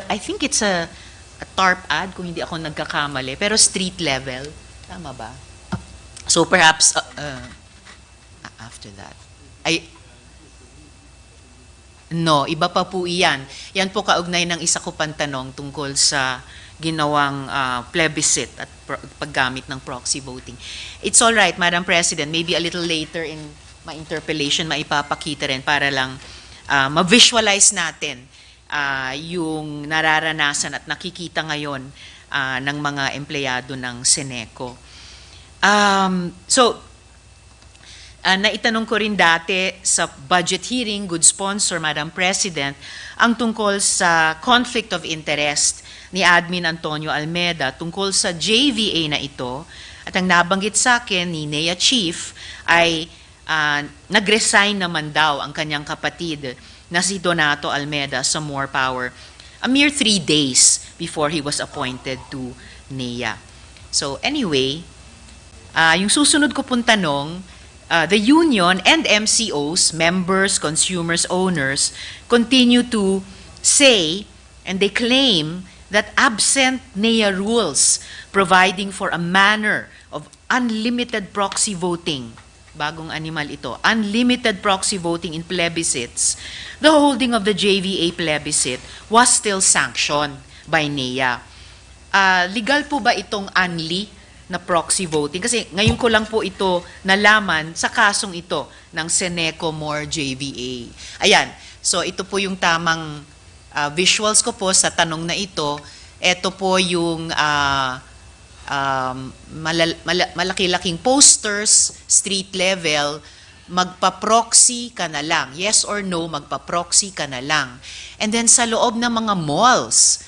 I think it's a TARP ad kung hindi ako nagkakamali, pero street level. Tama ba? So perhaps after that. No, iba pa po iyan. Yan po kaugnay ng isa ko pang tanong tungkol sa ginawang plebiscite at paggamit ng proxy voting. It's all right, Madam President, maybe a little later in my interpellation, maipapakita rin para lang ma-visualize natin yung nararanasan at nakikita ngayon ng mga empleyado ng Seneco. Naitanong ko rin dati sa budget hearing, good sponsor, Madam President, ang tungkol sa conflict of interest ni Admin Antonio Almeda tungkol sa JVA na ito. At ang nabanggit sa akin ni NEA Chief ay nag-resign naman daw ang kanyang kapatid na si Donato Almeda sa More Power a mere 3 days before he was appointed to NEA. So anyway, yung susunod ko pong tanong, the union and MCOs, members, consumers, owners, continue to say and they claim that absent NEA rules providing for a manner of unlimited proxy voting, bagong animal ito, unlimited proxy voting in plebiscites, the holding of the JVA plebiscite was still sanctioned by NEA. Legal po ba itong unli na proxy voting? Kasi ngayon ko lang po ito nalaman sa kasong ito ng Seneco More JVA. Ayan, so ito po yung tamang visuals ko po sa tanong na ito. Ito po yung malaki-laking posters, street level, magpa-proxy ka na lang. Yes or no, magpa-proxy ka na lang. And then sa loob ng mga malls,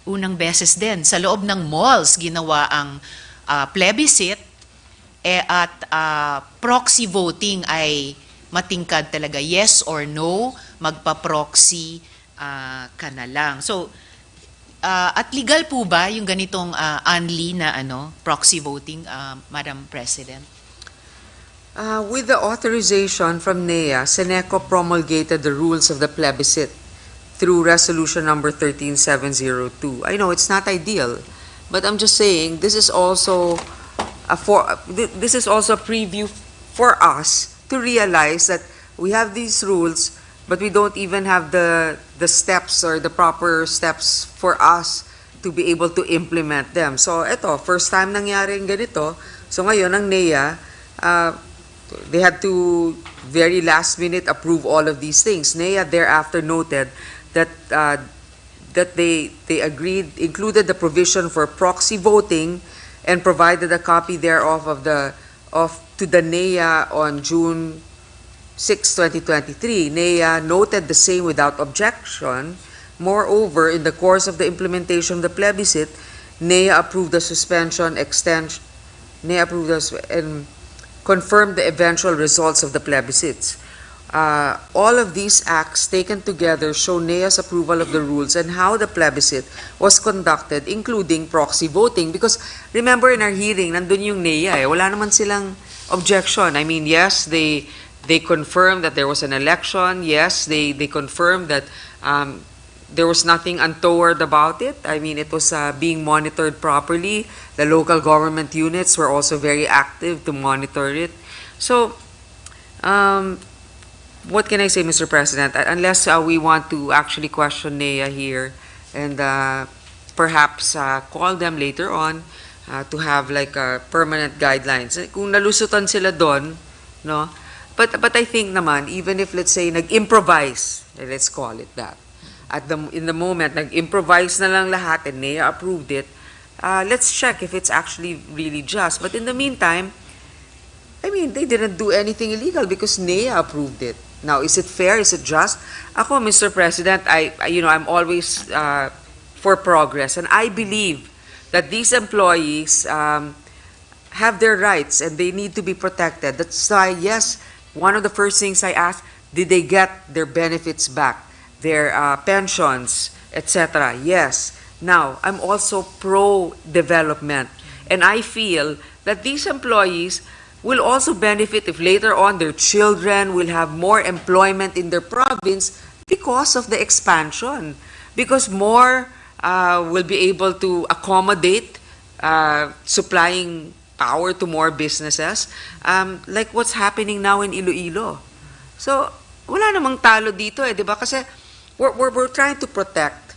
unang beses din, sa loob ng malls ginawa ang plebiscite at proxy voting ay matingkad talaga. Yes or no, magpa-proxy ka na lang. So, at legal po ba yung ganitong unli na proxy voting, Madam President? With the authorization from NEA, Seneco promulgated the rules of the plebiscite through resolution number 13702. I know it's not ideal, but I'm just saying this is also a preview for us to realize that we have these rules, but we don't even have the steps or the proper steps for us to be able to implement them. So ito, first time nangyaring ganito. So ngayon ang NEA, they had to very last minute approve all of these things. NEA thereafter noted that they agreed, included the provision for proxy voting and provided a copy thereof to the NEA on June 6, 2023. NEA noted the same without objection. Moreover, in the course of the implementation of the plebiscite, NEA approved the suspension, extension, and confirmed the eventual results of the plebiscites. All of these acts taken together show NEA's approval of the rules and how the plebiscite was conducted, including proxy voting. Because remember in our hearing, nandun yung NEA, wala naman silang objection. I mean, yes, they confirmed that there was an election. Yes, they confirmed that there was nothing untoward about it. I mean, it was being monitored properly. The local government units were also very active to monitor it. So, what can I say, Mr. President? Unless we want to actually question NEA here and perhaps call them later on to have like permanent guidelines. Kung nalusutan sila doon, no? But I think naman, even if let's say nag-improvise, let's call it that, in the moment, nag-improvise na lang lahat and NEA approved it, let's check if it's actually really just. But in the meantime, I mean, they didn't do anything illegal because NEA approved it. Now, is it fair? Is it just? Ako, Mr. President, I'm always for progress, and I believe that these employees have their rights and they need to be protected. That's why, yes, one of the first things I asked, did they get their benefits back, their pensions, etc.? Yes. Now, I'm also pro-development, and I feel that these employees will also benefit if later on their children will have more employment in their province because of the expansion, because more will be able to accommodate supplying power to more businesses, like what's happening now in Iloilo. So, wala namang talo dito di ba? Kasi we're trying to protect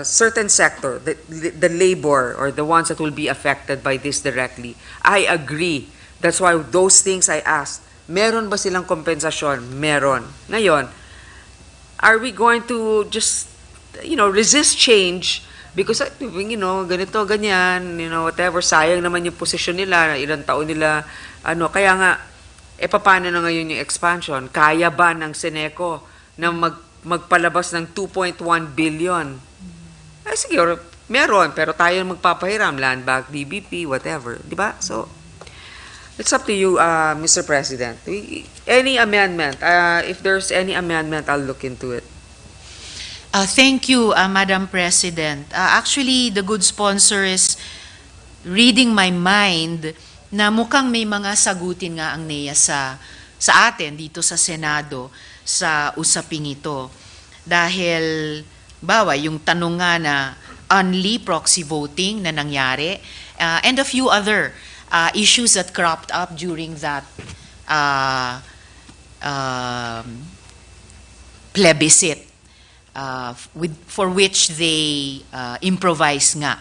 certain sector, the labor or the ones that will be affected by this directly. I agree. That's why those things I asked, meron ba silang kompensasyon? Meron. Ngayon, are we going to just, resist change because, ganito, ganyan, whatever, sayang naman yung posisyon nila, ilang taon nila, kaya nga, paano na ngayon yung expansion? Kaya ba ng Seneco na magpalabas ng 2.1 billion? Sige, meron, pero tayo magpapahiram, land bank, DBP, whatever, di ba? So, it's up to you, Mr. President. Any amendment, if there's any amendment, I'll look into it. Thank you, Madam President. Actually, the good sponsor is reading my mind na mukhang may mga sagutin nga ang NEA sa atin dito sa Senado sa usaping ito. Dahil, yung tanong nga na only proxy voting na nangyari, and a few other issues that cropped up during that plebiscite, for which they improvise nga.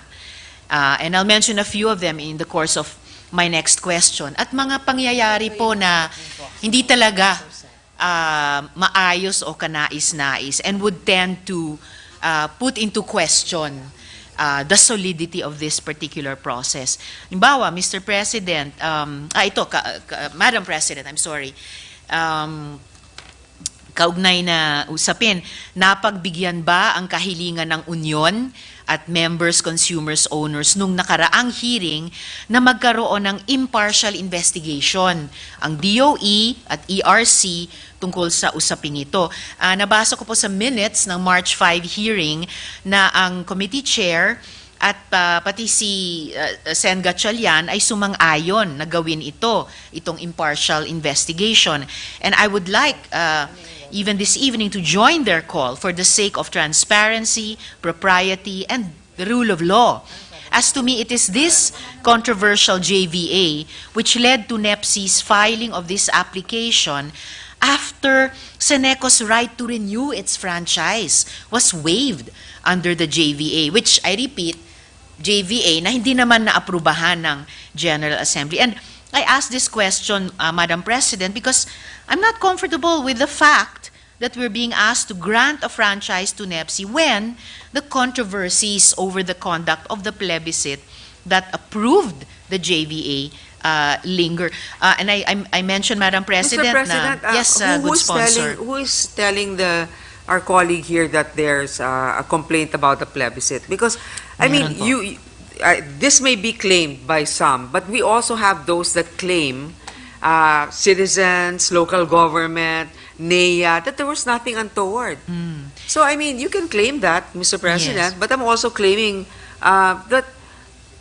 And I'll mention a few of them in the course of my next question. At mga pangyayari po na hindi talaga maayos o kanais-nais and would tend to put into question the solidity of this particular process. Halimbawa, Mr. President, Madam President, I'm sorry, kaugnay na usapin, napagbigyan ba ang kahilingan ng Union at members, consumers, owners nung nakaraang hearing na magkaroon ng impartial investigation ang DOE at ERC tungkol sa usaping ito? Nabasa ko po sa minutes ng March 5 hearing na ang committee chair at pati si Sen. Gatchalian ay sumang-ayon na gawin itong impartial investigation. And I would like even this evening to join their call for the sake of transparency, propriety, and the rule of law. As to me, it is this controversial JVA which led to NEPC's filing of this application after Seneco's right to renew its franchise was waived under the JVA, which I repeat, JVA na hindi naman naaprubahan ng General Assembly. And I ask this question, Madam President, because I'm not comfortable with the fact that we're being asked to grant a franchise to NEPC when the controversies over the conduct of the plebiscite that approved the JVA linger. And I mentioned, Madam President, Mr. President, yes, good sponsor. Who is telling our colleague here that there's a complaint about the plebiscite? Because, I mean, this may be claimed by some, but we also have those that claim, citizens, local government, NEA, that there was nothing untoward. So, I mean, you can claim that, Mr. President, but I'm also claiming that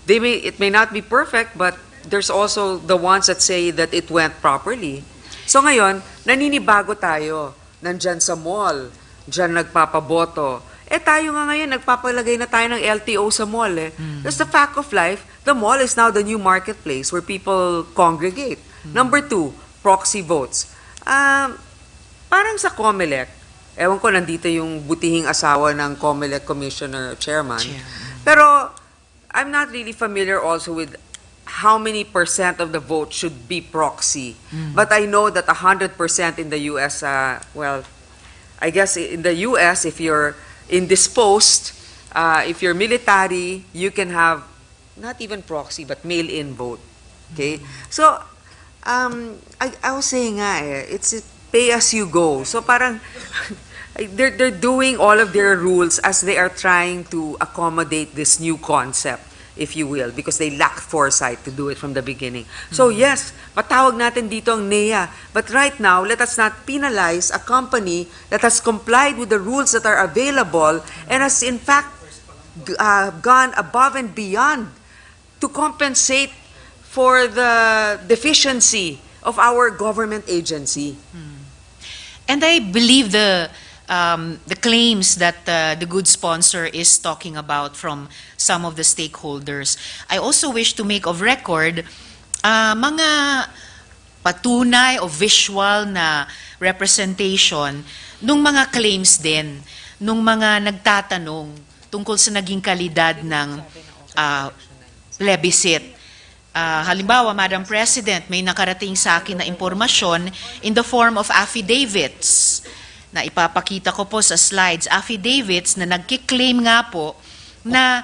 it may not be perfect, but there's also the ones that say that it went properly. So ngayon, naninibago tayo. Nandyan sa mall, dyan nagpapaboto. Tayo nga ngayon, nagpapalagay na tayo ng LTO sa mall. That's the fact of life. The mall is now the new marketplace where people congregate. Number 2, proxy votes. Parang sa COMELEC, ewan ko, nandito yung butihing asawa ng COMELEC Commissioner Chairman. Pero I'm not really familiar also with how many % of the vote should be proxy. But I know that 100% in the U.S., well, I guess in the U.S., if you're indisposed, if you're military, you can have not even proxy, but mail-in vote. Okay? So, I was saying it's pay as you go. So parang, they're doing all of their rules as they are trying to accommodate this new concept, if you will, because they lacked foresight to do it from the beginning. So yes, patawag natin dito ang NEA. But right now, let us not penalize a company that has complied with the rules that are available and has in fact gone above and beyond to compensate for the deficiency of our government agency. And I believe the claims that the good sponsor is talking about from some of the stakeholders. I also wish to make of record mga patunay o visual na representation nung mga claims din, nung mga nagtatanong tungkol sa naging kalidad ng plebiscite. Halimbawa, Madam President, may nakarating sa akin na impormasyon in the form of affidavits na ipapakita ko po sa slides, affidavits na nagkiklaim nga po na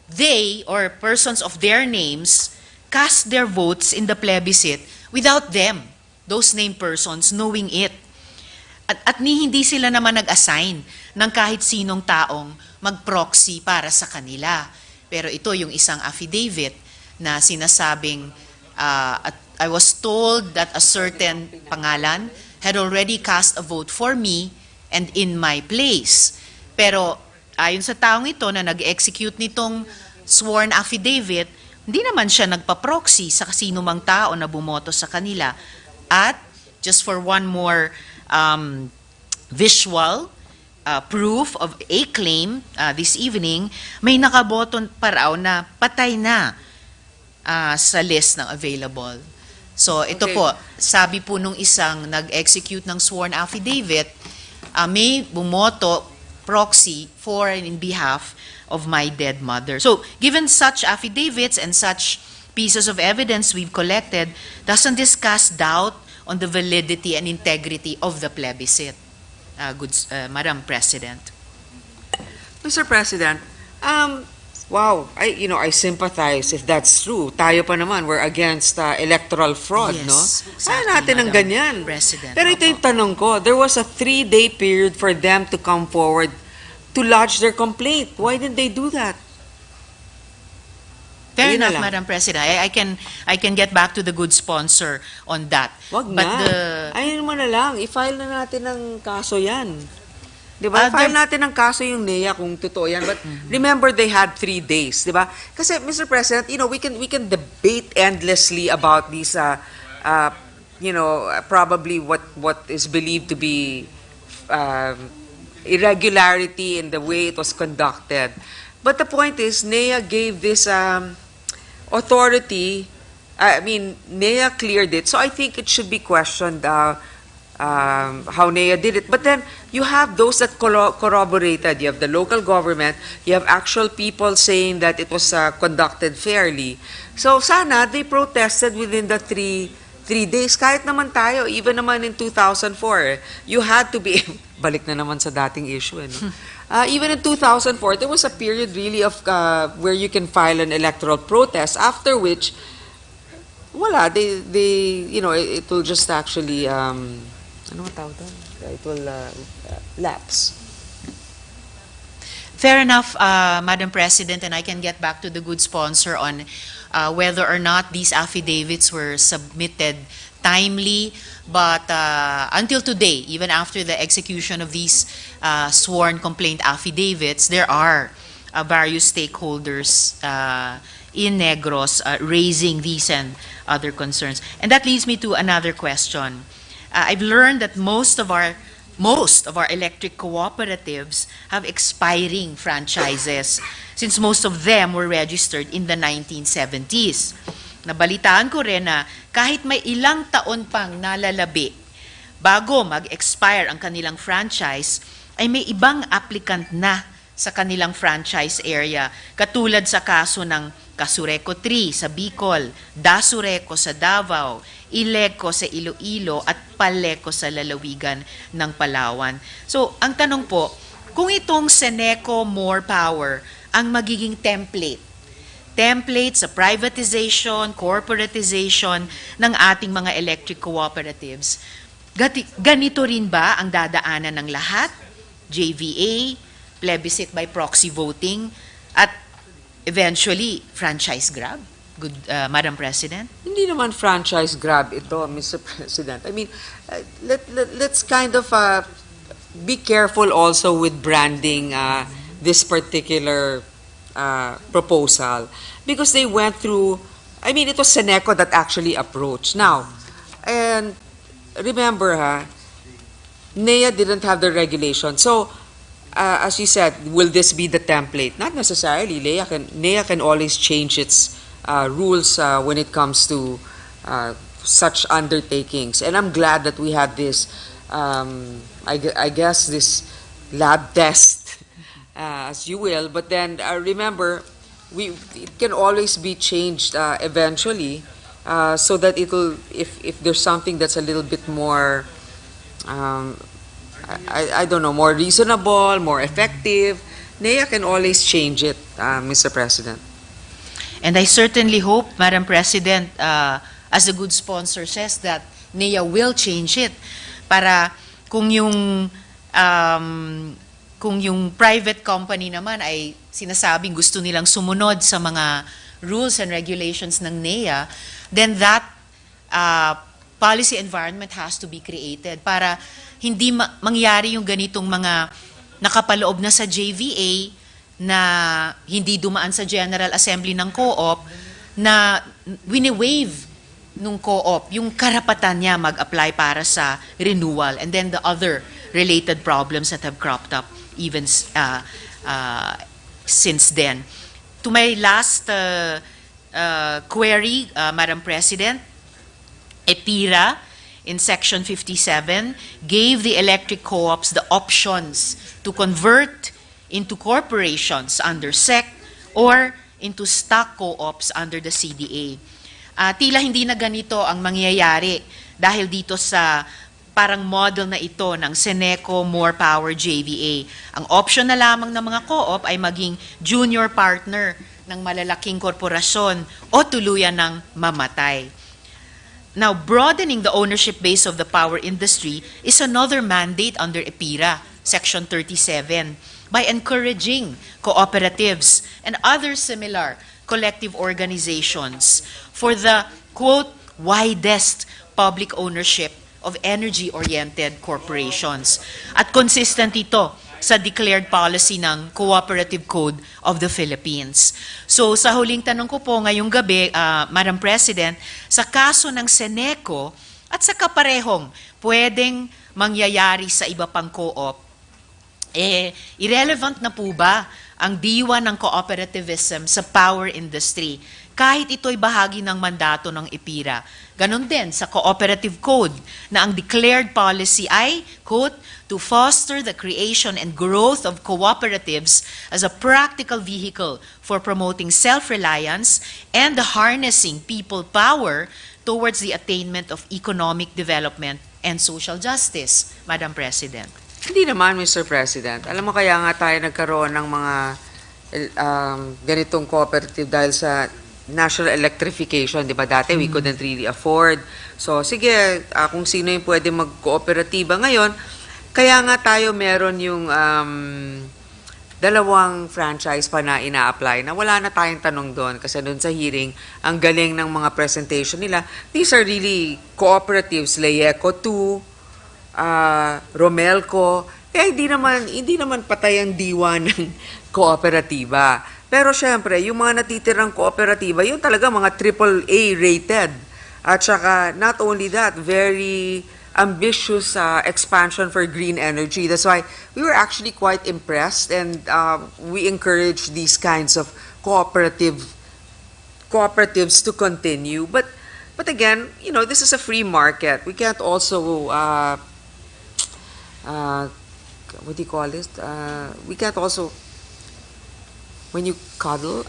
they or persons of their names cast their votes in the plebiscite without them, those named persons, knowing it. At hindi sila naman nag-assign ng kahit sinong taong mag-proxy para sa kanila. Pero ito yung isang affidavit na sinasabing, I was told that a certain pangalan had already cast a vote for me and in my place. Pero ayon sa taong ito na nag-execute nitong sworn affidavit, hindi naman siya nagpa-proxy sa sino mang tao na bumoto sa kanila. At just for one more visual proof of a claim this evening, may nakaboto pa raw na patay na sa list ng available. So ito po, sabi po nung isang nag-execute ng sworn affidavit, may bumoto proxy for and in behalf of my dead mother. So given such affidavits and such pieces of evidence we've collected, doesn't this cast doubt on the validity and integrity of the plebiscite? Madam President. Mr. President, Wow, I sympathize if that's true. Tayo pa naman, we're against electoral fraud, Yes, no? exactly, Kaya natin ang Madam ganyan. President. Pero ito yung tanong ko, there was a 3-day period for them to come forward to lodge their complaint. Why didn't they do that? Fair Ayun na enough, lang. Madam President. I can get back to the good sponsor on that. Wag But na. Ayun mo na lang, i-file na natin ang kaso yan. Di ba? Ah, File natin ang kaso yung NEA kung totoo yan. But remember, they had 3 days, di ba? Kasi, Mr. President, we can debate endlessly about these, probably what is believed to be irregularity in the way it was conducted. But the point is, NEA gave this authority, NEA cleared it, so I think it should be questioned how NEA did it. But then, you have those that corroborated. You have the local government, you have actual people saying that it was conducted fairly. So sana, they protested within the three days. Kahit naman tayo, even naman in 2004, you had to be, balik na naman sa dating issue, no? Even in 2004, there was a period really of where you can file an electoral protest, after which, wala, it will just actually, it will lapse. fair enough, Madam President, and I can get back to the good sponsor on whether or not these affidavits were submitted timely. But until today, even after the execution of these sworn complaint affidavits, there are various stakeholders in Negros raising these and other concerns. And that leads me to another question. I've learned that most of our electric cooperatives have expiring franchises, since most of them were registered in the 1970s. Nabalitaan ko rin na kahit may ilang taon pang nalalabi bago mag-expire ang kanilang franchise, ay may ibang applicant na sa kanilang franchise area, katulad sa kaso ng Casureco 3 sa Bicol, Dasureco sa Davao, Ileco sa Iloilo at Paleco sa lalawigan ng Palawan. So, ang tanong po, kung itong Seneco More Power ang magiging template sa privatization, corporatization ng ating mga electric cooperatives, ganito rin ba ang dadaanan ng lahat? JVA, plebiscite by proxy voting, at eventually franchise grab? Good, Madam President? Hindi naman franchise grab ito, Mr. President. Let's kind of be careful also with branding this particular proposal, because they went through, it was Seneco that actually approached. Now, and remember, NEA didn't have the regulation. So, as you said, will this be the template? Not necessarily. NEA can always change its rules when it comes to such undertakings. And I'm glad that we had this, I guess, this lab test, as you will. But then remember, it can always be changed eventually, so that it'll, if there's something that's a little bit more, I don't know, more reasonable, more effective, NEA can always change it, Mr. President. And I certainly hope, Madam President, as the good sponsor says, that NEA will change it para kung yung private company naman ay sinasabing gusto nilang sumunod sa mga rules and regulations ng NEA, then that policy environment has to be created para hindi mangyari yung ganitong mga nakapaloob na sa JVA na hindi dumaan sa General Assembly ng co-op, na wini-waive nung co-op yung karapatan niya mag-apply para sa renewal, and then the other related problems that have cropped up even since then. To my last query, Madam President, EPIRA in Section 57 gave the electric co-ops the options to convert into corporations under SEC or into stock co-ops under the CDA. Tila hindi na ganito ang mangyayari dahil dito sa parang model na ito ng Seneco More Power JVA. Ang option na lamang ng mga co-op ay maging junior partner ng malalaking korporasyon o tuluyan ng mamatay. Now, broadening the ownership base of the power industry is another mandate under EPIRA, Section 37, by encouraging cooperatives and other similar collective organizations for the, quote, widest public ownership of energy-oriented corporations. At consistent ito sa declared policy ng Cooperative Code of the Philippines. So sa huling tanong ko po ngayong gabi, Madam President, sa kaso ng Seneco at sa kaparehong pwedeng mangyayari sa iba pang co-op, irrelevant na po ba ang diwa ng cooperativism sa power industry kahit ito'y bahagi ng mandato ng EPIRA? Ganon din sa Cooperative Code na ang declared policy ay, quote, to foster the creation and growth of cooperatives as a practical vehicle for promoting self-reliance and the harnessing people power towards the attainment of economic development and social justice, Madam President. Hindi naman, Mr. President. Alam mo, kaya nga tayo nagkaroon ng mga ganitong cooperative dahil sa national electrification, di ba? Dati we couldn't really afford. So, sige, kung sino yung pwede mag-kooperatiba ngayon, kaya nga tayo meron yung dalawang franchise pa na ina-apply na wala na tayong tanong doon kasi doon sa hearing, ang galing ng mga presentation nila. These are really cooperatives, Leyeco 2, Romelco, hindi naman patay ang diwa ng kooperatiba. Pero syempre, yung mga natitirang kooperatiba, yun talaga mga AAA rated. At saka, not only that, very ambitious expansion for green energy. That's why we were actually quite impressed and we encourage these kinds of cooperatives to continue. But again, you know, this is a free market. We can't also, what do you call this? We can't also, when you cuddle,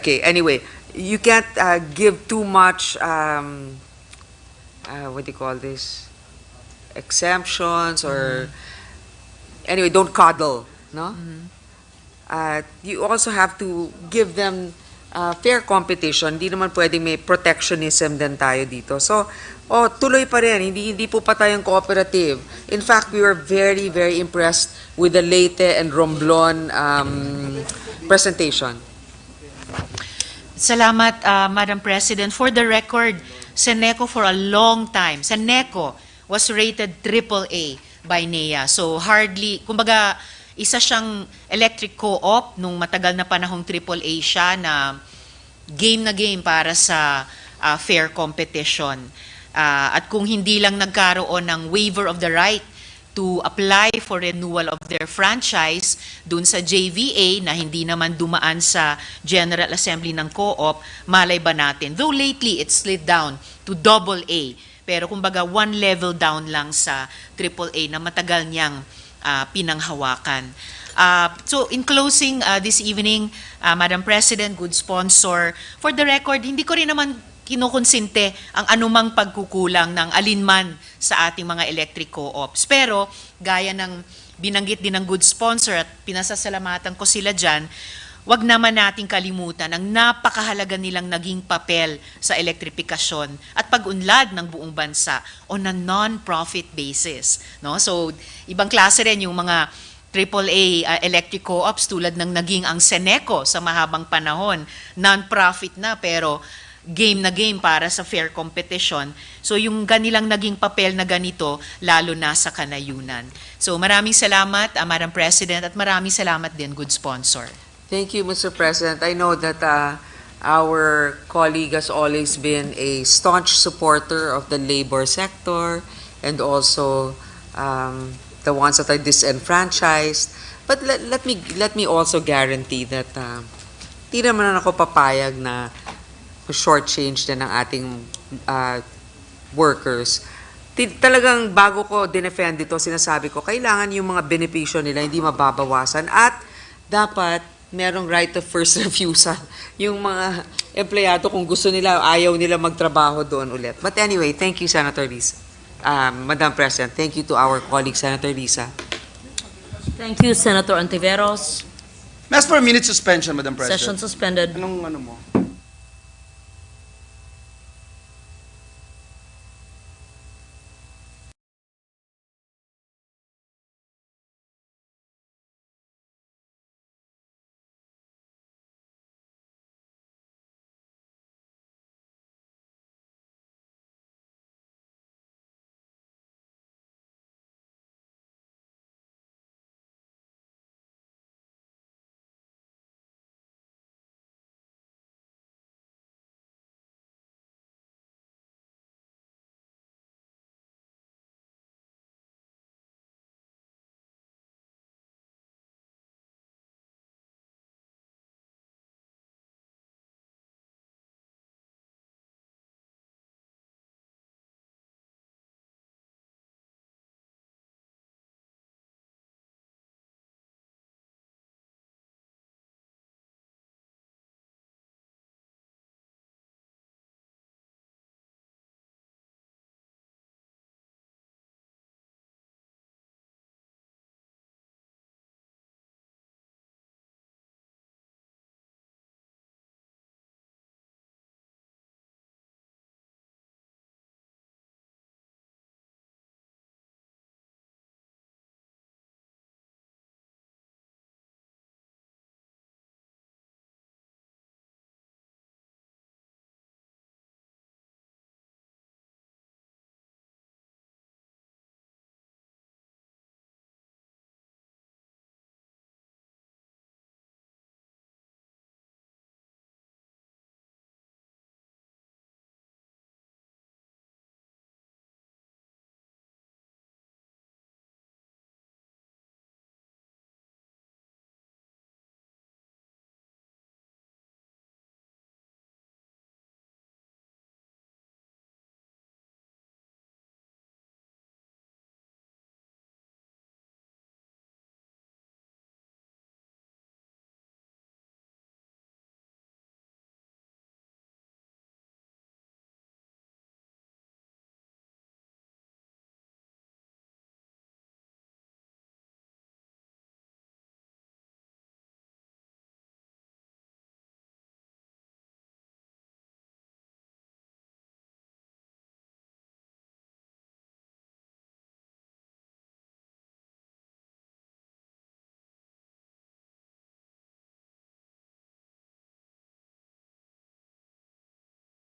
okay, anyway, you can't give too much, what do you call this, exemptions or, anyway, don't coddle, no? You also have to give them fair competition. Hindi naman pwedeng may protectionism din tayo dito. So, tuloy pa rin. Hindi po pa tayong cooperative. In fact, we were very, very impressed with the Leyte and Romblon presentation. Salamat, Madam President. For the record, Seneco for a long time, Seneco was rated AAA by NEA. So hardly, kumbaga, isa siyang electric co-op nung matagal na panahong AAA siya na game para sa fair competition. At kung hindi lang nagkaroon ng waiver of the right to apply for renewal of their franchise dun sa JVA na hindi naman dumaan sa General Assembly ng co-op, malay ba natin? Though lately, it slid down to AA. Pero kumbaga, one level down lang sa AAA na matagal niyang pinanghawakan. So in closing this evening, Madam President, good sponsor, for the record, hindi ko rin naman kinukonsinte ang anumang pagkukulang ng alinman sa ating mga electric co-ops. Pero, gaya ng binanggit din ng good sponsor at pinasasalamatan ko sila dyan, wag naman nating kalimutan ang napakahalaga nilang naging papel sa elektrifikasyon at pag-unlad ng buong bansa on a non-profit basis. No? So, ibang klase rin yung mga AAA electric co-ops tulad ng naging ang Seneco sa mahabang panahon. Non-profit na pero game na game para sa fair competition. So yung ganilang naging papel na ganito, lalo na sa kanayunan. So maraming salamat, Madam President, at maraming salamat din, good sponsor. Thank you, Mr. President. I know that our colleague has always been a staunch supporter of the labor sector and also the ones that are disenfranchised. But let me also guarantee that di naman ako papayag na short-change din ng ating workers. Talagang bago ko dinefend ito, sinasabi ko, kailangan yung mga benepisyo nila hindi mababawasan at dapat merong right of first refusal yung mga empleyado kung gusto nila, ayaw nila magtrabaho doon ulit. But anyway, thank you, Senator Lisa. Madam President, thank you to our colleague, Senator Lisa. Thank you, Senator Antiveros. May ask for a minute suspension, Madam President. Session suspended. Anong ano mo?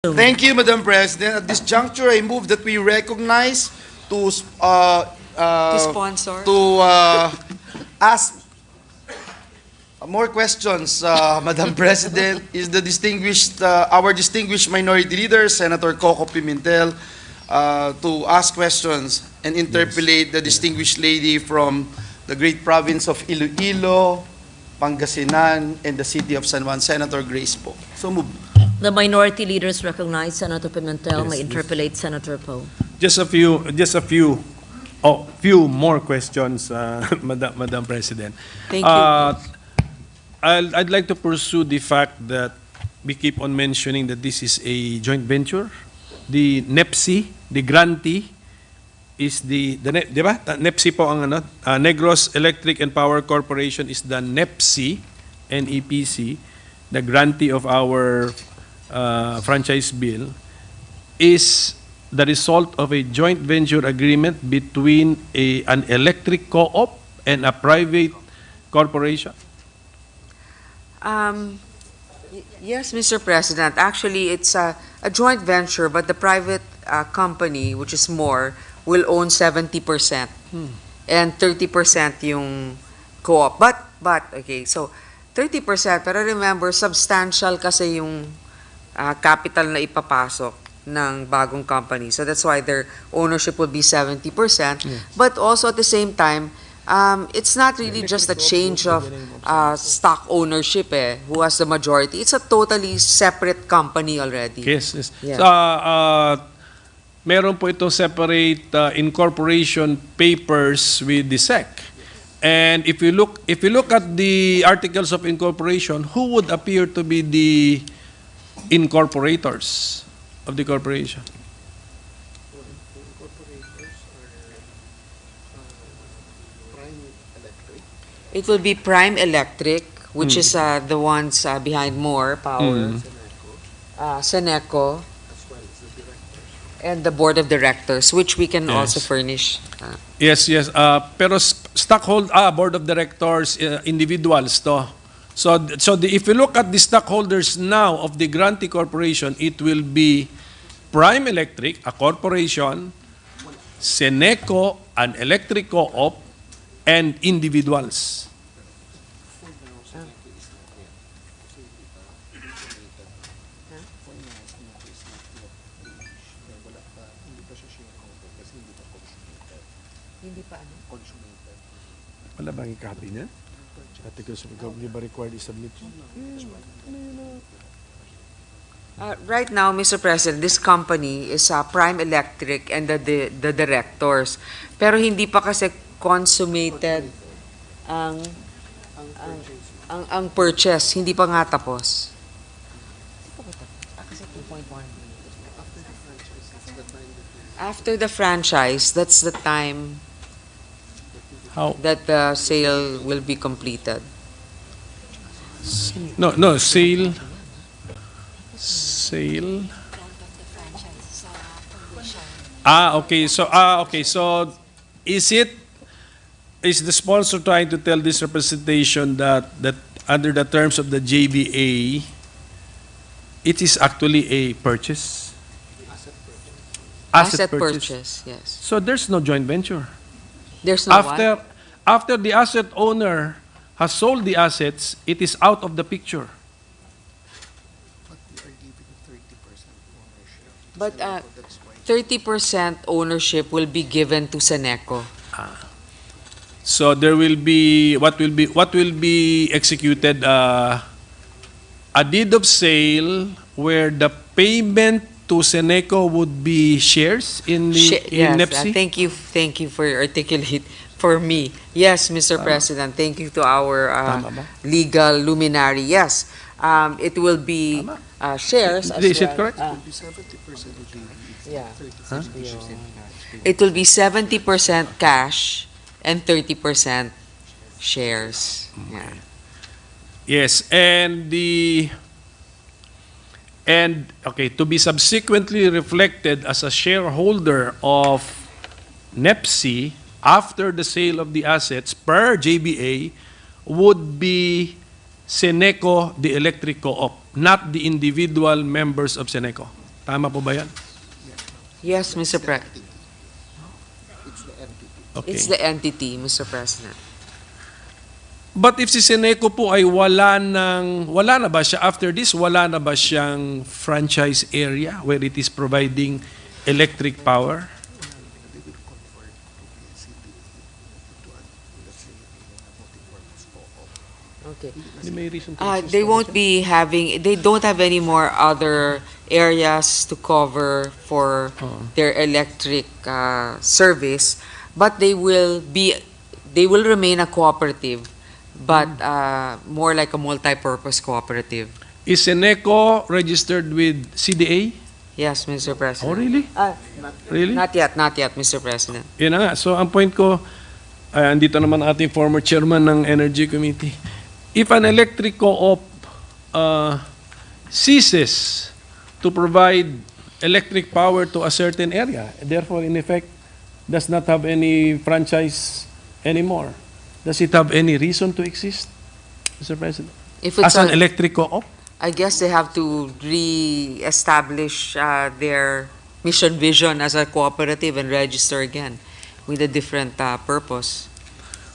Thank you, Madam President. At this juncture, I move that we recognize to sponsor. Ask more questions, Madam President, is the distinguished, our distinguished minority leader, Senator Coco Pimentel, to ask questions and interpellate the distinguished lady from the great province of Iloilo, Pangasinan, and the city of San Juan, Senator Grace po. So move. The minority leaders recognize Senator Pimentel may interpellate Senator Poe. Just a few more questions, Madam President. Thank you. I'd like to pursue the fact that we keep on mentioning that this is a joint venture. The NEPSI, the grantee, is di ba? NEPSI po ang ano? Negros Electric and Power Corporation is the NEPSI, NEPC, the grantee of our franchise bill, is the result of a joint venture agreement between an electric co-op and a private corporation? Yes, Mr. President. Actually, it's a joint venture, but the private company, which is more, will own 70%. And 30% yung co-op. But, okay, so 30%, pero remember, substantial kasi yung capital na ipapasok ng bagong company. So that's why their ownership will be 70%. But also at the same time, it's not really just a change of stock ownership who has the majority. It's a totally separate company already. Yes. Yeah. So, meron po itong separate incorporation papers with the SEC. And if you look at the articles of incorporation, who would appear to be the incorporators of the corporation? It will be Prime Electric, which is the ones behind More Power, Seneco, and the Board of Directors, which we can also furnish. Yes. Pero Board of Directors, individuals to. If you look at the stockholders now of the grantee corporation, it will be Prime Electric, a corporation, Seneco, an electric co-op, and individuals. Wala bang copy niya? Because di ba required i-submit yun? Right now, Mr. President, this company is Prime Electric and the directors. Pero hindi pa kasi consummated ang purchase. Hindi pa nga tapos. After the franchise, that's the time that the sale will be completed. No, sale. Okay. So is the sponsor trying to tell this representation that under the terms of the JBA, it is actually a purchase? Asset purchase, yes. So there's no joint venture. There's no what? After the asset owner has sold the assets, it is out of the picture. But 30% ownership will be given to Seneco. So there will be what will be executed, a deed of sale where the payment to Seneco would be shares in NEPSI? Thank you for articulate for me. Yes, Mr. President. Thank you to our legal luminary. Yes, it will be shares as Is well. it correct? Yeah. It will be 70% cash and 30% shares. Yeah. Yes, to be subsequently reflected as a shareholder of NEPSI after the sale of the assets per JBA would be Seneco, the electric co-op, not the individual members of Seneco. Tama po ba yan? Yes, Mr. President. Okay. It's the entity, Mr. President. But if si Seneco po ay wala na ba siya, after this, wala na ba siyang franchise area where it is providing electric power? Okay. They don't have any more other areas to cover for their electric service, but they will remain a cooperative, but more like a multi-purpose cooperative. Is Seneco registered with CDA? Yes, Mr. President. Oh, really? Really? Not yet, Mr. President. Yan na nga. So, ang point ko, andito naman ating former chairman ng Energy Committee. If an electric co-op ceases to provide electric power to a certain area, therefore, in effect, does not have any franchise anymore, does it have any reason to exist, Mr. President? If it's As an electric co-op? I guess they have to re-establish their mission vision as a cooperative and register again with a different purpose.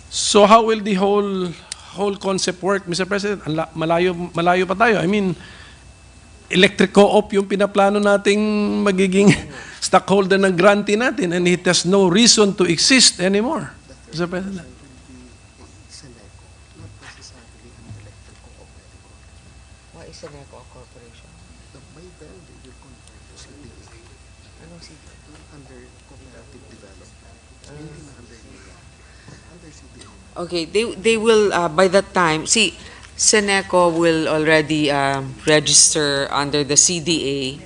So how will the whole concept work, Mr. President? Malayo pa tayo. I mean, electric co-op yung pinaplano nating magiging stockholder ng grantee natin, and it has no reason to exist anymore, Mr. President. What is Seneco Corporation? Okay, they will by that time see Seneco will already register under the CDA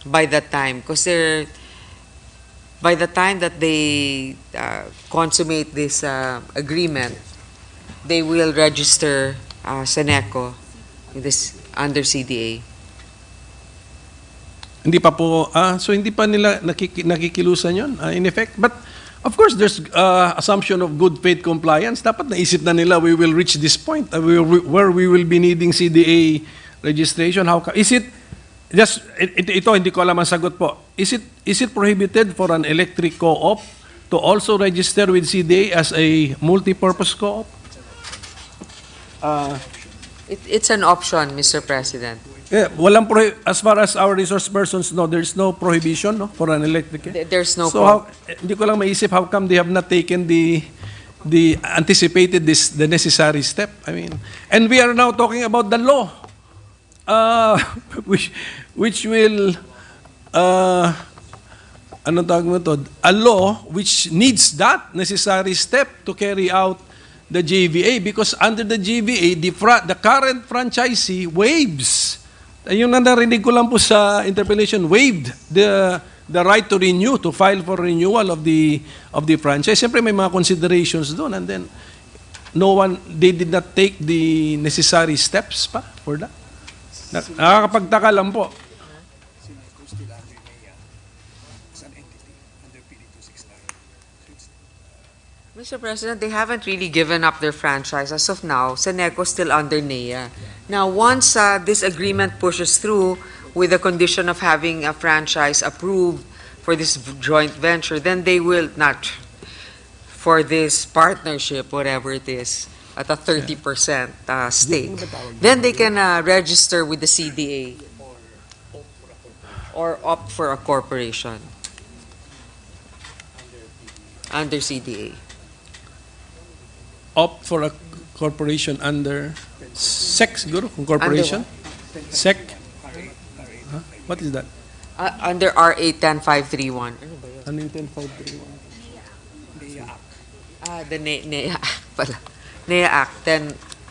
by that time, because by the time that they consummate this agreement, they will register Seneco in this under CDA. Hindi pa po, so hindi pa nila nakikilusan yun, in effect. But of course, there's assumption of good faith compliance. Dapat naisip na nila, we will reach this point where we will be needing CDA registration. Is it, just, ito hindi ko alam ang sagot po. Is it prohibited for an electric co-op to also register with CDA as a multi-purpose co-op? It's an option, Mr. President. Yeah, as far as our resource persons know, there's no prohibition, no, for an electric. There's no. So hindi ko lang maisip how come they have not taken the anticipated the necessary step. I mean, and we are now talking about the law, which will ano tawag mo to? A law which needs that necessary step to carry out the JVA, because under the JVA, the current franchisee waives. Yung narinig ko lang po sa interpellation, waived the right to renew, to file for renewal of the franchise. Siyempre may mga considerations doon, and then they did not take the necessary steps pa for that. Nakakapagtaka lang po. Mr. President, they haven't really given up their franchise. As of now, Seneco's still under NEA. Now, once this agreement pushes through with the condition of having a franchise approved for this joint venture, then they will not, for this partnership, whatever it is, at a 30% stake. Then they can register with the CDA or opt for a corporation under CDA. Opt for a corporation under SEC, siguro, corporation? SEC? Huh? What is that? Under RA 10531. Ano yung 10531? The NEA Act pala. NEA Act,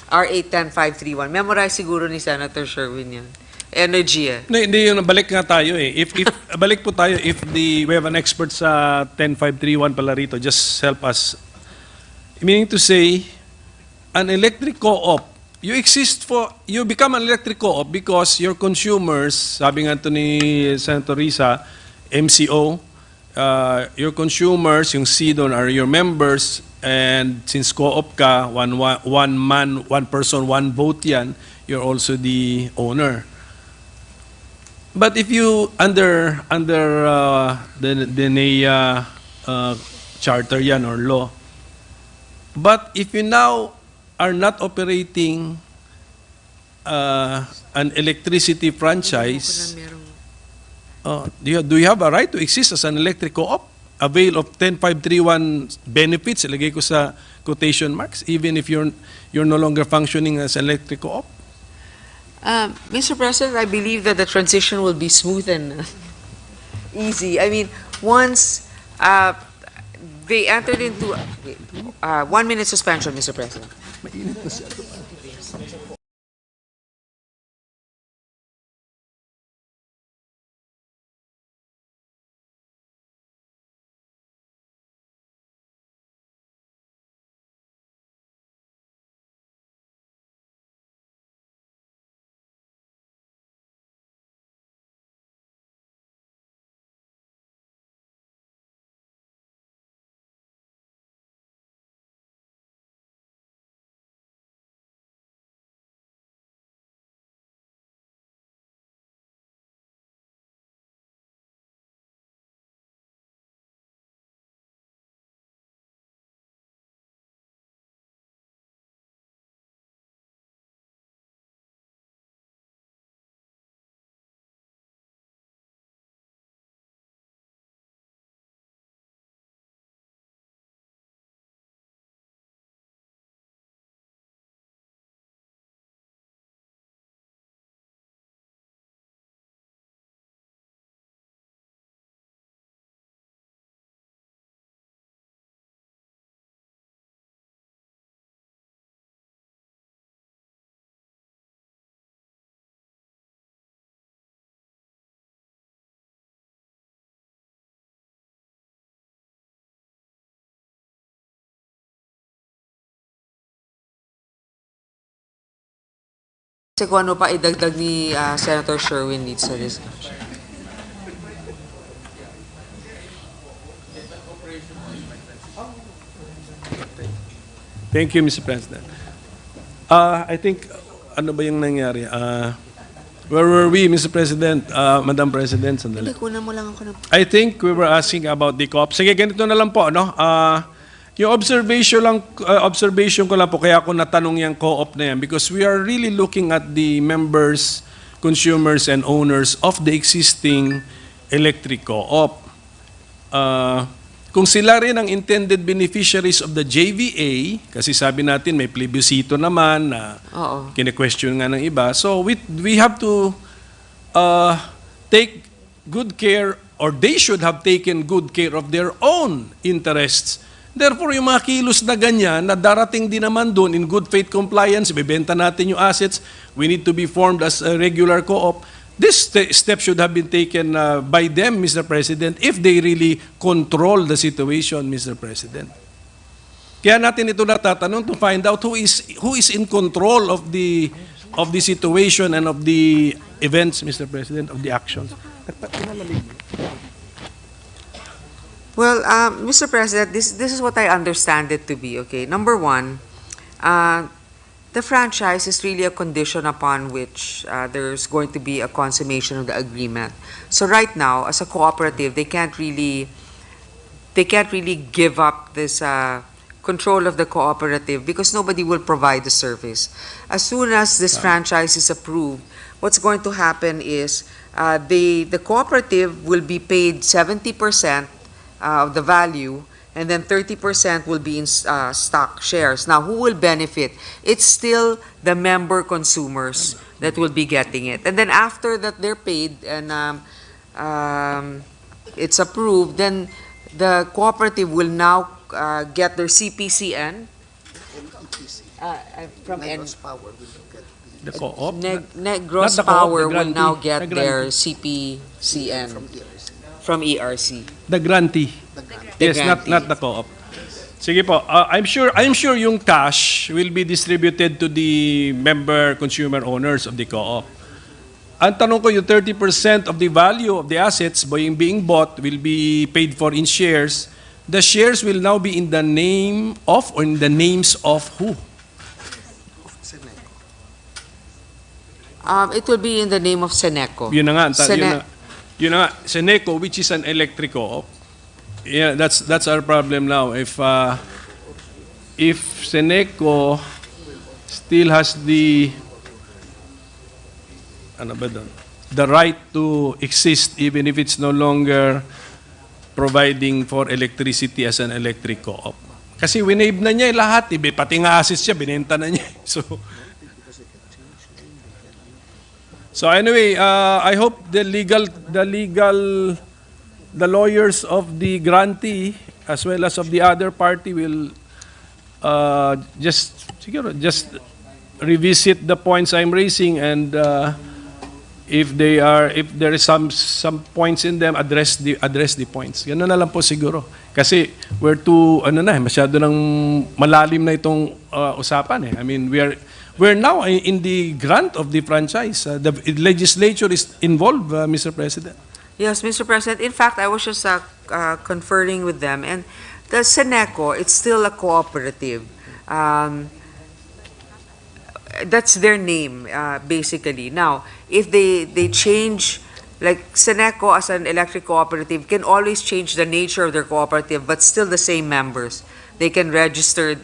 RA 10531. Memorize siguro ni Senator Sherwin yan. Energy eh. Hindi yun, balik nga tayo eh. If balik po tayo, we have an expert sa 10531 pala rito, just help us. Meaning to say, an electric co-op, you become an electric co-op because your consumers, sabi nga ito ni Senator Risa, MCO, your consumers, yung C doon are your members, and since co-op ka, one man, one person, one vote yan, you're also the owner. But if you, under the NEA charter yan or law, but if you now are not operating an electricity franchise, do you have a right to exist as an electric co-op? Avail of 10531 benefits, ilagay ko sa quotation marks, even if you're no longer functioning as an electric co-op? Mr. President, I believe that the transition will be smooth and easy. I mean, once they entered into 1 minute suspension, Mr. President. Kasi kung ano pa idagdag ni Senator Sherwin needs sa discussion. Thank you, Mr. President. I think, ano ba yung nangyari? Where were we, Mr. President? Madam President, sandali. Hindi, kunan mo lang ako ng... I think we were asking about the co-op. Sige, ganito na lang po, no? Yung observation ko lang po, kaya ako natanong yung co-op na yan, because we are really looking at the members, consumers, and owners of the existing electric co-op. Kung sila rin ang intended beneficiaries of the JVA, kasi sabi natin may plebiscito naman na kine-question nga ng iba, so we have to take good care, or they should have taken good care of their own interests. Therefore, yung mga kilos na ganyan, na darating din naman doon in good faith compliance, ibebenta natin yung assets, we need to be formed as a regular co-op. This step should have been taken by them, Mr. President, if they really control the situation, Mr. President. Kaya natin ito natatanong to find out who is in control of the situation and of the events, Mr. President, of the actions. Well, Mr. President, this is what I understand it to be, okay? Number one, the franchise is really a condition upon which there's going to be a consummation of the agreement. So right now, as a cooperative, they can't really give up this control of the cooperative because nobody will provide the service. As soon as this franchise is approved, what's going to happen is the cooperative will be paid 70% of the value, and then 30% will be in stock shares. Now, who will benefit? It's still the member consumers that will be getting it. And then after that they're paid and it's approved, then the cooperative will now get their CPCN from The co-op? Gross Power will now get their CPCN from ERC. The grantee. Yes, not the co-op. Sige po, I'm sure yung cash will be distributed to the member consumer owners of the co-op. Ang tanong ko, yung 30% of the value of the assets being bought will be paid for in shares. The shares will now be in the name of or in the names of who? It will be in the name of Seneco. Yun na nga, yun na nga, Seneco, which is an electric co-op. Yeah, that's our problem now. If Seneco still has the right to exist even if it's no longer providing for electricity as an electric co-op. Kasi winave na niya lahat, pati nga assets siya binenta na niya. So anyway, I hope the lawyers of the grantee as well as of the other party will just revisit the points I'm raising, and if there is some points in them, address the points. Ganun na lang po siguro. Kasi we're too masyado nang malalim na itong usapan eh. I mean, we're now in the grant of the franchise. The legislature is involved, Mr. President. Yes, Mr. President. In fact, I was just conferring with them, and the Seneco, it's still a cooperative. That's their name, basically. Now, if they change, like Seneco as an electric cooperative can always change the nature of their cooperative, but still the same members. They can register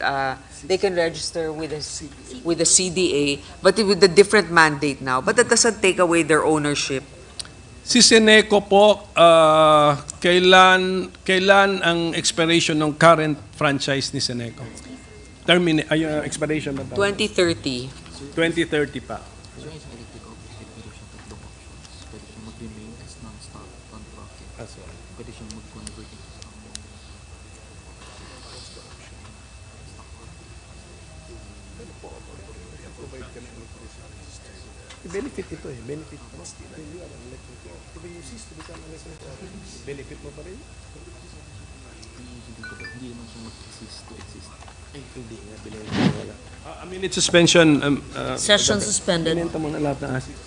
with a CDA, but with a different mandate now. But that doesn't take away their ownership. Si Seneco po, kailan ang expiration ng current franchise ni Seneco? Expiration na ba? 2030. 2030 pa. Benefit ito eh. Benefit mo. Benefit mo pa rin. A minute suspension. Session suspended. Binenta mo na lahat ng assets.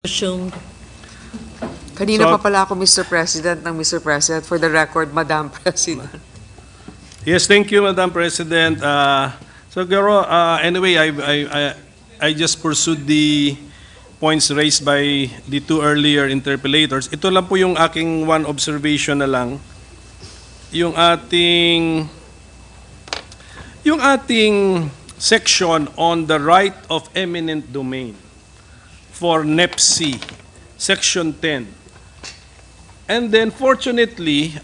Assumed. Kanina So- pa pala ako Mr. President ng Mr. President. For the record, Madam President. Yes, thank you, Madam President. So, Garo, anyway, I just pursued the points raised by the two earlier interpellators. Ito lang po yung aking one observation na lang. Yung ating section on the right of eminent domain for NEPC, Section 10. And then fortunately,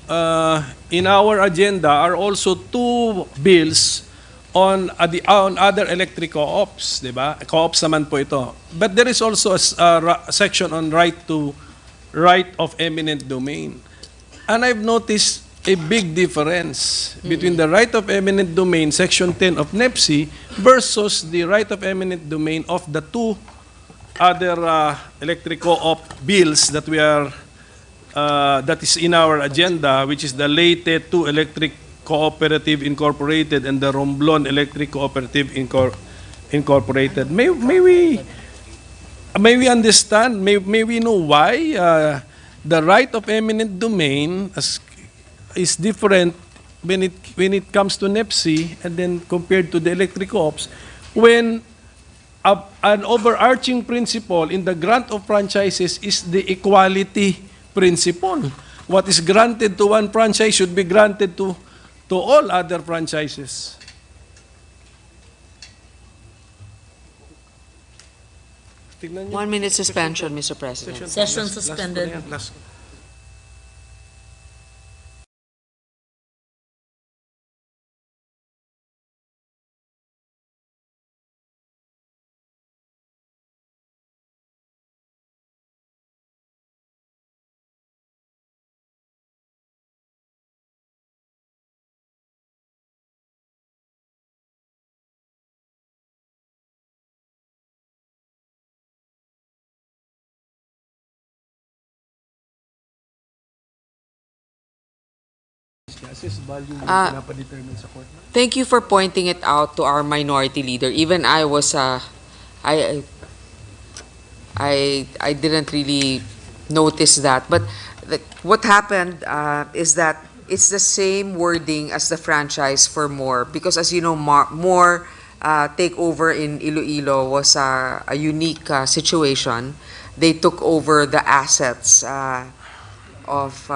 in our agenda are also two bills on other electric co-ops, di ba? Co-ops naman po ito. But there is also a section on right of eminent domain. And I've noticed a big difference between the right of eminent domain, Section 10 of NEPC, versus the right of eminent domain of the two other electric co-op bills that we are that is in our agenda, which is the Leyte 2 Electric Cooperative Incorporated and the Romblon Electric Cooperative Incorporated. May we understand, may we know why the right of eminent domain is different when it comes to NEPC and then compared to the electric co-ops, when an overarching principle in the grant of franchises is the equality principle. What is granted to one franchise should be granted to to all other franchises. Tignan niyo. 1 minute suspension, Mr. President. Session Last- last suspended. ko na yan, last. Thank you for pointing it out to our minority leader. Even I was, I didn't really notice that. But what happened is that it's the same wording as the franchise for more. Because as you know, more takeover in Iloilo was a unique situation. They took over the assets of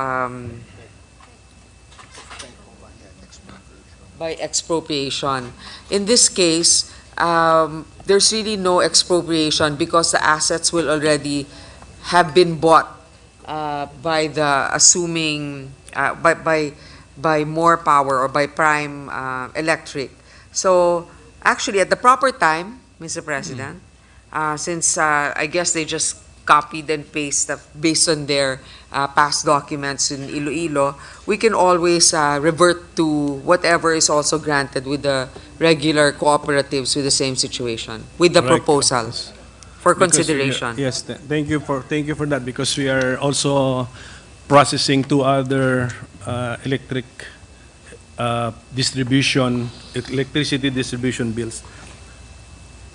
by expropriation. In this case, there's really no expropriation because the assets will already have been bought by the assuming by More Power or by Prime Electric. So actually, at the proper time, Mr. President, since I guess they just copied and pasted based on their past documents in Iloilo, we can always revert to whatever is also granted with the regular cooperatives with the same situation, with the Correct. proposals for Because consideration. yes, thank you for that, because we are also processing two other electricity distribution bills.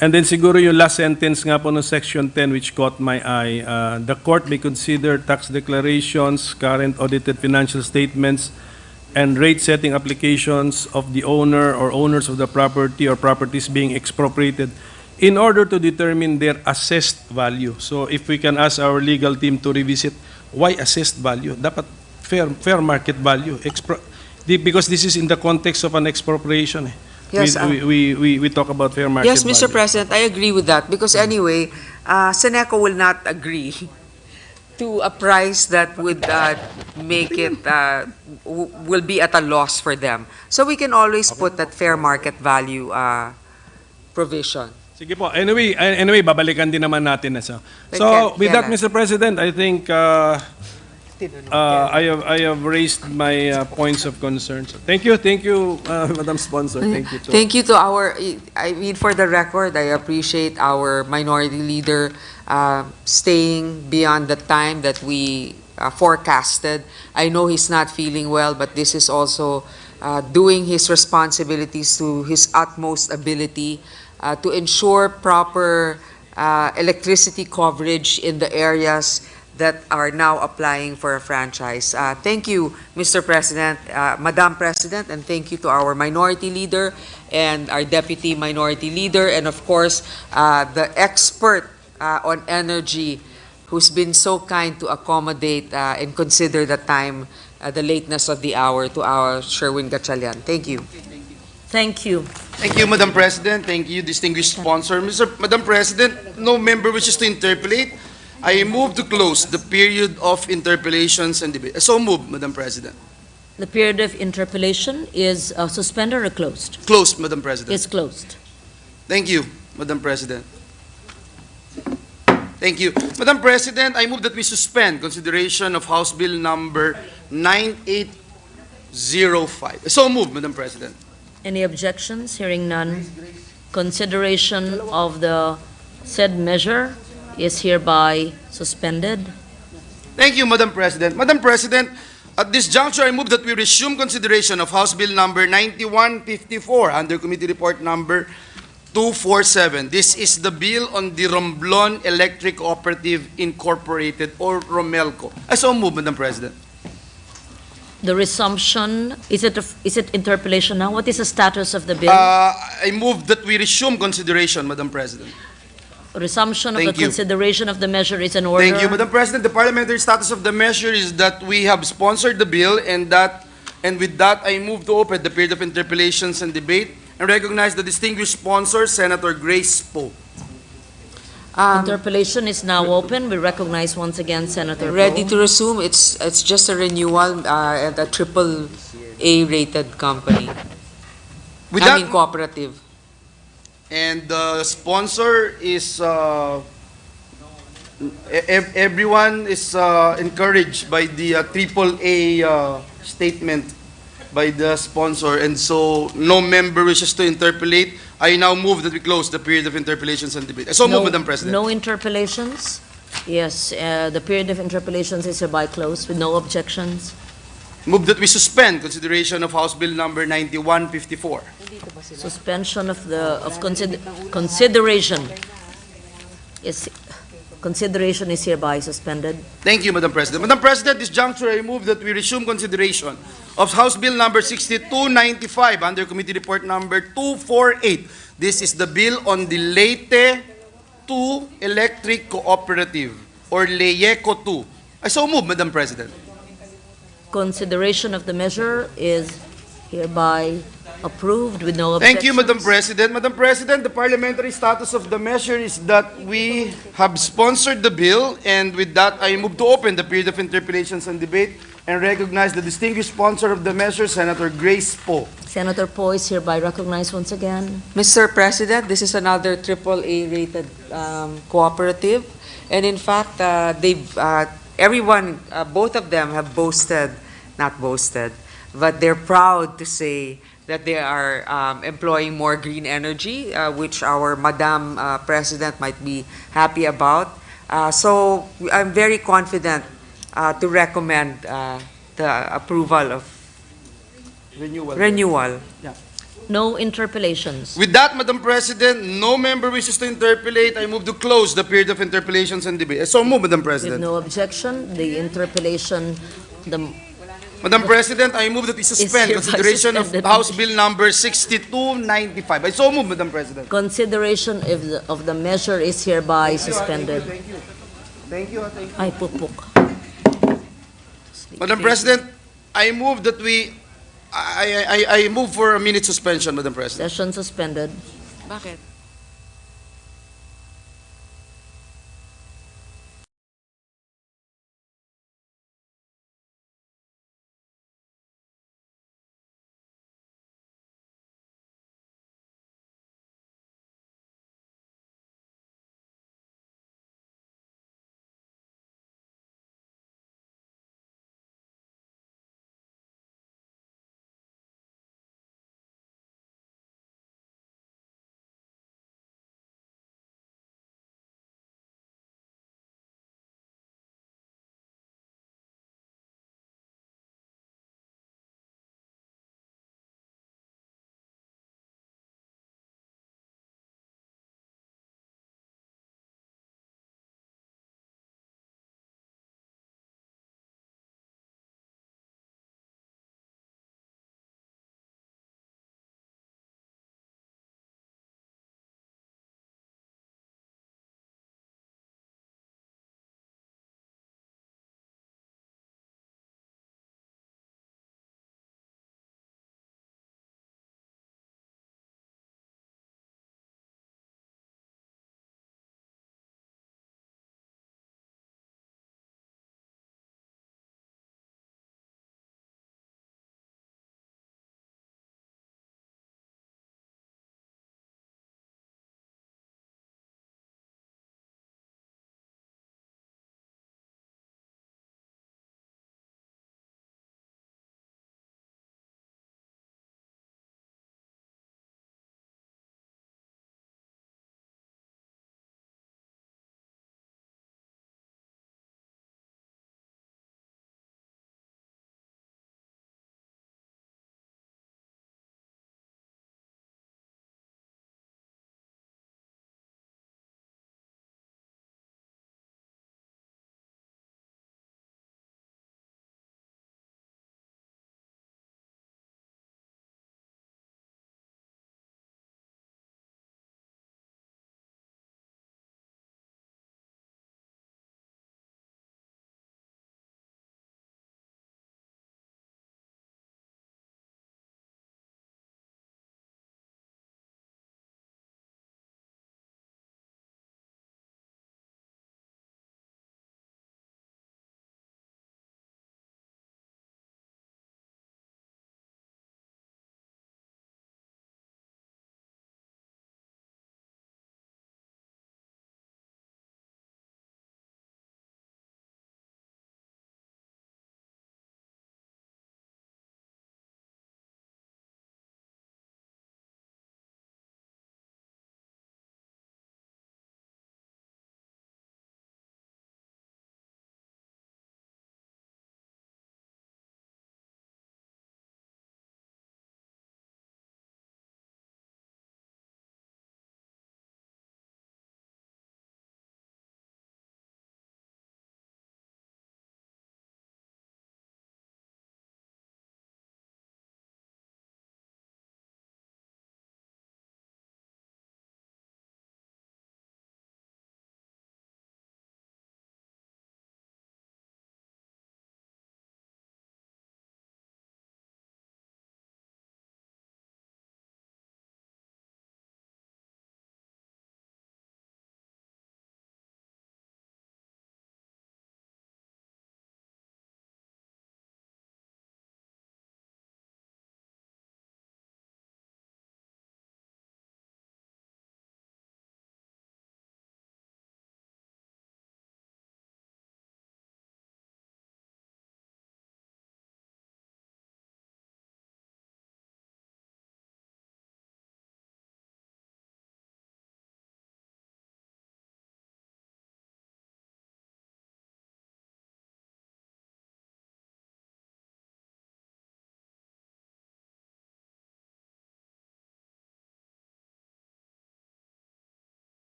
And then siguro yung last sentence nga po ng Section 10 which caught my eye, the court may consider tax declarations, current audited financial statements, and rate-setting applications of the owner or owners of the property or properties being expropriated in order to determine their assessed value. So if we can ask our legal team to revisit, why assessed value? Dapat fair market value. Because this is in the context of an expropriation. Yes, we talk about fair market yes, Mr. value. President, I agree with that because anyway, Seneco will not agree to a price that would make it will be at a loss for them. So we can always put that fair market value provision. Sige po. Anyway, babalikan din naman natin na so. So with that, Mr. President, I think I have raised my points of concern. So, thank you, Madam Sponsor. Thank you. Thank you to our, I mean, for the record, I appreciate our minority leader staying beyond the time that we forecasted. I know he's not feeling well, but this is also doing his responsibilities to his utmost ability to ensure proper electricity coverage in the areas that are now applying for a franchise. Thank you, Mr. President, Madam President, and thank you to our minority leader and our deputy minority leader, and of course, the expert on energy who's been so kind to accommodate and consider the time, the lateness of the hour to our Sherwin Gatchalian. Thank you. Thank you. Thank you, Madam President. Thank you, distinguished sponsor. Madam President, no member wishes to interpolate. I move to close the period of interpellations and debate. So move, Madam President. The period of interpellation is suspended or closed? Closed, Madam President. It's closed. Thank you, Madam President. Thank you. Madam President, I move that we suspend consideration of House Bill number 9805. So move, Madam President. Any objections? Hearing none. Consideration of the said measure is hereby suspended. Thank you, Madam President. Madam President, at this juncture, I move that we resume consideration of House Bill number 9154 under Committee Report number 247. This is the bill on the Romblon Electric Cooperative Incorporated, or Romelco. I so move, Madam President. The resumption, is it interpellation now? What is the status of the bill? I move that we resume consideration, Madam President. Resumption of Thank the you. consideration of the measure is in order. Thank you, Madam President. The parliamentary status of the measure is that we have sponsored the bill and that And with that, I move to open the period of interpellations and debate and recognize the distinguished sponsor, Senator Grace Poe. Interpellation is now open. We recognize once again Senator Ready Poe. to resume. It's just a renewal at a triple A rated company. With I that, mean cooperative. and the sponsor is everyone is encouraged by the triple A statement by the sponsor, and so no member wishes to interpolate. I now move that we close the period of interpellations and debate. So move, Madam President. No interpellations? Yes, the period of interpellations is hereby closed with no objections. Move that we suspend consideration of House Bill number 9154. Suspension of consideration is hereby suspended. Thank you, Madam President. Madam President, this juncture, I move that we resume consideration of House Bill number 6295 under Committee Report number 248. This is the bill on the Leyte 2 Electric Cooperative, or LEYECO 2. I so move, Madam President. Consideration of the measure is hereby approved with no objections. Thank you, Madam President. Madam President, the parliamentary status of the measure is that we have sponsored the bill, and with that, I move to open the period of interpellations and debate and recognize the distinguished sponsor of the measure, Senator Grace Poe. Senator Poe is hereby recognized once again. Mr. President, this is another triple A rated cooperative, and in fact, everyone, both of them have not boasted, but they're proud to say that they are employing more green energy, which our Madam President might be happy about. So I'm very confident to recommend the approval of renewal. Yeah. No interpellations. With that, Madam President, no member wishes to interpellate. I move to close the period of interpellations and debate. I so move, Madam With President. no objection, the interpellation, Madam President, I move that we suspend hereby consideration of suspended. House Bill number 6295. I so move, Madam President. consideration of the measure is hereby suspended. Thank you. Ay, pukpuk. Madam President, I move that I move for a minute suspension, Madam President. Session suspended. Bakit?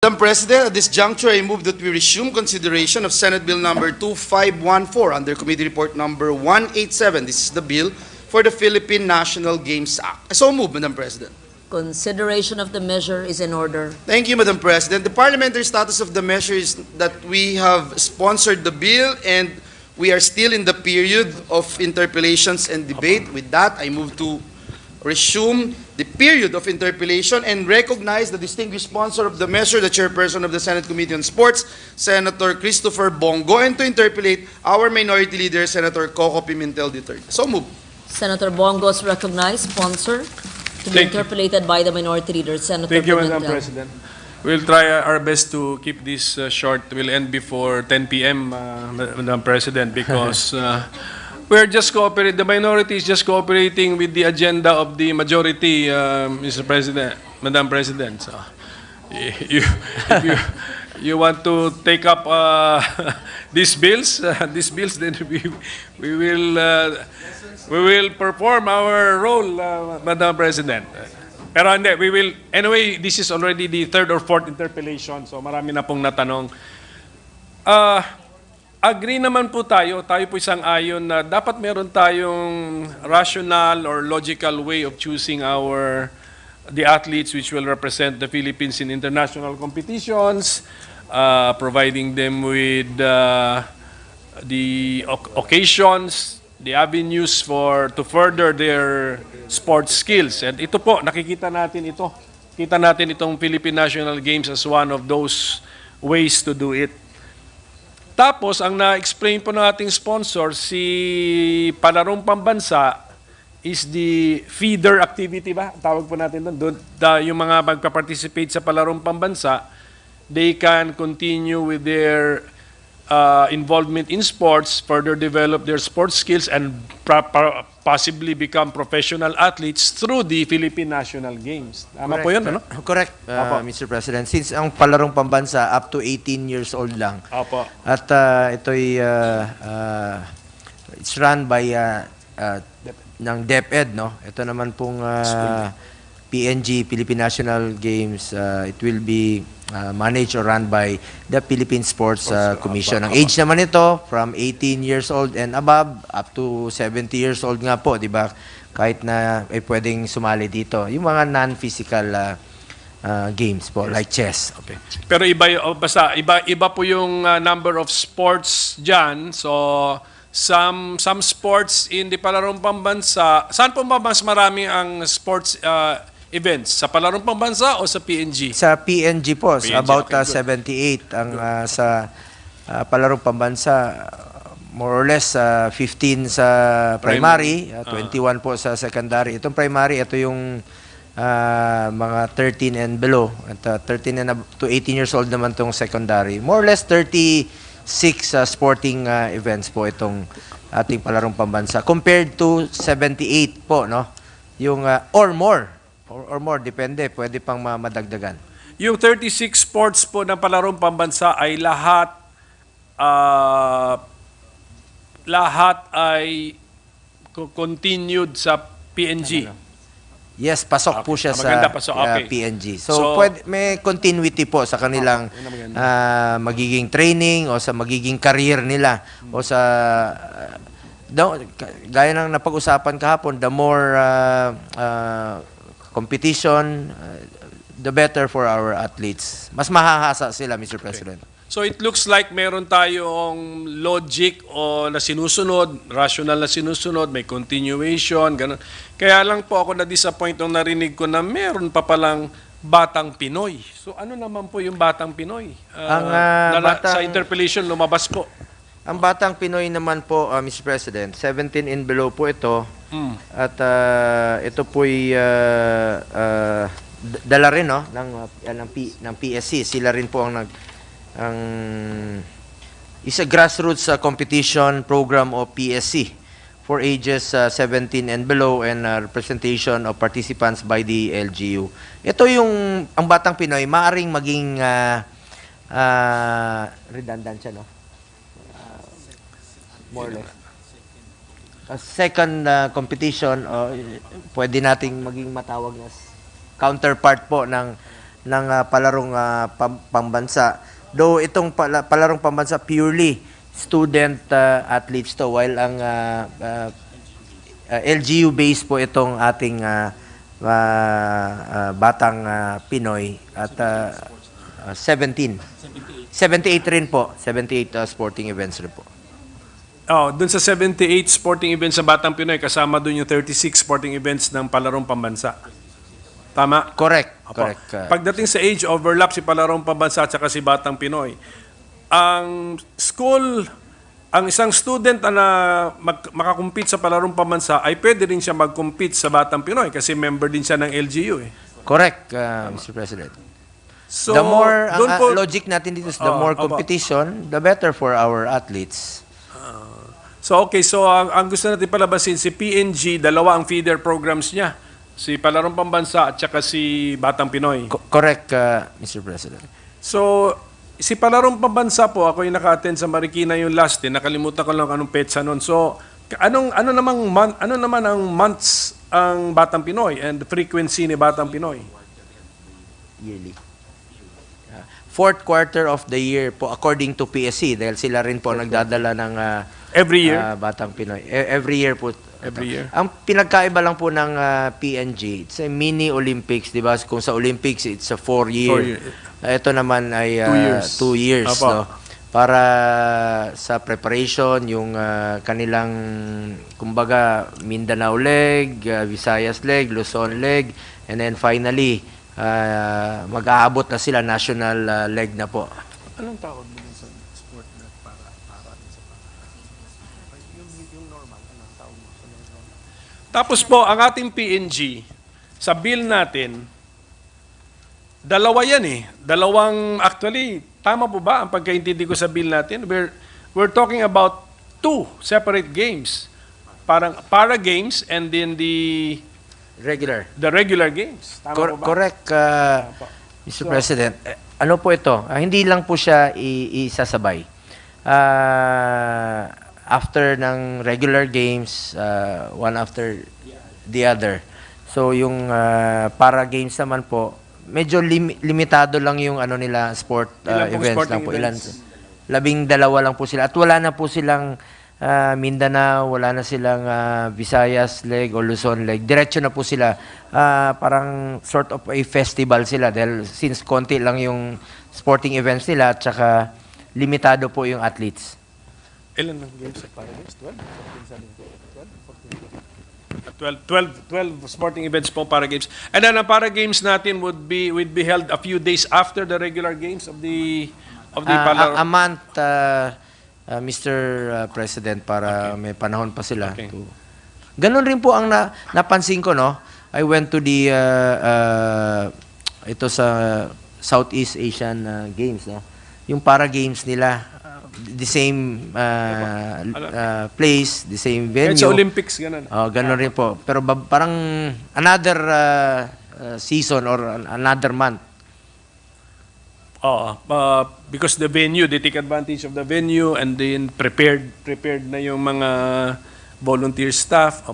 Madam President, at this juncture, I move that we resume consideration of Senate Bill number 2514 under Committee Report number 187. This is the bill for the Philippine National Games Act. I so move, Madam President. Consideration of the measure is in order. Thank you, Madam President. The parliamentary status of the measure is that we have sponsored the bill and we are still in the period of interpellations and debate. With that, I move to resume the period of interpellation and recognize the distinguished sponsor of the measure, the chairperson of the Senate Committee on Sports, Senator Christopher Bongo, and to interpellate our minority leader, Senator Coco Pimentel III. So move. Senator Bongo is recognized, sponsor, to be interpolated by the minority leader, Senator Thank you, Pimentel. Madam President. We'll try our best to keep this short. We'll end before 10 p.m., Madam President, because we're just cooperating. The minority is just cooperating with the agenda of the majority, Mr. President, Madam President. So, if you want to take up these bills, then we will perform our role, Madam President. Pero hindi, we will, anyway, this is already the third or fourth interpellation, so marami na pong natanong. Agree naman po tayo po isang ayon na dapat meron tayong rational or logical way of choosing the athletes which will represent the Philippines in international competitions, providing them with the occasions, the avenues to further their sports skills. And ito po, nakikita natin ito. Kita natin itong Philippine National Games as one of those ways to do it. Tapos, ang na-explain po ng ating sponsor, si Palarong Pambansa is the feeder activity ba? Tawag po natin doon. Yung mga magpa-participate sa Palarong Pambansa, they can continue with their involvement in sports, further develop their sports skills, and possibly become professional athletes through the Philippine National Games. Tama po yun, ano? Correct, Mr. President. Since ang Palarong Pambansa up to 18 years old lang. Opo. At ito'y it's run by ng DepEd, no? Ito naman pong PNG, Philippine National Games, it will be managed or run by the Philippine Sports Commission. Ang age naman ito, from 18 years old and above, up to 70 years old nga po, di ba? Kahit na pwedeng sumali dito. Yung mga non-physical games po, like chess. Okay. Pero iba po yung number of sports dyan. So, some sports in the Palarong Pambansa, saan po ba mas marami ang sports events? Sa Palarong Pambansa o sa PNG? Sa PNG po, PNG, about okay, 78. Ang sa Palarong Pambansa, more or less 15 sa primary, 21 po sa secondary. Itong primary, ito yung mga 13 and below. At 13 and to 18 years old naman itong secondary. More or less 36 sporting events po itong ating Palarong Pambansa. Compared to 78 po, no? Yung, or more. Or more, depende. Pwede pang madagdagan. Yung 36 sports po ng Palarong Pambansa ay lahat ay continued sa PNG. Yes, pasok po siya sa PNG. So may continuity po sa kanilang magiging training o sa magiging career nila o sa gaya ng napag-usapan kahapon, the more competition, the better for our athletes. Mas mahahasa sila, Mr. President. So it looks like meron tayong logic o na sinusunod, rational na sinusunod, may continuation, ganun. Kaya lang po ako na-disappoint nung narinig ko na meron pa palang Batang Pinoy. So ano naman po yung Batang Pinoy? Sa interpellation lumabas po. Ang Batang Pinoy naman po, Mr. President, 17 and below po ito. At ito po'y dala rin, no, ng PSC. Sila rin po ang is a grassroots competition program o PSC for ages 17 and below and representation of participants by the LGU. Ito yung ang Batang Pinoy maaring maging redundant siya, no? More or less. A second competition, pwede nating maging matawag na counterpart po ng ng palarong pambansa. Though itong palarong pambansa purely student athletes to, while ang LGU based po itong ating batang Pinoy at 78 rin po, 78 sporting events rin po. Oh, dun sa 78 sporting events sa Batang Pinoy, kasama dun yung 36 sporting events ng palarong pambansa. Tama? Correct. Opo. Correct. Pagdating sa age overlap, si palarong pambansa at saka si Batang Pinoy, ang isang student na makakumpit sa palarong pambansa ay pwede rin siya mag-compete sa Batang Pinoy kasi member din siya ng LGU eh. Correct, Mr. President. So, the more, doon po, logic natin dito is the more competition, the better for our athletes. So ang gusto natin palabasin, si PNG, dalawa ang feeder programs niya. Si Palarong Pambansa at saka si Batang Pinoy. Correct, Mr. President. So, si Palarong Pambansa po, ako yung naka-attend sa Marikina yung last day, nakalimutan ko lang anong petsa noon. So, ano naman ang months ang Batang Pinoy and the frequency ni Batang Pinoy? Yearly. Fourth quarter of the year po according to PSC dahil sila rin po nagdadala ng every year Batang Pinoy. Every year po. Every year. Ang pinagkaiba lang po ng PNG, it's a mini Olympics, 'di ba? Kung sa Olympics it's a 4-year. Ito naman ay 2 years, no? Para sa preparation yung kanilang kumbaga Mindanao leg, Visayas leg, Luzon leg, and then finally mag-aabot na sila national leg na po. Anong tawag mo sa sport na para yung normal, anong tawag mo sa normal? Tapos po, ang ating PNG, sa bill natin, dalawa yan eh. Actually, tama po ba ang pagkaintindi ko sa bill natin? We're talking about 2 separate games. Parang para games and then the regular games. Tama po ba? Correct, Mr. President. Ano po ito? Hindi lang po siya isasabay. After ng regular games, one after the other. So yung para games naman po, medyo limitado lang yung nila sport events lang po. 12 lang po sila. At wala na po silang Mindanao, wala na silang Visayas leg o Luzon leg. Diretso na po sila. Parang sort of a festival sila dahil since konti lang yung sporting events nila at saka limitado po yung athletes. Ilan ang games sa para games? 12 sporting events po para games. And then ang para games natin would be held a few days after the regular games of the a month, Mr. President, para may panahon pa sila. Ganon rin po ang napansin ko, no? I went to the ito sa Southeast Asian Games, no? Yung para games nila, the same place, the same venue. Sa Olympics, ganun. Ganon rin po. Pero parang another season or another month. Because the venue, they take advantage of the venue and then prepared na yung mga volunteer staff.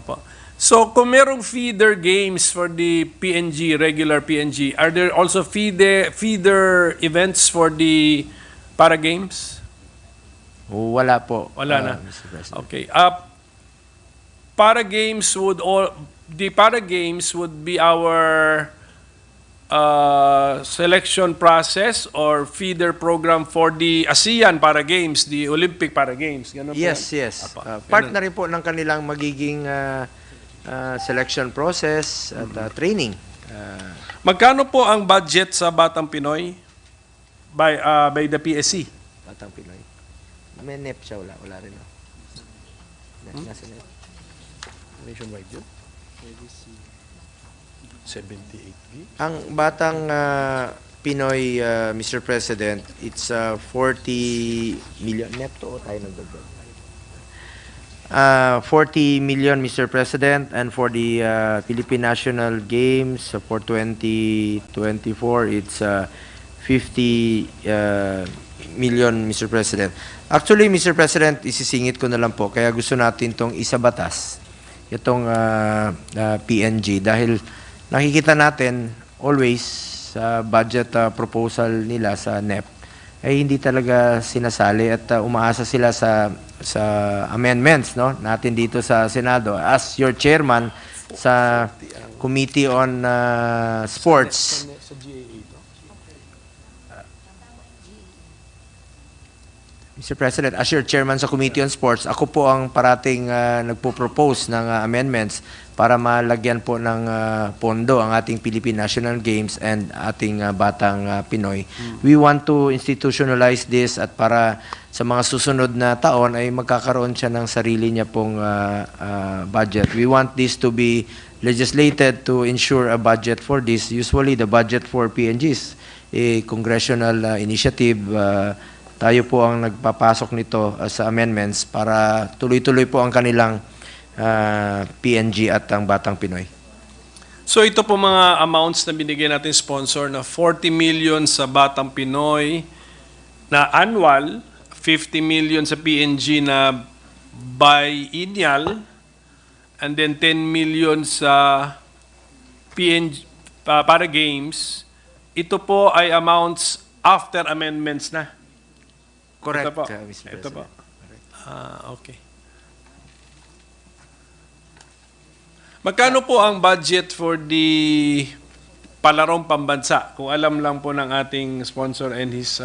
So, kung merong feeder games for the PNG, regular PNG, are there also feeder events for the para games? Wala po. Wala na. Mr. President. Okay. The para games would be our selection process or feeder program for the ASEAN para games, the Olympic para games. Ganun Yes. Part na rin po ng kanilang magiging selection process at training. Magkano po ang budget sa Batang Pinoy by the PSC? Batang Pinoy. May NEP siya, wala rin. Nasa NEP. Nationwide yun? 78. Ang Batang Pinoy, Mr. President, it's 40 million. NEP to o tayo nagdagdag? 40 million, Mr. President, and for the Philippine National Games for 2024, it's 50 million, Mr. President. Actually, Mr. President, isisingit ko na lang po, kaya gusto natin itong isabatas, itong PNG, dahil nakikita natin always sa budget proposal nila sa NEP ay hindi talaga sinasali at umaasa sila sa amendments, no, natin dito sa Senado. As your chairman sa Committee on Sports, Mr. President, as your chairman sa Committee on Sports, ako po ang parating nagpo-propose ng amendments para malagyan po ng pondo ang ating Philippine National Games and ating Batang Pinoy. We want to institutionalize this at para sa mga susunod na taon ay magkakaroon siya ng sarili niya pong budget. We want this to be legislated to ensure a budget for this. Usually the budget for PNGs, a congressional initiative, tayo po ang nagpapasok nito sa amendments para tuloy-tuloy po ang kanilang PNG at ang Batang Pinoy. So ito po mga amounts na binigyan natin sponsor na 40 million sa Batang Pinoy na annual, 50 million sa PNG na biennial, and then 10 million sa PNG para games. Ito po ay amounts after amendments na. Correct, Ito po. Mr. Ito po. President. Okay. Magkano po ang budget for the palarong pambansa? Kung alam lang po ng ating sponsor and his...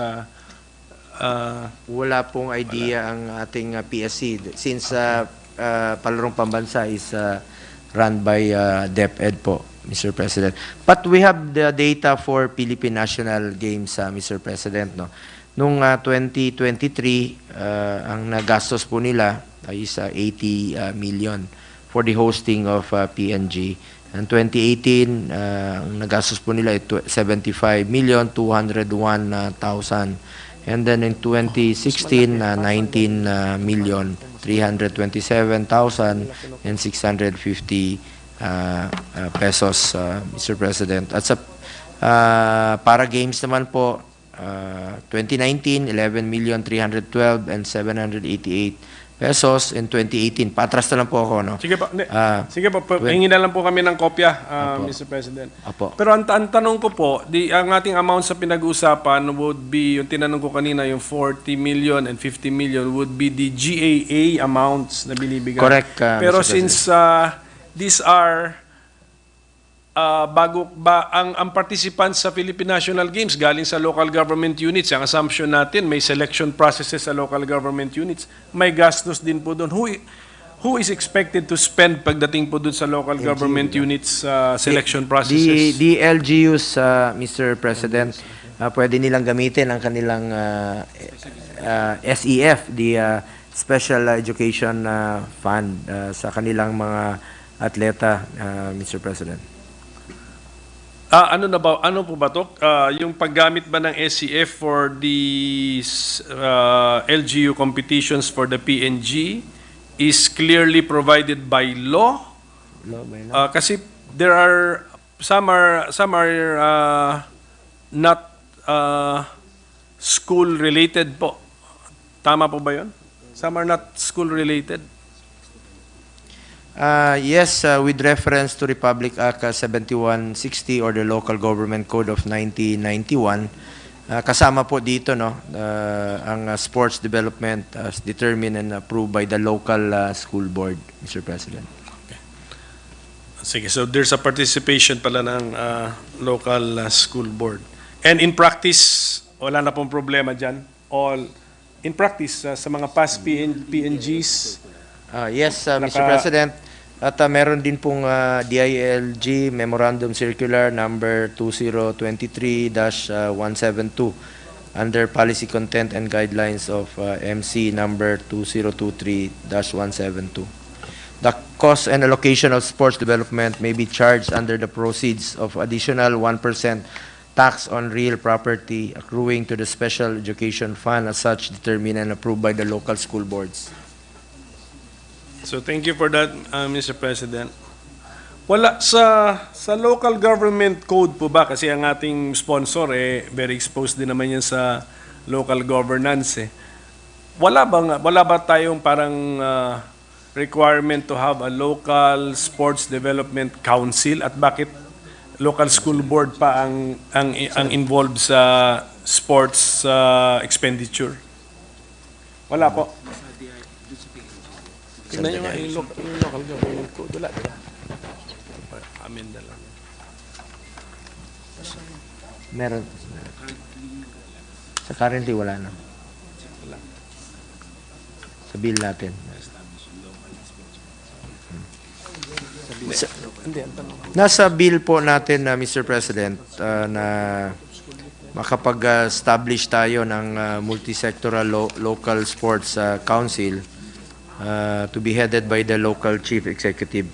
Wala pong idea ang ating PSC since palarong pambansa is run by DepEd po, Mr. President. But we have the data for Philippine National Games, Mr. President, no? Nung 2023, ang nagastos po nila ay 80 million for the hosting of PNG. And 2018, ang nagastos po nila ay 75,201,000. And then in 2016, 19,327,650 pesos, Mr. President. At sa para games naman po, 2019, 11,312,788 pesos. In 2018, patras na lang po ako, no? Sige po, sige po, hingin na lang po kami ng kopya, Mr. President. Apo. Pero ang tanong ko po, ang ating amount sa pinag-uusapan would be, yung tinanong ko kanina, yung 40 million and 50 million would be the GAA amounts na binibigay. Correct, Pero Mr. since these are ang participants sa Philippine National Games galing sa local government units, ang assumption natin may selection processes sa local government units, may gastos din po doon. Who is expected to spend pagdating po doon sa local government units selection processes? The LGUs, Mr. President, pwede nilang gamitin ang kanilang SEF, the Special Education Fund, sa kanilang mga atleta, Mr. President. Ano po ba to? Yung paggamit ba ng SCF for the LGU competitions for the PNG is clearly provided by law? Kasi there are some are not school related po. Tama po ba 'yon? Some are not school related. Yes, with reference to Republic Act 7160 or the Local Government Code of 1991, kasama po dito, no, ang sports development as determined and approved by the local school board, Mr. President. Okay. Sige, so there's a participation pala ng local school board. And in practice, wala na pong problema dyan. In practice, sa mga past PNGs, yes, Mr. President. At meron din pong DILG Memorandum Circular number 2023-172 under Policy Content and Guidelines of MC number 2023-172. The cost and allocation of sports development may be charged under the proceeds of additional 1% tax on real property accruing to the Special Education Fund as such determined and approved by the local school boards. So thank you for that, Mr. President. Wala sa local government code po ba, kasi ang ating sponsor very exposed din naman yan sa local governance Wala ba tayong parang requirement to have a local sports development council, at bakit local school board pa ang involved sa sports expenditure? Wala po. Tingnan nyo nga yung local government code. Wala, diba? Amin na lang. Meron. Sa currently, wala na. Sa bill natin. Nasa bill po natin, Mr. President, na makapag-establish tayo ng multi-sectoral local sports council to be headed by the local chief executive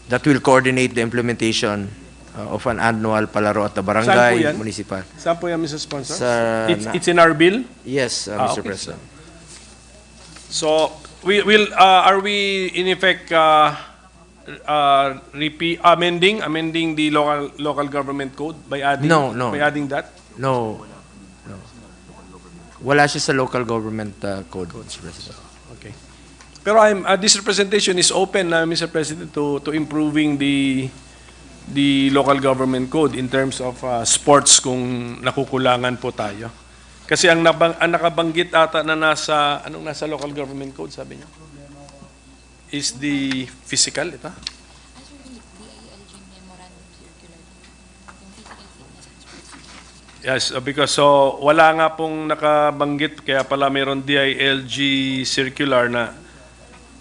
that will coordinate the implementation of an annual palaro at the barangay, municipal. Saan po yan, Mr. Sponsor? It's in our bill? Yes, Mr. Okay. President. So, are we in effect amending the local government code by adding by adding that? No. Wala siya sa local government code, Mr. President. Okay. Pero this representation is open, Mr. President, to improving the local government code in terms of sports kung nakukulangan po tayo. Kasi ang nakabanggit ata na nasa local government code, sabi niyo, is the physical, ito? Yes, because wala nga pong nakabanggit, kaya pala mayroon DILG circular na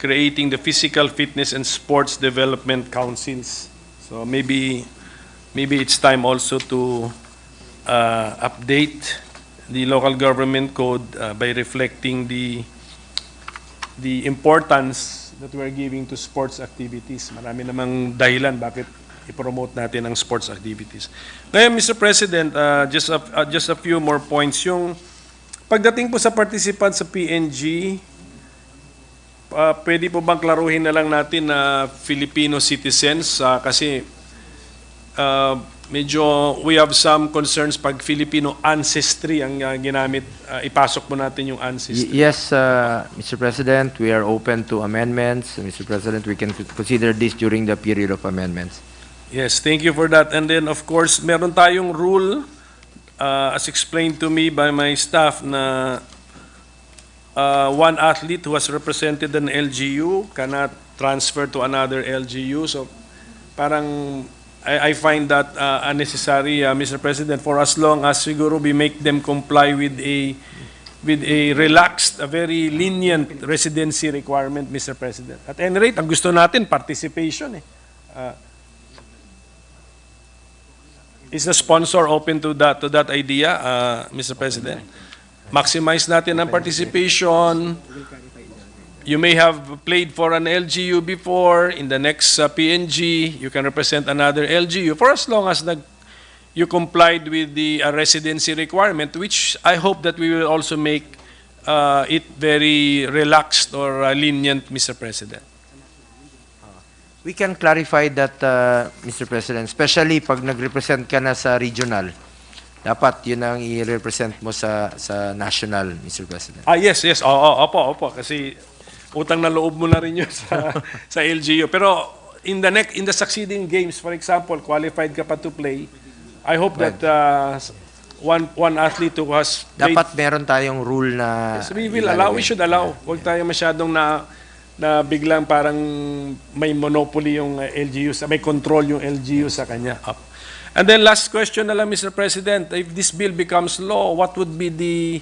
creating the Physical Fitness and Sports Development Councils. So maybe it's time also to update the local government code by reflecting the importance that we're giving to sports activities. Marami namang dahilan bakit i-promote natin ang sports activities. Ngayon, Mr. President, just a few more points. Yung pagdating po sa participant sa PNG, pwede po bang klaruhin na lang natin na Filipino citizens kasi medyo we have some concerns pag Filipino ancestry ang ginamit, ipasok mo natin yung ancestry. Yes, Mr. President, we are open to amendments. Mr. President, we can consider this during the period of amendments. Yes, thank you for that. And then, of course, meron tayong rule, as explained to me by my staff, na one athlete who has represented an LGU cannot transfer to another LGU. So, parang I find that unnecessary, Mr. President, for as long as siguro we make them comply with a relaxed, a very lenient residency requirement, Mr. President. At any rate, ang gusto natin, participation. Is the sponsor open to that idea, Mr. President? Maximize natin ang participation. You may have played for an LGU before. In the next PNG, you can represent another LGU for as long as you complied with the residency requirement, which I hope that we will also make it very relaxed or lenient, Mr. President. We can clarify that, Mr. President, especially pag nag-represent ka na sa regional. Dapat yun ang i-represent mo sa national, Mr. President. Yes. Opo. Kasi utang na loob mo na rin yun sa LGU. Pero in the succeeding games, for example, qualified ka pa to play, I hope that one athlete who has played... Dapat meron tayong rule na... Yes, we should allow. Huwag tayo masyadong na biglang parang may monopoly yung LGU, may control yung LGU sa kanya. And then last question na lang, Mr. President, if this bill becomes law, what would be the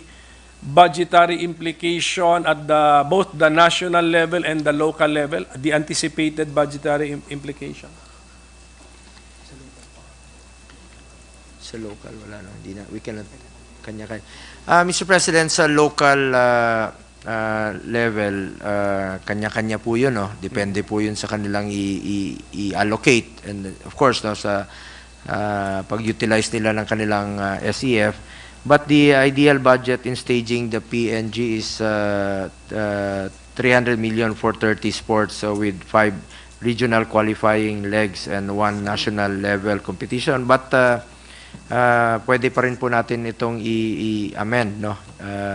budgetary implication at both the national level and the local level, the anticipated budgetary implication? Sa local, wala na. Hindi na. We cannot kanya-kanya. Mr. President, sa local level, kanya-kanya po yun. No? Depende po yun sa kanilang i-allocate. And of course, no, sa pag-utilize nila ng kanilang SEF. But the ideal budget in staging the PNG is 300 million for 30 sports with 5 regional qualifying legs and 1 national level competition. But pwede pa rin po natin itong i-amend, no?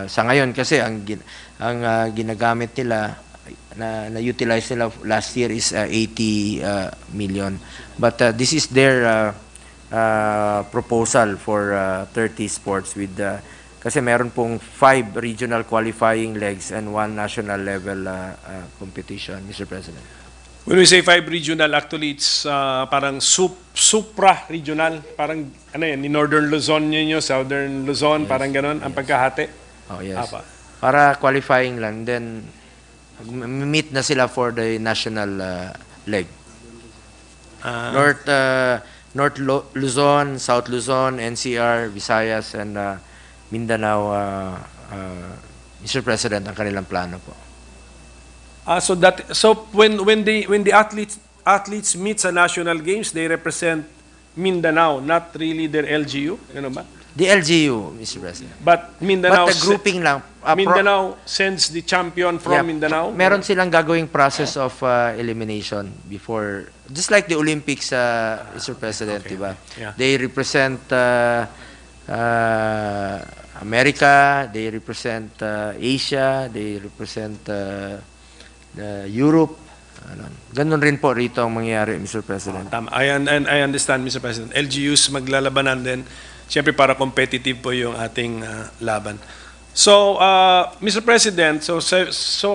Sa ngayon kasi ang ginagamit nila na-utilize nila last year is 80 million. But this is their proposal for 30 sports with kasi meron pong 5 regional qualifying legs and 1 national level competition, Mr. President. When we say 5 regional, actually it's parang supra-regional. Parang ano yan, ni Northern Luzon yun, Southern Luzon, parang ganon ang pagkahati. Oh, yes. Apa. Para qualifying lang, then meet na sila for the national leg. North Luzon, South Luzon, NCR, Visayas, and Mindanao, Mr. President, ang kanilang plano po. So when the athletes meet sa national games, they represent Mindanao, not really their LGU, ano ba? The LGU, Mr. President. But Mindanao, But the grouping lang. Mindanao sends the champion from Mindanao. Meron silang gagawing process of elimination before, just like the Olympics, Mr. President, diba? Yeah. They represent America, they represent Asia, they represent Europe. Ganun rin po rito ang mangyayari, Mr. President. Tama. I understand, Mr. President. LGUs maglalabanan din. Siyempre para competitive po yung ating laban. So, Mr. President, so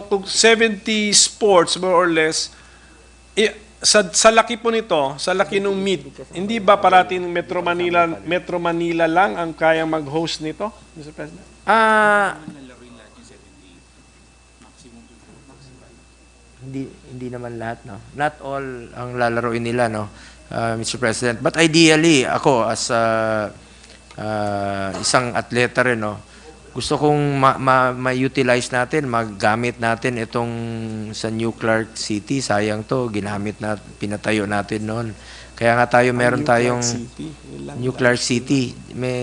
kung 70 sports more or less, sa laki po nito, sa laki ng meet, hindi ba parating Metro Manila lang ang kayang mag-host nito, Mr. President? Hindi naman lahat, no. Not all ang lalaroin nila, no, Mr. President. But ideally, ako as isang atleta rin, no, gusto kong ma-utilize natin, maggamit natin itong sa New Clark City. Sayang to, pinatayo natin noon. Kaya nga meron tayong New Clark City.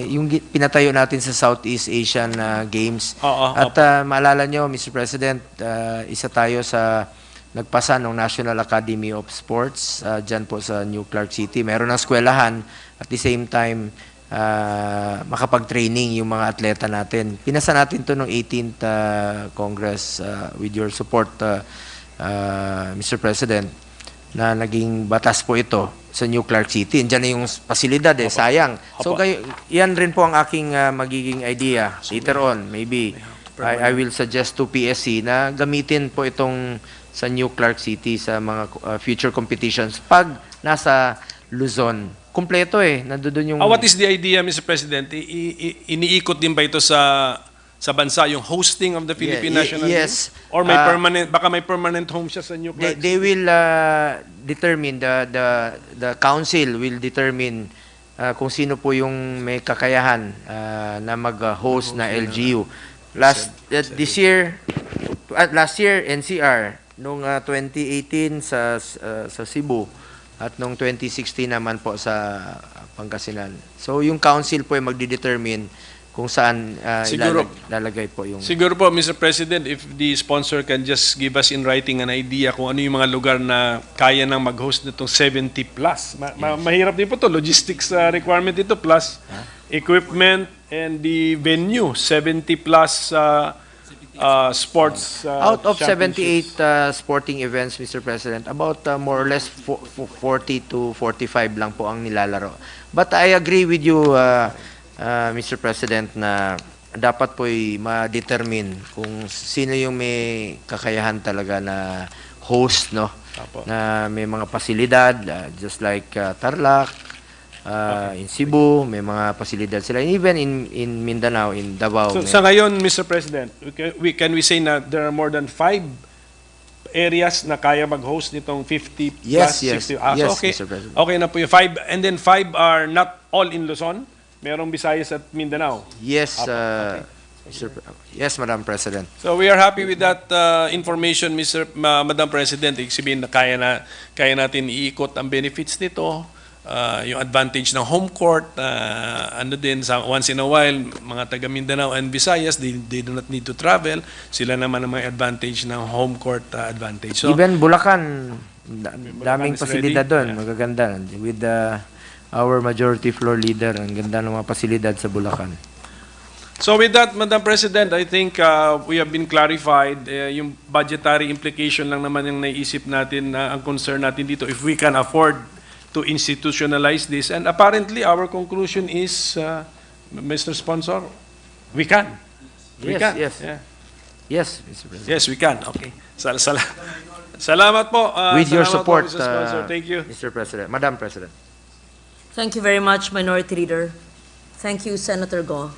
Yung pinatayo natin sa Southeast Asian Games. At maalala nyo, Mr. President, isa tayo sa nagpasa ng National Academy of Sports dyan po sa New Clark City. Meron ng eskwelahan at the same time makapag-training yung mga atleta natin. Pinasa natin to ng 18th Congress with your support, Mr. President, na naging batas po ito sa New Clark City. Diyan na yung pasilidad sayang. So yan rin po ang aking magiging idea later on. Maybe I will suggest to PSC na gamitin po itong sa New Clark City sa mga future competitions pag nasa Luzon. Kumpleto nandoon yung... What is the idea, Mr. President? Iniikot din ba ito sa bansa yung hosting of the Philippine National Yes. Team? Or may baka may permanent home siya sa New Clark? They will determine, the council will determine kung sino po yung may kakayahan na mag-host na LGU. Last year NCR, nung 2018 sa Cebu, at noong 2016 naman po sa Pangasinan. So yung council po ay magdi-determine kung saan ilalagay po yung... Siguro po, Mr. President, if the sponsor can just give us in writing an idea kung ano yung mga lugar na kaya nang mag-host nitong 70 plus. Mahirap din po to logistics requirement dito plus equipment and the venue, 70 plus sports out of 78 sporting events, Mr. President, about more or less 40 to 45 lang po ang nilalaro. But I agree with you, Mr. President, na dapat po'y ma-determine kung sino yung may kakayahan talaga na host, no? Na may mga pasilidad, just like Tarlac, in Cebu, may mga pasilidad sila. Even in Mindanao, in Davao. So, sa ngayon, Mr. President, can we say na there are more than 5 areas na kaya mag-host nitong 50 yes, plus 60? Yes, so okay, Mr. President. Okay na po yung 5. And then 5 are not all in Luzon? Merong Visayas at Mindanao? Yes, yes, Madam President. So we are happy with that information, Madam President. Ibig sabihin na kaya natin iikot ang benefits nito. Yung advantage ng home court, once in a while, mga taga Mindanao and Visayas, they do not need to travel. Sila naman ang may advantage ng home court advantage. So, even Bulacan, daming pasilidad doon, magaganda. With our majority floor leader, ang ganda ng mga pasilidad sa Bulacan. So with that, Madam President, I think we have been clarified. Yung budgetary implication lang naman yung naiisip natin na ang concern natin dito, if we can afford to institutionalize this. And apparently, our conclusion is, Mr. Sponsor, we can. We can. Yes. Yeah. Yes, Mr. President. Yes, we can. Okay. Salamat po. With your Salamat support, po, Mr. Sponsor. Thank you. Mr. President. Madam President. Thank you very much, Minority Leader. Thank you, Senator Go.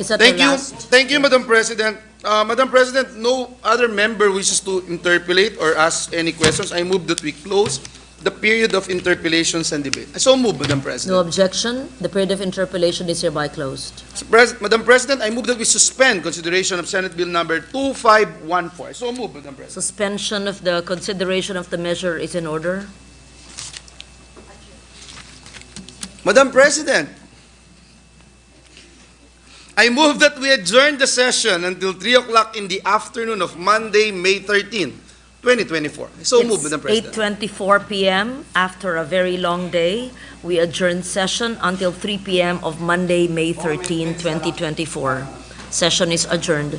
Is that Thank the you. last? Thank you, Madam President. Madam President, no other member wishes to interpolate or ask any questions. I move that we close the period of interpellations and debate. I so move, Madam President. No objection. The period of interpellation is hereby closed. Madam President, I move that we suspend consideration of Senate Bill number 2514. I so move, Madam President. Suspension of the consideration of the measure is in order. Madam President, I move that we adjourn the session until 3 o'clock in the afternoon of Monday, May 13, 2024. So move, Madam President. 8:24 p.m. After a very long day, we adjourn session until 3 p.m. of Monday, May 13, 2024. Session is adjourned.